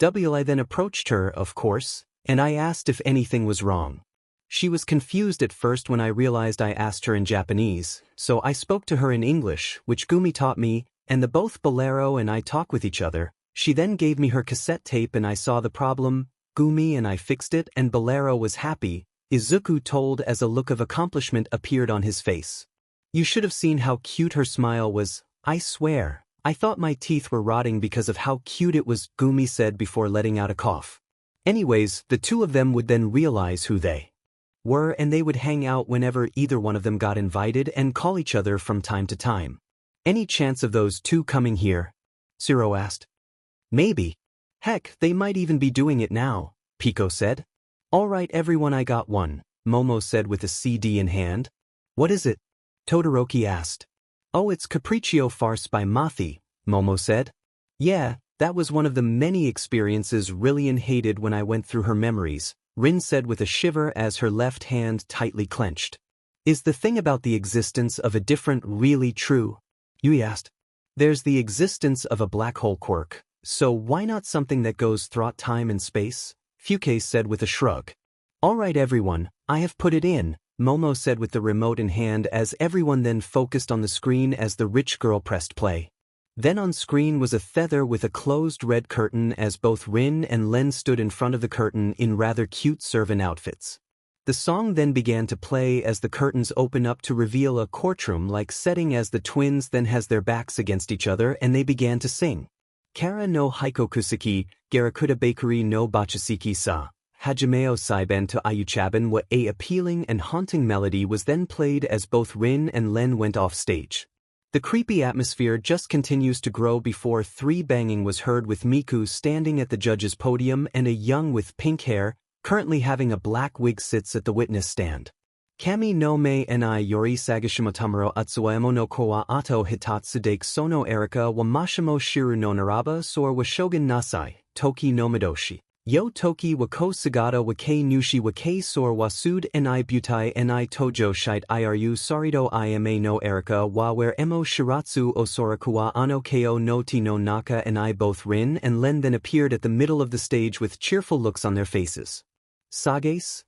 I then approached her, of course, and I asked if anything was wrong. She was confused at first when I realized I asked her in Japanese, so I spoke to her in English, which Gumi taught me, and both Bolero and I talk with each other. She then gave me her cassette tape and I saw the problem, Gumi, and I fixed it, and Bolero was happy, Izuku told as a look of accomplishment appeared on his face. You should have seen how cute her smile was, I swear. I thought my teeth were rotting because of how cute it was, Gumi said before letting out a cough. Anyways, the two of them would then realize who they were and they would hang out whenever either one of them got invited and call each other from time to time. Any chance of those two coming here? Siro asked. Maybe. Heck, they might even be doing it now, Pico said. Alright everyone, I got one, Momo said with a CD in hand. What is it? Todoroki asked. Oh, it's Capriccio Farce by Mathi, Momo said. Yeah, that was one of the many experiences Rillian hated when I went through her memories, Rin said with a shiver as her left hand tightly clenched. Is the thing about the existence of a different really true? Yui asked. There's the existence of a black hole quirk, so why not something that goes throughout time and space? Fuke said with a shrug. Alright everyone, I have put it in, Momo said with the remote in hand as everyone then focused on the screen as the rich girl pressed play. Then on screen was a feather with a closed red curtain as both Rin and Len stood in front of the curtain in rather cute servant outfits. The song then began to play as the curtains open up to reveal a courtroom-like setting as the twins then has their backs against each other and they began to sing. Kara no Hikokuseki, Garakuda Bakery no Bachasiki sa, Hajimeo Saiben to Ayuchaban wa a appealing and haunting melody was then played as both Rin and Len went off stage. The creepy atmosphere just continues to grow before three banging was heard with Miku standing at the judge's podium and a young with pink hair, currently having a black wig sits at the witness stand. Kami no me ni yori sagashimotamaro utsuwa emo no kowa ato hitatsudake sono erika wa mashimo shiru no naraba sor wa shogun nasai, toki no madoshi. Yo toki wa ko sagata wa kei nushi wa kei sor wa sud ni butai ni tojo shite iru sarido ima no erika wa where emo shiratsu osora ano ko no ti no naka ni both Rin and Len then appeared at the middle of the stage with cheerful looks on their faces. Sages,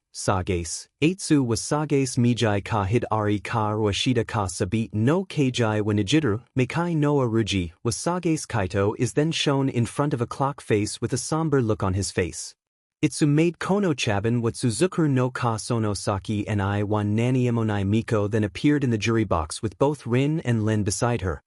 Eitsu wa Sages Mijai ka Hidari ka Washida ka Sabit no Keijai wa Nijiru, Mekai no Aruji, wa Sages Kaito is then shown in front of a clock face with a somber look on his face. Itsu made Kono Chaban wa Tsuzukuru no ka Sono Saki ni wa Nani Emonai Miko then appeared in the jury box with both Rin and Len beside her.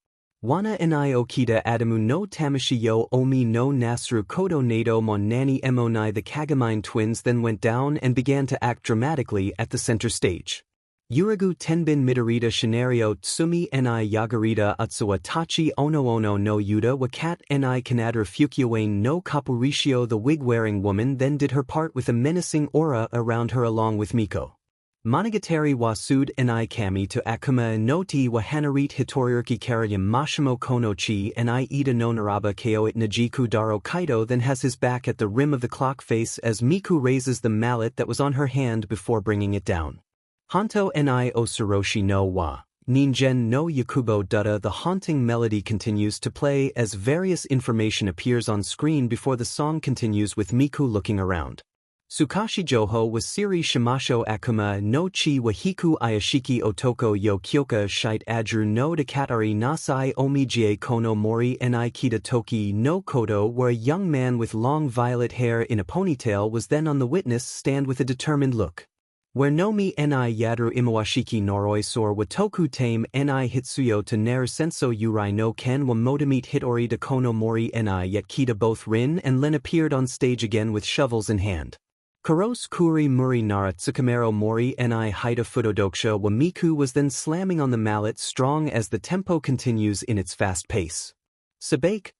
Wana ni Okita Adamu no Tamashi yo Omi no Nasru Kodo Nado mon Nani Emonai. The Kagami twins then went down and began to act dramatically at the center stage. Uragu Tenbin Midorita Scenario Tsumi ni Yagarita Utsuwa Tachi Ono no Yuda Wakat ni Kanadra Fukiawane no Kapurishio. The wig-wearing woman then did her part with a menacing aura around her along with Miko. Monogatari wa Sud ni Kami to Akuma no Ti wa Hanarit Hitoriurki Karayam Mashimo Kono Chi ni Ida no Naraba Ko it Najiku Daro Kaito then has his back at the rim of the clock face as Miku raises the mallet that was on her hand before bringing it down. Hanto ni Osoroshi no wa Ninjen no Yakubo Dutta. The haunting melody continues to play as various information appears on screen before the song continues with Miku looking around. Tsukashi Joho was Siri Shimasho Akuma no Chi wa Hiku Ayashiki Otoko yo Kyoka shite Adru no Dakatari Nasai Omijie Kono Mori ni Kita Toki no Kodo, where a young man with long violet hair in a ponytail was then on the witness stand with a determined look. Where Nomi ni Yadru Imawashiki Noroi sor wa Toku Tame ni Hitsuyo to Ner Senso Yurai no Ken wa Motomite Hitori de Kono Mori ni yet Kita. Both Rin and Len appeared on stage again with shovels in hand. Kuros Kuri Muri Nara Tsukamero Mori ni Haida Futodoksha wa Miku was then slamming on the mallet strong as the tempo continues in its fast pace. Sabake,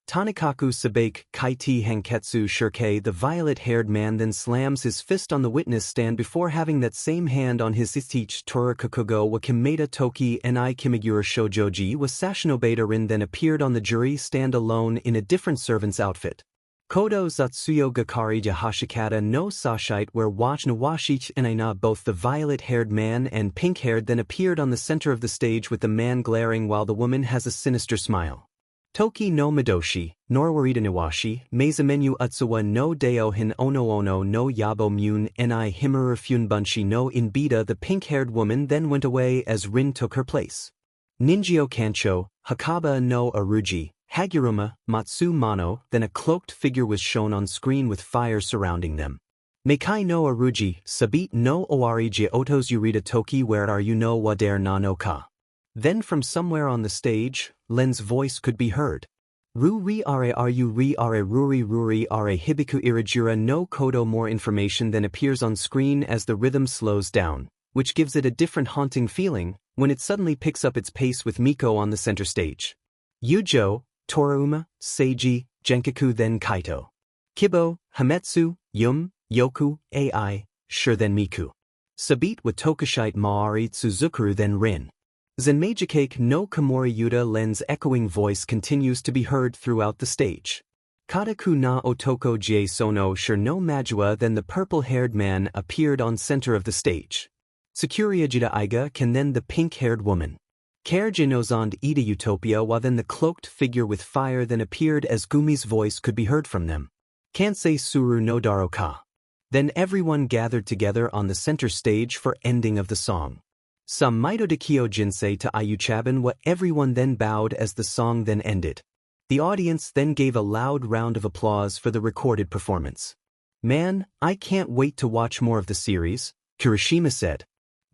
Tanikaku Sabake Kaiti Henketsu Shirkei. The violet-haired man then slams his fist on the witness stand before having that same hand on his Istich Torukakugo wa Kimeda Toki ni Kimigura Shojoji wa Sashinobeta. Rin then appeared on the jury stand alone in a different servant's outfit. Kodo Zatsuyo Gakari Jahashikata no Sashite, where Watch Nawashich and Aina. Both the violet-haired man and pink-haired then appeared on the center of the stage with the man glaring while the woman has a sinister smile. Toki no Madoshi, Norwarita Niwashi, Meizamenyu Utsuwa no Deo Hin Ono no Yabo Mune ni Himura Funbunshi no Inbita. The pink-haired woman then went away as Rin took her place. Ninjio Kancho, Hakaba no Aruji, Haguruma, Matsu Mano. Then a cloaked figure was shown on screen with fire surrounding them. Mekai no Aruji, Sabit no Owari Je Otos Yurita Toki, where are you no Wader na no ka. Then from somewhere on the stage, Len's voice could be heard. Ru are you ruri are hibiku irajura no kodo. More information then appears on screen as the rhythm slows down, which gives it a different haunting feeling when it suddenly picks up its pace with Miko on the center stage. Yujo, Torauma, Seiji, Genkaku then Kaito. Kibo, Hametsu, Yum, Yoku, Ai, sure then Miku. Sabit wa Tokushite Maari Tsuzukuru then Rin. Zenmeijikake no Komori Yuta. Len's echoing voice continues to be heard throughout the stage. Kataku na Otoko Jie Sono sure no Majua. Then the purple-haired man appeared on center of the stage. Tsukuria Jida Iga can then the pink-haired woman. Kerjinozond Ida Utopia. While then the cloaked figure with fire then appeared as Gumi's voice could be heard from them. Kansei Suru no Daroka. Then everyone gathered together on the center stage for ending of the song. Some Maito de Kyo Jinsei to Ayuchaban. What everyone then bowed as the song then ended. The audience then gave a loud round of applause for the recorded performance. Man, I can't wait to watch more of the series, Kirishima said.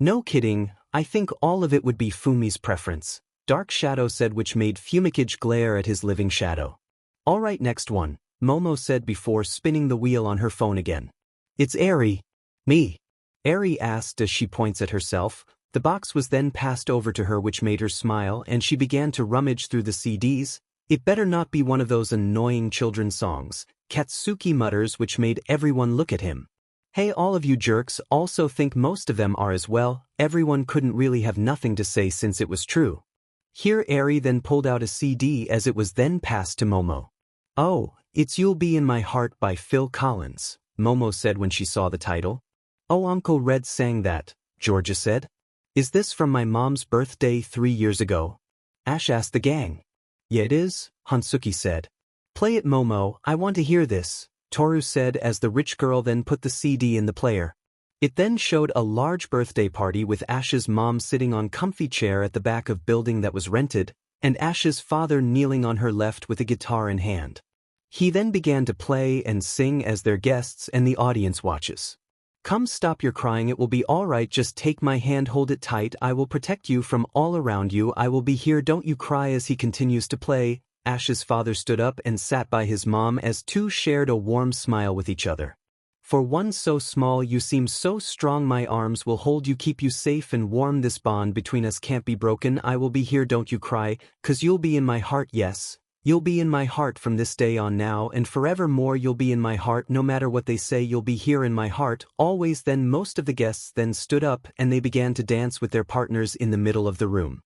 No kidding, I think all of it would be Fumi's preference, Dark Shadow said, which made Fumikage glare at his living shadow. Alright, next one, Momo said before spinning the wheel on her phone again. It's Eri. Me? Eri asked as she points at herself. The box was then passed over to her, which made her smile, and she began to rummage through the CDs. It better not be one of those annoying children's songs, Katsuki mutters, which made everyone look at him. Hey, all of you jerks also think most of them are as well. Everyone couldn't really have nothing to say since it was true. Here Eri then pulled out a CD as it was then passed to Momo. Oh, it's You'll Be in My Heart by Phil Collins, Momo said when she saw the title. Oh, Uncle Red sang that, Georgia said. Is this from my mom's birthday 3 years ago? Ash asked the gang. Yeah, it is, Hansuki said. Play it, Momo, I want to hear this, Toru said as the rich girl then put the CD in the player. It then showed a large birthday party with Ash's mom sitting on comfy chair at the back of building that was rented, and Ash's father kneeling on her left with a guitar in hand. He then began to play and sing as their guests and the audience watches. Come, stop your crying, it will be alright, just take my hand, hold it tight, I will protect you from all around you, I will be here, don't you cry. As he continues to play, Ash's father stood up and sat by his mom as two shared a warm smile with each other. For one so small you seem so strong, my arms will hold you, keep you safe and warm, this bond between us can't be broken, I will be here, don't you cry, 'cause you'll be in my heart, yes. You'll be in my heart from this day on now and forevermore, you'll be in my heart, no matter what they say, you'll be here in my heart, always. Then most of the guests then stood up and they began to dance with their partners in the middle of the room.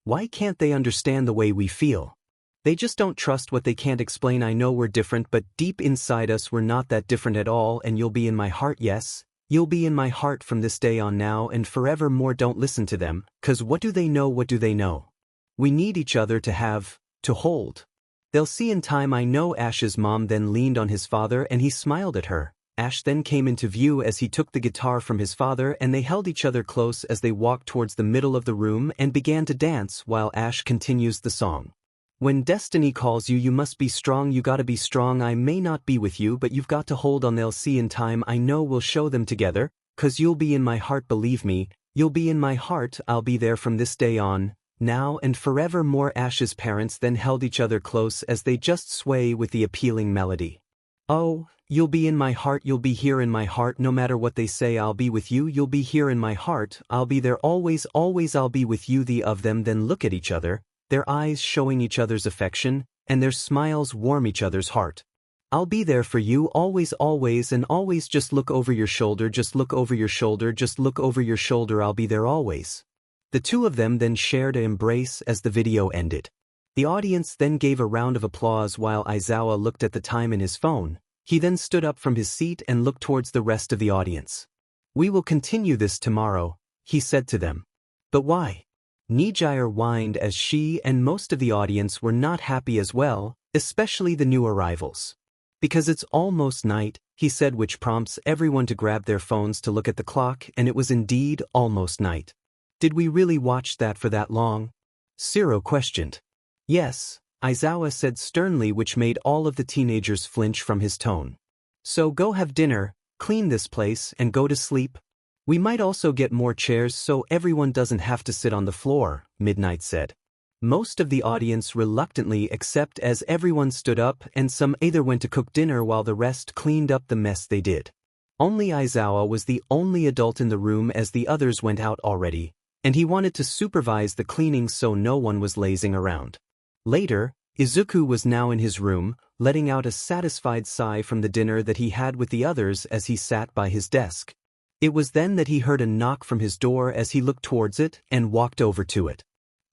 Why can't they understand the way we feel? They just don't trust what they can't explain. I know we're different, but deep inside us we're not that different at all, and you'll be in my heart, yes. You'll be in my heart from this day on now and forevermore. Don't listen to them, 'cause what do they know, what do they know? We need each other to have, to hold. They'll see in time, I know. Ash's mom then leaned on his father and he smiled at her. Ash then came into view as he took the guitar from his father and they held each other close as they walked towards the middle of the room and began to dance while Ash continues the song. When destiny calls you, you must be strong, you gotta be strong. I may not be with you, but you've got to hold on. They'll see in time, I know. We'll show them together, 'cause you'll be in my heart, believe me, you'll be in my heart. I'll be there from this day on, now and forevermore. Ash's parents then held each other close as they just sway with the appealing melody. Oh, you'll be in my heart, you'll be here in my heart, no matter what they say, I'll be with you, you'll be here in my heart, I'll be there always, always, I'll be with you. The of them then look at each other, their eyes showing each other's affection, and their smiles warm each other's heart. I'll be there for you always, always, and always. Just look over your shoulder, just look over your shoulder, just look over your shoulder, I'll be there always. The two of them then shared an embrace as the video ended. The audience then gave a round of applause while Aizawa looked at the time in his phone. He then stood up from his seat and looked towards the rest of the audience. We will continue this tomorrow, he said to them. But why? Nijire whined as she and most of the audience were not happy as well, especially the new arrivals. Because it's almost night, he said, which prompts everyone to grab their phones to look at the clock, and it was indeed almost night. Did we really watch that for that long? Shiro questioned. Yes, Aizawa said sternly, which made all of the teenagers flinch from his tone. So go have dinner, clean this place, and go to sleep. We might also get more chairs so everyone doesn't have to sit on the floor, Midnight said. Most of the audience reluctantly accepted as everyone stood up and some either went to cook dinner while the rest cleaned up the mess they did. Only Aizawa was the only adult in the room as the others went out already, and he wanted to supervise the cleaning so no one was lazing around. Later, Izuku was now in his room, letting out a satisfied sigh from the dinner that he had with the others as he sat by his desk. It was then that he heard a knock from his door as he looked towards it and walked over to it.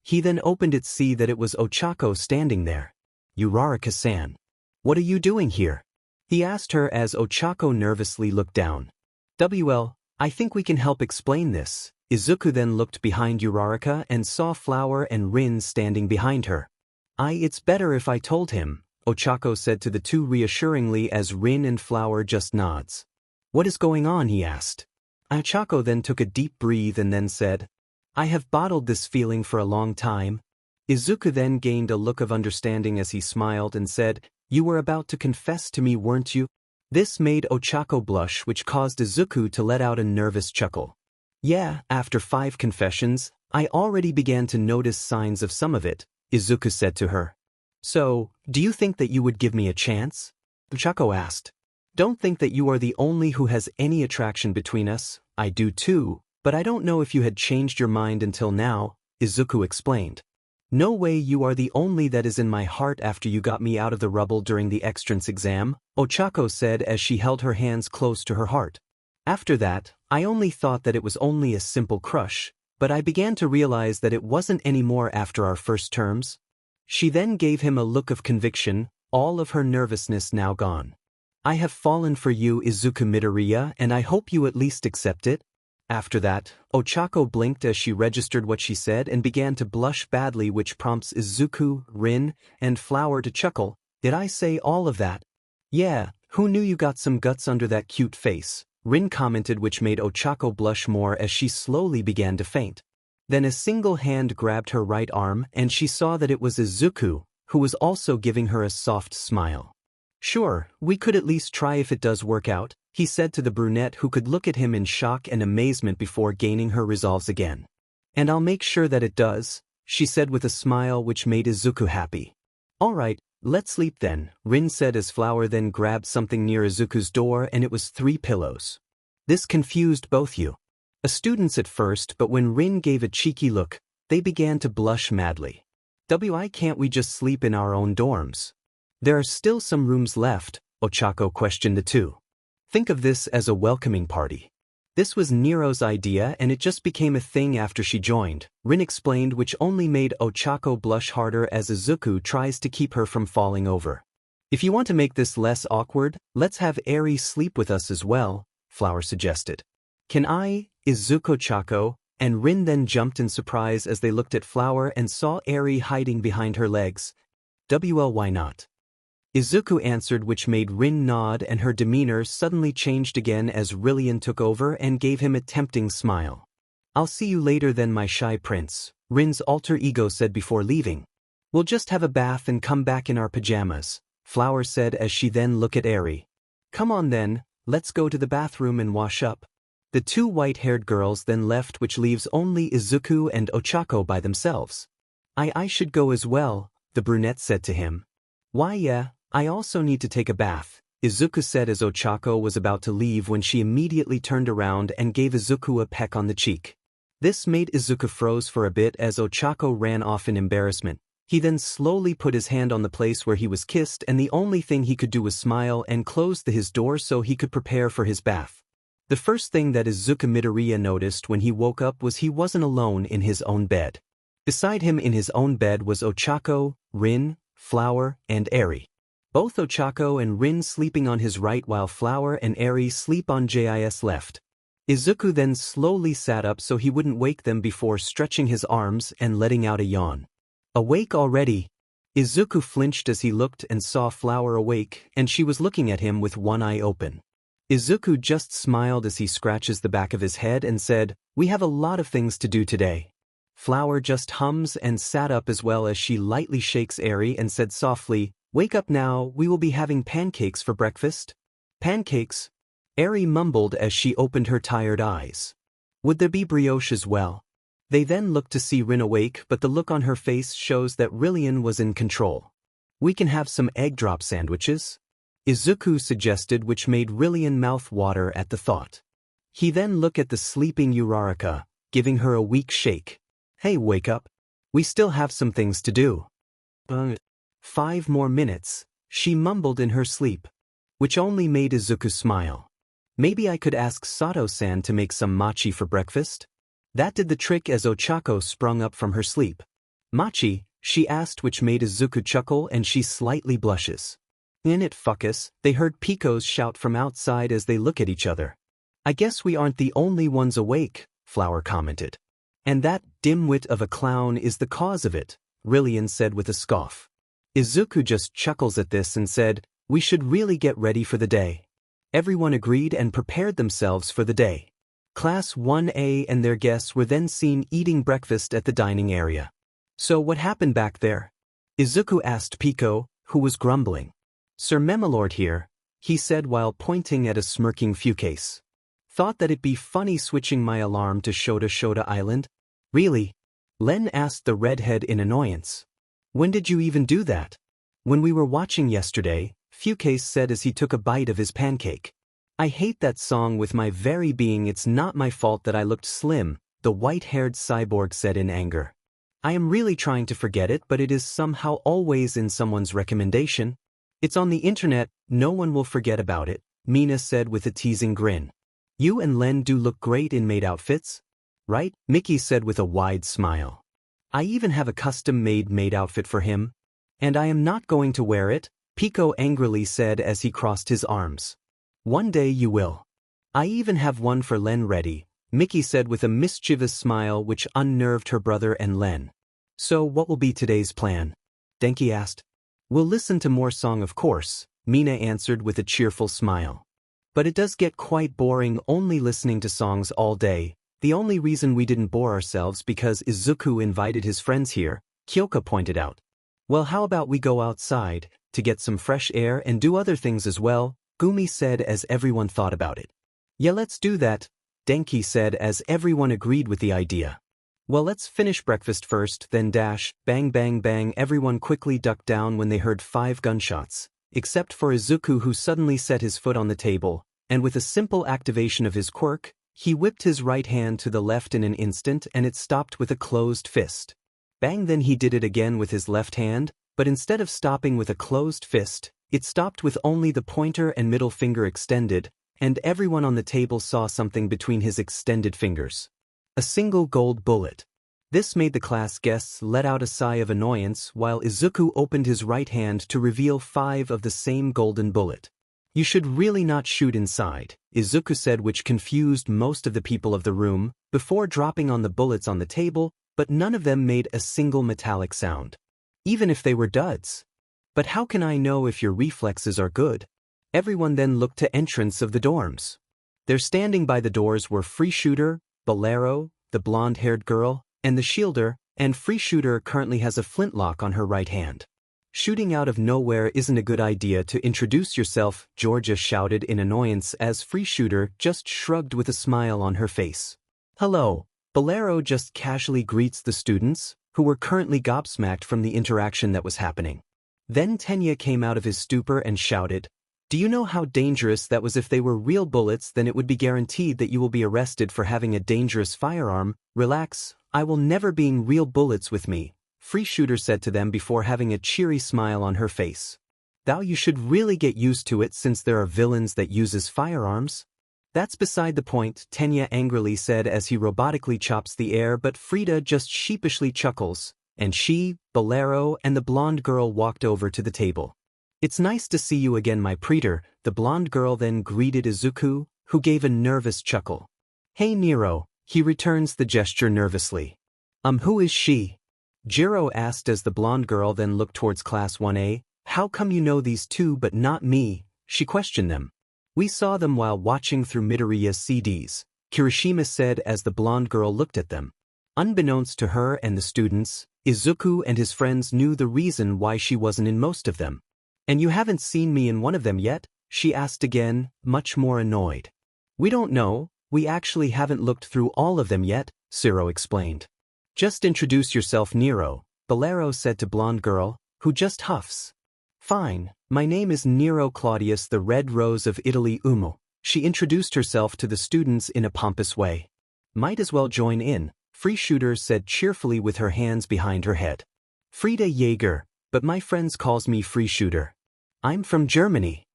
He then opened it, see that it was Ochako standing there. Uraraka-san. What are you doing here? He asked her as Ochako nervously looked down. Well, I think we can help explain this. Izuku then looked behind Uraraka and saw Flower and Rin standing behind her. It's better if I told him, Ochako said to the two reassuringly as Rin and Flower just nods. What is going on? He asked. Ochako then took a deep breath and then said, I have bottled this feeling for a long time. Izuku then gained a look of understanding as he smiled and said, You were about to confess to me, weren't you? This made Ochako blush, which caused Izuku to let out a nervous chuckle. Yeah, after 5 confessions, I already began to notice signs of some of it, Izuku said to her. So, do you think that you would give me a chance? Ochako asked. Don't think that you are the only who has any attraction between us, I do too, but I don't know if you had changed your mind until now, Izuku explained. No way you are the only that is in my heart after you got me out of the rubble during the entrance exam, Ochako said as she held her hands close to her heart. After that, I only thought that it was only a simple crush, but I began to realize that it wasn't anymore after our first terms. She then gave him a look of conviction, all of her nervousness now gone. I have fallen for you, Izuku Midoriya, and I hope you at least accept it. After that, Ochako blinked as she registered what she said and began to blush badly, which prompts Izuku, Rin, and Flower to chuckle. Did I say all of that? Yeah, who knew you got some guts under that cute face, Rin commented, which made Ochako blush more as she slowly began to faint. Then a single hand grabbed her right arm and she saw that it was Izuku, who was also giving her a soft smile. Sure, we could at least try if it does work out, he said to the brunette, who could look at him in shock and amazement before gaining her resolves again. And I'll make sure that it does, she said with a smile which made Izuku happy. Alright, let's sleep then, Rin said as Flower then grabbed something near Izuku's door, and it was 3 pillows. This confused both you. Students at first, but when Rin gave a cheeky look, they began to blush madly. Why can't we just sleep in our own dorms? There are still some rooms left, Ochako questioned the two. Think of this as a welcoming party. This was Nero's idea and it just became a thing after she joined, Rin explained, which only made Ochako blush harder as Izuku tries to keep her from falling over. If you want to make this less awkward, let's have Eri sleep with us as well, Flower suggested. Can I, Izuku Ochako, and Rin then jumped in surprise as they looked at Flower and saw Eri hiding behind her legs. Well, why not? Izuku answered, which made Rin nod, and her demeanor suddenly changed again as Rillian took over and gave him a tempting smile. I'll see you later then, my shy prince, Rin's alter ego said before leaving. We'll just have a bath and come back in our pajamas, Flower said as she then looked at Eri. Come on then, let's go to the bathroom and wash up. The 2 white-haired girls then left, which leaves only Izuku and Ochako by themselves. I should go as well, the brunette said to him. Why yeah, I also need to take a bath, Izuku said as Ochako was about to leave when she immediately turned around and gave Izuku a peck on the cheek. This made Izuku froze for a bit as Ochako ran off in embarrassment. He then slowly put his hand on the place where he was kissed, and the only thing he could do was smile and close his door so he could prepare for his bath. The first thing that Izuku Midoriya noticed when he woke up was he wasn't alone in his own bed. Beside him in his own bed was Ochako, Rin, Flower, and Eri. Both Ochako and Rin sleeping on his right while Flower and Eri sleep on Jis left. Izuku then slowly sat up so he wouldn't wake them before stretching his arms and letting out a yawn. Awake already? Izuku flinched as he looked and saw Flower awake, and she was looking at him with one eye open. Izuku just smiled as he scratches the back of his head and said, we have a lot of things to do today. Flower just hums and sat up as well as she lightly shakes Eri and said softly, wake up now, we will be having pancakes for breakfast. Pancakes? Eri mumbled as she opened her tired eyes. Would there be brioche as well? They then looked to see Rin awake, but the look on her face shows that Rillian was in control. We can have some egg drop sandwiches? Izuku suggested, which made Rillian mouth water at the thought. He then looked at the sleeping Uraraka, giving her a weak shake. Hey, wake up. We still have some things to do. 5 more minutes, she mumbled in her sleep, which only made Izuku smile. Maybe I could ask Sato-san to make some machi for breakfast? That did the trick as Ochako sprung up from her sleep. Machi, she asked, which made Izuku chuckle and she slightly blushes. In it, fuckus, they heard Pico's shout from outside as they look at each other. I guess we aren't the only ones awake, Flower commented. And that dimwit of a clown is the cause of it, Rillian said with a scoff. Izuku just chuckles at this and said, we should really get ready for the day. Everyone agreed and prepared themselves for the day. Class 1A and their guests were then seen eating breakfast at the dining area. So what happened back there? Izuku asked Pico, who was grumbling. Sir Memilord here. he said while pointing at a smirking Fucase. Thought that it'd be funny switching my alarm to Shota Island? Really? Len asked the redhead in annoyance. When did you even do that? When we were watching yesterday, Fucase said as he took a bite of his pancake. I hate that song with my very being. It's not my fault that I looked slim, the white-haired cyborg said in anger. I am really trying to forget it, but it is somehow always in someone's recommendation. It's on the internet, no one will forget about it, Mina said with a teasing grin. You and Len do look great in maid outfits. Right? Mickey said with a wide smile. I even have a custom-made maid outfit for him. And I am not going to wear it, Pico angrily said as he crossed his arms. One day you will. I even have one for Len ready, Mickey said with a mischievous smile which unnerved her brother and Len. So what will be today's plan? Denki asked. We'll listen to more song of course, Mina answered with a cheerful smile. But it does get quite boring only listening to songs all day. The only reason we didn't bore ourselves because Izuku invited his friends here, Kyoka pointed out. Well, how about we go outside, to get some fresh air and do other things as well, Gumi said as everyone thought about it. Yeah, let's do that, Denki said as everyone agreed with the idea. Well, let's finish breakfast first, then dash, bang bang bang. Everyone quickly ducked down when they heard 5 gunshots, except for Izuku who suddenly set his foot on the table, and with a simple activation of his quirk, he whipped his right hand to the left in an instant and it stopped with a closed fist. Bang, then he did it again with his left hand, but instead of stopping with a closed fist, it stopped with only the pointer and middle finger extended, and everyone on the table saw something between his extended fingers. A single gold bullet. This made the class guests let out a sigh of annoyance while Izuku opened his right hand to reveal 5 of the same golden bullet. You should really not shoot inside, Izuku said, which confused most of the people of the room, before dropping on the bullets on the table, but none of them made a single metallic sound. Even if they were duds. But how can I know if your reflexes are good? Everyone then looked to entrance of the dorms. There standing by the doors were Free Shooter, Bolero, the blonde-haired girl, and the Shielder, and Free Shooter currently has a flintlock on her right hand. Shooting out of nowhere isn't a good idea. To introduce yourself, Georgia shouted in annoyance as Free Shooter just shrugged with a smile on her face. Hello, Bolero just casually greets the students, who were currently gobsmacked from the interaction that was happening. Then Tenya came out of his stupor and shouted, Do you know how dangerous that was? If they were real bullets, then it would be guaranteed that you will be arrested for having a dangerous firearm. Relax, I will never bring real bullets with me, Free Shooter said to them before having a cheery smile on her face. Thou, you should really get used to it since there are villains that uses firearms. That's beside the point, Tenya angrily said as he robotically chops the air, but Frida just sheepishly chuckles, and she, Bolero, and the blonde girl walked over to the table. It's nice to see you again, my preter, the blonde girl then greeted Izuku, who gave a nervous chuckle. Hey Nero, he returns the gesture nervously. Who is she? Jiro asked as the blonde girl then looked towards Class 1A. How come you know these two but not me? She questioned them. We saw them while watching through Midoriya's CDs, Kirishima said as the blonde girl looked at them. Unbeknownst to her and the students, Izuku and his friends knew the reason why she wasn't in most of them. And you haven't seen me in one of them yet? She asked again, much more annoyed. We don't know, we actually haven't looked through all of them yet, Ciro explained. Just introduce yourself, Nero, Bolero said to blonde girl, who just huffs. Fine, my name is Nero Claudius, the Red Rose of Italy Umo. She introduced herself to the students in a pompous way. Might as well join in, Free Shooter said cheerfully with her hands behind her head. Frida Jaeger, but my friends calls me Free Shooter. I'm from Germany.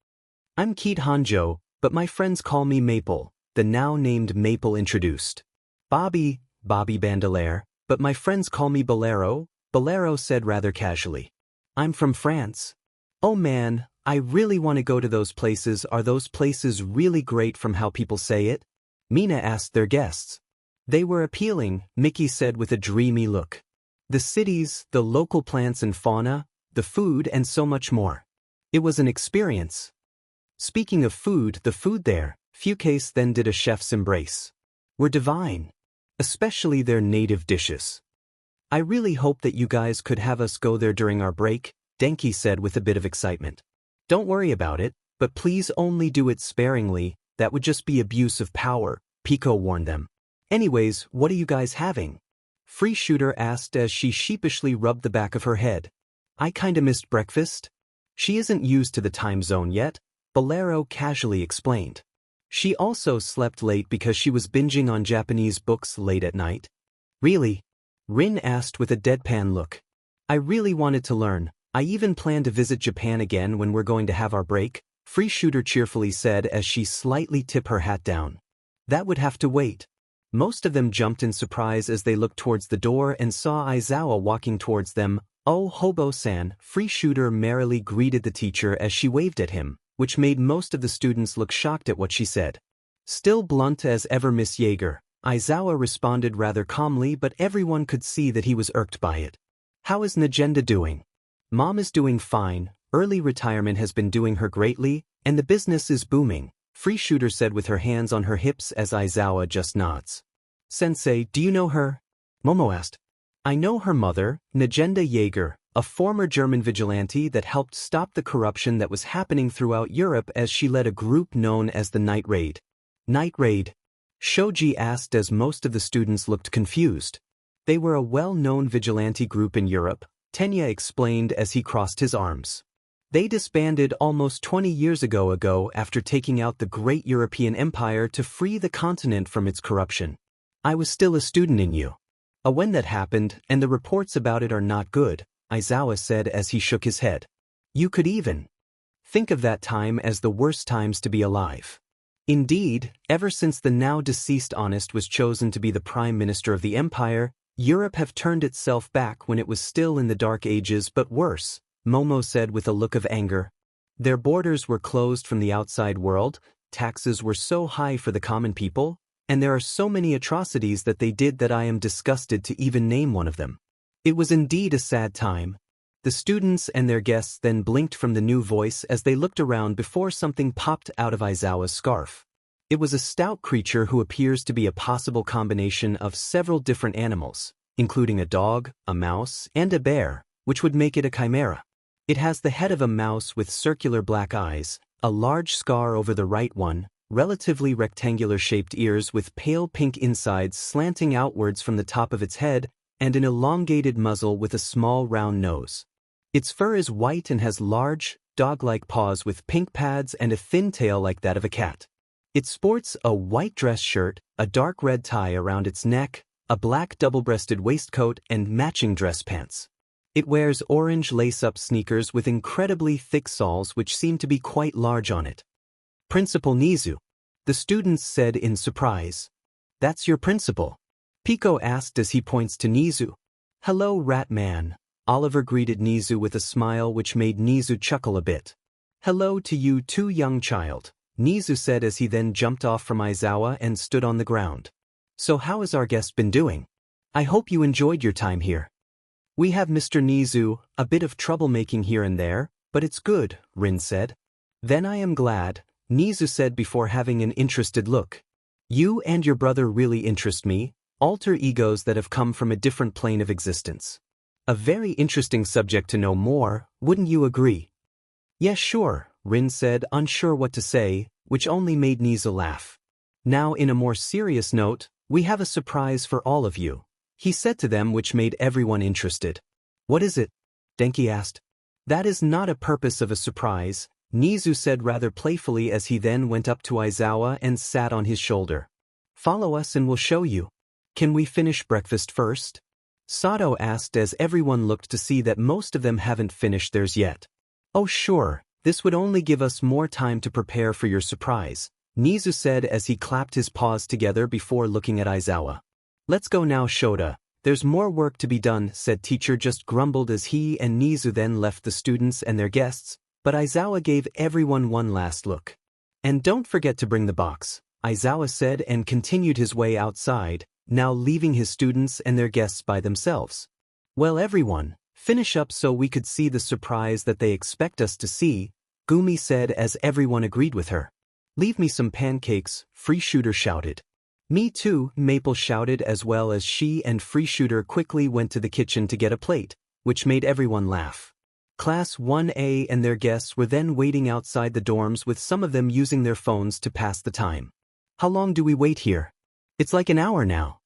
I'm Keat Hanjo, but my friends call me Maple, the now named Maple introduced. Bobby Bandolier, but my friends call me Bolero, Bolero said rather casually. I'm from France. Oh man, I really want to go to those places. Are those places really great from how people say it? Mina asked their guests. They were appealing, Mickey said with a dreamy look. The cities, the local plants and fauna, the food and so much more. It was an experience. Speaking of food, the food there, Fucase then did a chef's embrace. Were divine. Especially their native dishes. I really hope that you guys could have us go there during our break, Denki said with a bit of excitement. Don't worry about it, But please only do it sparingly, that would just be abuse of power, Pico warned them. Anyways, what are you guys having? Free Shooter asked as she sheepishly rubbed the back of her head. I kinda missed breakfast. She isn't used to the time zone yet, Bolero casually explained. She also slept late because she was binging on Japanese books late at night. Really? Rin asked with a deadpan look. I really wanted to learn. I even plan to visit Japan again when we're going to have our break, Free Shooter cheerfully said as she slightly tipped her hat down. That would have to wait. Most of them jumped in surprise as they looked towards the door and saw Aizawa walking towards them. Oh, Hobo-san, Free Shooter merrily greeted the teacher as she waved at him, which made most of the students look shocked at what she said. Still blunt as ever, Miss Yeager, Aizawa responded rather calmly, but everyone could see that he was irked by it. How is Najenda doing? Mom is doing fine, early retirement has been doing her greatly, and the business is booming, Free Shooter said with her hands on her hips as Aizawa just nods. Sensei, do you know her? Momo asked. I know her mother, Najenda Yeager, a former German vigilante that helped stop the corruption that was happening throughout Europe as she led a group known as the Night Raid. Night Raid? Shoji asked as most of the students looked confused. They were a well-known vigilante group in Europe, Tenya explained as he crossed his arms. They disbanded almost 20 years ago after taking out the great European empire to free the continent from its corruption. I was still a student in you. When that happened, and the reports about it are not good, Aizawa said as he shook his head. You could even think of that time as the worst times to be alive. Indeed, ever since the now deceased Honest was chosen to be the Prime Minister of the Empire, Europe have turned itself back when it was still in the Dark Ages, but worse, Momo said with a look of anger. Their borders were closed from the outside world, taxes were so high for the common people, and there are so many atrocities that they did that I am disgusted to even name one of them. It was indeed a sad time. The students and their guests then blinked from the new voice as they looked around before something popped out of Aizawa's scarf. It was a stout creature who appears to be a possible combination of several different animals, including a dog, a mouse, and a bear, which would make it a chimera. It has the head of a mouse with circular black eyes, a large scar over the right one, relatively rectangular-shaped ears with pale pink insides slanting outwards from the top of its head, and an elongated muzzle with a small round nose. Its fur is white and has large, dog-like paws with pink pads and a thin tail like that of a cat. It sports a white dress shirt, a dark red tie around its neck, a black double-breasted waistcoat, and matching dress pants. It wears orange lace-up sneakers with incredibly thick soles which seem to be quite large on it. Principal Nizu, the students said in surprise. That's your principal? Pico asked as he points to Nizu. Hello, Rat Man. Oliver greeted Nizu with a smile which made Nizu chuckle a bit. Hello to you too, young child, Nizu said as he then jumped off from Aizawa and stood on the ground. So how has our guest been doing? I hope you enjoyed your time here. We have Mr. Nizu, a bit of troublemaking here and there, but it's good, Rin said. Then I am glad, Nizu said before having an interested look. You and your brother really interest me, alter egos that have come from a different plane of existence. A very interesting subject to know more, wouldn't you agree? Yes, sure, Rin said, unsure what to say, which only made Nizu laugh. Now in a more serious note, we have a surprise for all of you, he said to them, which made everyone interested. What is it? Denki asked. That is not a purpose of a surprise, Nizu said rather playfully as he then went up to Aizawa and sat on his shoulder. Follow us and we'll show you. Can we finish breakfast first? Sato asked as everyone looked to see that most of them haven't finished theirs yet. Oh sure, this would only give us more time to prepare for your surprise, Nizu said as he clapped his paws together before looking at Aizawa. Let's go now, Shota. There's more work to be done, said teacher just grumbled as he and Nizu then left the students and their guests, but Aizawa gave everyone one last look. And don't forget to bring the box, Aizawa said and continued his way outside, now leaving his students and their guests by themselves. Well everyone, finish up so we could see the surprise that they expect us to see, Gumi said as everyone agreed with her. Leave me some pancakes, Free Shooter shouted. Me too, Maple shouted as well as she and Free Shooter quickly went to the kitchen to get a plate, which made everyone laugh. Class 1A and their guests were then waiting outside the dorms with some of them using their phones to pass the time. How long do we wait here? It's like an hour now.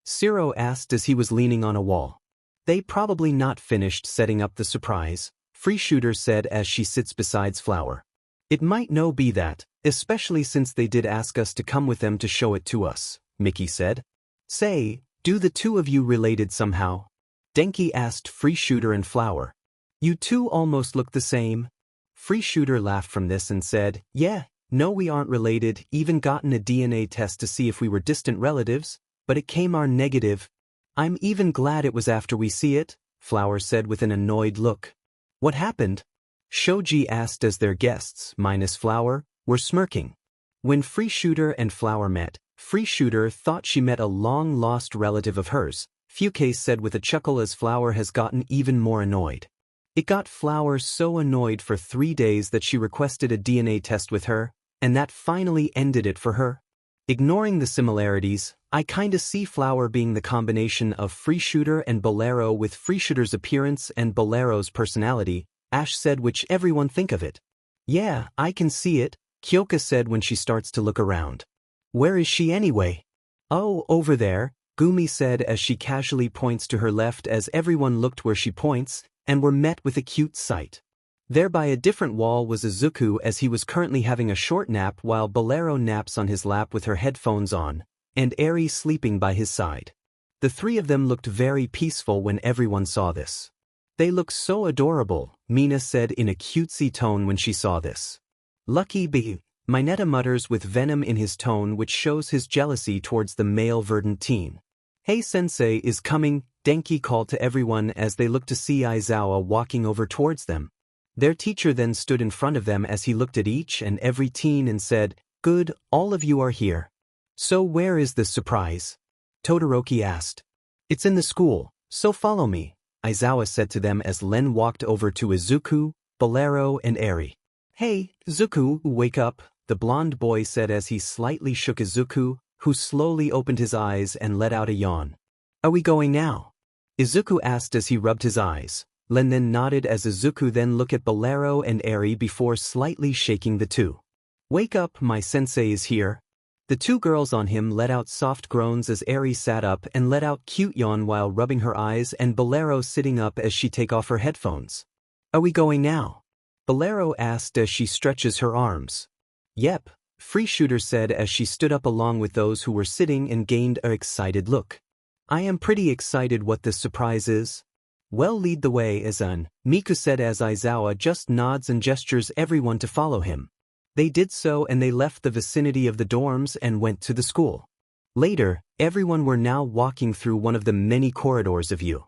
Shiro asked as he was leaning on a wall. They probably not finished setting up the surprise, Free Shooter said as she sits beside Flower. It might no be that, especially since they did ask us to come with them to show it to us, Mickey said. Say, do the two of you related somehow? Denki asked Free Shooter and Flower. You two almost look the same. Free Shooter laughed from this and said, yeah, no we aren't related, even gotten a DNA test to see if we were distant relatives, but it came our negative. I'm even glad it was after we see it, Flower said with an annoyed look. What happened? Shoji asked as their guests, minus Flower, were smirking. When Free Shooter and Flower met, Free Shooter thought she met a long-lost relative of hers, Fuke said with a chuckle as Flower has gotten even more annoyed. It got Flower so annoyed for 3 days that she requested a DNA test with her, and that finally ended it for her. Ignoring the similarities, I kinda see Flower being the combination of Free Shooter and Bolero with Free Shooter's appearance and Bolero's personality, Ash said, which everyone think of it. Yeah, I can see it, Kyoka said when she starts to look around. Where is she anyway? Oh, over there, Gumi said as she casually points to her left as everyone looked where she points, and were met with a cute sight. There by a different wall was Izuku as he was currently having a short nap while Bolero naps on his lap with her headphones on, and Eri sleeping by his side. The three of them looked very peaceful when everyone saw this. They look so adorable, Mina said in a cutesy tone when she saw this. Lucky bee, Mineta mutters with venom in his tone which shows his jealousy towards the male Verdant teen. Hey sensei is coming, Denki called to everyone as they looked to see Aizawa walking over towards them. Their teacher then stood in front of them as he looked at each and every teen and said, Good, all of you are here. So where is this surprise? Todoroki asked. It's in the school, so follow me, Aizawa said to them as Len walked over to Izuku, Bolero and Eri. Hey, Izuku, wake up, the blonde boy said as he slightly shook Izuku, who slowly opened his eyes and let out a yawn. Are we going now? Izuku asked as he rubbed his eyes. Len then nodded as Izuku then looked at Bolero and Eri before slightly shaking the two. Wake up, my sensei is here. The two girls on him let out soft groans as Eri sat up and let out cute yawn while rubbing her eyes and Bolero sitting up as she take off her headphones. Are we going now? Bolero asked as she stretches her arms. Yep, Free Shooter said as she stood up along with those who were sitting and gained an excited look. I am pretty excited what this surprise is. Well, lead the way, Izan, Miku said as Aizawa just nods and gestures everyone to follow him. They did so and they left the vicinity of the dorms and went to the school. Later, everyone were now walking through one of the many corridors of U.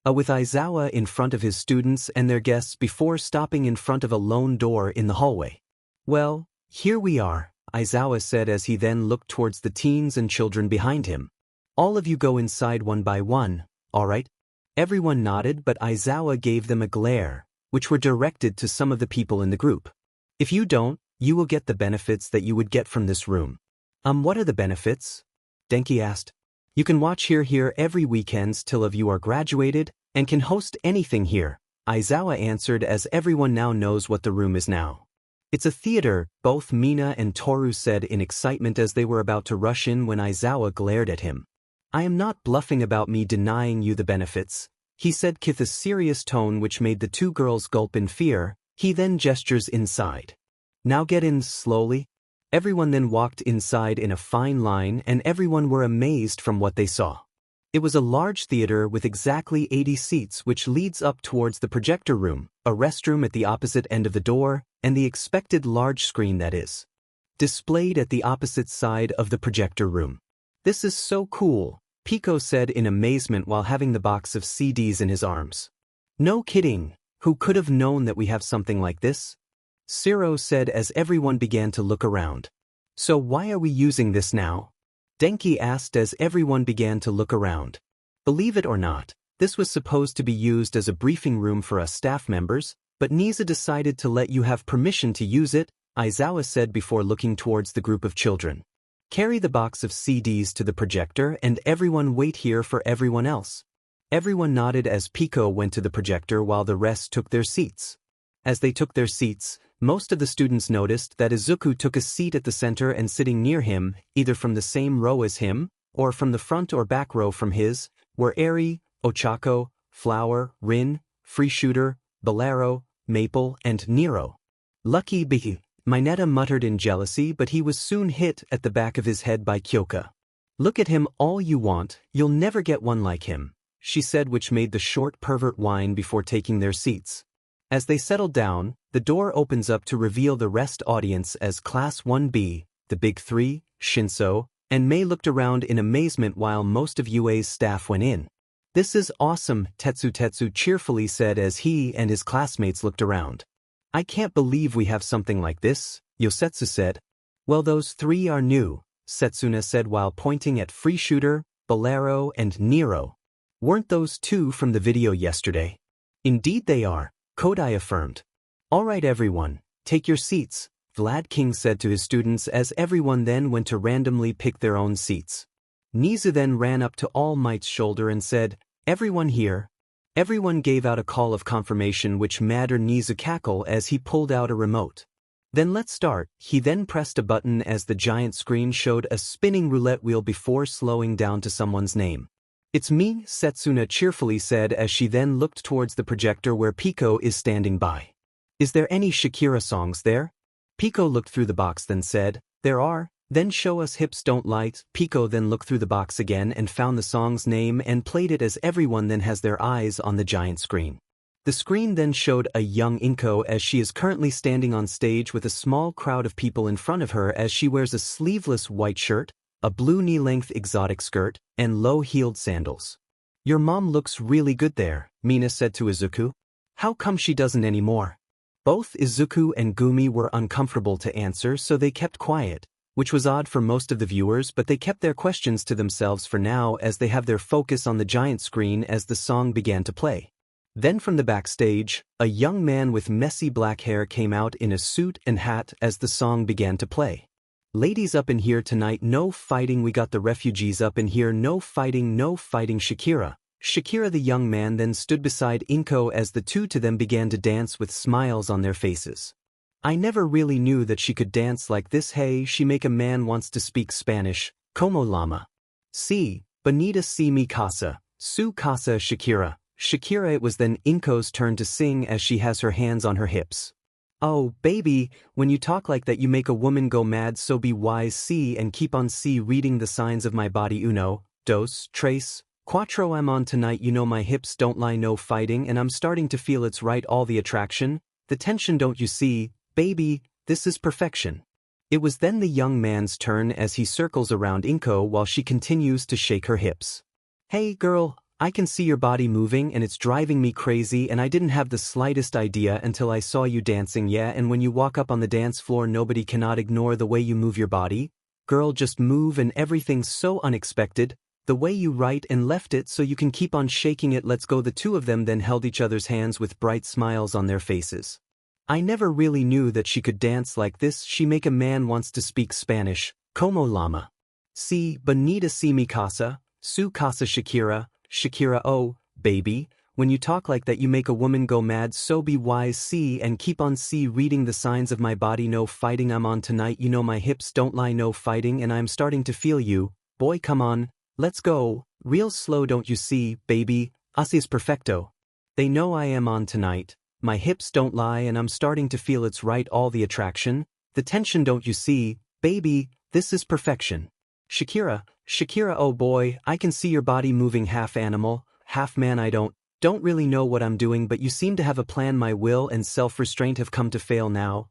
With Aizawa in front of his students and their guests before stopping in front of a lone door in the hallway. Well, here we are, Aizawa said as he then looked towards the teens and children behind him. All of you go inside one by one, alright? Everyone nodded but Aizawa gave them a glare, which were directed to some of the people in the group. If you don't, you will get the benefits that you would get from this room. What are the benefits? Denki asked. You can watch here every weekends till of you are graduated, and can host anything here, Aizawa answered as everyone now knows what the room is now. It's a theater, both Mina and Toru said in excitement as they were about to rush in when Aizawa glared at him. I am not bluffing about me denying you the benefits, he said with a serious tone which made the two girls gulp in fear. He then gestures inside. Now get in slowly. Everyone then walked inside in a fine line and everyone were amazed from what they saw. It was a large theater with exactly 80 seats which leads up towards the projector room, a restroom at the opposite end of the door, and the expected large screen that is displayed at the opposite side of the projector room. This is so cool, Pico said in amazement while having the box of CDs in his arms. No kidding, who could have known that we have something like this? Shiro said as everyone began to look around. So why are we using this now? Denki asked as everyone began to look around. Believe it or not, this was supposed to be used as a briefing room for us staff members, but Nisa decided to let you have permission to use it, Aizawa said before looking towards the group of children. Carry the box of CDs to the projector and everyone wait here for everyone else. Everyone nodded as Pico went to the projector while the rest took their seats. As they took their seats, most of the students noticed that Izuku took a seat at the center and sitting near him, either from the same row as him, or from the front or back row from his, were Eri, Ochako, Flower, Rin, Free Shooter, Bolero, Maple, and Nero. Lucky B. Mineta muttered in jealousy, but he was soon hit at the back of his head by Kyoka. Look at him all you want, you'll never get one like him, she said, which made the short pervert whine before taking their seats. As they settled down, the door opens up to reveal the rest audience as Class 1B, the Big Three, Shinso, and Mei looked around in amazement while most of UA's staff went in. This is awesome, Tetsu cheerfully said as he and his classmates looked around. I can't believe we have something like this, Yosetsu said. Well, those three are new, Setsuna said while pointing at Free Shooter, Bolero, and Nero. Weren't those two from the video yesterday? Indeed they are, Kodai affirmed. All right everyone, take your seats, Vlad King said to his students as everyone then went to randomly pick their own seats. Nizu then ran up to All Might's shoulder and said, everyone here. Everyone gave out a call of confirmation which made Nizu cackle as he pulled out a remote. Then let's start, he then pressed a button as the giant screen showed a spinning roulette wheel before slowing down to someone's name. It's me, Setsuna cheerfully said as she then looked towards the projector where Pico is standing by. Is there any Shakira songs there? Pico looked through the box then said, there are. Then show us Hips Don't Lie. Pico then looked through the box again and found the song's name and played it as everyone then has their eyes on the giant screen. The screen then showed a young Inko as she is currently standing on stage with a small crowd of people in front of her as she wears a sleeveless white shirt, a blue knee-length exotic skirt, and low-heeled sandals. Your mom looks really good there, Mina said to Izuku. How come she doesn't anymore? Both Izuku and Gumi were uncomfortable to answer so they kept quiet, which was odd for most of the viewers, but they kept their questions to themselves for now as they have their focus on the giant screen as the song began to play. Then from the backstage, a young man with messy black hair came out in a suit and hat as the song began to play. Ladies up in here tonight, no fighting, we got the refugees up in here, no fighting Shakira. Shakira the young man then stood beside Inko as the two to them began to dance with smiles on their faces. I never really knew that she could dance like this. Hey, she make a man wants to speak Spanish, como llama. Si, bonita si mi casa, su casa Shakira. Shakira. It was then Inko's turn to sing as she has her hands on her hips. Oh, baby, when you talk like that you make a woman go mad, so be wise, see, and keep on reading the signs of my body. Uno, dos, tres, cuatro. I'm on tonight, you know my hips don't lie, no fighting, and I'm starting to feel it's right, all the attraction, the tension, don't you see? Baby, this is perfection. It was then the young man's turn as he circles around Inko while she continues to shake her hips. Hey girl, I can see your body moving and it's driving me crazy, and I didn't have the slightest idea until I saw you dancing, yeah, and when you walk up on the dance floor nobody cannot ignore the way you move your body. Girl, just move and everything's so unexpected, the way you right and left it so you can keep on shaking it. Let's go. The two of them then held each other's hands with bright smiles on their faces. I never really knew that she could dance like this. She make a man wants to speak Spanish, como llama. Si, bonita si mi casa, su casa Shakira. Shakira. Oh, baby, when you talk like that you make a woman go mad, so be wise, see, and keep on reading the signs of my body, no fighting. I'm on tonight, you know my hips don't lie, no fighting, and I'm starting to feel you. Boy, come on, let's go, real slow, don't you see, baby, así es perfecto. They know I am on tonight. My hips don't lie and I'm starting to feel it's right, all the attraction, the tension, don't you see, baby, this is perfection. Shakira, oh boy, I can see your body moving, half animal, half man. I don't really know what I'm doing, but you seem to have a plan. My will and self-restraint have come to fail now,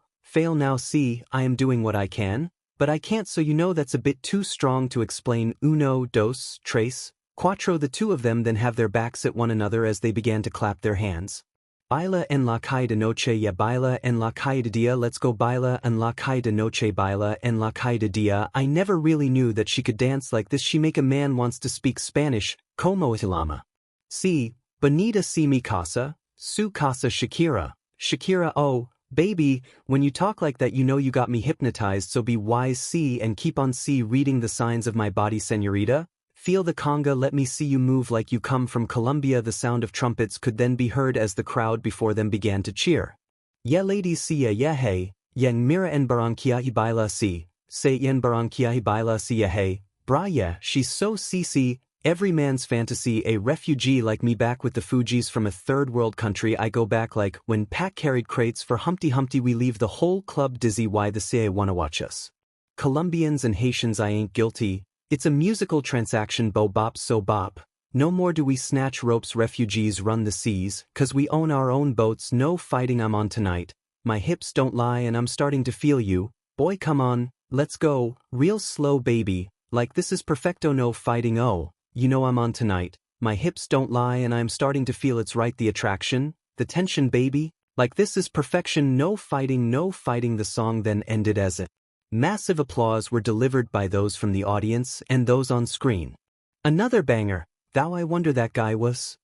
see, I am doing what I can, but I can't, so you know that's a bit too strong to explain. Uno, dos, tres, cuatro. The two of them then have their backs at one another as they began to clap their hands. Baila en la calle de noche, ya baila en la calle de dia. Let's go, baila en la calle de noche, baila en la calle de dia. I never really knew that she could dance like this. She make a man wants to speak Spanish, como llama. Si, bonita si mi casa, su casa Shakira. Shakira. Oh, baby, when you talk like that you know you got me hypnotized, so be wise, see, and keep on reading the signs of my body, señorita. Feel the conga, let me see you move like you come from Colombia. The sound of trumpets could then be heard as the crowd before them began to cheer. Yeah ladies see ya yeah hey, yang mira en barranquilla baila si, say yen barranquilla baila si yeah hey, bra yeah, she's so CC, every man's fantasy, a refugee like me back with the Fujis from a third world country. I go back like when Pac carried crates for Humpty Humpty. We leave the whole club dizzy. Why the say wanna watch us? Colombians and Haitians, I ain't guilty. It's a musical transaction, bo bop so bop. No more do we snatch ropes, refugees run the seas, 'cause we own our own boats. No fighting, I'm on tonight. My hips don't lie and I'm starting to feel you. Boy come on, let's go, real slow baby, like this is perfecto, no fighting. Oh, you know I'm on tonight. My hips don't lie and I'm starting to feel it's right, the attraction, the tension baby, like this is perfection, no fighting, no fighting. The song then ended as a massive applause were delivered by those from the audience and those on screen. Another banger. Thou, I wonder that guy was?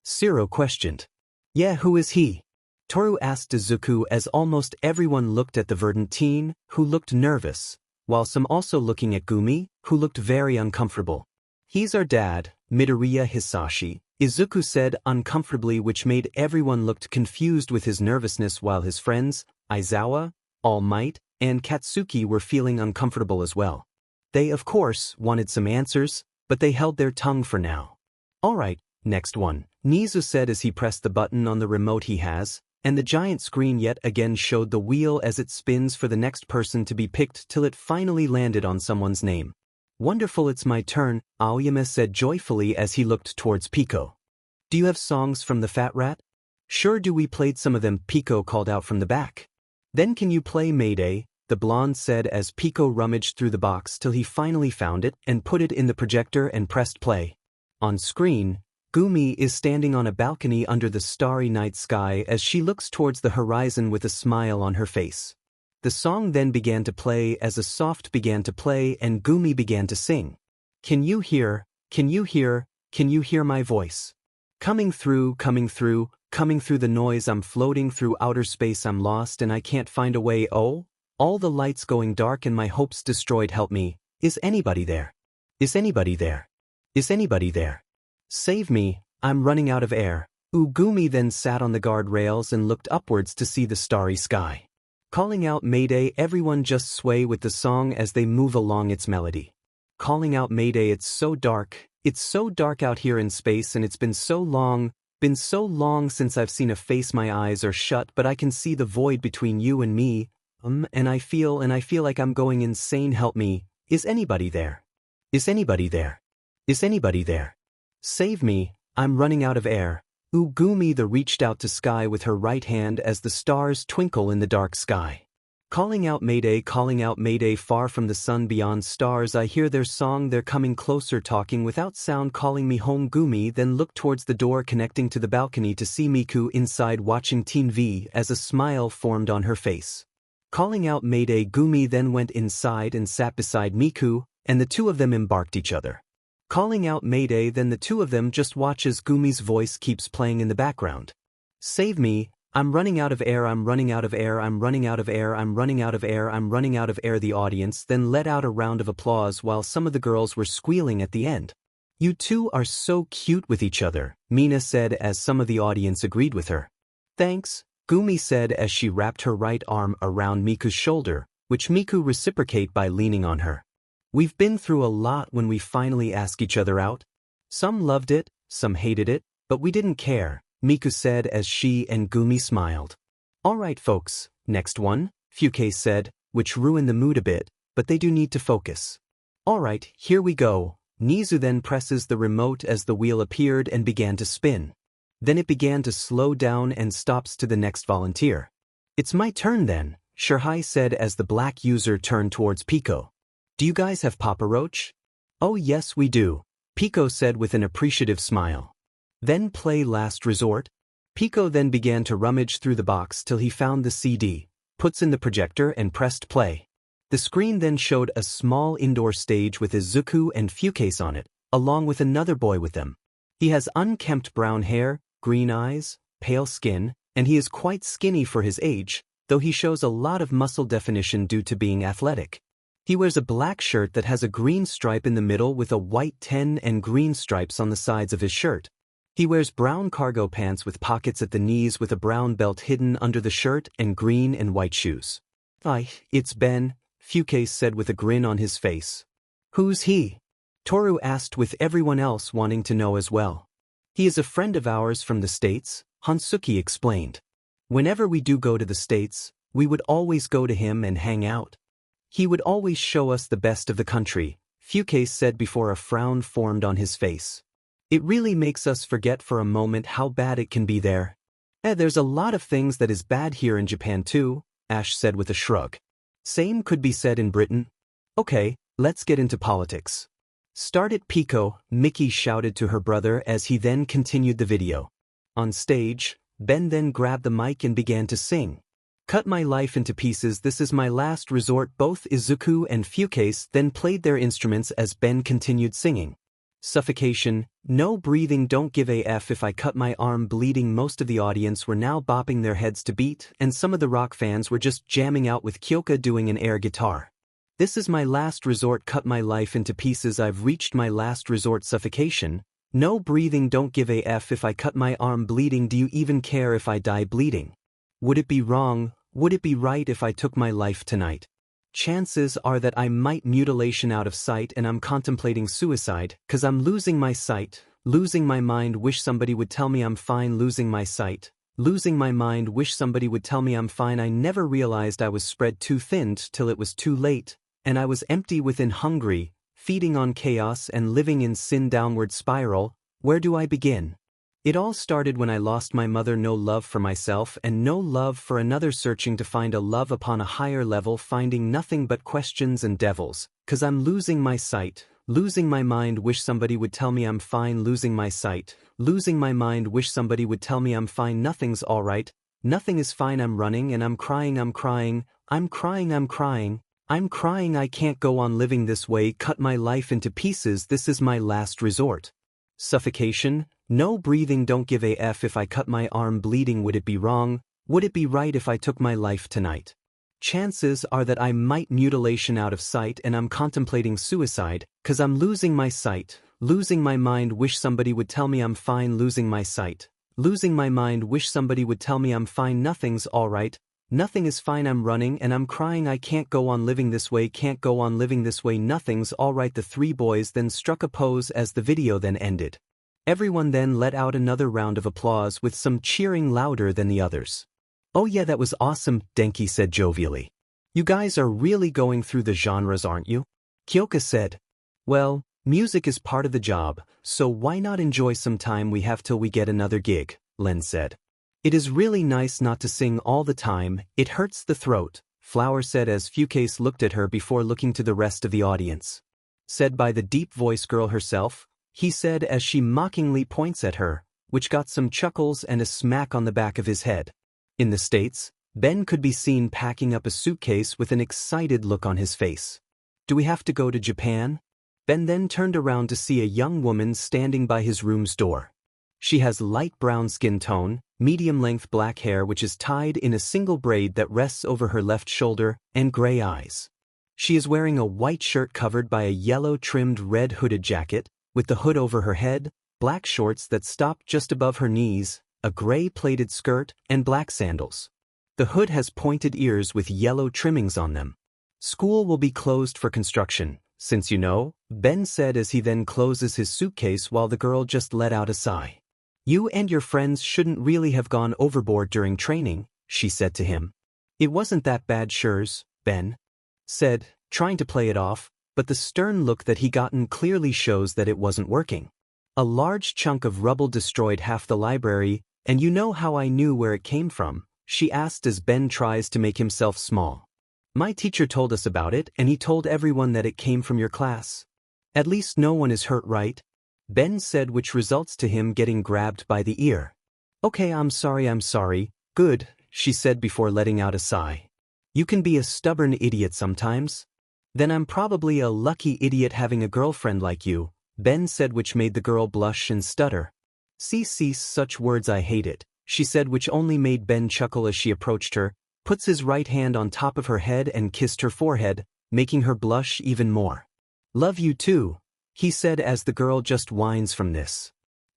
Zero questioned. Yeah, who is he? Toru asked Izuku as almost everyone looked at the Verdant teen, who looked nervous, while some also looking at Gumi, who looked very uncomfortable. He's our dad, Midoriya Hisashi, Izuku said uncomfortably, which made everyone looked confused with his nervousness, while his friends, Aizawa, All Might, and Katsuki were feeling uncomfortable as well. They, of course, wanted some answers, but they held their tongue for now. Alright, next one, Nizu said as he pressed the button on the remote he has, and the giant screen yet again showed the wheel as it spins for the next person to be picked till it finally landed on someone's name. Wonderful, it's my turn, Aoyama said joyfully as he looked towards Pico. Do you have songs from the Fat Rat? Sure do, we played some of them, Pico called out from the back. Then can you play Mayday? The blonde said as Pico rummaged through the box till he finally found it and put it in the projector and pressed play. On screen, Gumi is standing on a balcony under the starry night sky as she looks towards the horizon with a smile on her face. The song then began to play as a soft began to play and Gumi began to sing. Can you hear my voice? Coming through the noise, I'm floating through outer space, I'm lost and I can't find a way. Oh, all the lights going dark and my hopes destroyed, help me, is anybody there? Is anybody there? Is anybody there? Save me, I'm running out of air. Gumi then sat on the guardrails and looked upwards to see the starry sky. Calling out Mayday, everyone just sway with the song as they move along its melody. Calling out Mayday, it's so dark out here in space and it's been so long since I've seen a face, my eyes are shut but I can see the void between you and me, and I feel like I'm going insane, help me, is anybody there? Is anybody there? Is anybody there? Save me, I'm running out of air. Gumi the reached out to sky with her right hand as the stars twinkle in the dark sky. Calling out Mayday, far from the sun beyond stars I hear their song, they're coming closer, talking without sound, calling me home. Gumi then looked towards the door connecting to the balcony to see Miku inside watching TV as a smile formed on her face. Calling out Mayday, Gumi then went inside and sat beside Miku, and the two of them embarked each other. Calling out Mayday, then the two of them just watch as Gumi's voice keeps playing in the background. Save me, I'm running out of air, I'm running out of air, I'm running out of air, I'm running out of air, I'm running out of air. The audience then let out a round of applause while some of the girls were squealing at the end. You two are so cute with each other, Mina said as some of the audience agreed with her. Thanks, Gumi said as she wrapped her right arm around Miku's shoulder, which Miku reciprocated by leaning on her. We've been through a lot when we finally ask each other out. Some loved it, some hated it, but we didn't care, Miku said as she and Gumi smiled. Alright folks, next one, Fuke said, which ruined the mood a bit, but they do need to focus. Alright, here we go. Nizu then presses the remote as the wheel appeared and began to spin. Then it began to slow down and stops to the next volunteer. It's my turn then, Shirhai said as the black user turned towards Pico. Do you guys have Papa Roach? Oh yes we do, Pico said with an appreciative smile. Then play Last Resort? Pico then began to rummage through the box till he found the CD, puts in the projector and pressed play. The screen then showed a small indoor stage with Izuku and Fukase on it, along with another boy with them. He has unkempt brown hair, green eyes, pale skin, and he is quite skinny for his age, though he shows a lot of muscle definition due to being athletic. He wears a black shirt that has a green stripe in the middle with a white 10 and green stripes on the sides of his shirt. He wears brown cargo pants with pockets at the knees with a brown belt hidden under the shirt and green and white shoes. "Hi, it's Ben," Fukase said with a grin on his face. "Who's he?" Toru asked with everyone else wanting to know as well. "He is a friend of ours from the States," Hansuki explained. "Whenever we do go to the States, we would always go to him and hang out. He would always show us the best of the country," Fukase said before a frown formed on his face. "It really makes us forget for a moment how bad it can be there." There's a lot of things that is bad here in Japan too," Ash said with a shrug. "Same could be said in Britain." "Okay, let's get into politics. Start it, Pico," Mickey shouted to her brother as he then continued the video. On stage, Ben then grabbed the mic and began to sing. "Cut my life into pieces, this is my last resort." Both Izuku and Fukase then played their instruments as Ben continued singing. "Suffocation, no breathing, don't give a f if I cut my arm bleeding." Most of the audience were now bopping their heads to beat, and some of the rock fans were just jamming out with Kyoka doing an air guitar. "This is my last resort, cut my life into pieces, I've reached my last resort. Suffocation, no breathing, don't give a f if I cut my arm bleeding. Do you even care if I die bleeding? Would it be wrong, would it be right if I took my life tonight? Chances are that I might mutilation out of sight, and I'm contemplating suicide, 'cause I'm losing my sight, losing my mind, wish somebody would tell me I'm fine. Losing my sight, losing my mind, wish somebody would tell me I'm fine. I never realized I was spread too thin till it was too late, and I was empty within, hungry, feeding on chaos and living in sin. Downward spiral, where do I begin? It all started when I lost my mother. No love for myself and no love for another, searching to find a love upon a higher level, finding nothing but questions and devils, 'cause I'm losing my sight, losing my mind, wish somebody would tell me I'm fine. Losing my sight, losing my mind, wish somebody would tell me I'm fine. Nothing's alright, nothing is fine. I'm running and I'm crying, I'm crying, I'm crying, I'm crying, I'm crying. I can't go on living this way, cut my life into pieces, this is my last resort. Suffocation, no breathing, don't give a f if I cut my arm bleeding. Would it be wrong, would it be right if I took my life tonight? Chances are that I might mutilation out of sight, and I'm contemplating suicide, 'cause I'm losing my sight, losing my mind, wish somebody would tell me I'm fine. Losing my sight, losing my mind, wish somebody would tell me I'm fine. Nothing's alright, nothing is fine. I'm running and I'm crying. I can't go on living this way, can't go on living this way. Nothing's alright. The three boys then struck a pose as the video then ended. Everyone then let out another round of applause, with some cheering louder than the others. "Oh yeah, that was awesome," Denki said jovially. "You guys are really going through the genres, aren't you?" Kyoka said. "Well, music is part of the job, so why not enjoy some time we have till we get another gig," Len said. "It is really nice not to sing all the time, it hurts the throat," Flower said as Fukase looked at her before looking to the rest of the audience. "Said by the deep voice girl herself," he said as she mockingly points at her, which got some chuckles and a smack on the back of his head. In the States, Ben could be seen packing up a suitcase with an excited look on his face. "Do we have to go to Japan?" Ben then turned around to see a young woman standing by his room's door. She has light brown skin tone, medium-length black hair which is tied in a single braid that rests over her left shoulder, and gray eyes. She is wearing a white shirt covered by a yellow-trimmed red hooded jacket, with the hood over her head, black shorts that stop just above her knees, a gray pleated skirt, and black sandals. The hood has pointed ears with yellow trimmings on them. "School will be closed for construction, since you know," Ben said as he then closes his suitcase while the girl just let out a sigh. "You and your friends shouldn't really have gone overboard during training," she said to him. "It wasn't that bad, sure's," Ben said, trying to play it off, but the stern look that he gotten clearly shows that it wasn't working. "A large chunk of rubble destroyed half the library, and you know how I knew where it came from?" she asked as Ben tries to make himself small. "My teacher told us about it, and he told everyone that it came from your class. At least no one is hurt, right?" Ben said, which results to him getting grabbed by the ear. "Okay, I'm sorry, good," she said before letting out a sigh. "You can be a stubborn idiot sometimes. Then I'm probably a lucky idiot having a girlfriend like you," Ben said, which made the girl blush and stutter. Cease such words, I hate it," she said, which only made Ben chuckle as she approached her, puts his right hand on top of her head and kissed her forehead, making her blush even more. Love you too, he said as the girl just whines from this.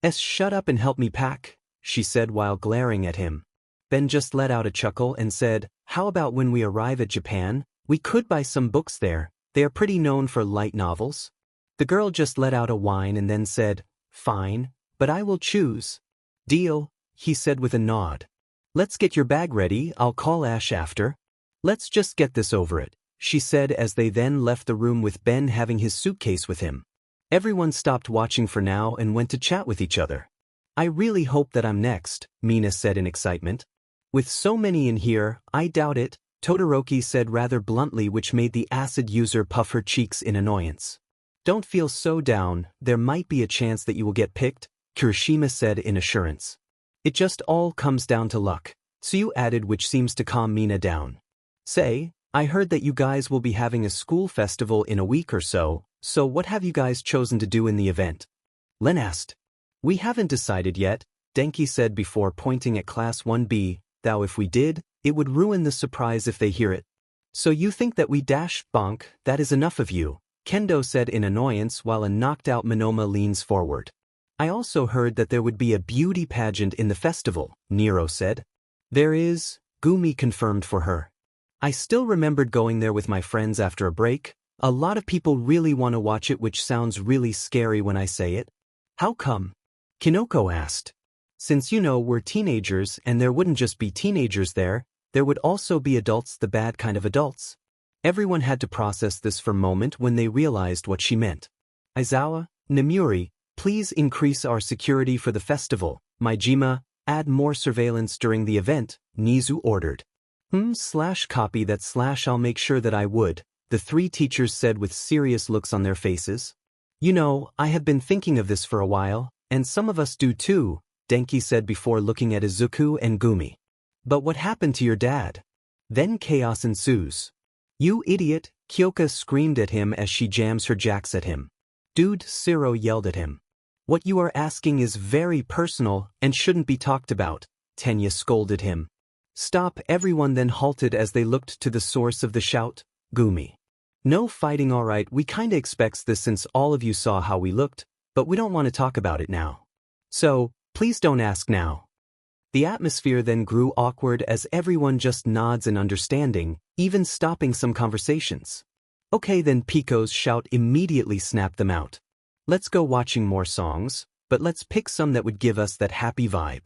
Shut up and help me pack, she said while glaring at him. Ben just let out a chuckle and said, how about when we arrive at Japan, we could buy some books there, they are pretty known for light novels. The girl just let out a whine and then said, fine, but I will choose. Deal, he said with a nod. Let's get your bag ready, I'll call Ash after. Let's just get this over it, she said as they then left the room with Ben having his suitcase with him. Everyone stopped watching for now and went to chat with each other. I really hope that I'm next, Mina said in excitement. With so many in here, I doubt it, Todoroki said rather bluntly, which made the acid user puff her cheeks in annoyance. Don't feel so down, there might be a chance that you will get picked, Kirishima said in assurance. It just all comes down to luck, Tsuyu added, which seems to calm Mina down. Say, I heard that you guys will be having a school festival in a week or so what have you guys chosen to do in the event? Len asked. We haven't decided yet, Denki said before pointing at Class 1B, though if we did, it would ruin the surprise if they hear it. So you think that we dash bonk, that is enough of you, Kendo said in annoyance while a knocked-out Monoma leans forward. I also heard that there would be a beauty pageant in the festival, Nero said. There is, Gumi confirmed for her. I still remembered going there with my friends after a break. A lot of people really want to watch it, which sounds really scary when I say it. How come? Kinoko asked. Since you know we're teenagers and there wouldn't just be teenagers there would also be adults, the bad kind of adults. Everyone had to process this for a moment when they realized what she meant. Aizawa, Namuri, please increase our security for the festival. Maijima, add more surveillance during the event, Nizu ordered. Copy that / I'll make sure that I would, the three teachers said with serious looks on their faces. You know, I have been thinking of this for a while, and some of us do too, Denki said before looking at Izuku and Gumi. But what happened to your dad? Then chaos ensues. You idiot, Kyoka screamed at him as she jams her jacks at him. Dude, Siro yelled at him. What you are asking is very personal and shouldn't be talked about, Tenya scolded him. Stop, everyone then halted as they looked to the source of the shout, Gumi. No fighting, alright, we kinda expects this since all of you saw how we looked, but we don't want to talk about it now. So, please don't ask now. The atmosphere then grew awkward as everyone just nods in understanding, even stopping some conversations. Okay then, Pico's shout immediately snapped them out. Let's go watching more songs, but let's pick some that would give us that happy vibe.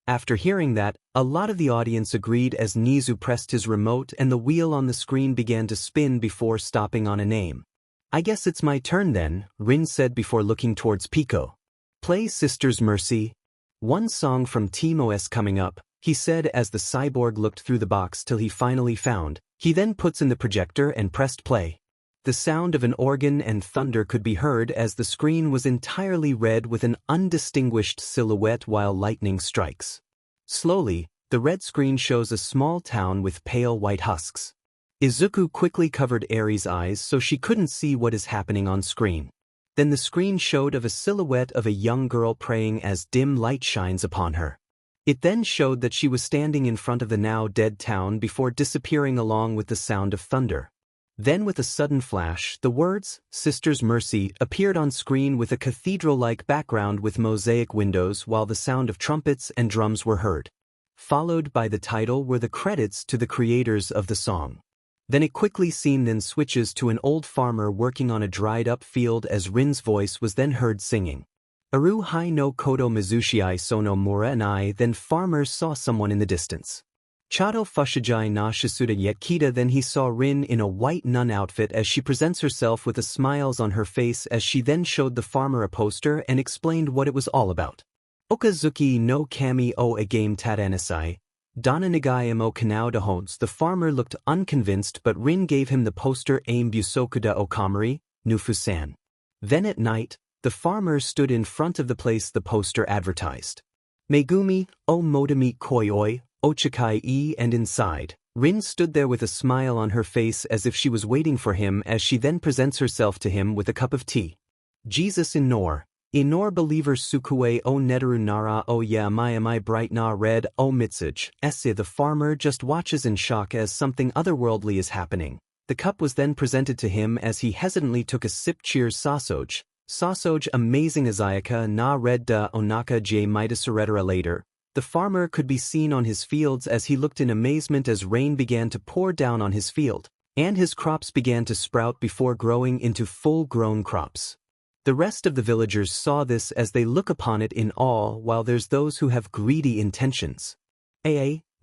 After hearing that, a lot of the audience agreed as Nizu pressed his remote and the wheel on the screen began to spin before stopping on a name. I guess it's my turn then, Rin said before looking towards Pico. Play Sister's Mercy. One song from Team OS coming up, he said as the cyborg looked through the box till he finally found. He then puts in the projector and pressed play. The sound of an organ and thunder could be heard as the screen was entirely red with an undistinguished silhouette while lightning strikes. Slowly, the red screen shows a small town with pale white husks. Izuku quickly covered Eri's eyes so she couldn't see what is happening on screen. Then the screen showed of a silhouette of a young girl praying as dim light shines upon her. It then showed that she was standing in front of the now dead town before disappearing along with the sound of thunder. Then with a sudden flash, the words, Sister's Mercy, appeared on screen with a cathedral-like background with mosaic windows while the sound of trumpets and drums were heard. Followed by the title were the credits to the creators of the song. Then it quickly then switches to an old farmer working on a dried-up field as Rin's voice was then heard singing. Aru hai no koto mizushii sono mura and I then farmer saw someone in the distance. Chato fushijai na shisuda yet kita then he saw Rin in a white nun outfit as she presents herself with a smiles on her face as she then showed the farmer a poster and explained what it was all about. Okazuki no kami o a game tadanasai, dana nagai mo kanao de hons. The farmer looked unconvinced but Rin gave him the poster aim busokuda okamari, nufusan. Then at night, the farmer stood in front of the place the poster advertised. Megumi, o modami koioi, Ochakai e and inside, Rin stood there with a smile on her face as if she was waiting for him as she then presents herself to him with a cup of tea. Jesus Inor believer Sukue o Neteru Nara o ya my bright na red o Mitsuj. The farmer just watches in shock as something otherworldly is happening. The cup was then presented to him as he hesitantly took a sip. Cheers Sasoj. Sasoj amazing Azayaka na red da onaka je Midasureta. Later, the farmer could be seen on his fields as he looked in amazement as rain began to pour down on his field, and his crops began to sprout before growing into full-grown crops. The rest of the villagers saw this as they look upon it in awe, while there's those who have greedy intentions.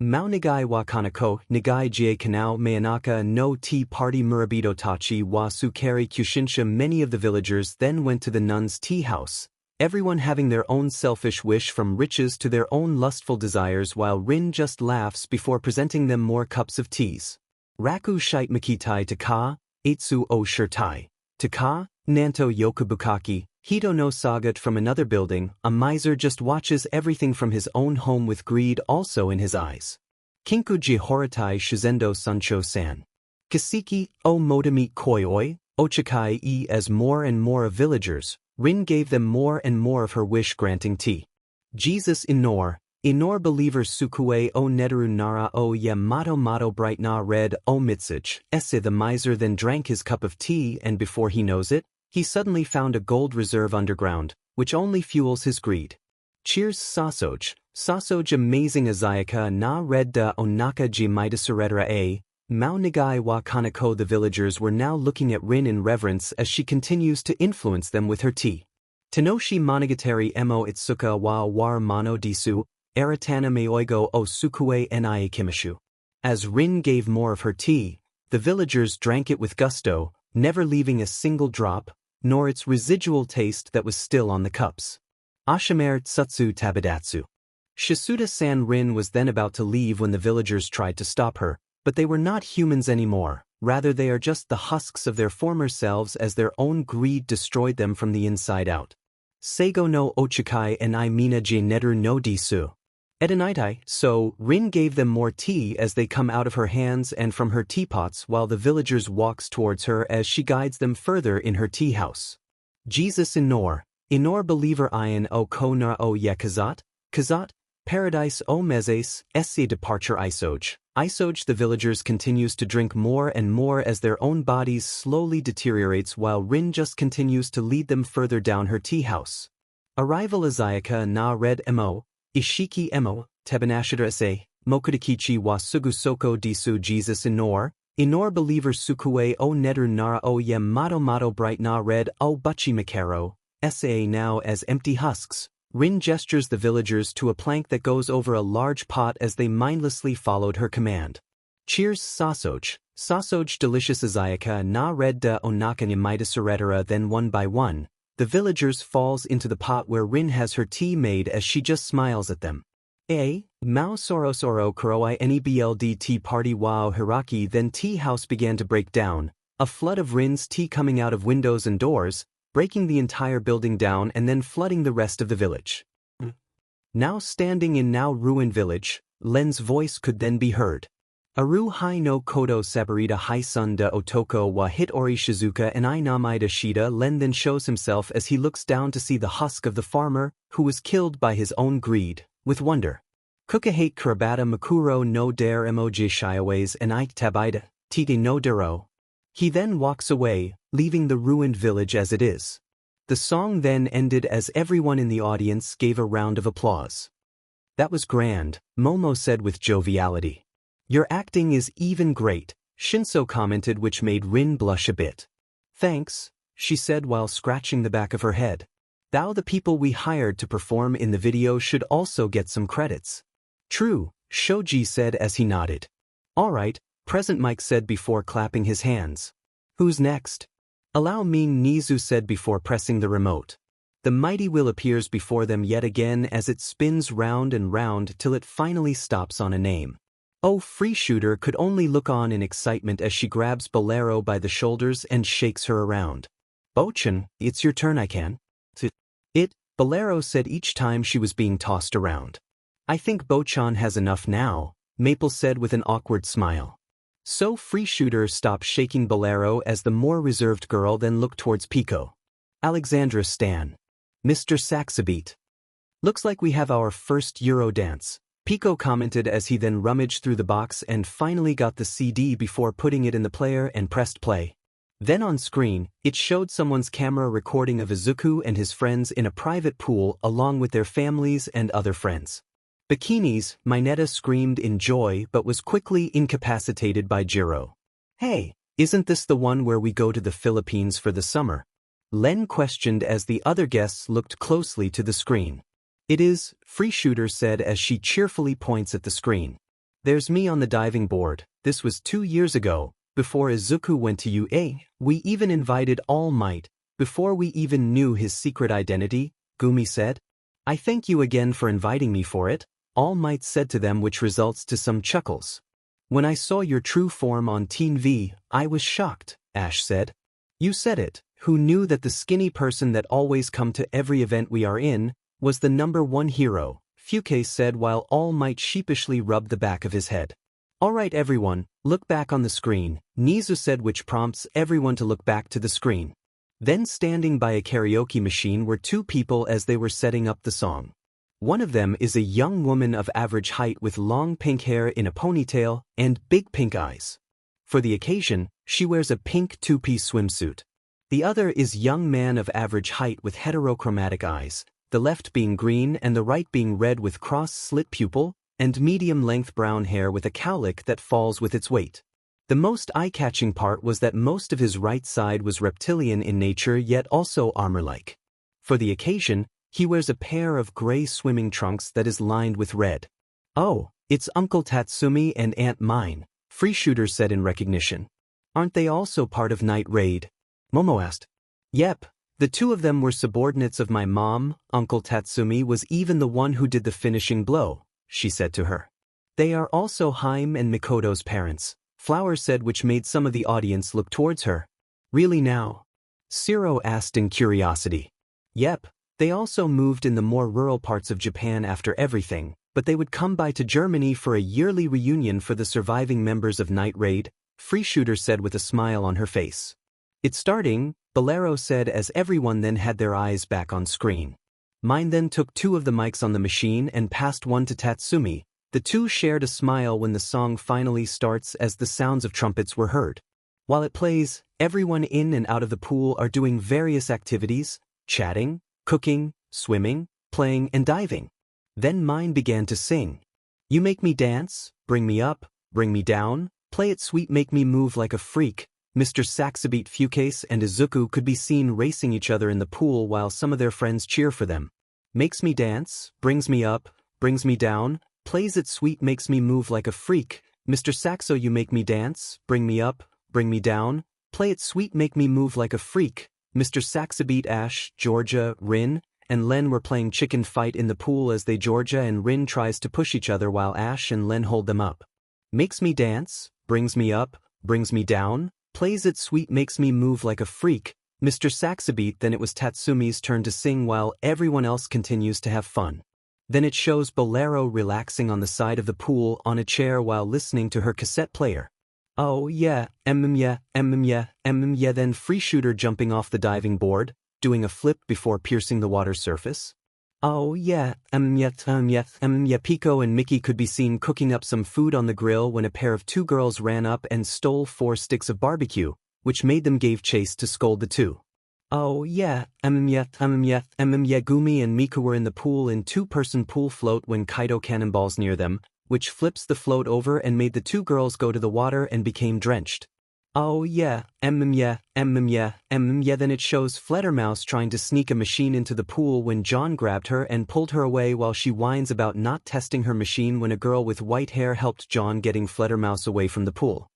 Mao Nagai wa Kanako, Nagai Jie Kanao Mayanaka no Tea Party Murabido Tachi wa Sukari Kushinsha. Many of the villagers then went to the nun's tea house, everyone having their own selfish wish from riches to their own lustful desires, while Rin just laughs before presenting them more cups of teas. Raku Shite Makitai Taka, Eitsu o Shirtai. Taka, Nanto Yokubukaki, Hito no Sagat. From another building, a miser just watches everything from his own home with greed also in his eyes. Kinkuji Horatai Shizendo Sancho-san. Kasiki, o Modami Koioi, Ochakai. As more and more of villagers, Rin gave them more and more of her wish-granting tea. Jesus Inor believer Sukue o Neteru Nara o Yamato Mato Bright Na Red o Mitsich. Esse. The miser then drank his cup of tea, and before he knows it, he suddenly found a gold reserve underground, which only fuels his greed. Cheers Sasoj. Sasoj amazing Azayaka na red da onaka ji Midasureta. Mao Nagai wa Kanako. The villagers were now looking at Rin in reverence as she continues to influence them with her tea. Tanoshi Monogatari mo Itsuka wa war mano disu, Aratana Meoigo o Sukue ni Kimishu. As Rin gave more of her tea, the villagers drank it with gusto, never leaving a single drop, nor its residual taste that was still on the cups. Ashimer Tsutsu Tabidatsu. Shisuda-san. Rin was then about to leave when the villagers tried to stop her, but they were not humans anymore, rather they are just the husks of their former selves as their own greed destroyed them from the inside out. Seigo no Ochakai ni Mina je Neteru no Disu. Edenitai. So, Rin gave them more tea as they come out of her hands and from her teapots, while the villagers walks towards her as she guides them further in her tea house. Jesus Inor believer Ian o Kona o Ye Kazat. Paradise o Mezes, Esse. Departure Isoj. The villagers continues to drink more and more as their own bodies slowly deteriorates, while Rin just continues to lead them further down her tea house. Arrival Azayaka na red mo, Ishiki mo, Tebanashida esse, Mokudakichi wa Sugu Soko disu. Jesus Inor believer Sukue o Neteru Nara o Yamato Mato Bright Na Red o Buchi Makaro, esse. Now as empty husks, Rin gestures the villagers to a plank that goes over a large pot as they mindlessly followed her command. Cheers Sasoj. Delicious Azayaka na red da onaka ni Midasureta. Then one by one, the villagers falls into the pot where Rin has her tea made as she just smiles at them. Mao Sorosoro Kuroi Nebld tea party wow Hiraki. Then tea house began to break down, a flood of Rin's tea coming out of windows and doors, breaking the entire building down and then flooding the rest of the village. Now standing in now ruined village, Len's voice could then be heard. Aru hai no kodo sabarita hai sun da otoko wa hitori shizuka and I namaida shida. Len then shows himself as he looks down to see the husk of the farmer, who was killed by his own greed, with wonder. Kukahate kurabata makuro no dare emoji shiaways and I tabaida, tite no dero. He then walks away, leaving the ruined village as it is. The song then ended as everyone in the audience gave a round of applause. That was grand, Momo said with joviality. Your acting is even great, Shinso commented, which made Rin blush a bit. Thanks, she said while scratching the back of her head. Thou the people we hired to perform in the video should also get some credits. True, Shoji said as he nodded. Alright, Present Mike said before clapping his hands. Who's next? Allow me, Nizu said before pressing the remote. The mighty wheel appears before them yet again as it spins round and round till it finally stops on a name. Oh, Free Shooter could only look on in excitement as she grabs Bolero by the shoulders and shakes her around. Bochan, it's your turn. I can. Bolero said each time she was being tossed around. I think Bochan has enough now, Maple said with an awkward smile. So Free Shooter stopped shaking Bolero as the more reserved girl then looked towards Pico. Alexandra Stan. Mr. Saxabeat. Looks like we have our first Euro dance. Pico commented as he then rummaged through the box and finally got the CD before putting it in the player and pressed play. Then on screen, it showed someone's camera recording of Izuku and his friends in a private pool along with their families and other friends. Bikinis, Mineta screamed in joy but was quickly incapacitated by Jiro. Hey, isn't this the one where we go to the Philippines for the summer? Len questioned as the other guests looked closely to the screen. It is, Free Shooter said as she cheerfully points at the screen. There's me on the diving board. This was 2 years ago, before Izuku went to UA. We even invited All Might, before we even knew his secret identity, Gumi said. I thank you again for inviting me for it, All Might said to them, which results to some chuckles. When I saw your true form on Teen V, I was shocked, Ash said. You said it. Who knew that the skinny person that always come to every event we are in was the #1 hero, Fuke said while All Might sheepishly rubbed the back of his head. Alright everyone, look back on the screen, Nizu said, which prompts everyone to look back to the screen. Then standing by a karaoke machine were 2 people as they were setting up the song. One of them is a young woman of average height with long pink hair in a ponytail and big pink eyes. For the occasion, she wears a pink 2-piece swimsuit. The other is young man of average height with heterochromatic eyes, the left being green and the right being red with cross-slit pupil, and medium-length brown hair with a cowlick that falls with its weight. The most eye-catching part was that most of his right side was reptilian in nature yet also armor-like. For the occasion, he wears a pair of gray swimming trunks that is lined with red. Oh, it's Uncle Tatsumi and Aunt Mine, Free Shooter said in recognition. Aren't they also part of Night Raid? Momo asked. Yep, the 2 of them were subordinates of my mom. Uncle Tatsumi was even the one who did the finishing blow, she said to her. They are also Haim and Mikoto's parents, Flower said, which made some of the audience look towards her. Really now? Siro asked in curiosity. Yep, they also moved in the more rural parts of Japan after everything, but they would come by to Germany for a yearly reunion for the surviving members of Night Raid, Free Shooter said with a smile on her face. It's starting, Bolero said as everyone then had their eyes back on screen. Mine then took 2 of the mics on the machine and passed one to Tatsumi. The 2 shared a smile when the song finally starts as the sounds of trumpets were heard. While it plays, everyone in and out of the pool are doing various activities, chatting, cooking, swimming, playing and diving. Then Mine began to sing. You make me dance, bring me up, bring me down, play it sweet, make me move like a freak. Mr. Saxabeat Fukase and Izuku could be seen racing each other in the pool while some of their friends cheer for them. Makes me dance, brings me up, brings me down, plays it sweet, makes me move like a freak. Mr. Saxo, you make me dance, bring me up, bring me down, play it sweet, make me move like a freak. Mr. Saxabeat, Ash, Georgia, Rin, and Len were playing chicken fight in the pool as Georgia and Rin tries to push each other while Ash and Len hold them up. Makes me dance, brings me up, brings me down, plays it sweet, makes me move like a freak. Mr. Saxabeat. Then it was Tatsumi's turn to sing while everyone else continues to have fun. Then it shows Bolero relaxing on the side of the pool on a chair while listening to her cassette player. Oh yeah, yeah, yeah, then Free Shooter jumping off the diving board, doing a flip before piercing the water surface. Oh yeah, yeah, Pico and Mickey could be seen cooking up some food on the grill when a pair of 2 girls ran up and stole 4 sticks of barbecue, which made them gave chase to scold the 2. Oh yeah, yeah, Gumi and Miku were in the pool in 2-person pool float when Kaido cannonballs near them, which flips the float over and made the 2 girls go to the water and became drenched. Oh yeah, yeah, then it shows Fluttermouse trying to sneak a machine into the pool when John grabbed her and pulled her away while she whines about not testing her machine when a girl with white hair helped John getting Fluttermouse away from the pool.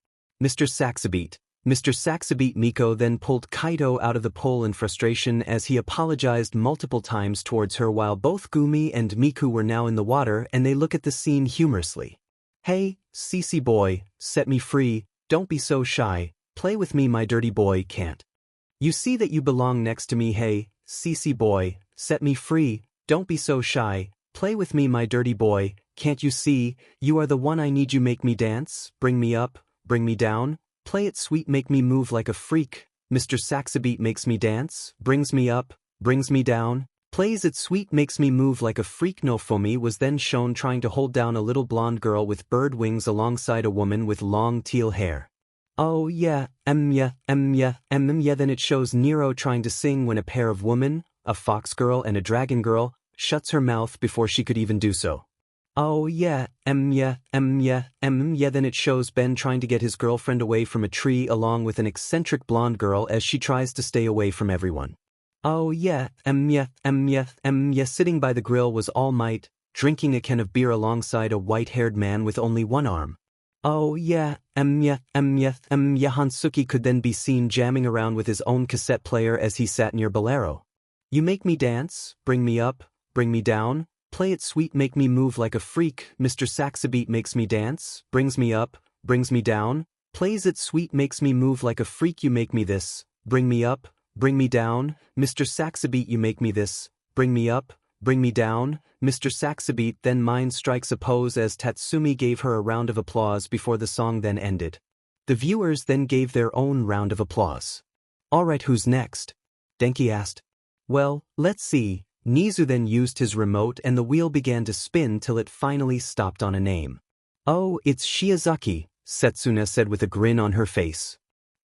Mr. Saxabeat Miko then pulled Kaido out of the pool in frustration as he apologized multiple times towards her while both Gumi and Miku were now in the water and they look at the scene humorously. Hey, CC boy, set me free. Don't be so shy, play with me my dirty boy, can't you see that you belong next to me? Hey, CC boy, set me free, don't be so shy, play with me my dirty boy, can't you see, you are the one I need, you make me dance, bring me up, bring me down, play it sweet, make me move like a freak. Mr. Saxabeat makes me dance, brings me up, brings me down, Plays It Sweet Makes Me Move Like a Freak. Nofomi was then shown trying to hold down a little blonde girl with bird wings alongside a woman with long teal hair. Oh yeah, yeah. Then it shows Nero trying to sing when a pair of women, a fox girl and a dragon girl, shuts her mouth before she could even do so. Oh yeah, yeah. Then it shows Ben trying to get his girlfriend away from a tree along with an eccentric blonde girl as she tries to stay away from everyone. Oh yeah, yeah. Sitting by the grill was All Might, drinking a can of beer alongside a white-haired man with only one arm. Oh yeah, yeah. Hansuki could then be seen jamming around with his own cassette player as he sat near Bolero. You make me dance, bring me up, bring me down, play it sweet make me move like a freak, Mr. Saxabeat makes me dance, brings me up, brings me down, plays it sweet makes me move like a freak you make me this, bring me up, bring me down, Mr. Saxabeat you make me this, bring me up, bring me down, Mr. Saxabeat. Then Mind strikes a pose as Tatsumi gave her a round of applause before the song then ended. The viewers then gave their own round of applause. Alright, who's next? Denki asked. Well, let's see. Nizu then used his remote and the wheel began to spin till it finally stopped on a name. Oh, it's Shiozaki, Setsuna said with a grin on her face.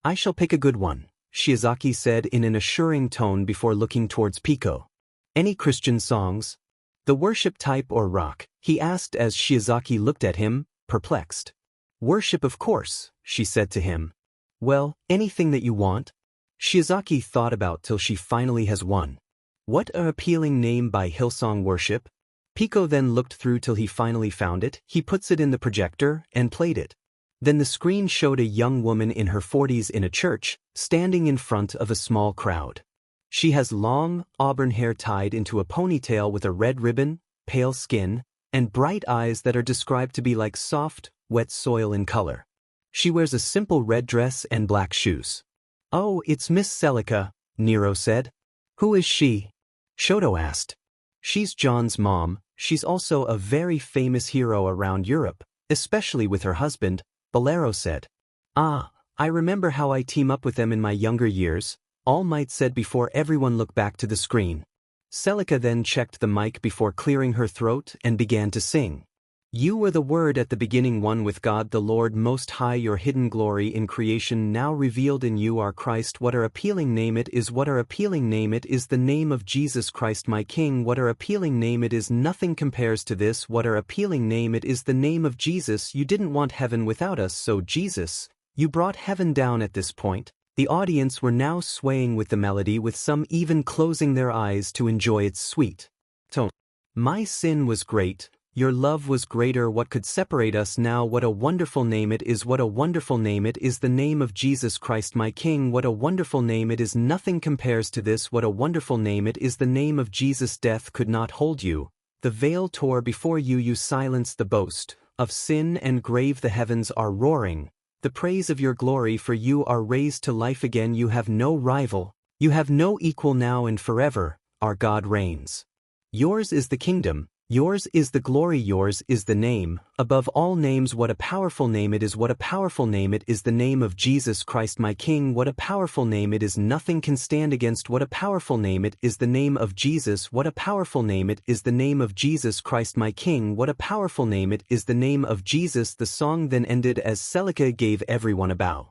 I shall pick a good one, Shiozaki said in an assuring tone before looking towards Pico. Any Christian songs? The worship type or rock? He asked as Shiozaki looked at him, perplexed. Worship of course, she said to him. Well, anything that you want? Shiozaki thought about till she finally has one. What a appealing name by Hillsong Worship. Pico then looked through till he finally found it, he puts it in the projector, and played it. Then the screen showed a young woman in her 40s in a church, standing in front of a small crowd. She has long, auburn hair tied into a ponytail with a red ribbon, pale skin, and bright eyes that are described to be like soft, wet soil in color. She wears a simple red dress and black shoes. Oh, it's Miss Celica, Nero said. Who is she? Shoto asked. She's John's mom. She's also a very famous hero around Europe, especially with her husband, Bolero said. Ah, I remember how I team up with them in my younger years, All Might said before everyone looked back to the screen. Celica then checked the mic before clearing her throat and began to sing. You were the Word at the beginning, one with God the Lord Most High, your hidden glory in creation now revealed in you are Christ. What a appealing name it is, what a appealing name it is, the name of Jesus Christ my King. What a appealing name it is, nothing compares to this. What a appealing name it is, the name of Jesus. You didn't want heaven without us, so Jesus, you brought heaven down. At this point, the audience were now swaying with the melody, with some even closing their eyes to enjoy its sweet tone. My sin was great. Your love was greater. What could separate us now? What a wonderful name it is. What a wonderful name it is, the name of Jesus Christ my King. What a wonderful name it is, nothing compares to this. What a wonderful name it is, the name of Jesus. Death could not hold you. The veil tore before you. You silenced the boast of sin and grave. The heavens are roaring the praise of your glory, for you are raised to life again. You have no rival. You have no equal now and forever. Our God reigns. Yours is the kingdom. Yours is the glory, yours is the name, above all names. What a powerful name it is, what a powerful name it is, the name of Jesus Christ my King. What a powerful name it is, nothing can stand against. What a powerful name it is, the name of Jesus. What a powerful name it is, the name of Jesus Christ my King. What a powerful name it is, the name of Jesus. The song then ended as Celica gave everyone a bow.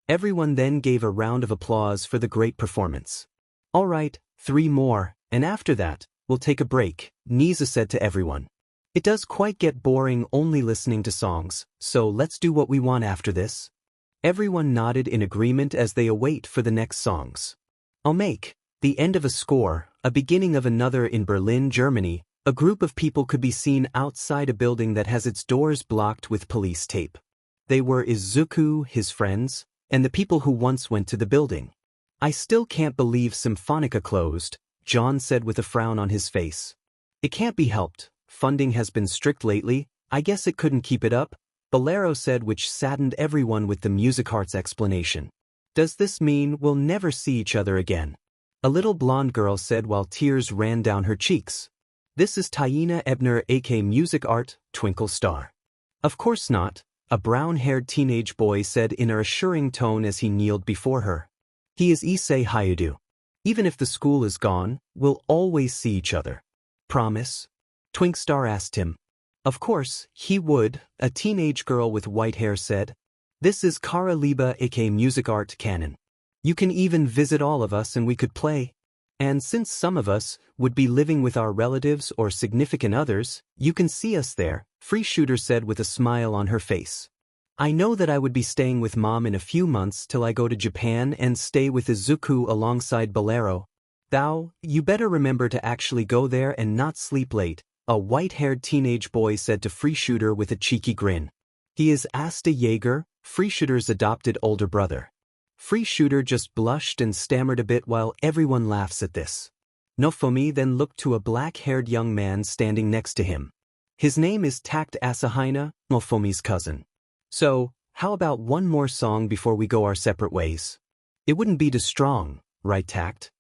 Everyone then gave a round of applause for the great performance. Alright, 3 more, and after that, we'll take a break, Nizu said to everyone. It does quite get boring only listening to songs, so let's do what we want after this. Everyone nodded in agreement as they await for the next songs. I'll make the end of a score, a beginning of another. In Berlin, Germany, a group of people could be seen outside a building that has its doors blocked with police tape. They were Izuku, his friends, and the people who once went to the building. I still can't believe Symphonica closed, John said with a frown on his face. It can't be helped, funding has been strict lately, I guess it couldn't keep it up, Bolero said, which saddened everyone with the Music Heart's explanation. Does this mean we'll never see each other again? A little blonde girl said while tears ran down her cheeks. This is Taina Ebner aka Music Art, Twinkle Star. Of course not, a brown-haired teenage boy said in a assuring tone as he kneeled before her. He is Issei Hayadu. Even if the school is gone, we'll always see each other. Promise? Twinkstar asked him. Of course, he would, a teenage girl with white hair said. This is Kara Liba aka Music Art Canon. You can even visit all of us and we could play. And since some of us would be living with our relatives or significant others, you can see us there, Free Shooter said with a smile on her face. I know that I would be staying with Mom in a few months till I go to Japan and stay with Izuku alongside Bolero. You better remember to actually go there and not sleep late, a white-haired teenage boy said to Free Shooter with a cheeky grin. He is Asta Yeager, Free Shooter's adopted older brother. Free Shooter just blushed and stammered a bit while everyone laughs at this. Nofomi then looked to a black-haired young man standing next to him. His name is Tact Asahina, Nofomi's cousin. So, how about one more song before we go our separate ways? It wouldn't be too strong, right Tact?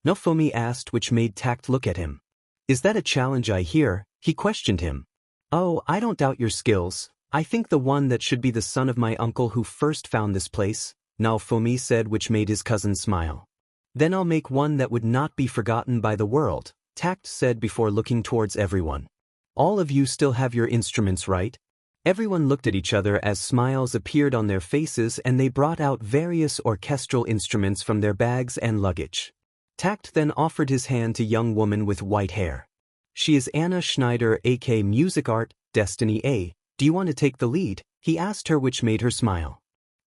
Nofomi asked, which made Tact look at him. Is that a challenge I hear? He questioned him. Oh, I don't doubt your skills. I think the one that should be the son of my uncle who first found this place, Nofomi said, which made his cousin smile. Then I'll make one that would not be forgotten by the world, Tact said before looking towards everyone. All of you still have your instruments, right? Everyone looked at each other as smiles appeared on their faces and they brought out various orchestral instruments from their bags and luggage. Tact then offered his hand to young woman with white hair. She is Anna Schneider aka Music Art, Destiny A. Do you want to take the lead? He asked her, which made her smile.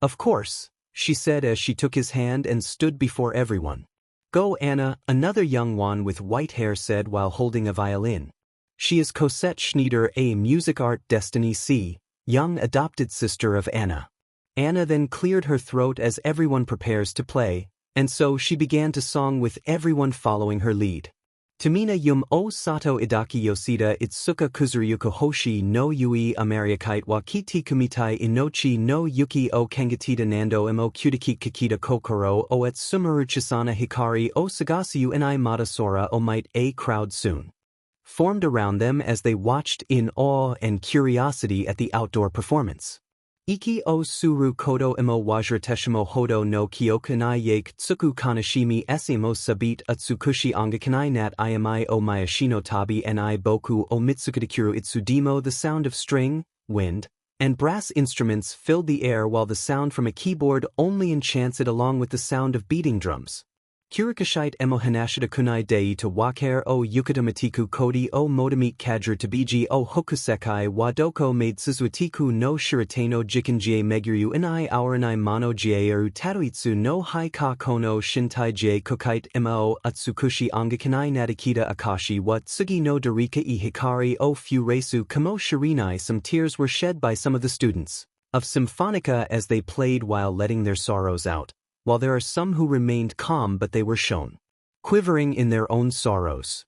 Of course, she said as she took his hand and stood before everyone. Go Anna, another young one with white hair said while holding a violin. She is Cosette Schneider a Music Art Destiny C, young adopted sister of Anna. Anna then cleared her throat as everyone prepares to play, and so she began to song with everyone following her lead. Tamina yum o sato idaki yoshida itsuka kuzuryuka hoshi no yui amariakite wa kiti kumitai inochi no yuki o kangatita nando mo kutiki kakita kokoro o etsumaru chisana hikari o sagasiu ni matasora o might. A crowd soon formed around them as they watched in awe and curiosity at the outdoor performance. Iki o suru kodo imo wajrateshimo hodo no kyokanai yake tsuku kanashimi esimo sabit atsukushi angakanai nat iami o mayashino tabi ni boku o mitsukadikuru itsudimo. The sound of string, wind, and brass instruments filled the air while the sound from a keyboard only enchants it along with the sound of beating drums. Kurikashite emo hanashida kunai dei to wakair o yukatamatiku kodi o modamit kadru tabiji o hokusekai wadoko made suzuatiku no shirateno jikanjie meguryu inai auranai mono jieru tatoitsu no haika kono shintai jie kokite mo atsukushi angakanai natakita akashi wa tsugi no darika I hikari o furesu kamo shirinai. Some tears were shed by some of the students of Symphonica as they played while letting their sorrows out, while there are some who remained calm but they were shown quivering in their own sorrows.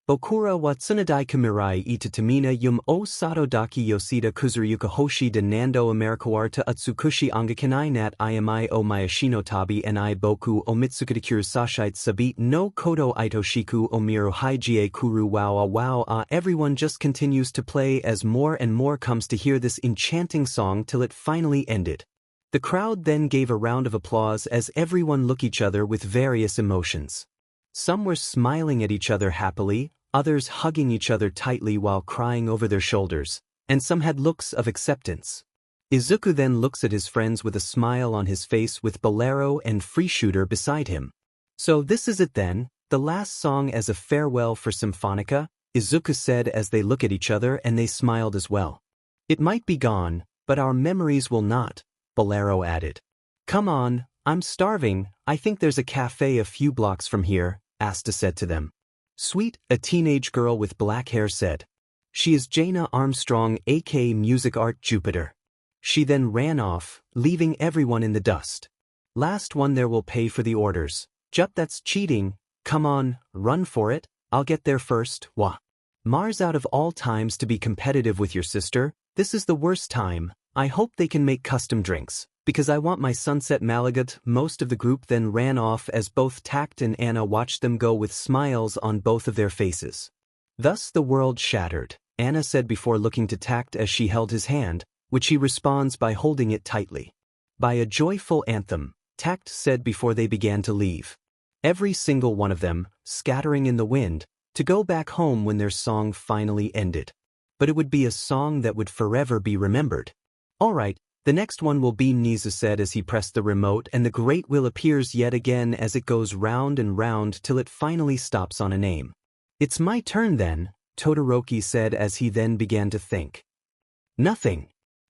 Bokura wa tsunadai kamirai ita tamina yum o sato daki yoshida kuzuryuka hoshi de nando amerikawarta atsukushi angakanai nat iami o mayashino tabi ni boku o mitsukadikuru sashite sabit no kodo itoshiku o miru haijie kuru wow. Everyone just continues to play as more and more comes to hear this enchanting song till it finally ended. The crowd then gave a round of applause as everyone looked at each other with various emotions. Some were smiling at each other happily, others hugging each other tightly while crying over their shoulders, and some had looks of acceptance. Izuku then looks at his friends with a smile on his face with Bolero and Free Shooter beside him. So this is it then, the last song as a farewell for Symphonica, Izuku said as they look at each other and they smiled as well. It might be gone, but our memories will not, Bolero added. Come on, I'm starving. I think there's a cafe a few blocks from here, Asta said to them. Sweet, a teenage girl with black hair said. She is Jaina Armstrong aka Music Art Jupiter. She then ran off, leaving everyone in the dust. Last one there will pay for the orders. Jup, that's cheating. Come on, run for it. I'll get there first. Wah. Mars, out of all times to be competitive with your sister, this is the worst time. I hope they can make custom drinks, because I want my sunset Malagat. Most of the group then ran off as both Tact and Anna watched them go with smiles on both of their faces. Thus the world shattered, Anna said before looking to Tact as she held his hand, which he responds by holding it tightly. By a joyful anthem, Tact said before they began to leave. Every single one of them, scattering in the wind, to go back home when their song finally ended. But it would be a song that would forever be remembered. Alright, the next one will be, Nizu said as he pressed the remote, and the great wheel appears yet again as it goes round and round till it finally stops on a name. It's my turn then, Todoroki said as he then began to think. Nothing,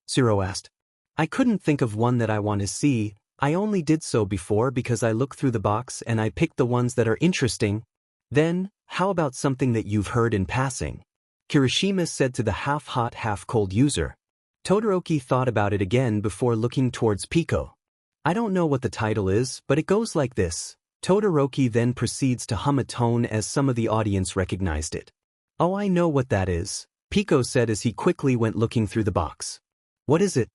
Zero asked. I couldn't think of one that I want to see. I only did so before because I looked through the box and I picked the ones that are interesting. Then, how about something that you've heard in passing? Kirishima said to the half-hot half-cold user. Todoroki thought about it again before looking towards Pico. I don't know what the title is, but it goes like this. Todoroki then proceeds to hum a tone as some of the audience recognized it. Oh, I know what that is, Pico said as he quickly went looking through the box. What is it?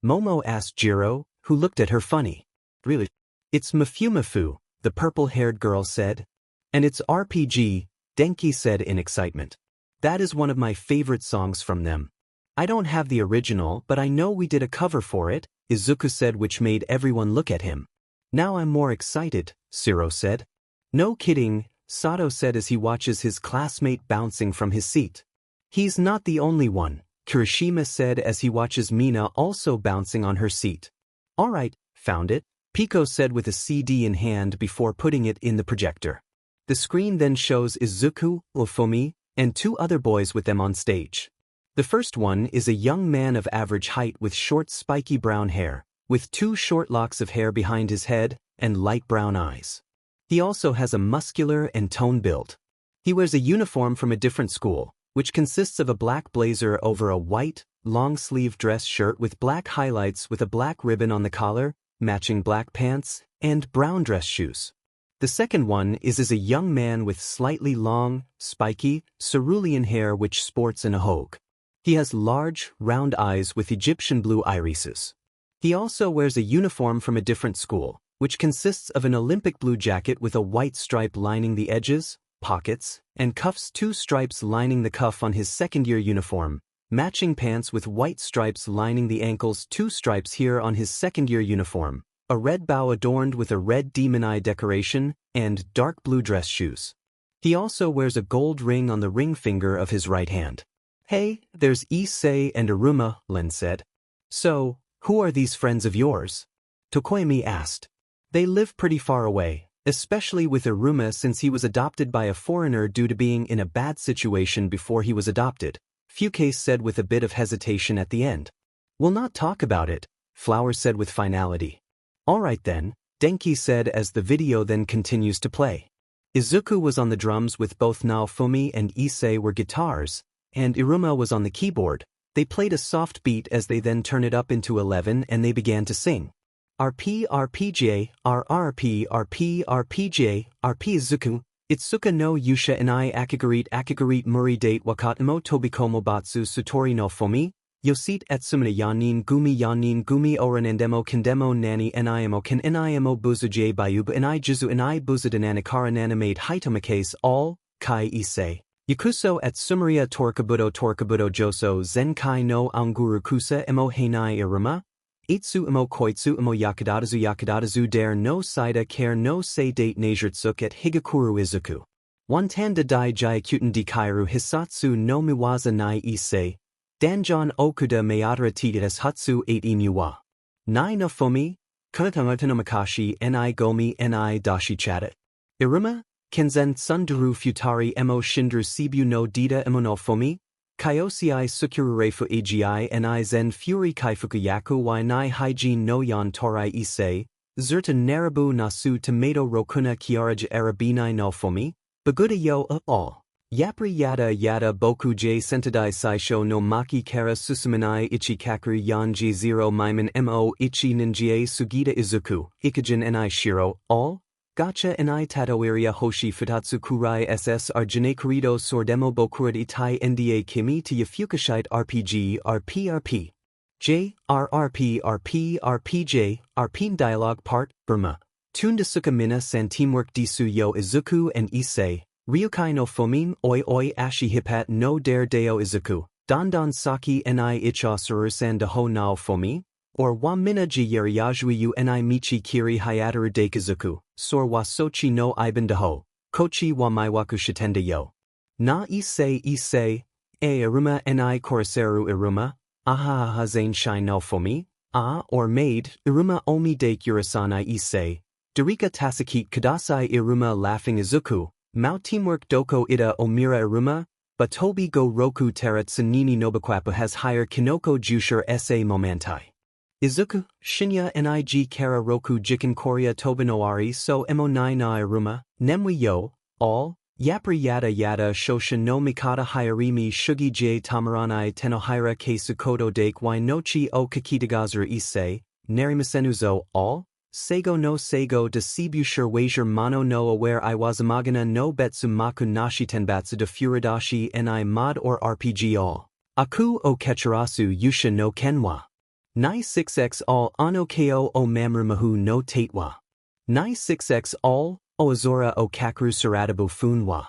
Momo asked Jiro, who looked at her funny. Really? It's Mafumafu, the purple-haired girl said. And it's RPG, Denki said in excitement. That is one of my favorite songs from them. I don't have the original, but I know we did a cover for it, Izuku said, which made everyone look at him. Now I'm more excited, Zero said. No kidding, Sato said as he watches his classmate bouncing from his seat. He's not the only one, Kirishima said as he watches Mina also bouncing on her seat. Alright, found it, Pico said with a CD in hand before putting it in the projector. The screen then shows Izuku, Ufumi, and two other boys with them on stage. The first one is a young man of average height with short spiky brown hair, with two short locks of hair behind his head, and light brown eyes. He also has a muscular and toned build. He wears a uniform from a different school, which consists of a black blazer over a white, long-sleeve dress shirt with black highlights with a black ribbon on the collar, matching black pants, and brown dress shoes. The second one is a young man with slightly long, spiky, cerulean hair which sports in a hogue. He has large, round eyes with Egyptian blue irises. He also wears a uniform from a different school, which consists of an Olympic blue jacket with a white stripe lining the edges, pockets, and cuffs, two stripes lining the cuff on his second-year uniform, matching pants with white stripes lining the ankles, two stripes here on his second-year uniform, a red bow adorned with a red demon eye decoration, and dark blue dress shoes. He also wears a gold ring on the ring finger of his right hand. Hey, there's Issei and Iruma, Len said. So, who are these friends of yours? Tokoyami asked. They live pretty far away, especially with Iruma since he was adopted by a foreigner due to being in a bad situation before he was adopted, Fukase said with a bit of hesitation at the end. We'll not talk about it, Flower said with finality. Alright then, Denki said as the video then continues to play. Izuku was on the drums with both Naofumi and Issei were guitars, and Iruma was on the keyboard. They played a soft beat as they then turned it up into 11 and they began to sing. RP RPJ, RRP RP RPJ, RP Izuku, Itsuka no Yusha Inai Akigarit Muri Date Wakatamo Tobikomo Batsu Sutori no Fomi, Yosit Atsumina Yanin Gumi Oranandemo Kendemo Nani Niamo Ken Niamo Buzuje Bayub Inai Jizu Inai Buzudananakara Nanamade Hitomakase all, Kai Issei. Yakuso at Sumeria Torkabudo Joso Zenkai no Anguru Kusa Emo Heinai Iruma, Itsu Emo Koitsu Emo Yakadadazu Dare no Saida Care no Se Date Najutsuk at Higakuru Izuku. Wantanda Dai Jayakuten Dikairu Hisatsu no Miwaza Nai Issei, Danjon Okuda Mayadara Titas Hutsu 8 Imuwa. Nai no Fomi, Kunatamatanomakshi Ni Gomi Ni Dashi Chata. Iruma, Kenzen Tsunduru Futari Emo Shindru Sibu no Dita Emo no Fomi, Kyosei Sukururefu Agi Ni Zen Fury Kaifukuyaku Y Nai Hygiene no Yan Torai Issei, Zerta Narabu Nasu Tomato Rokuna Kiaraj Arabinai no Fomi, Baguda Yo all. Yapri Yada Boku J Sentadai Saisho no Maki Kara Susuminai Ichi Kakuru Yan G0 Maiman Mo Ichi Ninjie Sugita Izuku, Ikijin Ni Shiro, all. Gacha Ni Tatoiria Hoshi Futatsu Kurai SS Arjune Kurido Sordemo Bokurat Itai Nda Kimi to Yafukashite RPG RPRP. J, RRP RP RPJ, RP Dialogue Part, Burma. Tundasuka Mina San Teamwork Disu Yo Izuku and Issei, Ryukai no Fomin Oi Ashi Hippat no Dare Deo Izuku, Dandan Saki Ni Icha Surur San Daho Nao Fomi, or wa mina ji yariyajuiyu ni michi kiri hayataru dekizuku, sor wa sochi no iban daho, kochi wa maiwaku shitenda yo. Na ise, aruma ni koriseru iruma, aha hazain shai no fomi, or maid, iruma omi dake urasanai ise, Darika tasakit kadasai iruma laughing Izuku, Mao teamwork doko ida omira iruma, Batobi go roku teret sanini nobakwapu has higher kinoko jushur sa momentai. Izuku, shinya nig kara roku jikin korea tobanoari so mo9 na iruma, nemwi yo, all, yapri yada shosha no mikata hayarimi shugi j tamaranai tenohira ke sukodo dake nochi o kakitagazuru ise, narimasenuzo, all? Seigo no seigo de sibushur wager mano no aware iwazamagana no betsu maku nashi tenbatsu de furidashi ni mod or RPG all. Aku o kechirasu yusha no kenwa. Nai 6x all ano ko o mamru mahu no tatewa. Nai 6x all o azora o kakru saradabu funwa.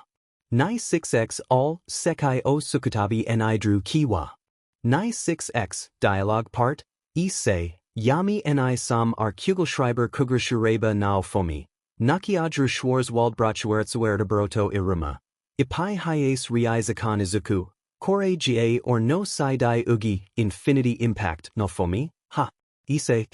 Nai 6x all sekai o sukutabi ni drew kiwa. Nai 6x dialogue part, ise. Yami ni sam ar Kugelschreiber Kugelschreiber nao fomi, Nakiadru Schwarzwaldbrachwertzuertabroto iruma. Ipai hiace riizakan Izuku, Kore ga or no Saidai ugi, Infinity Impact no fomi, ha, ise,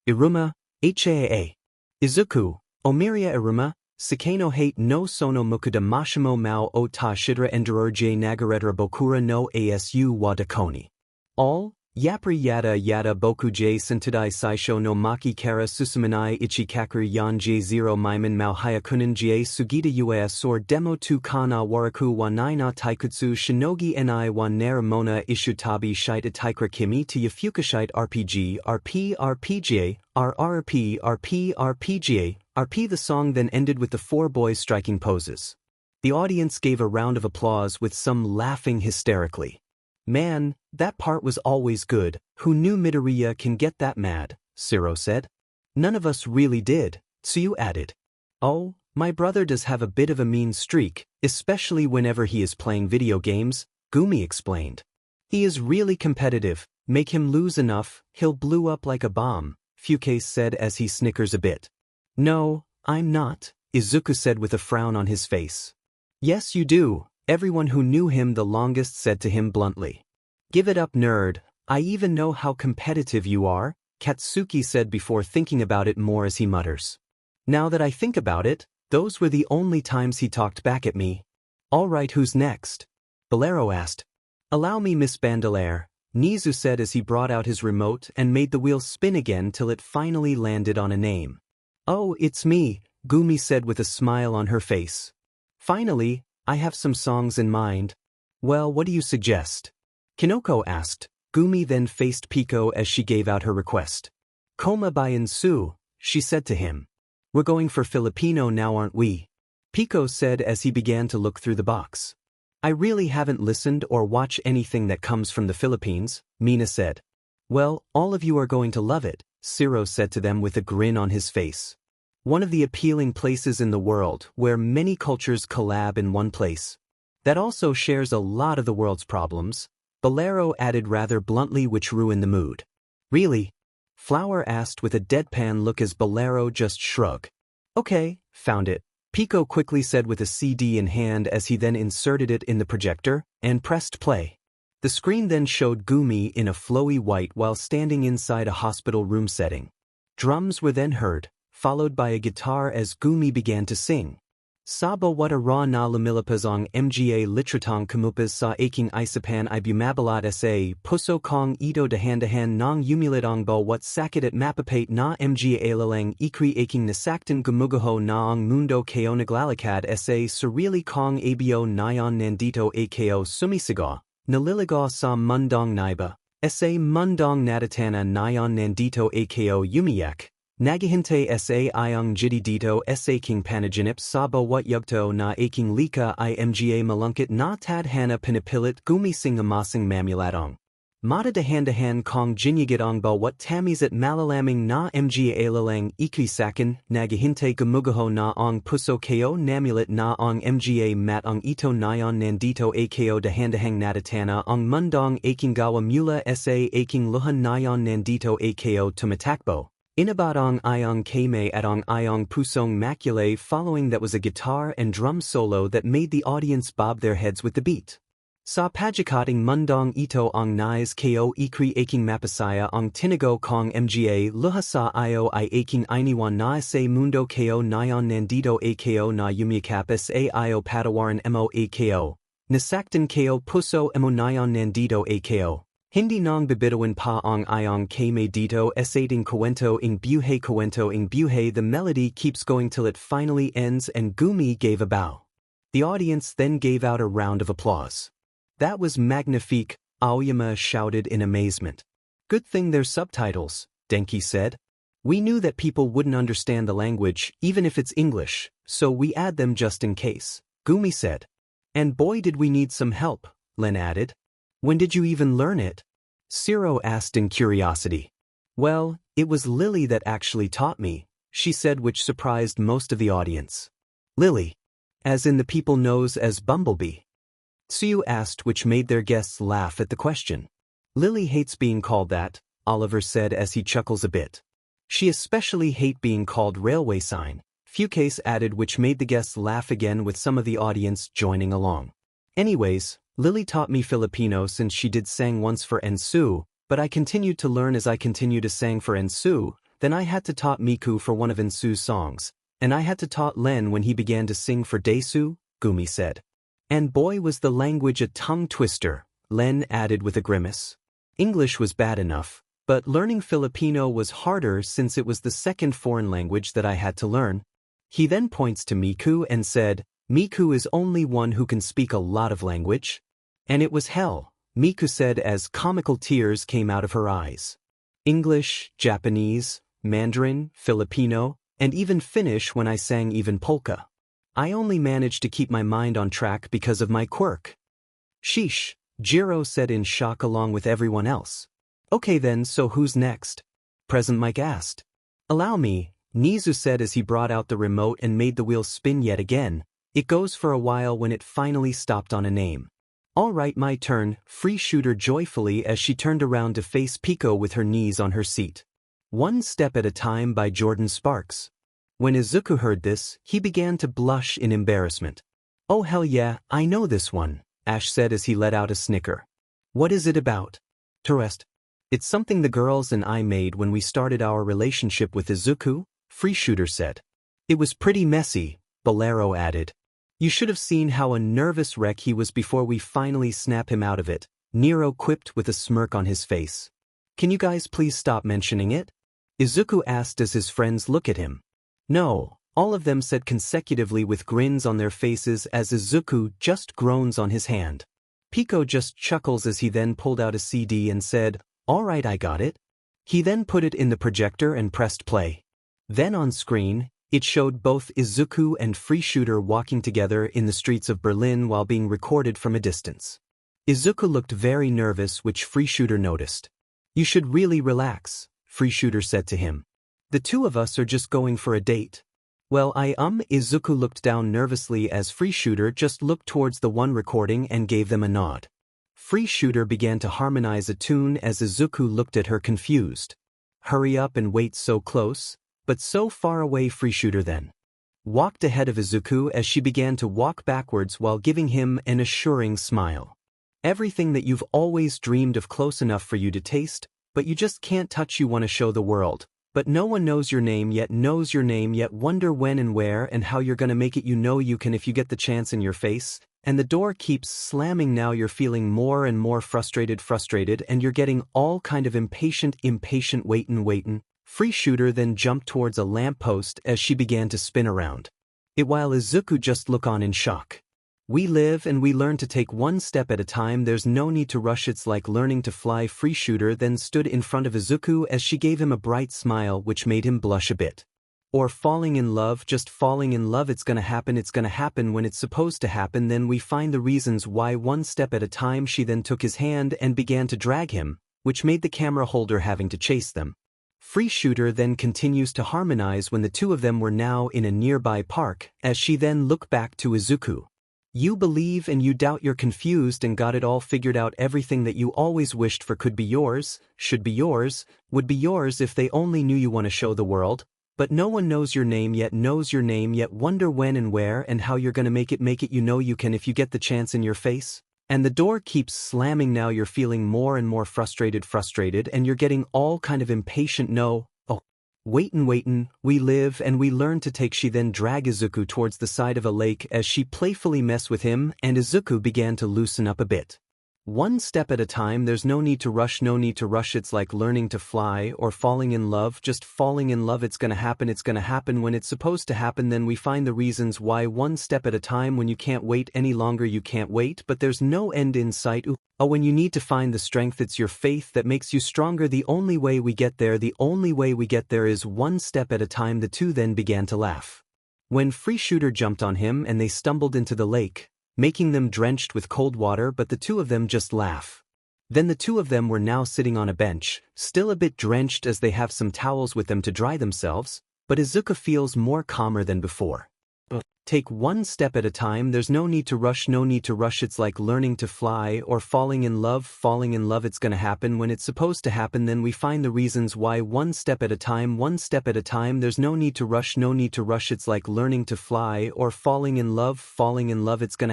iruma, haa. Izuku, Omiria iruma, Sakeno hate no sono mukuda mashimo mao o ta shidra endurur j nagaredra bokura no asu wa dakoni. All? Yapri yada boku j sentadai saisho no maki kara susumanai ichi kakuru yan j0 maiman mao hayakunin j sugita uas or demo 2 kana waraku wa nai na taikutsu shinogi ni wa nara mona ishutabi shite taikra kimi to yafukashite rpg rp the song then ended with the four boys striking poses. The audience gave a round of applause with some laughing hysterically. Man, that part was always good. Who knew Midoriya can get that mad? Siro said. None of us really did, Tsuyu added. Oh, my brother does have a bit of a mean streak, especially whenever he is playing video games, Gumi explained. He is really competitive, make him lose enough, he'll blow up like a bomb, Fukase said as he snickers a bit. No, I'm not, Izuku said with a frown on his face. Yes you do. Everyone who knew him the longest said to him bluntly. Give it up, nerd, I even know how competitive you are, Katsuki said before thinking about it more as he mutters. Now that I think about it, those were the only times he talked back at me. Alright, who's next? Bolero asked. Allow me, Miss Bandolier, Nizu said as he brought out his remote and made the wheel spin again till it finally landed on a name. Oh, it's me, Gumi said with a smile on her face. Finally, I have some songs in mind. Well, what do you suggest? Kinoko asked. Gumi then faced Pico as she gave out her request. Koma bayan su, she said to him. We're going for Filipino now, aren't we? Pico said as he began to look through the box. I really haven't listened or watched anything that comes from the Philippines, Mina said. Well, all of you are going to love it, Siro said to them with a grin on his face. One of the appealing places in the world where many cultures collab in one place. That also shares a lot of the world's problems, Bolero added rather bluntly, which ruined the mood. Really? Flower asked with a deadpan look as Bolero just shrugged. Okay, found it, Pico quickly said with a CD in hand as he then inserted it in the projector and pressed play. The screen then showed Gumi in a flowy white while standing inside a hospital room setting. Drums were then heard, followed by a guitar as Gumi began to sing. Saba wata ra na lumilipazong mga litratong kamupas sa aking isapan ibumabalat sa puso kong ito dahan-dahan nang umilitong bo wat sakit at mapapate na mga alalang ikri aking nasaktan gumuguho na ang mundo kao naglalakad sa sarili kong abio nayon nandito ako sumisigaw, naliligaw sa mundong naiba, sa mundong natatana nayon nandito ako umiyak. Nagahinte sa iyong jidi dito sa king panaginip sabo wat yugto na aking lika imga malungkit na tadhana pinipilit gumising amasing mamulatong. Mata dahan kong jinyagitong ba wat tamis at malalaming na mga alalang ikisakan nagahinte gumugaho na ang puso ko namulit na ang mga mat ang ito nayon nandito ako dahandahang natatana ang mundong aking gawa mula sa aking luhan nayon nandito ako tumatakbo. Inabadong iong kame at ang iong pusong maculae following that was a guitar and drum solo that made the audience bob their heads with the beat. Sa pagkakating mundong ito ang nais ko ikri aking mapasaya ang tinago kong mga luha sa iyo I aking iniwan na sa mundo ko nayon nandito ako na yumikapis a iyo patawaran mo ako. Nasaktan ko puso mo nayon nandito ako. Hindi nang bibituin pa ang iong kame dito esating kwento ing buhay the melody keeps going till it finally ends and Gumi gave a bow. The audience then gave out a round of applause. That was magnifique, Aoyama shouted in amazement. Good thing there's subtitles, Denki said. We knew that people wouldn't understand the language, even if it's English, so we add them just in case, Gumi said. And boy did we need some help, Len added. When did you even learn it? Ciro asked in curiosity. Well, it was Lily that actually taught me, she said, which surprised most of the audience. Lily. As in the people knows as Bumblebee. Tsuyu asked, which made their guests laugh at the question. Lily hates being called that, Oliver said as he chuckles a bit. She especially hate being called railway sign, Fukase added, which made the guests laugh again with some of the audience joining along. Anyways, Lily taught me Filipino since she did sang once for Ensu, but I continued to learn as I continued to sang for Ensu, then I had to taught Miku for one of Ensu's songs, and I had to taught Len when he began to sing for Desu, Gumi said. And boy was the language a tongue twister, Len added with a grimace. English was bad enough, but learning Filipino was harder since it was the second foreign language that I had to learn. He then points to Miku and said, Miku is only one who can speak a lot of language. And it was hell, Miku said as comical tears came out of her eyes. English, Japanese, Mandarin, Filipino, and even Finnish when I sang even polka. I only managed to keep my mind on track because of my quirk. Sheesh, Jiro said in shock along with everyone else. Okay then, so who's next? Present Mike asked. Allow me, Nizu said as he brought out the remote and made the wheel spin yet again. It goes for a while when it finally stopped on a name. All right, my turn, Free Shooter joyfully as she turned around to face Pico with her knees on her seat. One Step at a Time by Jordan Sparks. When Izuku heard this, he began to blush in embarrassment. Oh hell yeah, I know this one, Ash said as he let out a snicker. What is it about? Terest. It's something the girls and I made when we started our relationship with Izuku, Free Shooter said. It was pretty messy, Bolero added. You should have seen how a nervous wreck he was before we finally snap him out of it, Nero quipped with a smirk on his face. Can you guys please stop mentioning it? Izuku asked as his friends looked at him. No, all of them said consecutively with grins on their faces as Izuku just groans on his hand. Pico just chuckles as he then pulled out a CD and said, All right, I got it. He then put it in the projector and pressed play. Then on screen, it showed both Izuku and Free Shooter walking together in the streets of Berlin while being recorded from a distance. Izuku looked very nervous, which Free Shooter noticed. You should really relax, Free Shooter said to him. The two of us are just going for a date. Well, Izuku looked down nervously as Free Shooter just looked towards the one recording and gave them a nod. Free Shooter began to harmonize a tune as Izuku looked at her confused. Hurry up and wait, so close, but so far away. Free Shooter then walked ahead of Izuku as she began to walk backwards while giving him an assuring smile. Everything that you've always dreamed of, close enough for you to taste, but you just can't touch. You want to show the world. But no one knows your name yet, wonder when and where and how you're gonna make it. You know you can if you get the chance in your face, and the door keeps slamming. Now you're feeling more and more frustrated, and you're getting all kind of impatient, waitin'. Free Shooter then jumped towards a lamppost as she began to spin around. While Izuku just looked on in shock. We live and we learn to take one step at a time. There's no need to rush. It's like learning to fly. Free Shooter then stood in front of Izuku as she gave him a bright smile which made him blush a bit. or falling in love, just falling in love. It's gonna happen when it's supposed to happen. Then we find the reasons why one step at a time. She then took his hand and began to drag him, which made the camera holder having to chase them. Free Shooter then continues to harmonize when the two of them were now in a nearby park, as she then looked back to Izuku. You believe and you doubt, you're confused and got it all figured out. Everything that you always wished for could be yours, should be yours, would be yours if they only knew. You want to show the world, but no one knows your name yet, wonder when and where and how you're gonna make it. You know you can if you get the chance. In your face. And the door keeps slamming. Now you're feeling more and more frustrated, and you're getting all kind of impatient. No. Waitin', we live and we learn to take. She then dragged Izuku towards the side of a lake as she playfully messed with him, and Izuku began to loosen up a bit. One step at a time. There's no need to rush, it's like learning to fly or falling in love, just falling in love. It's gonna happen when it's supposed to happen. Then we find the reasons why one step at a time. When you can't wait any longer, you can't wait, but there's no end in sight. When you need to find the strength, it's your faith that makes you stronger. The only way we get there is one step at a time. The two then began to laugh. When Free Shooter jumped on him and they stumbled into the lake, making them drenched with cold water, but the two of them just laugh. Then the two of them were now sitting on a bench, still a bit drenched as they have some towels with them to dry themselves, but Izuku feels more calmer than before. Take one step at a time. There's no need to rush, it's like learning to fly or falling in love. It's gonna happen when it's supposed to happen. Then we find the reasons why one step at a time. There's no need to rush, it's like learning to fly or falling in love. It's gonna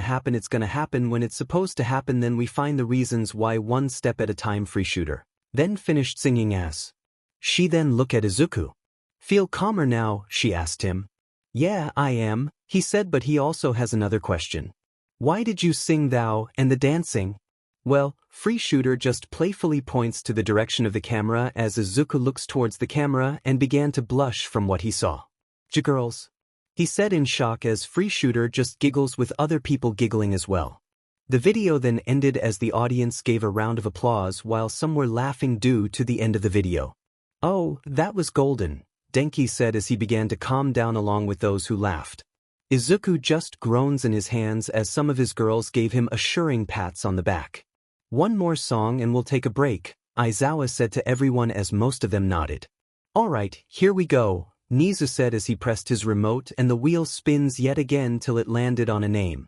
happen when it's supposed to happen. Then we find the reasons why one step at a time. Free Shooter then finished singing as she then looked at Izuku. Feel calmer now? She asked him. Yeah, I am, he said, but he also has another question. Why did you sing thou and the dancing? Well, Free Shooter just playfully points to the direction of the camera as Izuku looks towards the camera and began to blush from what he saw. Girls, he said in shock as Free Shooter just giggles with other people giggling as well. The video then ended as the audience gave a round of applause while some were laughing due to the end of the video. Oh, that was golden, Denki said as he began to calm down along with those who laughed. Izuku just groans in his hands as some of his girls gave him assuring pats on the back. One more song and we'll take a break, Aizawa said to everyone as most of them nodded. Alright, here we go, Nizu said as he pressed his remote and the wheel spins yet again till it landed on a name.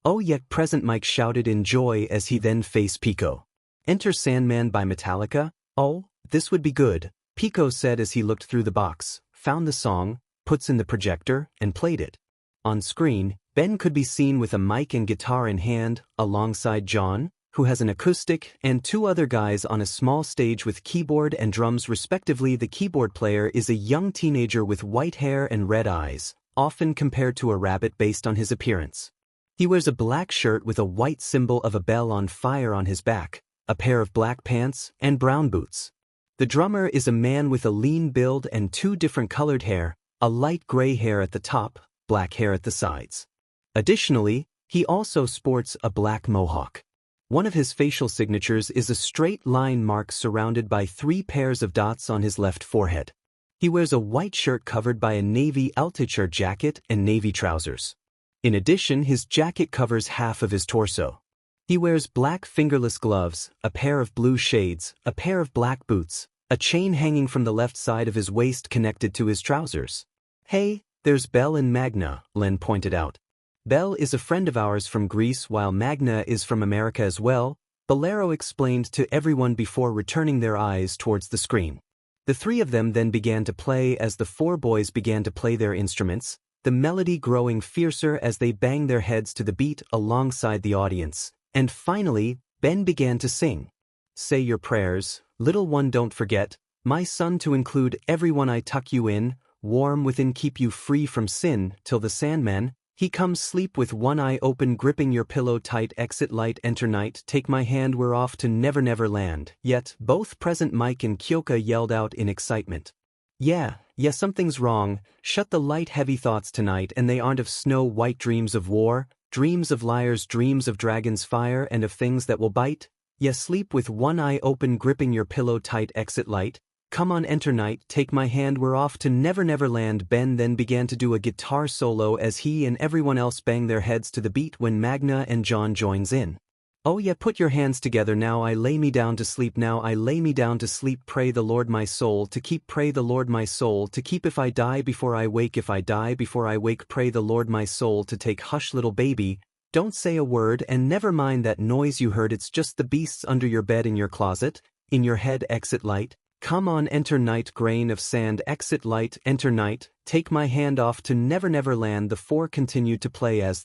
Oh yet present, Mike shouted in joy as he then faced Pico. Enter Sandman by Metallica? Oh, this would be good, Pico said as he looked through the box, found the song, puts in the projector, and played it. On screen, Ben could be seen with a mic and guitar in hand, alongside John, who has an acoustic, and two other guys on a small stage with keyboard and drums respectively. The keyboard player is a young teenager with white hair and red eyes, often compared to a rabbit based on his appearance. He wears a black shirt with a white symbol of a bell on fire on his back, a pair of black pants, and brown boots. The drummer is a man with a lean build and two different colored hair, a light gray hair at the top, black hair at the sides. Additionally, he also sports a black mohawk. One of his facial signatures is a straight line mark surrounded by 3 pairs of dots on his left forehead. He wears a white shirt covered by a navy Altshirt jacket and navy trousers. In addition, his jacket covers half of his torso. He wears black fingerless gloves, a pair of blue shades, a pair of black boots, a chain hanging from the left side of his waist connected to his trousers. Hey, there's Belle and Magna, Len pointed out. Belle is a friend of ours from Greece while Magna is from America as well, Bolero explained to everyone before returning their eyes towards the screen. The 3 of them then began to play as the 4 boys began to play their instruments, the melody growing fiercer as they banged their heads to the beat alongside the audience. And finally, Ben began to sing. Say your prayers, little one, don't forget, my son, to include everyone I tuck you in, warm within, keep you free from sin, till the Sandman, he comes, sleep with one eye open, gripping your pillow tight, exit light, enter night, take my hand, we're off to Never Never Land. Yet, both present Mike and Kyoka yelled out in excitement. Yeah, something's wrong, shut the light heavy thoughts tonight, and they aren't of snow white dreams of war, dreams of liars, dreams of dragons fire and of things that will bite. Yes, sleep with one eye open, gripping your pillow tight, exit light, come on enter night, take my hand, we're off to Never Never Land. Ben then began to do a guitar solo as he and everyone else bang their heads to the beat when Magna and John joins in. Oh yeah, put your hands together now, I lay me down to sleep, now I lay me down to sleep, pray the Lord my soul to keep, pray the Lord my soul to keep, if I die before I wake, if I die before I wake, pray the Lord my soul to take, hush little baby, don't say a word and never mind that noise you heard, it's just the beasts under your bed, in your closet, in your head, exit light, come on enter night, grain of sand, exit light, enter night, take my hand, off to Never Never Land. The four continued to play as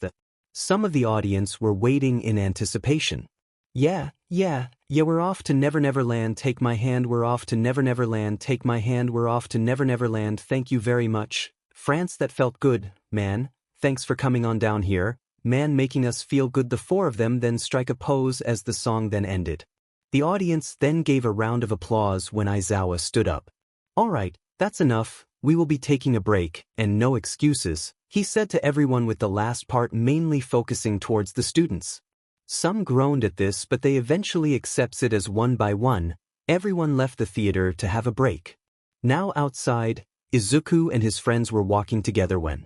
some of the audience were waiting in anticipation. Yeah, we're off to Never Never Land, take my hand, we're off to Never Never Land, take my hand, we're off to Never Never Land, thank you very much, France, that felt good, man, thanks for coming on down here, man, making us feel good. The four of them then strike a pose as the song then ended. The audience then gave a round of applause when Aizawa stood up. Alright, that's enough, we will be taking a break, and no excuses, he said to everyone, with the last part mainly focusing towards the students. Some groaned at this, but they eventually accepts it as one by one, everyone left the theater to have a break. Now outside, Izuku and his friends were walking together when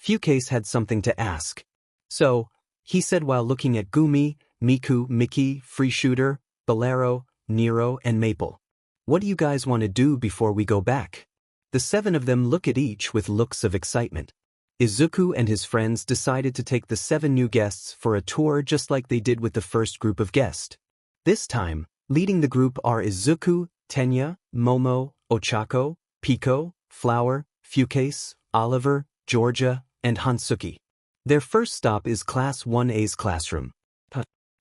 Fukase had something to ask. So, he said while looking at Gumi, Miku, Mickey, Free Shooter, Bolero, Nero and Maple. What do you guys want to do before we go back? The seven of them look at each with looks of excitement. Izuku and his friends decided to take the seven new guests for a tour just like they did with the first group of guests. This time, leading the group are Izuku, Tenya, Momo, Ochako, Pico, Flower, Fukase, Oliver, Georgia, and Hansuki. Their first stop is Class 1A's classroom.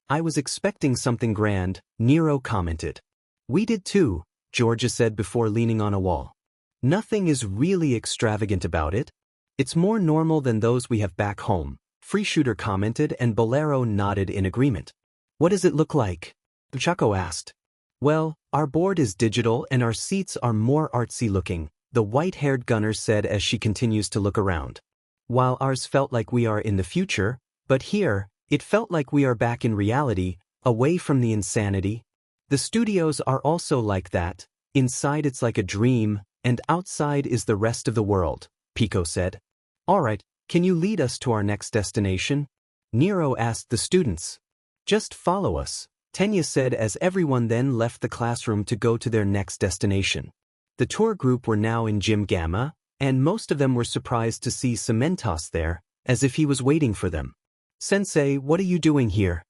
I was expecting something grand, Nero commented. We did too, Georgia said before leaning on a wall. Nothing is really extravagant about it. It's more normal than those we have back home, Free Shooter commented, and Bolero nodded in agreement. What does it look like? Ochako asked. Well, our board is digital and our seats are more artsy looking, the white-haired gunner said as she continues to look around. While ours felt like we are in the future, but here, it felt like we are back in reality, away from the insanity. The studios are also like that, inside it's like a dream, and outside is the rest of the world, Pico said. Alright, can you lead us to our next destination? Nero asked the students. Just follow us, Tenya said as everyone then left the classroom to go to their next destination. The tour group were now in Gym Gamma, and most of them were surprised to see Cementos there, as if he was waiting for them. Sensei, what are you doing here?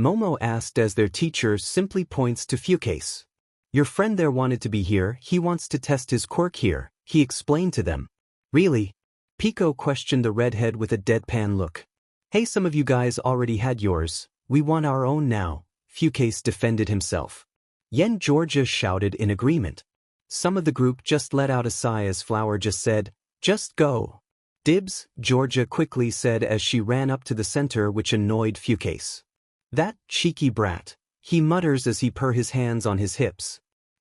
Momo asked as their teacher simply points to Fukase. Your friend there wanted to be here, he wants to test his quirk here, he explained to them. Really? Pico questioned the redhead with a deadpan look. Hey, some of you guys already had yours, we want our own now, Fukase defended himself. Yen Georgia shouted in agreement. Some of the group just let out a sigh as Flower just said, just go. Dibs, Georgia quickly said as she ran up to the center, which annoyed Fukase. That cheeky brat, he mutters as he purrs his hands on his hips.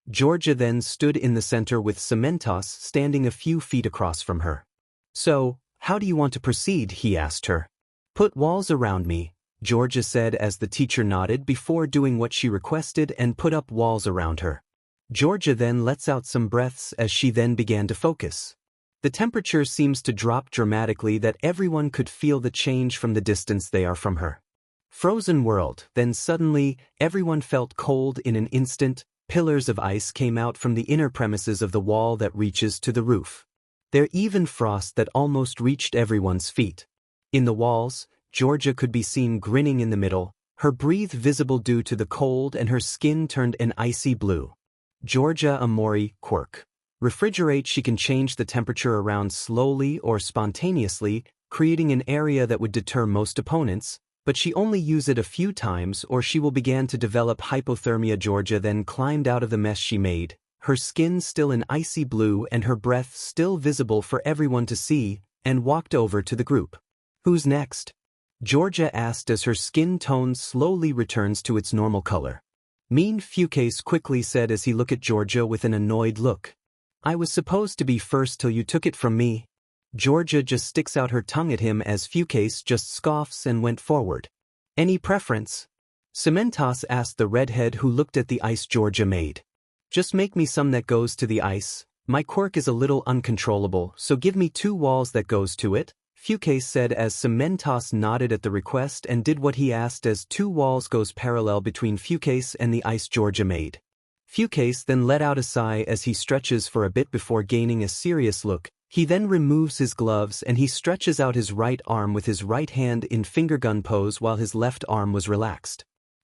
Georgia then stood in the center with Cementos standing a few feet across from her. So, how do you want to proceed, he asked her. Put walls around me, Georgia said as the teacher nodded before doing what she requested and put up walls around her. Georgia then lets out some breaths as she then began to focus. The temperature seems to drop dramatically that everyone could feel the change from the distance they are from her. Frozen world, then suddenly, everyone felt cold in an instant, pillars of ice came out from the inner premises of the wall that reaches to the roof. There even frost that almost reached everyone's feet. In the walls, Georgia could be seen grinning in the middle, her breath visible due to the cold and her skin turned an icy blue. Georgia Amori quirk. Refrigerate, she can change the temperature around slowly or spontaneously, creating an area that would deter most opponents, but she only use it a few times or she will begin to develop hypothermia. Georgia then climbed out of the mess she made, her skin still an icy blue and her breath still visible for everyone to see, and walked over to the group. Who's next? Georgia asked as her skin tone slowly returns to its normal color. Mean Fukase quickly said as he looked at Georgia with an annoyed look. I was supposed to be first till you took it from me. Georgia just sticks out her tongue at him as Fukase just scoffs and went forward. Any preference? Cementos asked the redhead who looked at the ice Georgia made. Just make me some that goes to the ice. My quirk is a little uncontrollable, so give me 2 walls that goes to it, Fucase said as Cementos nodded at the request and did what he asked as 2 walls goes parallel between Fucase and the ice Georgia made. Fucase then let out a sigh as he stretches for a bit before gaining a serious look. He then removes his gloves and he stretches out his right arm with his right hand in fingergun pose while his left arm was relaxed.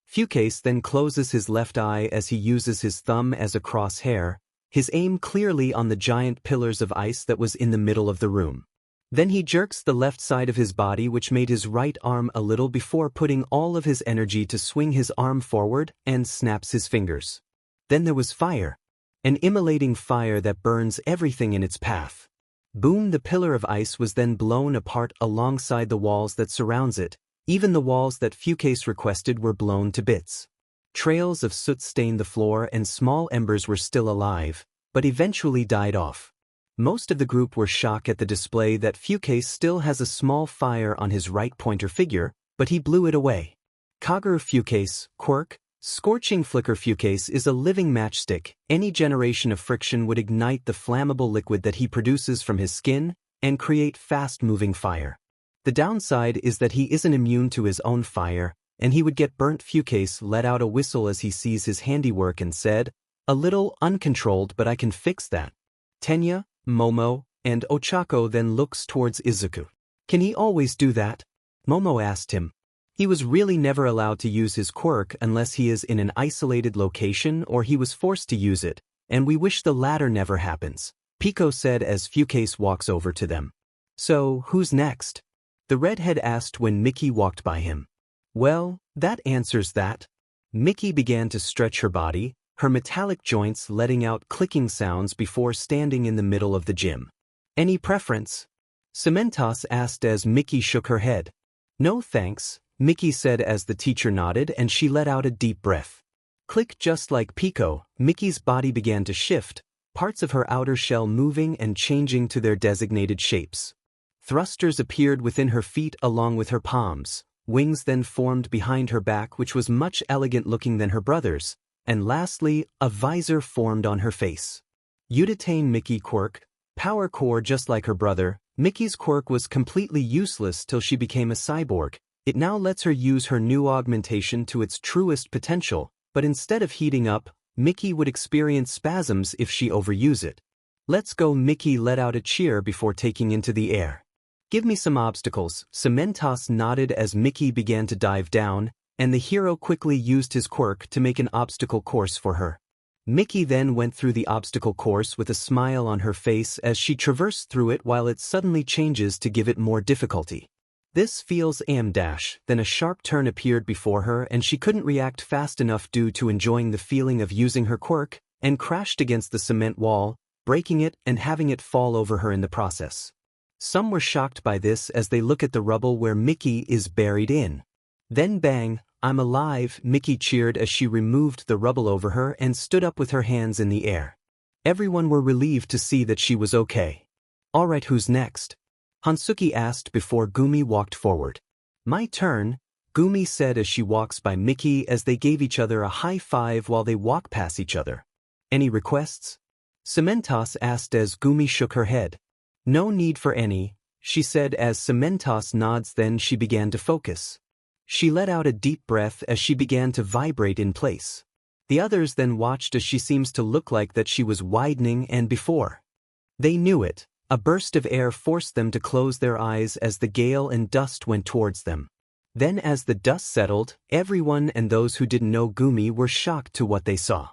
Fucase then closes his left eye as he uses his thumb as a crosshair, his aim clearly on the giant pillars of ice that was in the middle of the room. Then he jerks the left side of his body which made his right arm a little before putting all of his energy to swing his arm forward and snaps his fingers. Then there was fire. An immolating fire that burns everything in its path. Boom! The pillar of ice was then blown apart alongside the walls that surrounds it. Even the walls that Fucase requested were blown to bits. Trails of soot stained the floor and small embers were still alive, but eventually died off. Most of the group were shocked at the display that Fucase still has a small fire on his right pointer figure, but he blew it away. Kagura Fucase, quirk, Scorching Flicker Fucase is a living matchstick. Any generation of friction would ignite the flammable liquid that he produces from his skin and create fast-moving fire. The downside is that he isn't immune to his own fire, and he would get burnt. Fucase let out a whistle as he sees his handiwork and said, "A little uncontrolled, but I can fix that." Tenya, Momo, and Ochako then looks towards Izuku. "Can he always do that?" Momo asked him. He was really never allowed to use his quirk unless he is in an isolated location or he was forced to use it, and we wish the latter never happens, Pico said as Fucase walks over to them. "So, who's next?" the redhead asked when Mickey walked by him. "Well, that answers that." Mickey began to stretch her body, her metallic joints letting out clicking sounds before standing in the middle of the gym. "Any preference?" Cementos asked as Mickey shook her head. "No thanks," Mickey said as the teacher nodded and she let out a deep breath. Click. Just like Pico, Mickey's body began to shift, parts of her outer shell moving and changing to their designated shapes. Thrusters appeared within her feet along with her palms, wings then formed behind her back which was much elegant looking than her brother's, and lastly, a visor formed on her face. Utatane Mickey quirk, power core. Just like her brother, Mickey's quirk was completely useless till she became a cyborg. It now lets her use her new augmentation to its truest potential, but instead of heating up, Mickey would experience spasms if she overuse it. "Let's go!" Mickey let out a cheer before taking into the air. "Give me some obstacles." Cementos nodded as Mickey began to dive down, and the hero quickly used his quirk to make an obstacle course for her. Mickey then went through the obstacle course with a smile on her face as she traversed through it while it suddenly changes to give it more difficulty. This feels then a sharp turn appeared before her and she couldn't react fast enough due to enjoying the feeling of using her quirk, and crashed against the cement wall, breaking it and having it fall over her in the process. Some were shocked by this as they look at the rubble where Mickey is buried in. Then bang, "I'm alive!" Mickey cheered as she removed the rubble over her and stood up with her hands in the air. Everyone were relieved to see that she was okay. "Alright, who's next?" Hansuki asked before Gumi walked forward. "My turn," Gumi said as she walks by Mickey as they gave each other a high five while they walk past each other. "Any requests?" Cementos asked as Gumi shook her head. "No need for any," she said as Cementos nods. Then she began to focus. She let out a deep breath as she began to vibrate in place. The others then watched as she seems to look like that she was widening, and before they knew it, a burst of air forced them to close their eyes as the gale and dust went towards them. Then as the dust settled, everyone and those who didn't know Gumi were shocked to what they saw.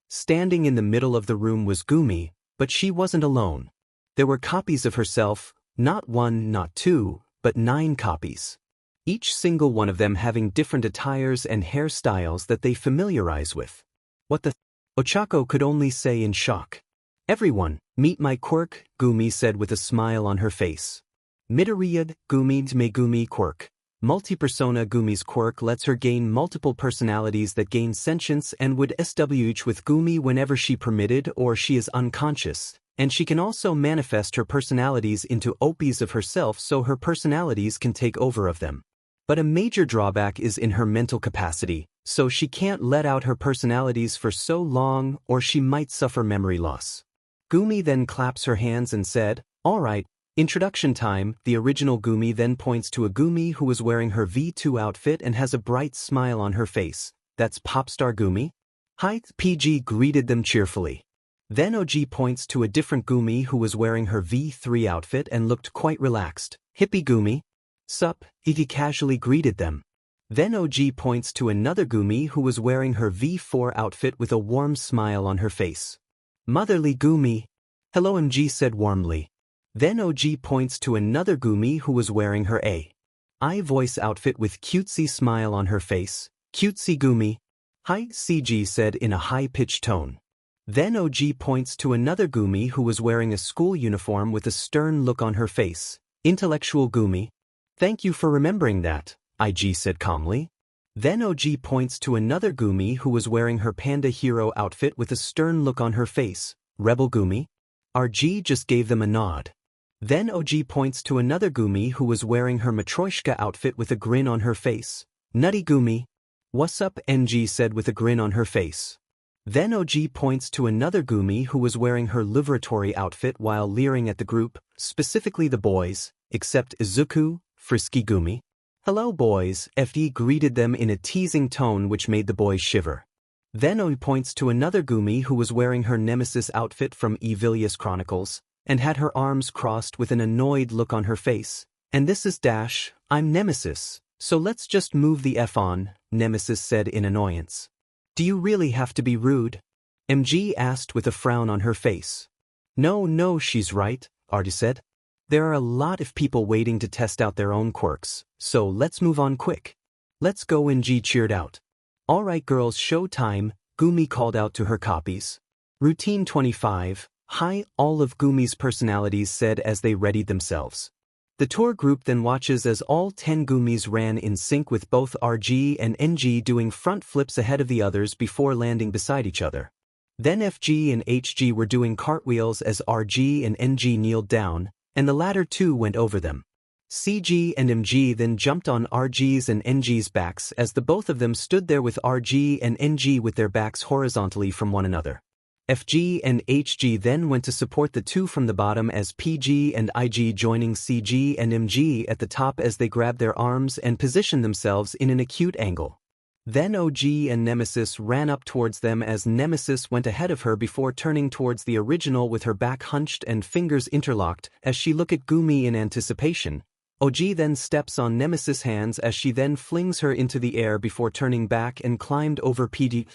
Standing in the middle of the room was Gumi, but she wasn't alone. There were copies of herself, not 1, not 2, but 9 copies. Each single one of them having different attires and hairstyles that they familiarize with. "What the?" Ochako could only say in shock. "Everyone, meet my quirk," Gumi said with a smile on her face. Midoriya, Gumi's Megumi quirk. Multi-persona. Gumi's quirk lets her gain multiple personalities that gain sentience and would switch with Gumi whenever she permitted or she is unconscious, and she can also manifest her personalities into OPs of herself so her personalities can take over of them. But a major drawback is in her mental capacity. so she can't let out her personalities for so long or she might suffer memory loss. Gumi then claps her hands and said, "Alright, introduction time." The original Gumi then points to a Gumi who is wearing her V2 outfit and has a bright smile on her face. "That's Popstar Gumi?" Hi, PG greeted them cheerfully. Then OG points to a different Gumi who was wearing her V3 outfit and looked quite relaxed. "Hippie Gumi?" "Sup?" He casually greeted them. Then OG points to another Gumi who was wearing her V4 outfit with a warm smile on her face. "Motherly Gumi." "Hello," MG said warmly. Then OG points to another Gumi who was wearing her AI voice outfit with cutesy smile on her face. "Cutesy Gumi." "Hi," CG said in a high-pitched tone. Then OG points to another Gumi who was wearing a school uniform with a stern look on her face. "Intellectual Gumi." "Thank you for remembering that," IG said calmly. Then OG points to another Gumi who was wearing her panda hero outfit with a stern look on her face. "Rebel Gumi?" RG just gave them a nod. Then OG points to another Gumi who was wearing her Matryoshka outfit with a grin on her face. "Nutty Gumi?" "What's up?" NG said with a grin on her face. Then OG points to another Gumi who was wearing her livratory outfit while leering at the group, specifically the boys, except Izuku, Frisky Gumi. "Hello boys," FD greeted them in a teasing tone which made the boys shiver. Then OG points to another Gumi who was wearing her Nemesis outfit from Evilius Chronicles, and had her arms crossed with an annoyed look on her face. "And this is Dash, I'm Nemesis, so let's just move the F on," Nemesis said in annoyance. "Do you really have to be rude?" MG asked with a frown on her face. No, she's right," Artie said. "There are a lot of people waiting to test out their own quirks, so let's move on quick." "Let's go," NG cheered out. "Alright girls, show time," Gumi called out to her copies. Routine 25, "Hi," all of Gumi's personalities said as they readied themselves. The tour group then watches as all 10 Gumis ran in sync with both RG and NG doing front flips ahead of the others before landing beside each other. Then FG and HG were doing cartwheels as RG and NG kneeled down, and the latter two went over them. CG and MG then jumped on RG's and NG's backs as the both of them stood there with RG and NG with their backs horizontally from one another. FG and HG then went to support the two from the bottom as PG and IG joining CG and MG at the top as they grabbed their arms and positioned themselves in an acute angle. Then OG and Nemesis ran up towards them as Nemesis went ahead of her before turning towards the original with her back hunched and fingers interlocked as she looked at Gumi in anticipation. OG then steps on Nemesis' hands as she then flings her into the air before turning back and climbed over PG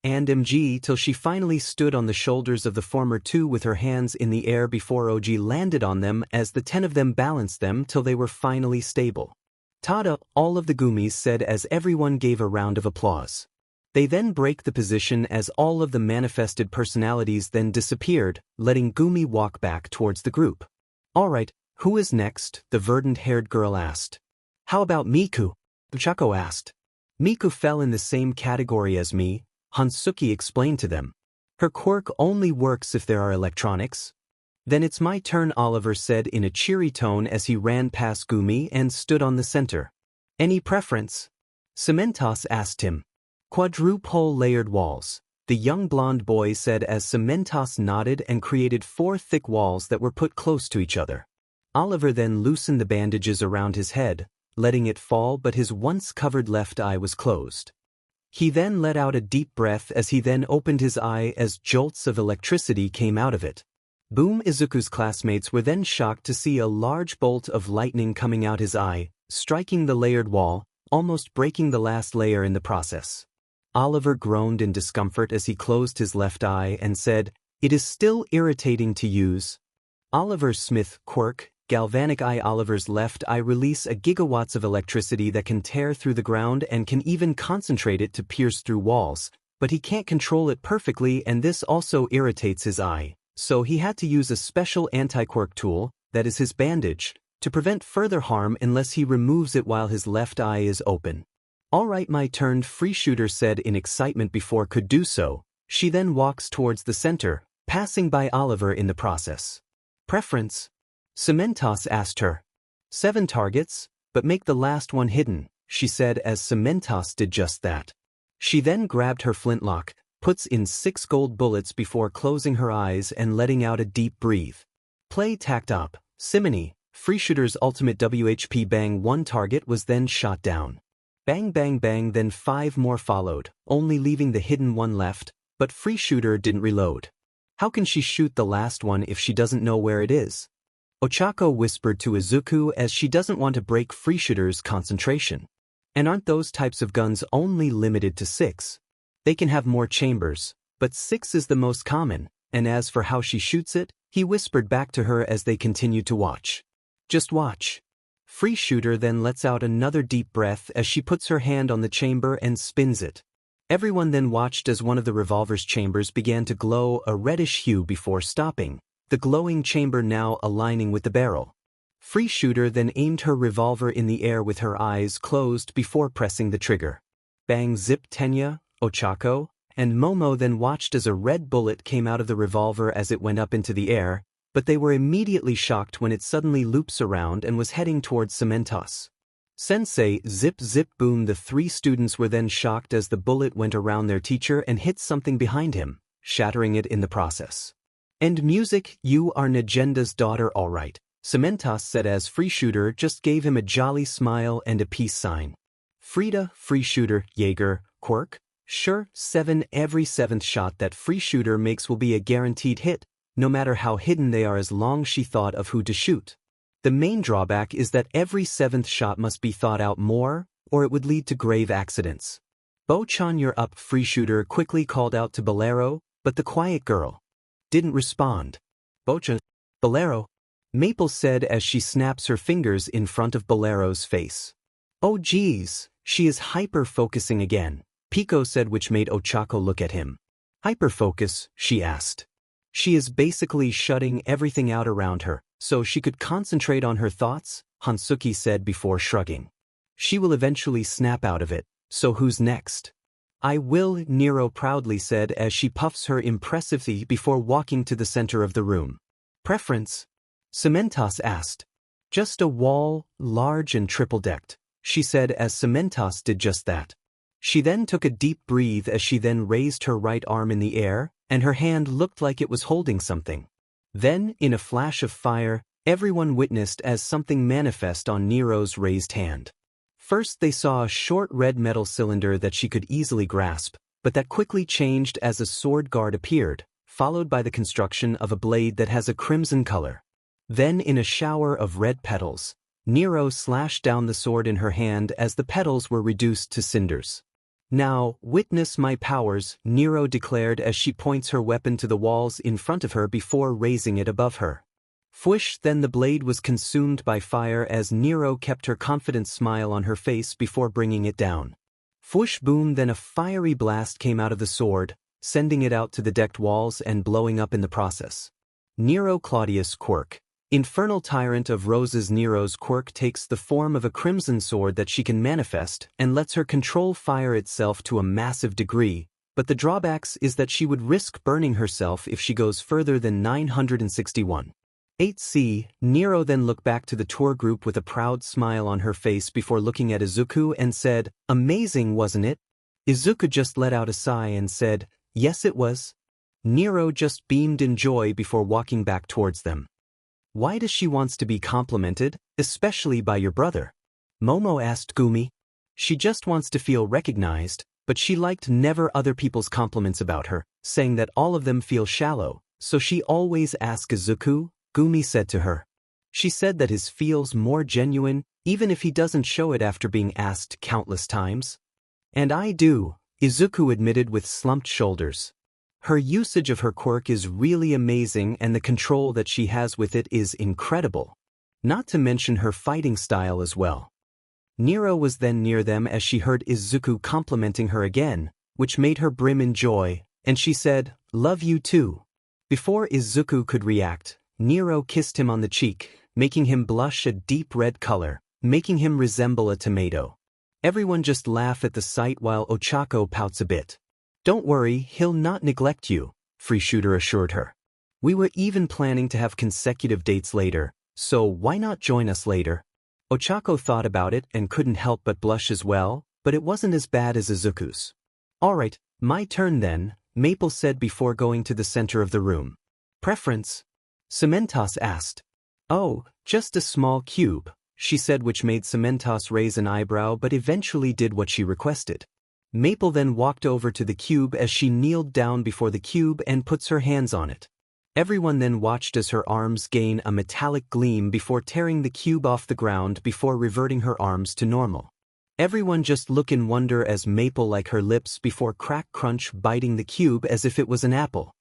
and MG till she finally stood on the shoulders of the former two with her hands in the air before OG landed on them as the 10 of them balanced them till they were finally stable. "Tada," all of the Gumis said as everyone gave a round of applause. They then break the position as all of the manifested personalities then disappeared, letting Gumi walk back towards the group. "Alright, who is next?" the verdant-haired girl asked. "How about Miku?" Chaco asked. "Miku fell in the same category as me," Hansuki explained to them. "Her quirk only works if there are electronics." "Then it's my turn," Oliver said in a cheery tone as he ran past Gumi and stood on the center. "Any preference?" Cementos asked him. "Quadruple layered walls," the young blonde boy said as Cementos nodded and created 4 thick walls that were put close to each other. Oliver then loosened the bandages around his head, letting it fall, but his once covered left eye was closed. He then let out a deep breath as he then opened his eye as jolts of electricity came out of it. Boom! Izuku's classmates were then shocked to see a large bolt of lightning coming out his eye, striking the layered wall, almost breaking the last layer in the process. Oliver groaned in discomfort as he closed his left eye and said, "It is still irritating to use." Oliver Smith quirk, Galvanic Eye. Oliver's left eye release a gigawatts of electricity that can tear through the ground and can even concentrate it to pierce through walls, but he can't control it perfectly and this also irritates his eye. So he had to use a special anti-quirk tool, that is his bandage, to prevent further harm unless he removes it while his left eye is open. "Alright, my turn," Free Shooter said in excitement before could do so. She then walks towards the center, passing by Oliver in the process. "Preference?" Cementos asked her. 7 targets, but make the last one hidden," she said as Cementos did just that. She then grabbed her flintlock, puts in 6 gold bullets before closing her eyes and letting out a deep breath. Play tacked up. Simony, Freeshooter's ultimate WHP bang, 1 target was then shot down. Bang bang bang, then 5 more followed, only leaving the hidden one left, but Freeshooter didn't reload. How can she shoot the last one if she doesn't know where it is? Ochako whispered to Izuku as she doesn't want to break Freeshooter's concentration. And aren't those types of guns only limited to 6? They can have more chambers, but 6 is the most common, and as for how she shoots it, he whispered back to her as they continued to watch. Just watch. Freeshooter then lets out another deep breath as she puts her hand on the chamber and spins it. Everyone then watched as one of the revolver's chambers began to glow a reddish hue before stopping, the glowing chamber now aligning with the barrel. Freeshooter then aimed her revolver in the air with her eyes closed before pressing the trigger. Bang zip. Tenya, Ochako, and Momo then watched as a red bullet came out of the revolver as it went up into the air, but they were immediately shocked when it suddenly loops around and was heading towards Cementos. Sensei, zip zip boom. The 3 students were then shocked as the bullet went around their teacher and hit something behind him, shattering it in the process. End music. You are Nagenda's daughter, alright, Cementos said as Freeshooter just gave him a jolly smile and a peace sign. Frida, Freeshooter, Jaeger, quirk? Sure, 7. Every 7th shot that Freeshooter makes will be a guaranteed hit, no matter how hidden they are, as long as she thought of who to shoot. The main drawback is that every 7th shot must be thought out more, or it would lead to grave accidents. Bo-chan, you're up, Freeshooter quickly called out to Bolero, but the quiet girl didn't respond. Bo-chan, Bolero, Maple said as she snaps her fingers in front of Bolero's face. Oh geez, she is hyper-focusing again, Pico said, which made Ochako look at him. Hyper-focus, she asked. She is basically shutting everything out around her, so she could concentrate on her thoughts, Hansuki said before shrugging. She will eventually snap out of it, so who's next? I will, Nero proudly said as she puffs her impressively before walking to the center of the room. Preference? Cementos asked. Just a wall, large and triple-decked, she said as Cementos did just that. She then took a deep breath as she then raised her right arm in the air, and her hand looked like it was holding something. Then, in a flash of fire, everyone witnessed as something manifest on Nero's raised hand. First they saw a short red metal cylinder that she could easily grasp, but that quickly changed as a sword guard appeared, followed by the construction of a blade that has a crimson color. Then in a shower of red petals, Nero slashed down the sword in her hand as the petals were reduced to cinders. Now, witness my powers, Nero declared as she points her weapon to the walls in front of her before raising it above her. Fwish, then the blade was consumed by fire as Nero kept her confident smile on her face before bringing it down. Fwish boom, then a fiery blast came out of the sword, sending it out to the decked walls and blowing up in the process. Nero Claudius quirk. Infernal Tyrant of Roses. Nero's quirk takes the form of a crimson sword that she can manifest and lets her control fire itself to a massive degree, but the drawbacks is that she would risk burning herself if she goes further than 961. 8C. Nero then looked back to the tour group with a proud smile on her face before looking at Izuku and said, amazing, wasn't it? Izuku just let out a sigh and said, yes it was. Nero just beamed in joy before walking back towards them. Why does she wants to be complimented, especially by your brother? Momo asked Gumi. She just wants to feel recognized, but she liked never other people's compliments about her, saying that all of them feel shallow, so she always asks Izuku, Gumi said to her. She said that his feels more genuine, even if he doesn't show it after being asked countless times. And I do, Izuku admitted with slumped shoulders. Her usage of her quirk is really amazing and the control that she has with it is incredible. Not to mention her fighting style as well. Nero was then near them as she heard Izuku complimenting her again, which made her brim in joy, and she said, love you too. Before Izuku could react, Nero kissed him on the cheek, making him blush a deep red color, making him resemble a tomato. Everyone just laugh at the sight while Ochako pouts a bit. Don't worry, he'll not neglect you, Freeshooter assured her. We were even planning to have consecutive dates later, so why not join us later? Ochako thought about it and couldn't help but blush as well, but it wasn't as bad as Izuku's. Alright, my turn then, Maple said before going to the center of the room. Preference? Cementos asked. Oh, just a small cube, she said, which made Cementos raise an eyebrow but eventually did what she requested. Maple then walked over to the cube as she kneeled down before the cube and puts her hands on it. Everyone then watched as her arms gain a metallic gleam before tearing the cube off the ground before reverting her arms to normal. Everyone just look in wonder as Maple like her lips before crack crunch biting the cube as if it was an apple.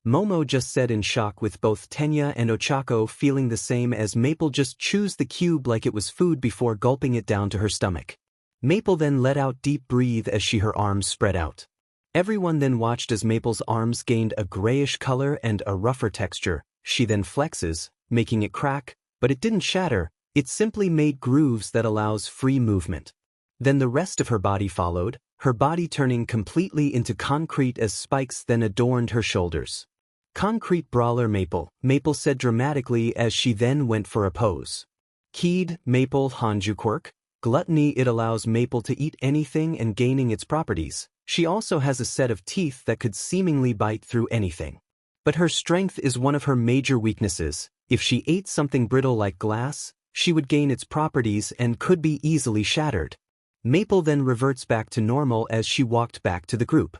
Momo just said in shock, with both Tenya and Ochako feeling the same as Maple just chews the cube like it was food before gulping it down to her stomach. Maple then let out deep breath as her arms spread out. Everyone then watched as Maple's arms gained a grayish color and a rougher texture. She then flexes, making it crack, but it didn't shatter, it simply made grooves that allows free movement. Then the rest of her body followed, her body turning completely into concrete as spikes then adorned her shoulders. Concrete brawler Maple, Maple said dramatically as she then went for a pose. Keyed, Maple Hanju quirk. Gluttony, it allows Maple to eat anything and gaining its properties. She also has a set of teeth that could seemingly bite through anything. But her strength is one of her major weaknesses. If she ate something brittle like glass, she would gain its properties and could be easily shattered. Maple then reverts back to normal as she walked back to the group.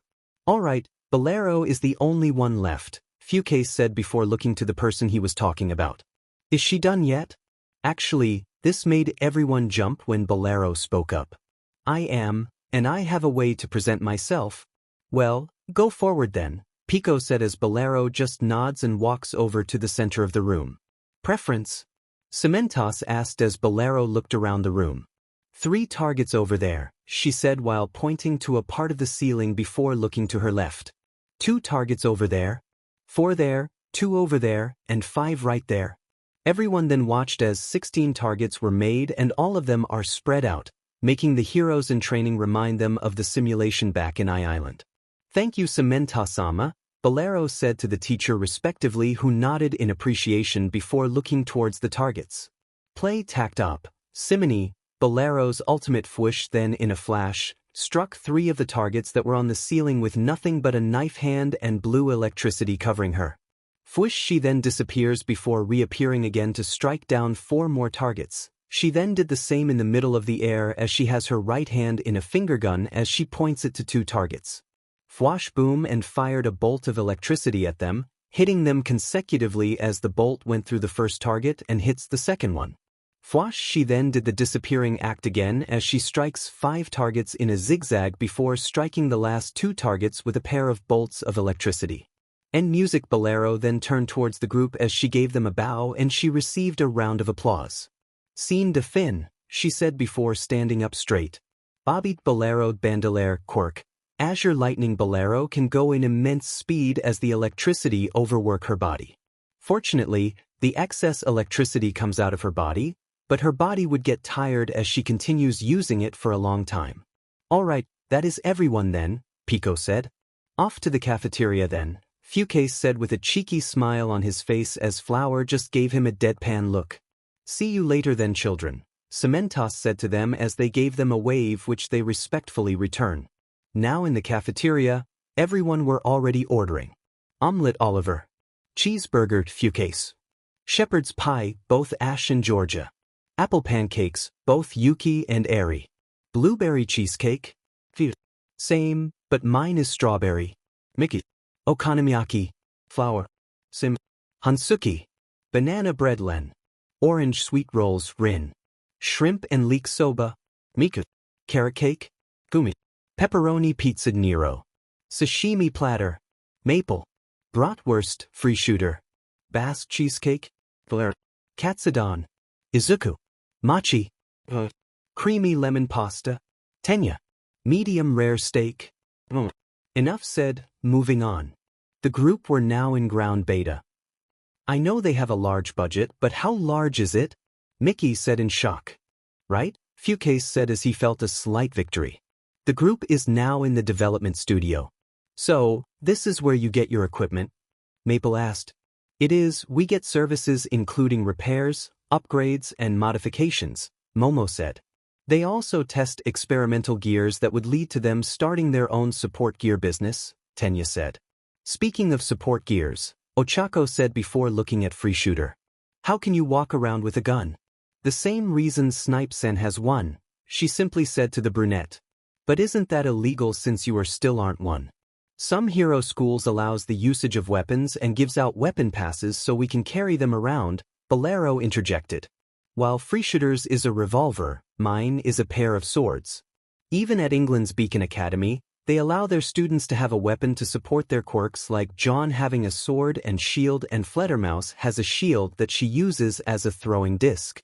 Alright, Bolero is the only one left, Fucase said before looking to the person he was talking about. Is she done yet? Actually, this made everyone jump when Bolero spoke up. I am, and I have a way to present myself. Well, go forward then, Pico said as Bolero just nods and walks over to the center of the room. Preference? Cementos asked as Bolero looked around the room. 3 targets over there, she said while pointing to a part of the ceiling before looking to her left. 2 targets over there. 4 there, 2 over there, and 5 right there. Everyone then watched as 16 targets were made and all of them are spread out, making the heroes in training remind them of the simulation back in Island. Thank you, Cementos-sama, Bolero said to the teacher respectively, who nodded in appreciation before looking towards the targets. Play tacked up. Simony, Bolero's ultimate fwoosh then in a flash, struck 3 of the targets that were on the ceiling with nothing but a knife hand and blue electricity covering her. Fwoosh, she then disappears before reappearing again to strike down 4 more targets. She then did the same in the middle of the air as she has her right hand in a finger gun as she points it to 2 targets. Fwash, boom, and fired a bolt of electricity at them, hitting them consecutively as the bolt went through the first target and hits the second one. Fwash, she then did the disappearing act again as she strikes 5 targets in a zigzag before striking the last 2 targets with a pair of bolts of electricity. End music. Bolero then turned towards the group as she gave them a bow and she received a round of applause. Scene de fin, she said before standing up straight. Bobby Bolero Bandolier quirk. Azure Lightning Bolero can go in immense speed as the electricity overwork her body. Fortunately, the excess electricity comes out of her body, but her body would get tired as she continues using it for a long time. Alright, that is everyone then, Pico said. Off to the cafeteria then, Fucase said with a cheeky smile on his face as Flower just gave him a deadpan look. See you later then, children, Cementos said to them as they gave them a wave which they respectfully return. Now in the cafeteria, everyone were already ordering. Omelette Oliver. Cheeseburger Fucase. Shepherd's pie, both Ash and Georgia. Apple pancakes, both Yuki and Eri. Blueberry cheesecake? Same, but mine is strawberry. Mickey. Okonomiyaki. Flour. Sim. Hansuki. Banana bread Len. Orange sweet rolls Rin. Shrimp and leek soba. Miku. Carrot cake? Gumi. Pepperoni pizza Nero. Sashimi platter. Maple. Bratwurst free shooter. Basque cheesecake. Valera. Katsudon. Izuku. Mochi. Creamy lemon pasta. Tenya. Medium rare steak. Enough said, moving on. The group were now in ground beta. I know they have a large budget, but how large is it? Mickey said in shock. Right? Fucase said as he felt a slight victory. The group is now in the development studio. So, this is where you get your equipment? Maple asked. It is, we get services including repairs, upgrades and modifications, Momo said. They also test experimental gears that would lead to them starting their own support gear business, Tenya said. Speaking of support gears, Ochako said before looking at Free Shooter. How can you walk around with a gun? The same reason Snipe-sen has one, she simply said to the brunette. But isn't that illegal since you still aren't one? Some hero schools allows the usage of weapons and gives out weapon passes so we can carry them around, Bolero interjected. While Free Shooter's is a revolver, mine is a pair of swords. Even at England's Beacon Academy, they allow their students to have a weapon to support their quirks, like John having a sword and shield, and Fluttermouse has a shield that she uses as a throwing disc.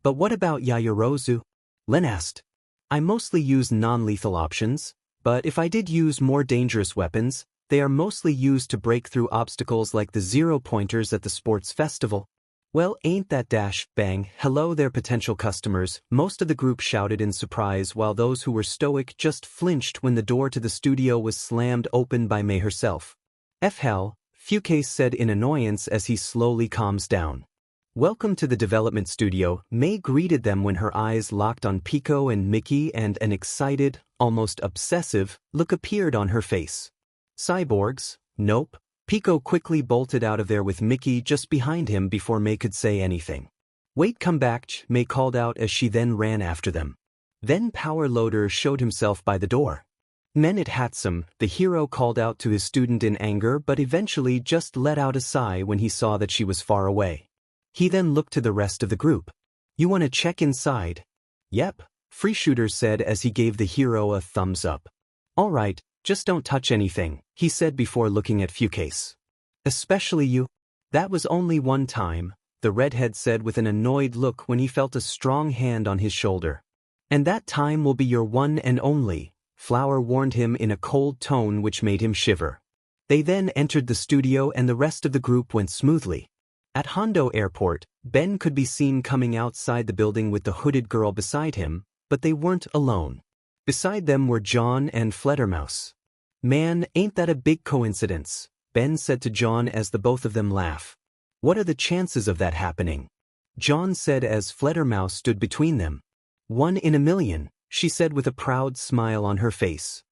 But what about Yayorozu? Len asked. I mostly use non-lethal options, but if I did use more dangerous weapons, they are mostly used to break through obstacles like the zero-pointers at the sports festival. Well, ain't that dash, bang, hello there potential customers, most of the group shouted in surprise while those who were stoic just flinched when the door to the studio was slammed open by May herself. F hell, Fukase said in annoyance as he slowly calms down. Welcome to the development studio, May greeted them when her eyes locked on Pico and Mickey and an excited, almost obsessive, look appeared on her face. Cyborgs? Nope. Pico quickly bolted out of there with Mickey just behind him before May could say anything. Wait, come back, May called out as she then ran after them. Then Power Loader showed himself by the door. Men it Hatsum, the hero called out to his student in anger but eventually just let out a sigh when he saw that she was far away. He then looked to the rest of the group. You want to check inside? Yep, Free Shooter said as he gave the hero a thumbs up. Alright, just don't touch anything, he said before looking at Fukase. Especially you? That was only one time, the redhead said with an annoyed look when he felt a strong hand on his shoulder. And that time will be your one and only, Flower warned him in a cold tone which made him shiver. They then entered the studio and the rest of the group went smoothly. At Hondo Airport, Ben could be seen coming outside the building with the hooded girl beside him, but they weren't alone. Beside them were John and Fluttermouse. Man, ain't that a big coincidence, Ben said to John as the both of them laugh. What are the chances of that happening? John said as Fluttermouse stood between them. 1 in a million, she said with a proud smile on her face.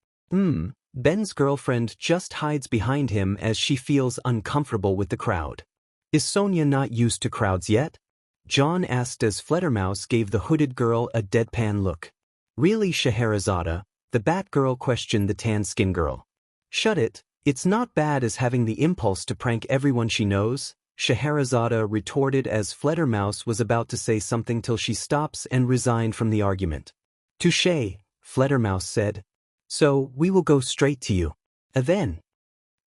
Ben's girlfriend just hides behind him as she feels uncomfortable with the crowd. Is Sonia not used to crowds yet? John asked as Fluttermouse gave the hooded girl a deadpan look. Really, Scheherazade? The Batgirl questioned the tan-skinned girl. Shut it, it's not bad as having the impulse to prank everyone she knows, Scheherazade retorted as Fluttermouse was about to say something till she stops and resigned from the argument. Touché, Fluttermouse said. So, we will go straight to you. Then?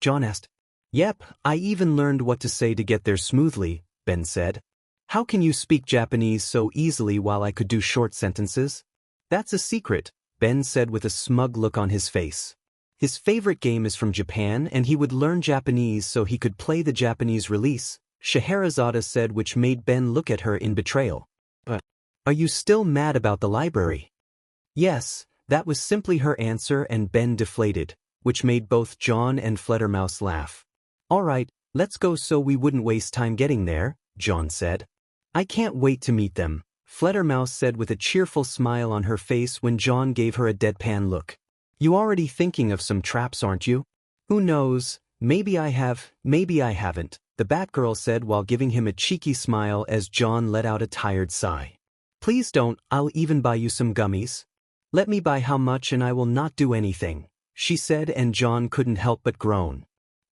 John asked. Yep, I even learned what to say to get there smoothly, Ben said. How can you speak Japanese so easily while I could do short sentences? That's a secret, Ben said with a smug look on his face. His favorite game is from Japan and he would learn Japanese so he could play the Japanese release, Scheherazade said, which made Ben look at her in betrayal. But, are you still mad about the library? Yes, that was simply her answer and Ben deflated, which made both John and Fluttermouse laugh. Alright, let's go so we wouldn't waste time getting there, John said. I can't wait to meet them, Fluttermouse said with a cheerful smile on her face when John gave her a deadpan look. You already thinking of some traps, aren't you? Who knows, maybe I have, maybe I haven't, the Batgirl said while giving him a cheeky smile as John let out a tired sigh. Please don't, I'll even buy you some gummies. Let me buy how much and I will not do anything, she said, and John couldn't help but groan.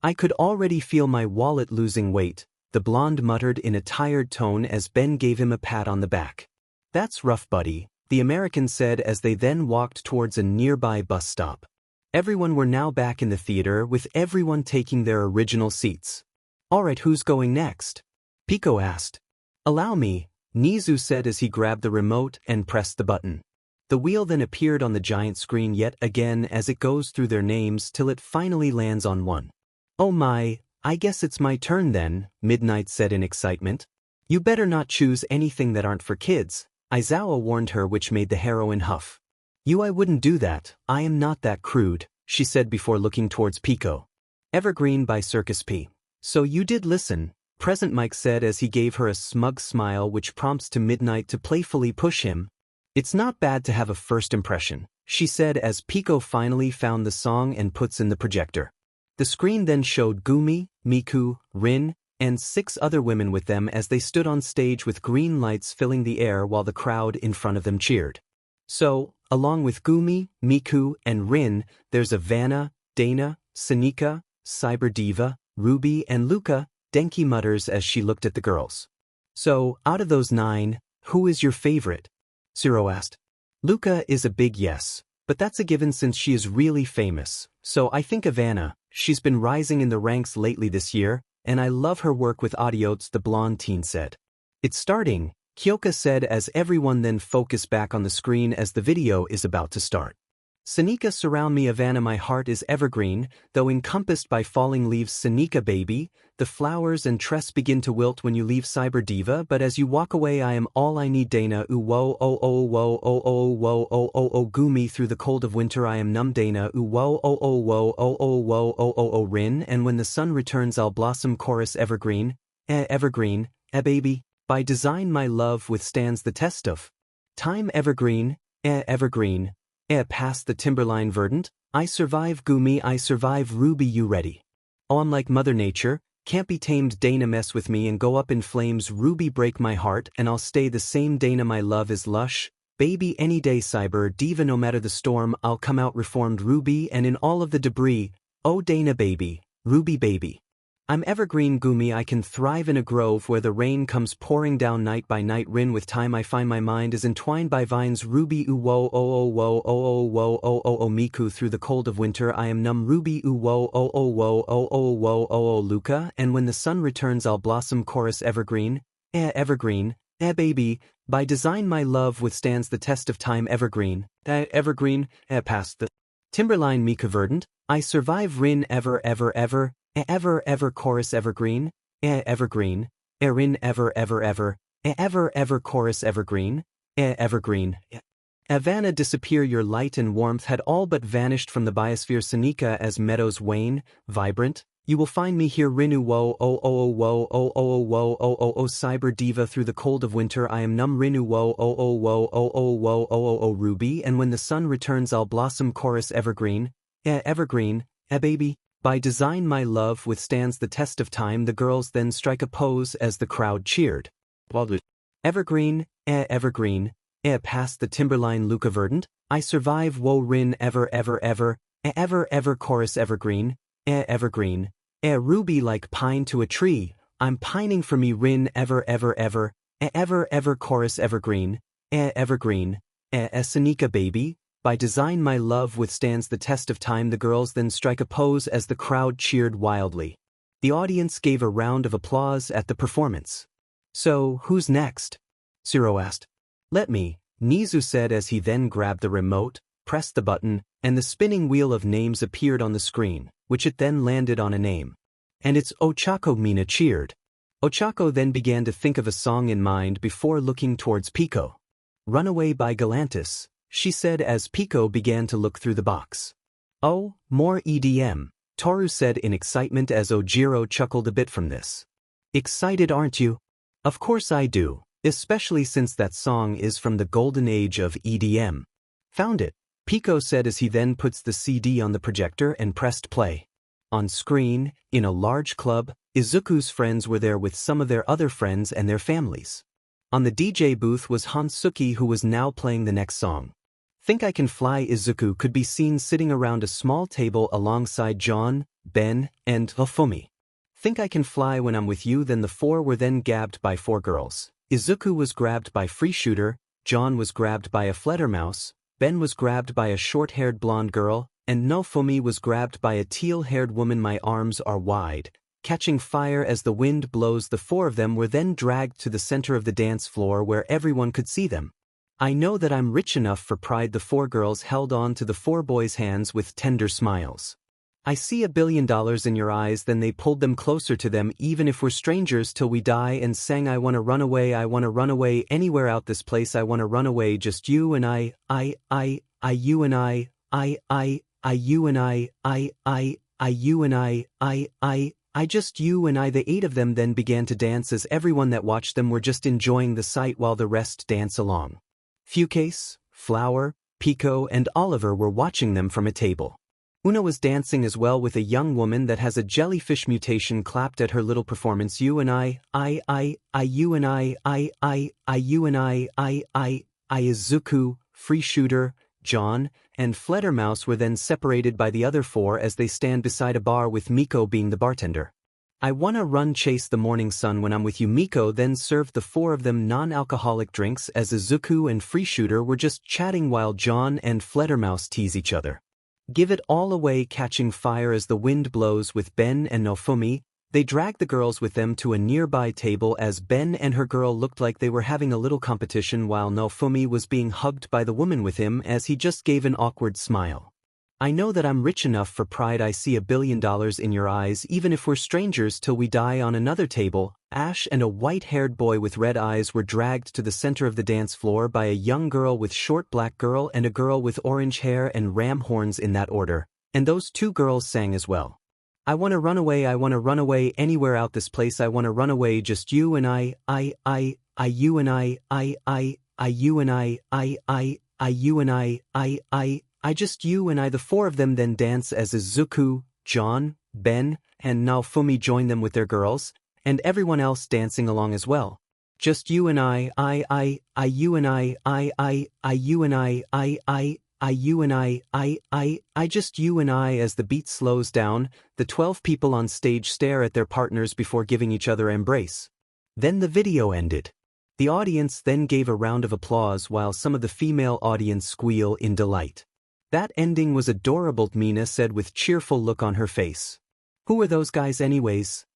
I could already feel my wallet losing weight, the blonde muttered in a tired tone as Ben gave him a pat on the back. That's rough, buddy, the American said as they then walked towards a nearby bus stop. Everyone were now back in the theater with everyone taking their original seats. Alright, who's going next? Pico asked. Allow me, Nizu said as he grabbed the remote and pressed the button. The wheel then appeared on the giant screen yet again as it goes through their names till it finally lands on one. Oh my, I guess it's my turn then, Midnight said in excitement. You better not choose anything that aren't for kids, Aizawa warned her, which made the heroine huff. I wouldn't do that, I am not that crude, she said before looking towards Pico. Evergreen by Circus P. So you did listen, Present Mike said as he gave her a smug smile which prompts to Midnight to playfully push him. It's not bad to have a first impression, she said as Pico finally found the song and puts in the projector. The screen then showed Gumi, Miku, Rin, and 6 other women with them as they stood on stage with green lights filling the air while the crowd in front of them cheered. So, along with Gumi, Miku, and Rin, there's Ivana, Dana, Sanika, Cyber Diva, Ruby, and Luca, Denki mutters as she looked at the girls. So, out of those 9, who is your favorite? Zero asked. Luca is a big yes, but that's a given since she is really famous, so I think Ivana, she's been rising in the ranks lately this year, and I love her work with Adiotes, the blonde teen said. It's starting, Kyoka said as everyone then focused back on the screen as the video is about to start. Sanika surround me Ivana my heart is evergreen, though encompassed by falling leaves Sanika baby, the flowers and tress begin to wilt when you leave Cyber Diva but as you walk away I am all I need Dana ooh whoa oh oh whoa oh oh whoa oh oh oh Gumi through the cold of winter I am numb Dana ooh whoa oh oh whoa oh oh whoa oh oh oh Rin and when the sun returns I'll blossom chorus evergreen, evergreen, baby, by design my love withstands the test of time evergreen, evergreen. Past the timberline Verdant, I survive Gumi I survive Ruby you ready? Oh I'm like Mother Nature, can't be tamed Dana mess with me and go up in flames Ruby break my heart and I'll stay the same Dana my love is lush, baby any day Cyber Diva no matter the storm I'll come out reformed Ruby and in all of the debris, oh Dana baby, Ruby baby. I'm evergreen Gumi I can thrive in a grove where the rain comes pouring down night by night Rin with time I find my mind is entwined by vines Ruby ooh whoa oh oh whoa oh oh whoa oh oh oh Miku through the cold of winter I am numb Ruby ooh whoa oh oh whoa oh oh whoa oh oh Luca and when the sun returns I'll blossom chorus evergreen, evergreen, baby, by design my love withstands the test of time evergreen, evergreen, past the timberline Mika Verdant, I survive Rin ever ever chorus evergreen, evergreen, Rin ever chorus evergreen, evergreen. Ivana disappear your light and warmth had all but vanished from the biosphere Sanika as meadows wane, vibrant, you will find me here Rinu whoa oh oh oh whoa oh oh whoa oh oh oh Cyber Diva through the cold of winter I am numb Rinu whoa oh oh whoa oh oh whoa oh oh oh Ruby and when the sun returns I'll blossom chorus evergreen, evergreen, baby. By design my love withstands the test of time the girls then strike a pose as the crowd cheered. Evergreen, evergreen, past the timberline Luca Verdant, I survive whoa Rin ever chorus evergreen, evergreen, Ruby like pine to a tree, I'm pining for me Rin ever chorus evergreen, evergreen, Sanika baby. By design my love withstands the test of time the girls then strike a pose as the crowd cheered wildly. The audience gave a round of applause at the performance. So, who's next? Zero asked. Let me, Nizu said as he then grabbed the remote, pressed the button, and the spinning wheel of names appeared on the screen, which it then landed on a name. And it's Ochako Mina cheered. Ochako then began to think of a song in mind before looking towards Pico. Runaway by Galantis, she said as Pico began to look through the box. Oh, more EDM, Toru said in excitement as Ojiro chuckled a bit from this. Excited aren't you? Of course I do, especially since that song is from the golden age of EDM. Found it, Pico said as he then puts the CD on the projector and pressed play. On screen, in a large club, Izuku's friends were there with some of their other friends and their families. On the DJ booth was Hansuki who was now playing the next song. Think I Can Fly Izuku could be seen sitting around a small table alongside John, Ben, and Hofumi. Think I Can Fly When I'm With You then the 4 were then gabbed by 4 girls. Izuku was grabbed by Free Shooter, John was grabbed by a Fluttermouse, Ben was grabbed by a short-haired blonde girl, and Nofumi was grabbed by a teal-haired woman. My arms are wide, catching fire as the wind blows. The 4 of them were then dragged to the center of the dance floor where everyone could see them. I know that I'm rich enough for pride. The 4 girls held on to the 4 boys' hands with tender smiles. I see $1 billion in your eyes. Then they pulled them closer to them even if we're strangers till we die and sang I wanna run away anywhere out this place. I wanna run away just you and I, you and I, you and I, you and I, you and I. The 8 of them then began to dance as everyone that watched them were just enjoying the sight while the rest dance along. Fukase, Flower, Pico and Oliver were watching them from a table. Una was dancing as well with a young woman that has a jellyfish mutation clapped at her little performance. You and I, Izuku, Free Shooter, John, and Fledermaus were then separated by the other 4 as they stand beside a bar with Miko being the bartender. I wanna run chase the morning sun when I'm with you. Miko then served the 4 of them non-alcoholic drinks as Izuku and Free Shooter were just chatting while John and Fledermaus tease each other. Give it all away catching fire as the wind blows with Ben and Nofumi. They dragged the girls with them to a nearby table as Ben and her girl looked like they were having a little competition while Nofumi was being hugged by the woman with him as he just gave an awkward smile. I know that I'm rich enough for pride. I see $1 billion in your eyes even if we're strangers till we die. On another table, Ash and a white-haired boy with red eyes were dragged to the center of the dance floor by a young girl with short black girl and a girl with orange hair and ram horns in that order, and those 2 girls sang as well. I wanna run away anywhere out this place. I wanna run away just you and I you and I you and I just you and I. The 4 of them then dance as Izuku, John, Ben, and Naofumi join them with their girls, and everyone else dancing along as well. Just you and I you and I you and you and I just you and I. As the beat slows down, the 12 people on stage stare at their partners before giving each other an embrace. Then the video ended. The audience then gave a round of applause while some of the female audience squeal in delight. That ending was adorable, Mina said with cheerful look on her face. Who are those guys anyways?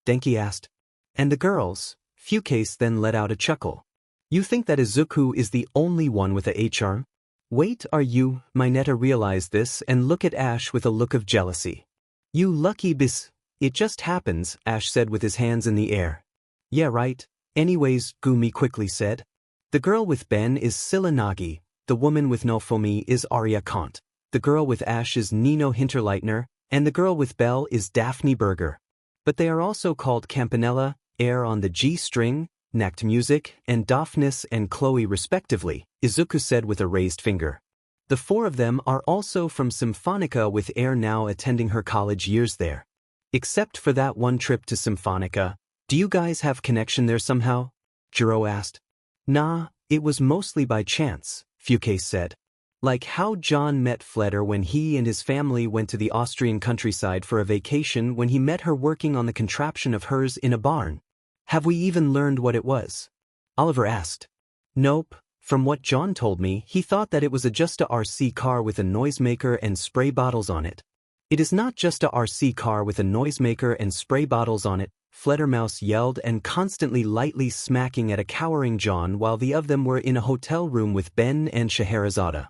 Denki asked. And the girls? Fukase then let out a chuckle. You think that Izuku is the only one with a HR? Wait, are you? Mineta realized this and look at Ash with a look of jealousy. You lucky bis. It just happens, Ash said with his hands in the air. Yeah right. Anyways, Gumi quickly said. The girl with Ben is Silanagi, the woman with Nofumi is Arya Kant, the girl with Ash is Nino Hinterleitner, and the girl with Belle is Daphne Berger. But they are also called Campanella, Air on the G string, Nacht Music, and Daphnis and Chloe respectively, Izuku said with a raised finger. The 4 of them are also from Symphonica with Air now attending her college years there. Except for that one trip to Symphonica, do you guys have connection there somehow? Jiro asked. Nah, it was mostly by chance, Fukase said. Like how John met Fleder when he and his family went to the Austrian countryside for a vacation when he met her working on the contraption of hers in a barn. Have we even learned what it was? Oliver asked. Nope. From what John told me, he thought that it was just a RC car with a noisemaker and spray bottles on it. It is not just a RC car with a noisemaker and spray bottles on it, Fledermaus yelled and constantly lightly smacking at a cowering John while the of them were in a hotel room with Ben and Scheherazade.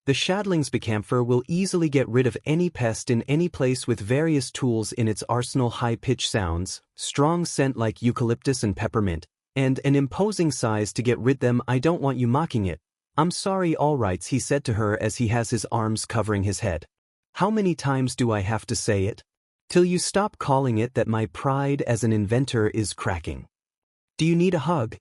The Schadlingsbekämpfer will easily get rid of any pest in any place with various tools in its arsenal, high-pitched sounds, strong scent like eucalyptus and peppermint, and an imposing size to get rid them. I don't want you mocking it. I'm sorry, all right, he said to her as he has his arms covering his head. How many times do I have to say it? Till you stop calling it that. My pride as an inventor is cracking. Do you need a hug?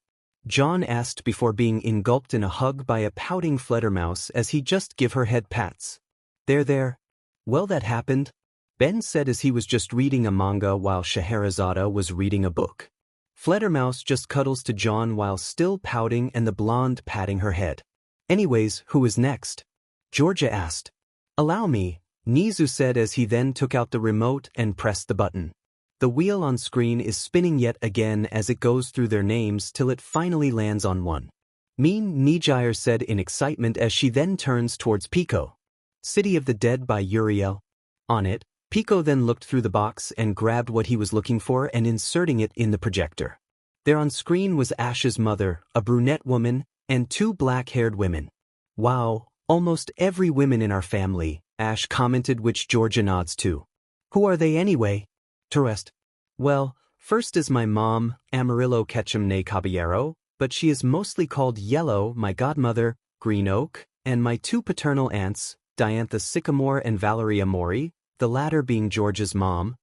John asked before being engulfed in a hug by a pouting Fledermaus as he just give her head pats. There. Well, that happened, Ben said as he was just reading a manga while Scheherazade was reading a book. Fledermaus just cuddles to John while still pouting and the blonde patting her head. Anyways, who is next? Georgia asked. Allow me, Nizu said as he then took out the remote and pressed the button. The wheel on screen is spinning yet again as it goes through their names till it finally lands on one. Mean Nijire said in excitement as she then turns towards Pico. City of the Dead by Uriel. On it, Pico then looked through the box and grabbed what he was looking for and inserting it in the projector. There on screen was Ash's mother, a brunette woman, and 2 black-haired women. Wow, almost every woman in our family, Ash commented, which Georgia nods to. Who are they anyway? Terest. Well, first is my mom, Amarillo Ketchum ne Caballero, but she is mostly called Yellow, my godmother, Green Oak, and my 2 paternal aunts, Diantha Sycamore and Valeria Mori, the latter being George's mom.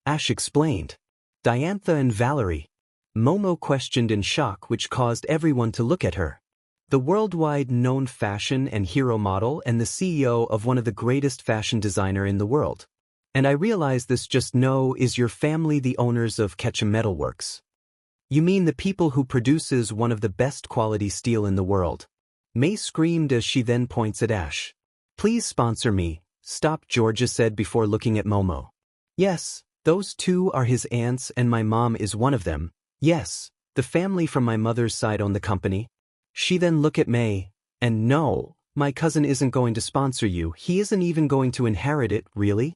Ash explained. Diantha and Valerie. Momo questioned in shock, which caused everyone to look at her. The worldwide known fashion and hero model and the CEO of one of the greatest fashion designer in the world. And I realize this just no is your family the owners of Ketchum Metalworks. You mean the people who produces one of the best quality steel in the world? May screamed as she then points at Ash. Please sponsor me, stop, Georgia said before looking at Momo. Yes, those two are his aunts and my mom is one of them. Yes, the family from my mother's side own the company. She then looked at May, and no, my cousin isn't going to sponsor you, he isn't even going to inherit it, really?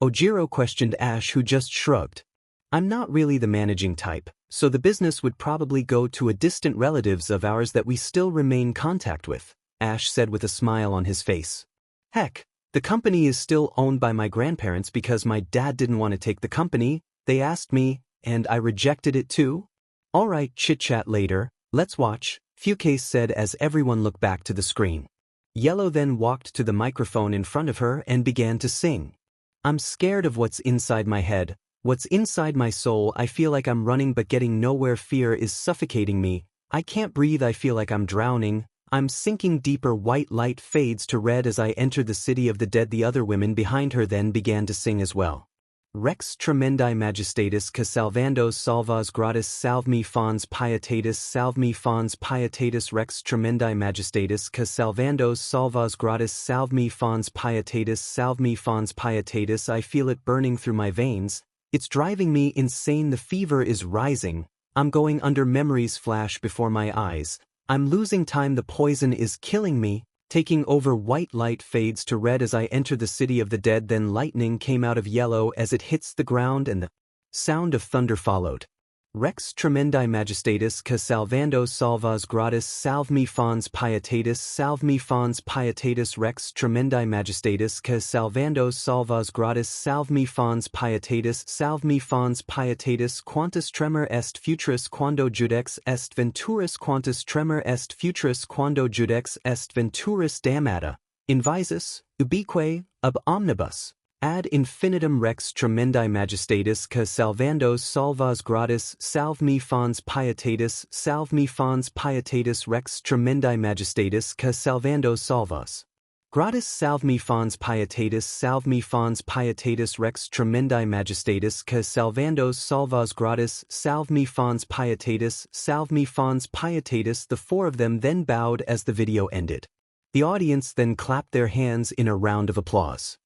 Ojiro questioned Ash, who just shrugged. I'm not really the managing type, so the business would probably go to a distant relatives of ours that we still remain contact with, Ash said with a smile on his face. Heck, the company is still owned by my grandparents because my dad didn't want to take the company, they asked me, and I rejected it too? Alright, chit-chat later, let's watch, Fucase said as everyone looked back to the screen. Yellow then walked to the microphone in front of her and began to sing. I'm scared of what's inside my head, what's inside my soul, I feel like I'm running but getting nowhere, fear is suffocating me, I can't breathe, I feel like I'm drowning, I'm sinking deeper, white light fades to red as I enter the city of the dead. The other women behind her then began to sing as well. Rex tremendi majestatis que salvandos salvas gratis salve fons pietatis Rex tremendi majestatis que salvandos salvas gratis salve fons pietatis I feel it burning through my veins, it's driving me insane, the fever is rising, I'm going under, memories flash before my eyes, I'm losing time, the poison is killing me, taking over, white light fades to red as I enter the city of the dead. Then lightning came out of yellow as it hits the ground and the sound of thunder followed. Rex tremendi majestatis que salvandos salvas gratis salve fons pietatis Rex tremendi majestatis que salvandos salvas gratis salve fons pietatis quantus tremor est futuris quando judex est venturis quantus tremor est futuris quando judex est venturis damnata, invisus, ubique, ab omnibus. Ad infinitum Rex tremendi majestatis que salvandos salvas gratis salve fons pietatis Rex tremendi majestatis que salvandos salvas gratis salve fons pietatis Rex tremendi majestatis que salvandos salvas gratis salve fons pietatis. The four of them then bowed as the video ended. The audience then clapped their hands in a round of applause.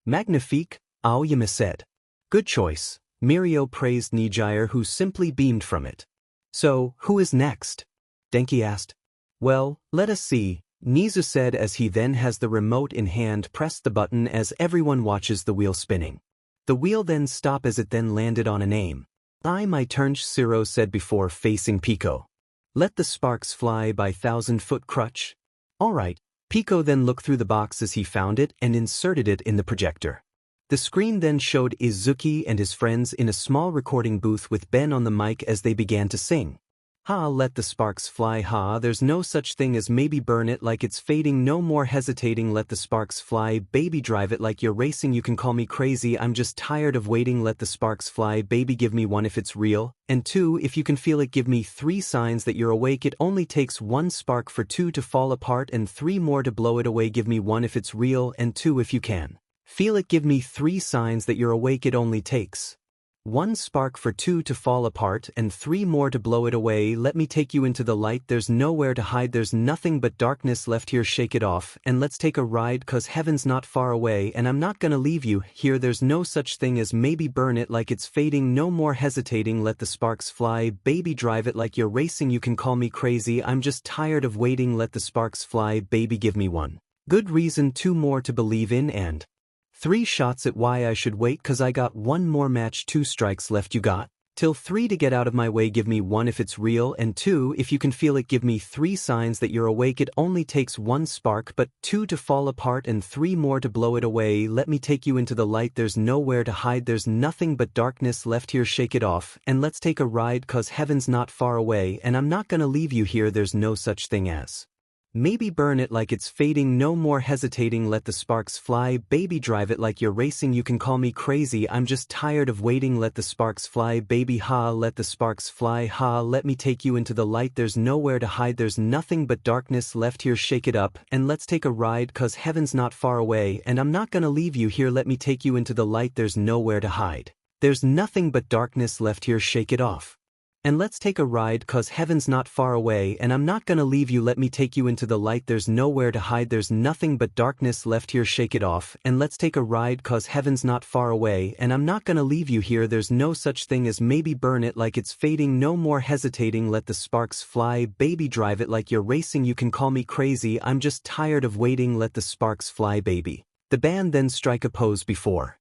Magnifique, Aoyama said. Good choice, Mirio praised Nijire, who simply beamed from it. So, who is next? Denki asked. Well, let us see, Nizu said as he then has the remote in hand pressed the button as everyone watches the wheel spinning. The wheel then stopped as it then landed on a name. My turn, Shiro said before facing Pico. Let the sparks fly by 1,000-foot crutch. Alright. Pico then looked through the box as he found it and inserted it in the projector. The screen then showed Izuki and his friends in a small recording booth with Ben on the mic as they began to sing. Ha, let the sparks fly, ha, there's no such thing as maybe, burn it like it's fading, no more hesitating, let the sparks fly, baby, drive it like you're racing, you can call me crazy, I'm just tired of waiting, let the sparks fly, baby, give me one if it's real, and two, if you can feel it, give me 3 signs that you're awake, it only takes 1 spark for 2 to fall apart and 3 more to blow it away, give me 1 if it's real, and 2 if you can feel it, give me 3 signs that you're awake, it only takes 1 spark for 2 to fall apart and 3 more to blow it away, let me take you into the light, there's nowhere to hide, there's nothing but darkness left here, shake it off, and let's take a ride, cause heaven's not far away and I'm not gonna leave you here, there's no such thing as maybe, burn it like it's fading, no more hesitating, let the sparks fly, baby, drive it like you're racing, you can call me crazy, I'm just tired of waiting, let the sparks fly, baby, give me 1 good reason, 2 more to believe in, and 3 shots at why I should wait, cause I got 1 more match, 2 strikes left, you got till 3 to get out of my way, give me 1 if it's real, and 2 if you can feel it, give me 3 signs that you're awake, it only takes 1 spark but 2 to fall apart and 3 more to blow it away, let me take you into the light, there's nowhere to hide, there's nothing but darkness left here, shake it off, and let's take a ride, cause heaven's not far away and I'm not gonna leave you here, there's no such thing as Maybe burn it like it's fading, no more hesitating, let the sparks fly, baby drive it like you're racing, you can call me crazy, I'm just tired of waiting, let the sparks fly, baby ha, let the sparks fly, ha, let me take you into the light, there's nowhere to hide, there's nothing but darkness left here, shake it up, and let's take a ride, cause heaven's not far away, and I'm not gonna leave you here, let me take you into the light, there's nowhere to hide. There's nothing but darkness left here, shake it off. And let's take a ride, cause heaven's not far away, and I'm not gonna leave you, let me take you into the light, there's nowhere to hide, there's nothing but darkness left here, shake it off, and let's take a ride, cause heaven's not far away, and I'm not gonna leave you here, there's no such thing as maybe burn it like it's fading, no more hesitating, let the sparks fly, baby drive it like you're racing, you can call me crazy, I'm just tired of waiting, let the sparks fly, baby. The band then strike a pose before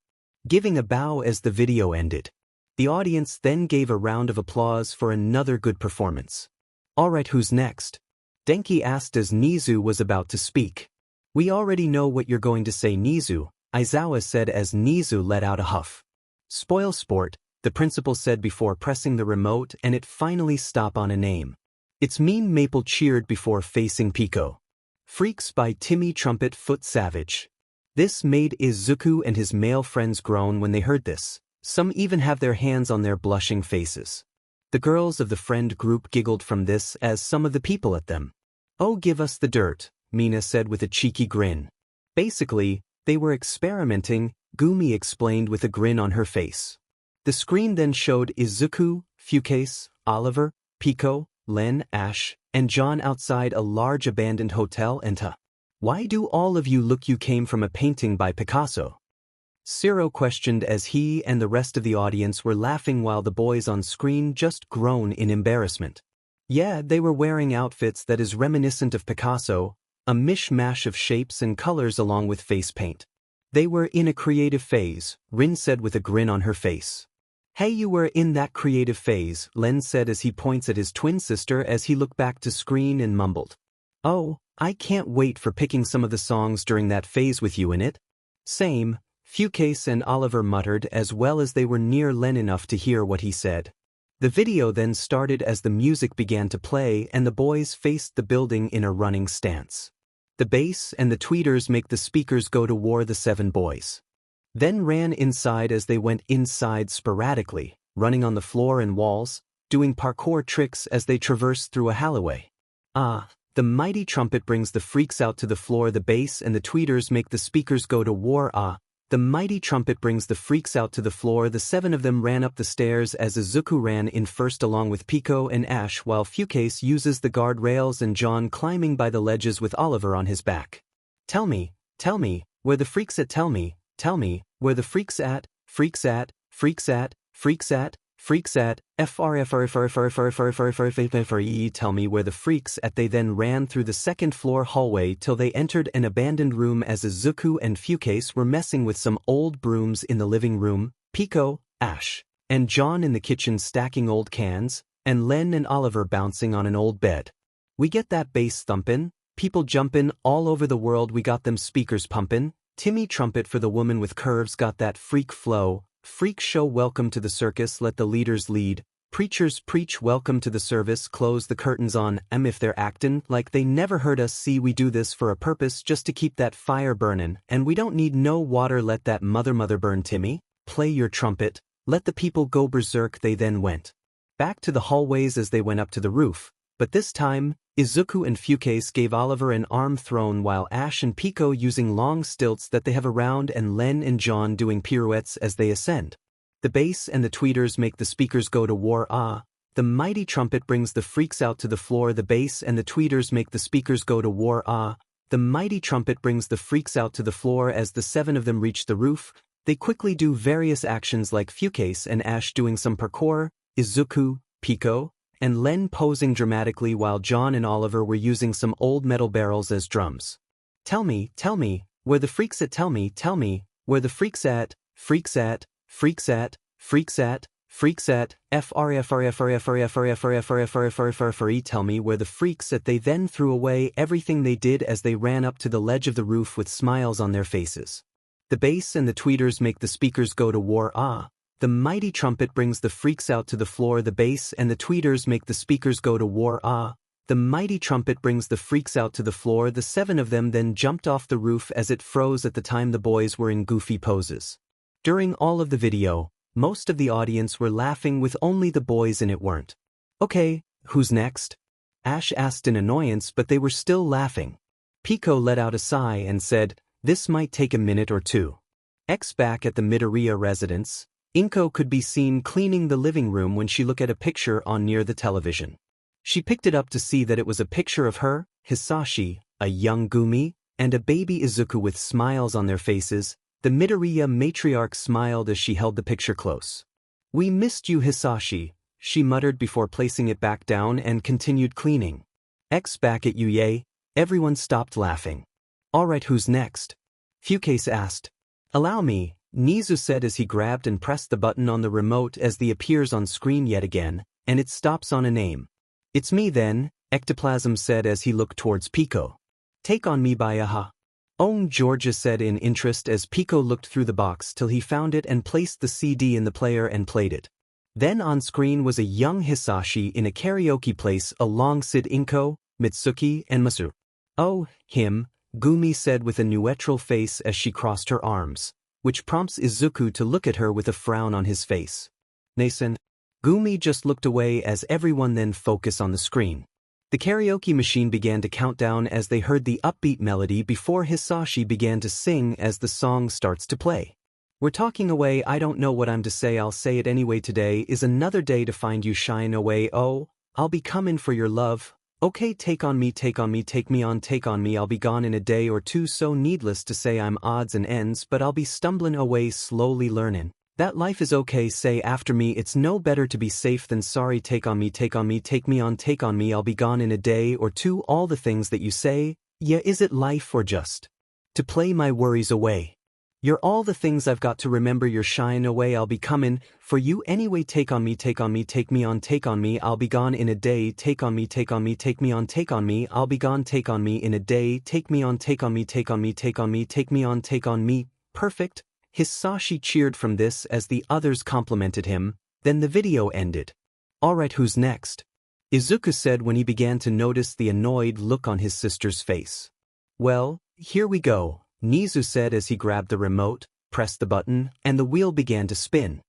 giving a bow as the video ended. The audience then gave a round of applause for another good performance. Alright, who's next? Denki asked as Nizu was about to speak. We already know what you're going to say, Nizu, Aizawa said as Nizu let out a huff. Spoil sport, the principal said before pressing the remote, and it finally stopped on a name. It's Mean Maple cheered before facing Pico. Freaks by Timmy Trumpet Foot Savage. This made Izuku and his male friends groan when they heard this. Some even have their hands on their blushing faces. The girls of the friend group giggled from this as some of the people at them. Oh, give us the dirt, Mina said with a cheeky grin. Basically, they were experimenting, Gumi explained with a grin on her face. The screen then showed Izuku, Fukase, Oliver, Pico, Len, Ash, and John outside a large abandoned hotel and Why do all of you look you came from a painting by Picasso? Ciro questioned as he and the rest of the audience were laughing while the boys on screen just groaned in embarrassment. Yeah, they were wearing outfits that is reminiscent of Picasso, a mishmash of shapes and colors along with face paint. They were in a creative phase, Rin said with a grin on her face. Hey, you were in that creative phase, Len said as he points at his twin sister as he looked back to screen and mumbled. Oh, I can't wait for picking some of the songs during that phase with you in it. Same. Fukase and Oliver muttered as well as they were near Len enough to hear what he said. The video then started as the music began to play and the boys faced the building in a running stance. The bass and the tweeters make the speakers go to war, the 7 boys then ran inside as they went inside sporadically, running on the floor and walls, doing parkour tricks as they traversed through a hallway. The mighty trumpet brings the freaks out to the floor, the bass and the tweeters make the speakers go to war. The mighty trumpet brings the freaks out to the floor, the 7 of them ran up the stairs as Izuku ran in first along with Pico and Ash while Fukase uses the guardrails and John climbing by the ledges with Oliver on his back. Tell me, where the freaks at, tell me, where the freaks at, freaks at, freaks at, freaks at, freaks at, tell me where the freaks at. They then ran through the second floor hallway till they entered an abandoned room as Izuku and Fukase were messing with some old brooms in the living room, Pico, Ash, and John in the kitchen stacking old cans, and Len and Oliver bouncing on an old bed. We get that bass thumpin', people jumpin' all over the world, we got them speakers pumpin', Timmy Trumpet for the woman with curves got that freak flow, freak show welcome to the circus, let the leaders lead, preachers preach welcome to the service, close the curtains on if they're actin' like they never heard us, see we do this for a purpose just to keep that fire burnin', and we don't need no water, let that mother burn, Timmy, play your trumpet, let the people go berserk. They then went back to the hallways as they went up to the roof, but this time, Izuku and Fukase gave Oliver an arm thrown while Ash and Pico using long stilts that they have around and Len and John doing pirouettes as they ascend. The bass and the tweeters make the speakers go to war. The mighty trumpet brings the freaks out to the floor, the bass and the tweeters make the speakers go to war. The mighty trumpet brings the freaks out to the floor as the 7 of them reach the roof. They quickly do various actions like Fukase and Ash doing some parkour, Izuku, Pico, and Len posing dramatically while John and Oliver were using some old metal barrels as drums. Tell me, where the freaks at, tell me, where the freaks at, freaks at, freaks at, freaks at, freaks at, tell me where the freaks at. They then threw away everything they did as they ran up to the ledge of the roof with smiles on their faces. The bass and the tweeters make the speakers go to war. The mighty trumpet brings the freaks out to the floor, the bass and the tweeters make the speakers go to war. The mighty trumpet brings the freaks out to the floor. The 7 of them then jumped off the roof as it froze. At the time the boys were in goofy poses. During all of the video, most of the audience were laughing with only the boys in it weren't. Okay, who's next? Ash asked in annoyance, but they were still laughing. Pico let out a sigh and said, this might take a minute or two. Back at the Midoriya residence, Inko could be seen cleaning the living room when she looked at a picture on near the television. She picked it up to see that it was a picture of her, Hisashi, a young Gumi, and a baby Izuku with smiles on their faces. The Midoriya matriarch smiled as she held the picture close. We missed you, Hisashi, she muttered before placing it back down and continued cleaning. Back at Yuye, everyone stopped laughing. Alright, who's next? Fukase asked. Allow me, Nizu said as he grabbed and pressed the button on the remote as the appears on screen yet again, and it stops on a name. It's me then, Ectoplasm said as he looked towards Pico. Take on me by aha. Georgia said in interest as Pico looked through the box till he found it and placed the CD in the player and played it. Then on screen was a young Hisashi in a karaoke place alongside Inko, Mitsuki, and Masu. Oh, him, Gumi said with a neutral face as she crossed her arms, which prompts Izuku to look at her with a frown on his face. Nason. Gumi just looked away as everyone then focused on the screen. The karaoke machine began to count down as they heard the upbeat melody before Hisashi began to sing as the song starts to play. We're talking away, I don't know what I'm to say, I'll say it anyway. Today is another day to find you shine away. Oh, I'll be comin' for your love. Okay, take on me, take me on, take on me. I'll be gone in a day or two, so needless to say I'm odds and ends, but I'll be stumbling away slowly learning that life is okay. Say after me, it's no better to be safe than sorry. Take on me, take me on, take on me. I'll be gone in a day or two. All the things that you say, yeah, is it life or just to play my worries away? You're all the things I've got to remember. You're shying away. I'll be comin' for you anyway. Take on me, take me on, take on me. I'll be gone in a day. Take on me, take me on, take on me. I'll be gone. Take on me in a day. Take me on, take on me, take me on, take on me. Perfect. Hisashi cheered from this as the others complimented him. Then the video ended. Alright, who's next? Izuku said when he began to notice the annoyed look on his sister's face. Well, here we go, Nizu said as he grabbed the remote, pressed the button, and the wheel began to spin.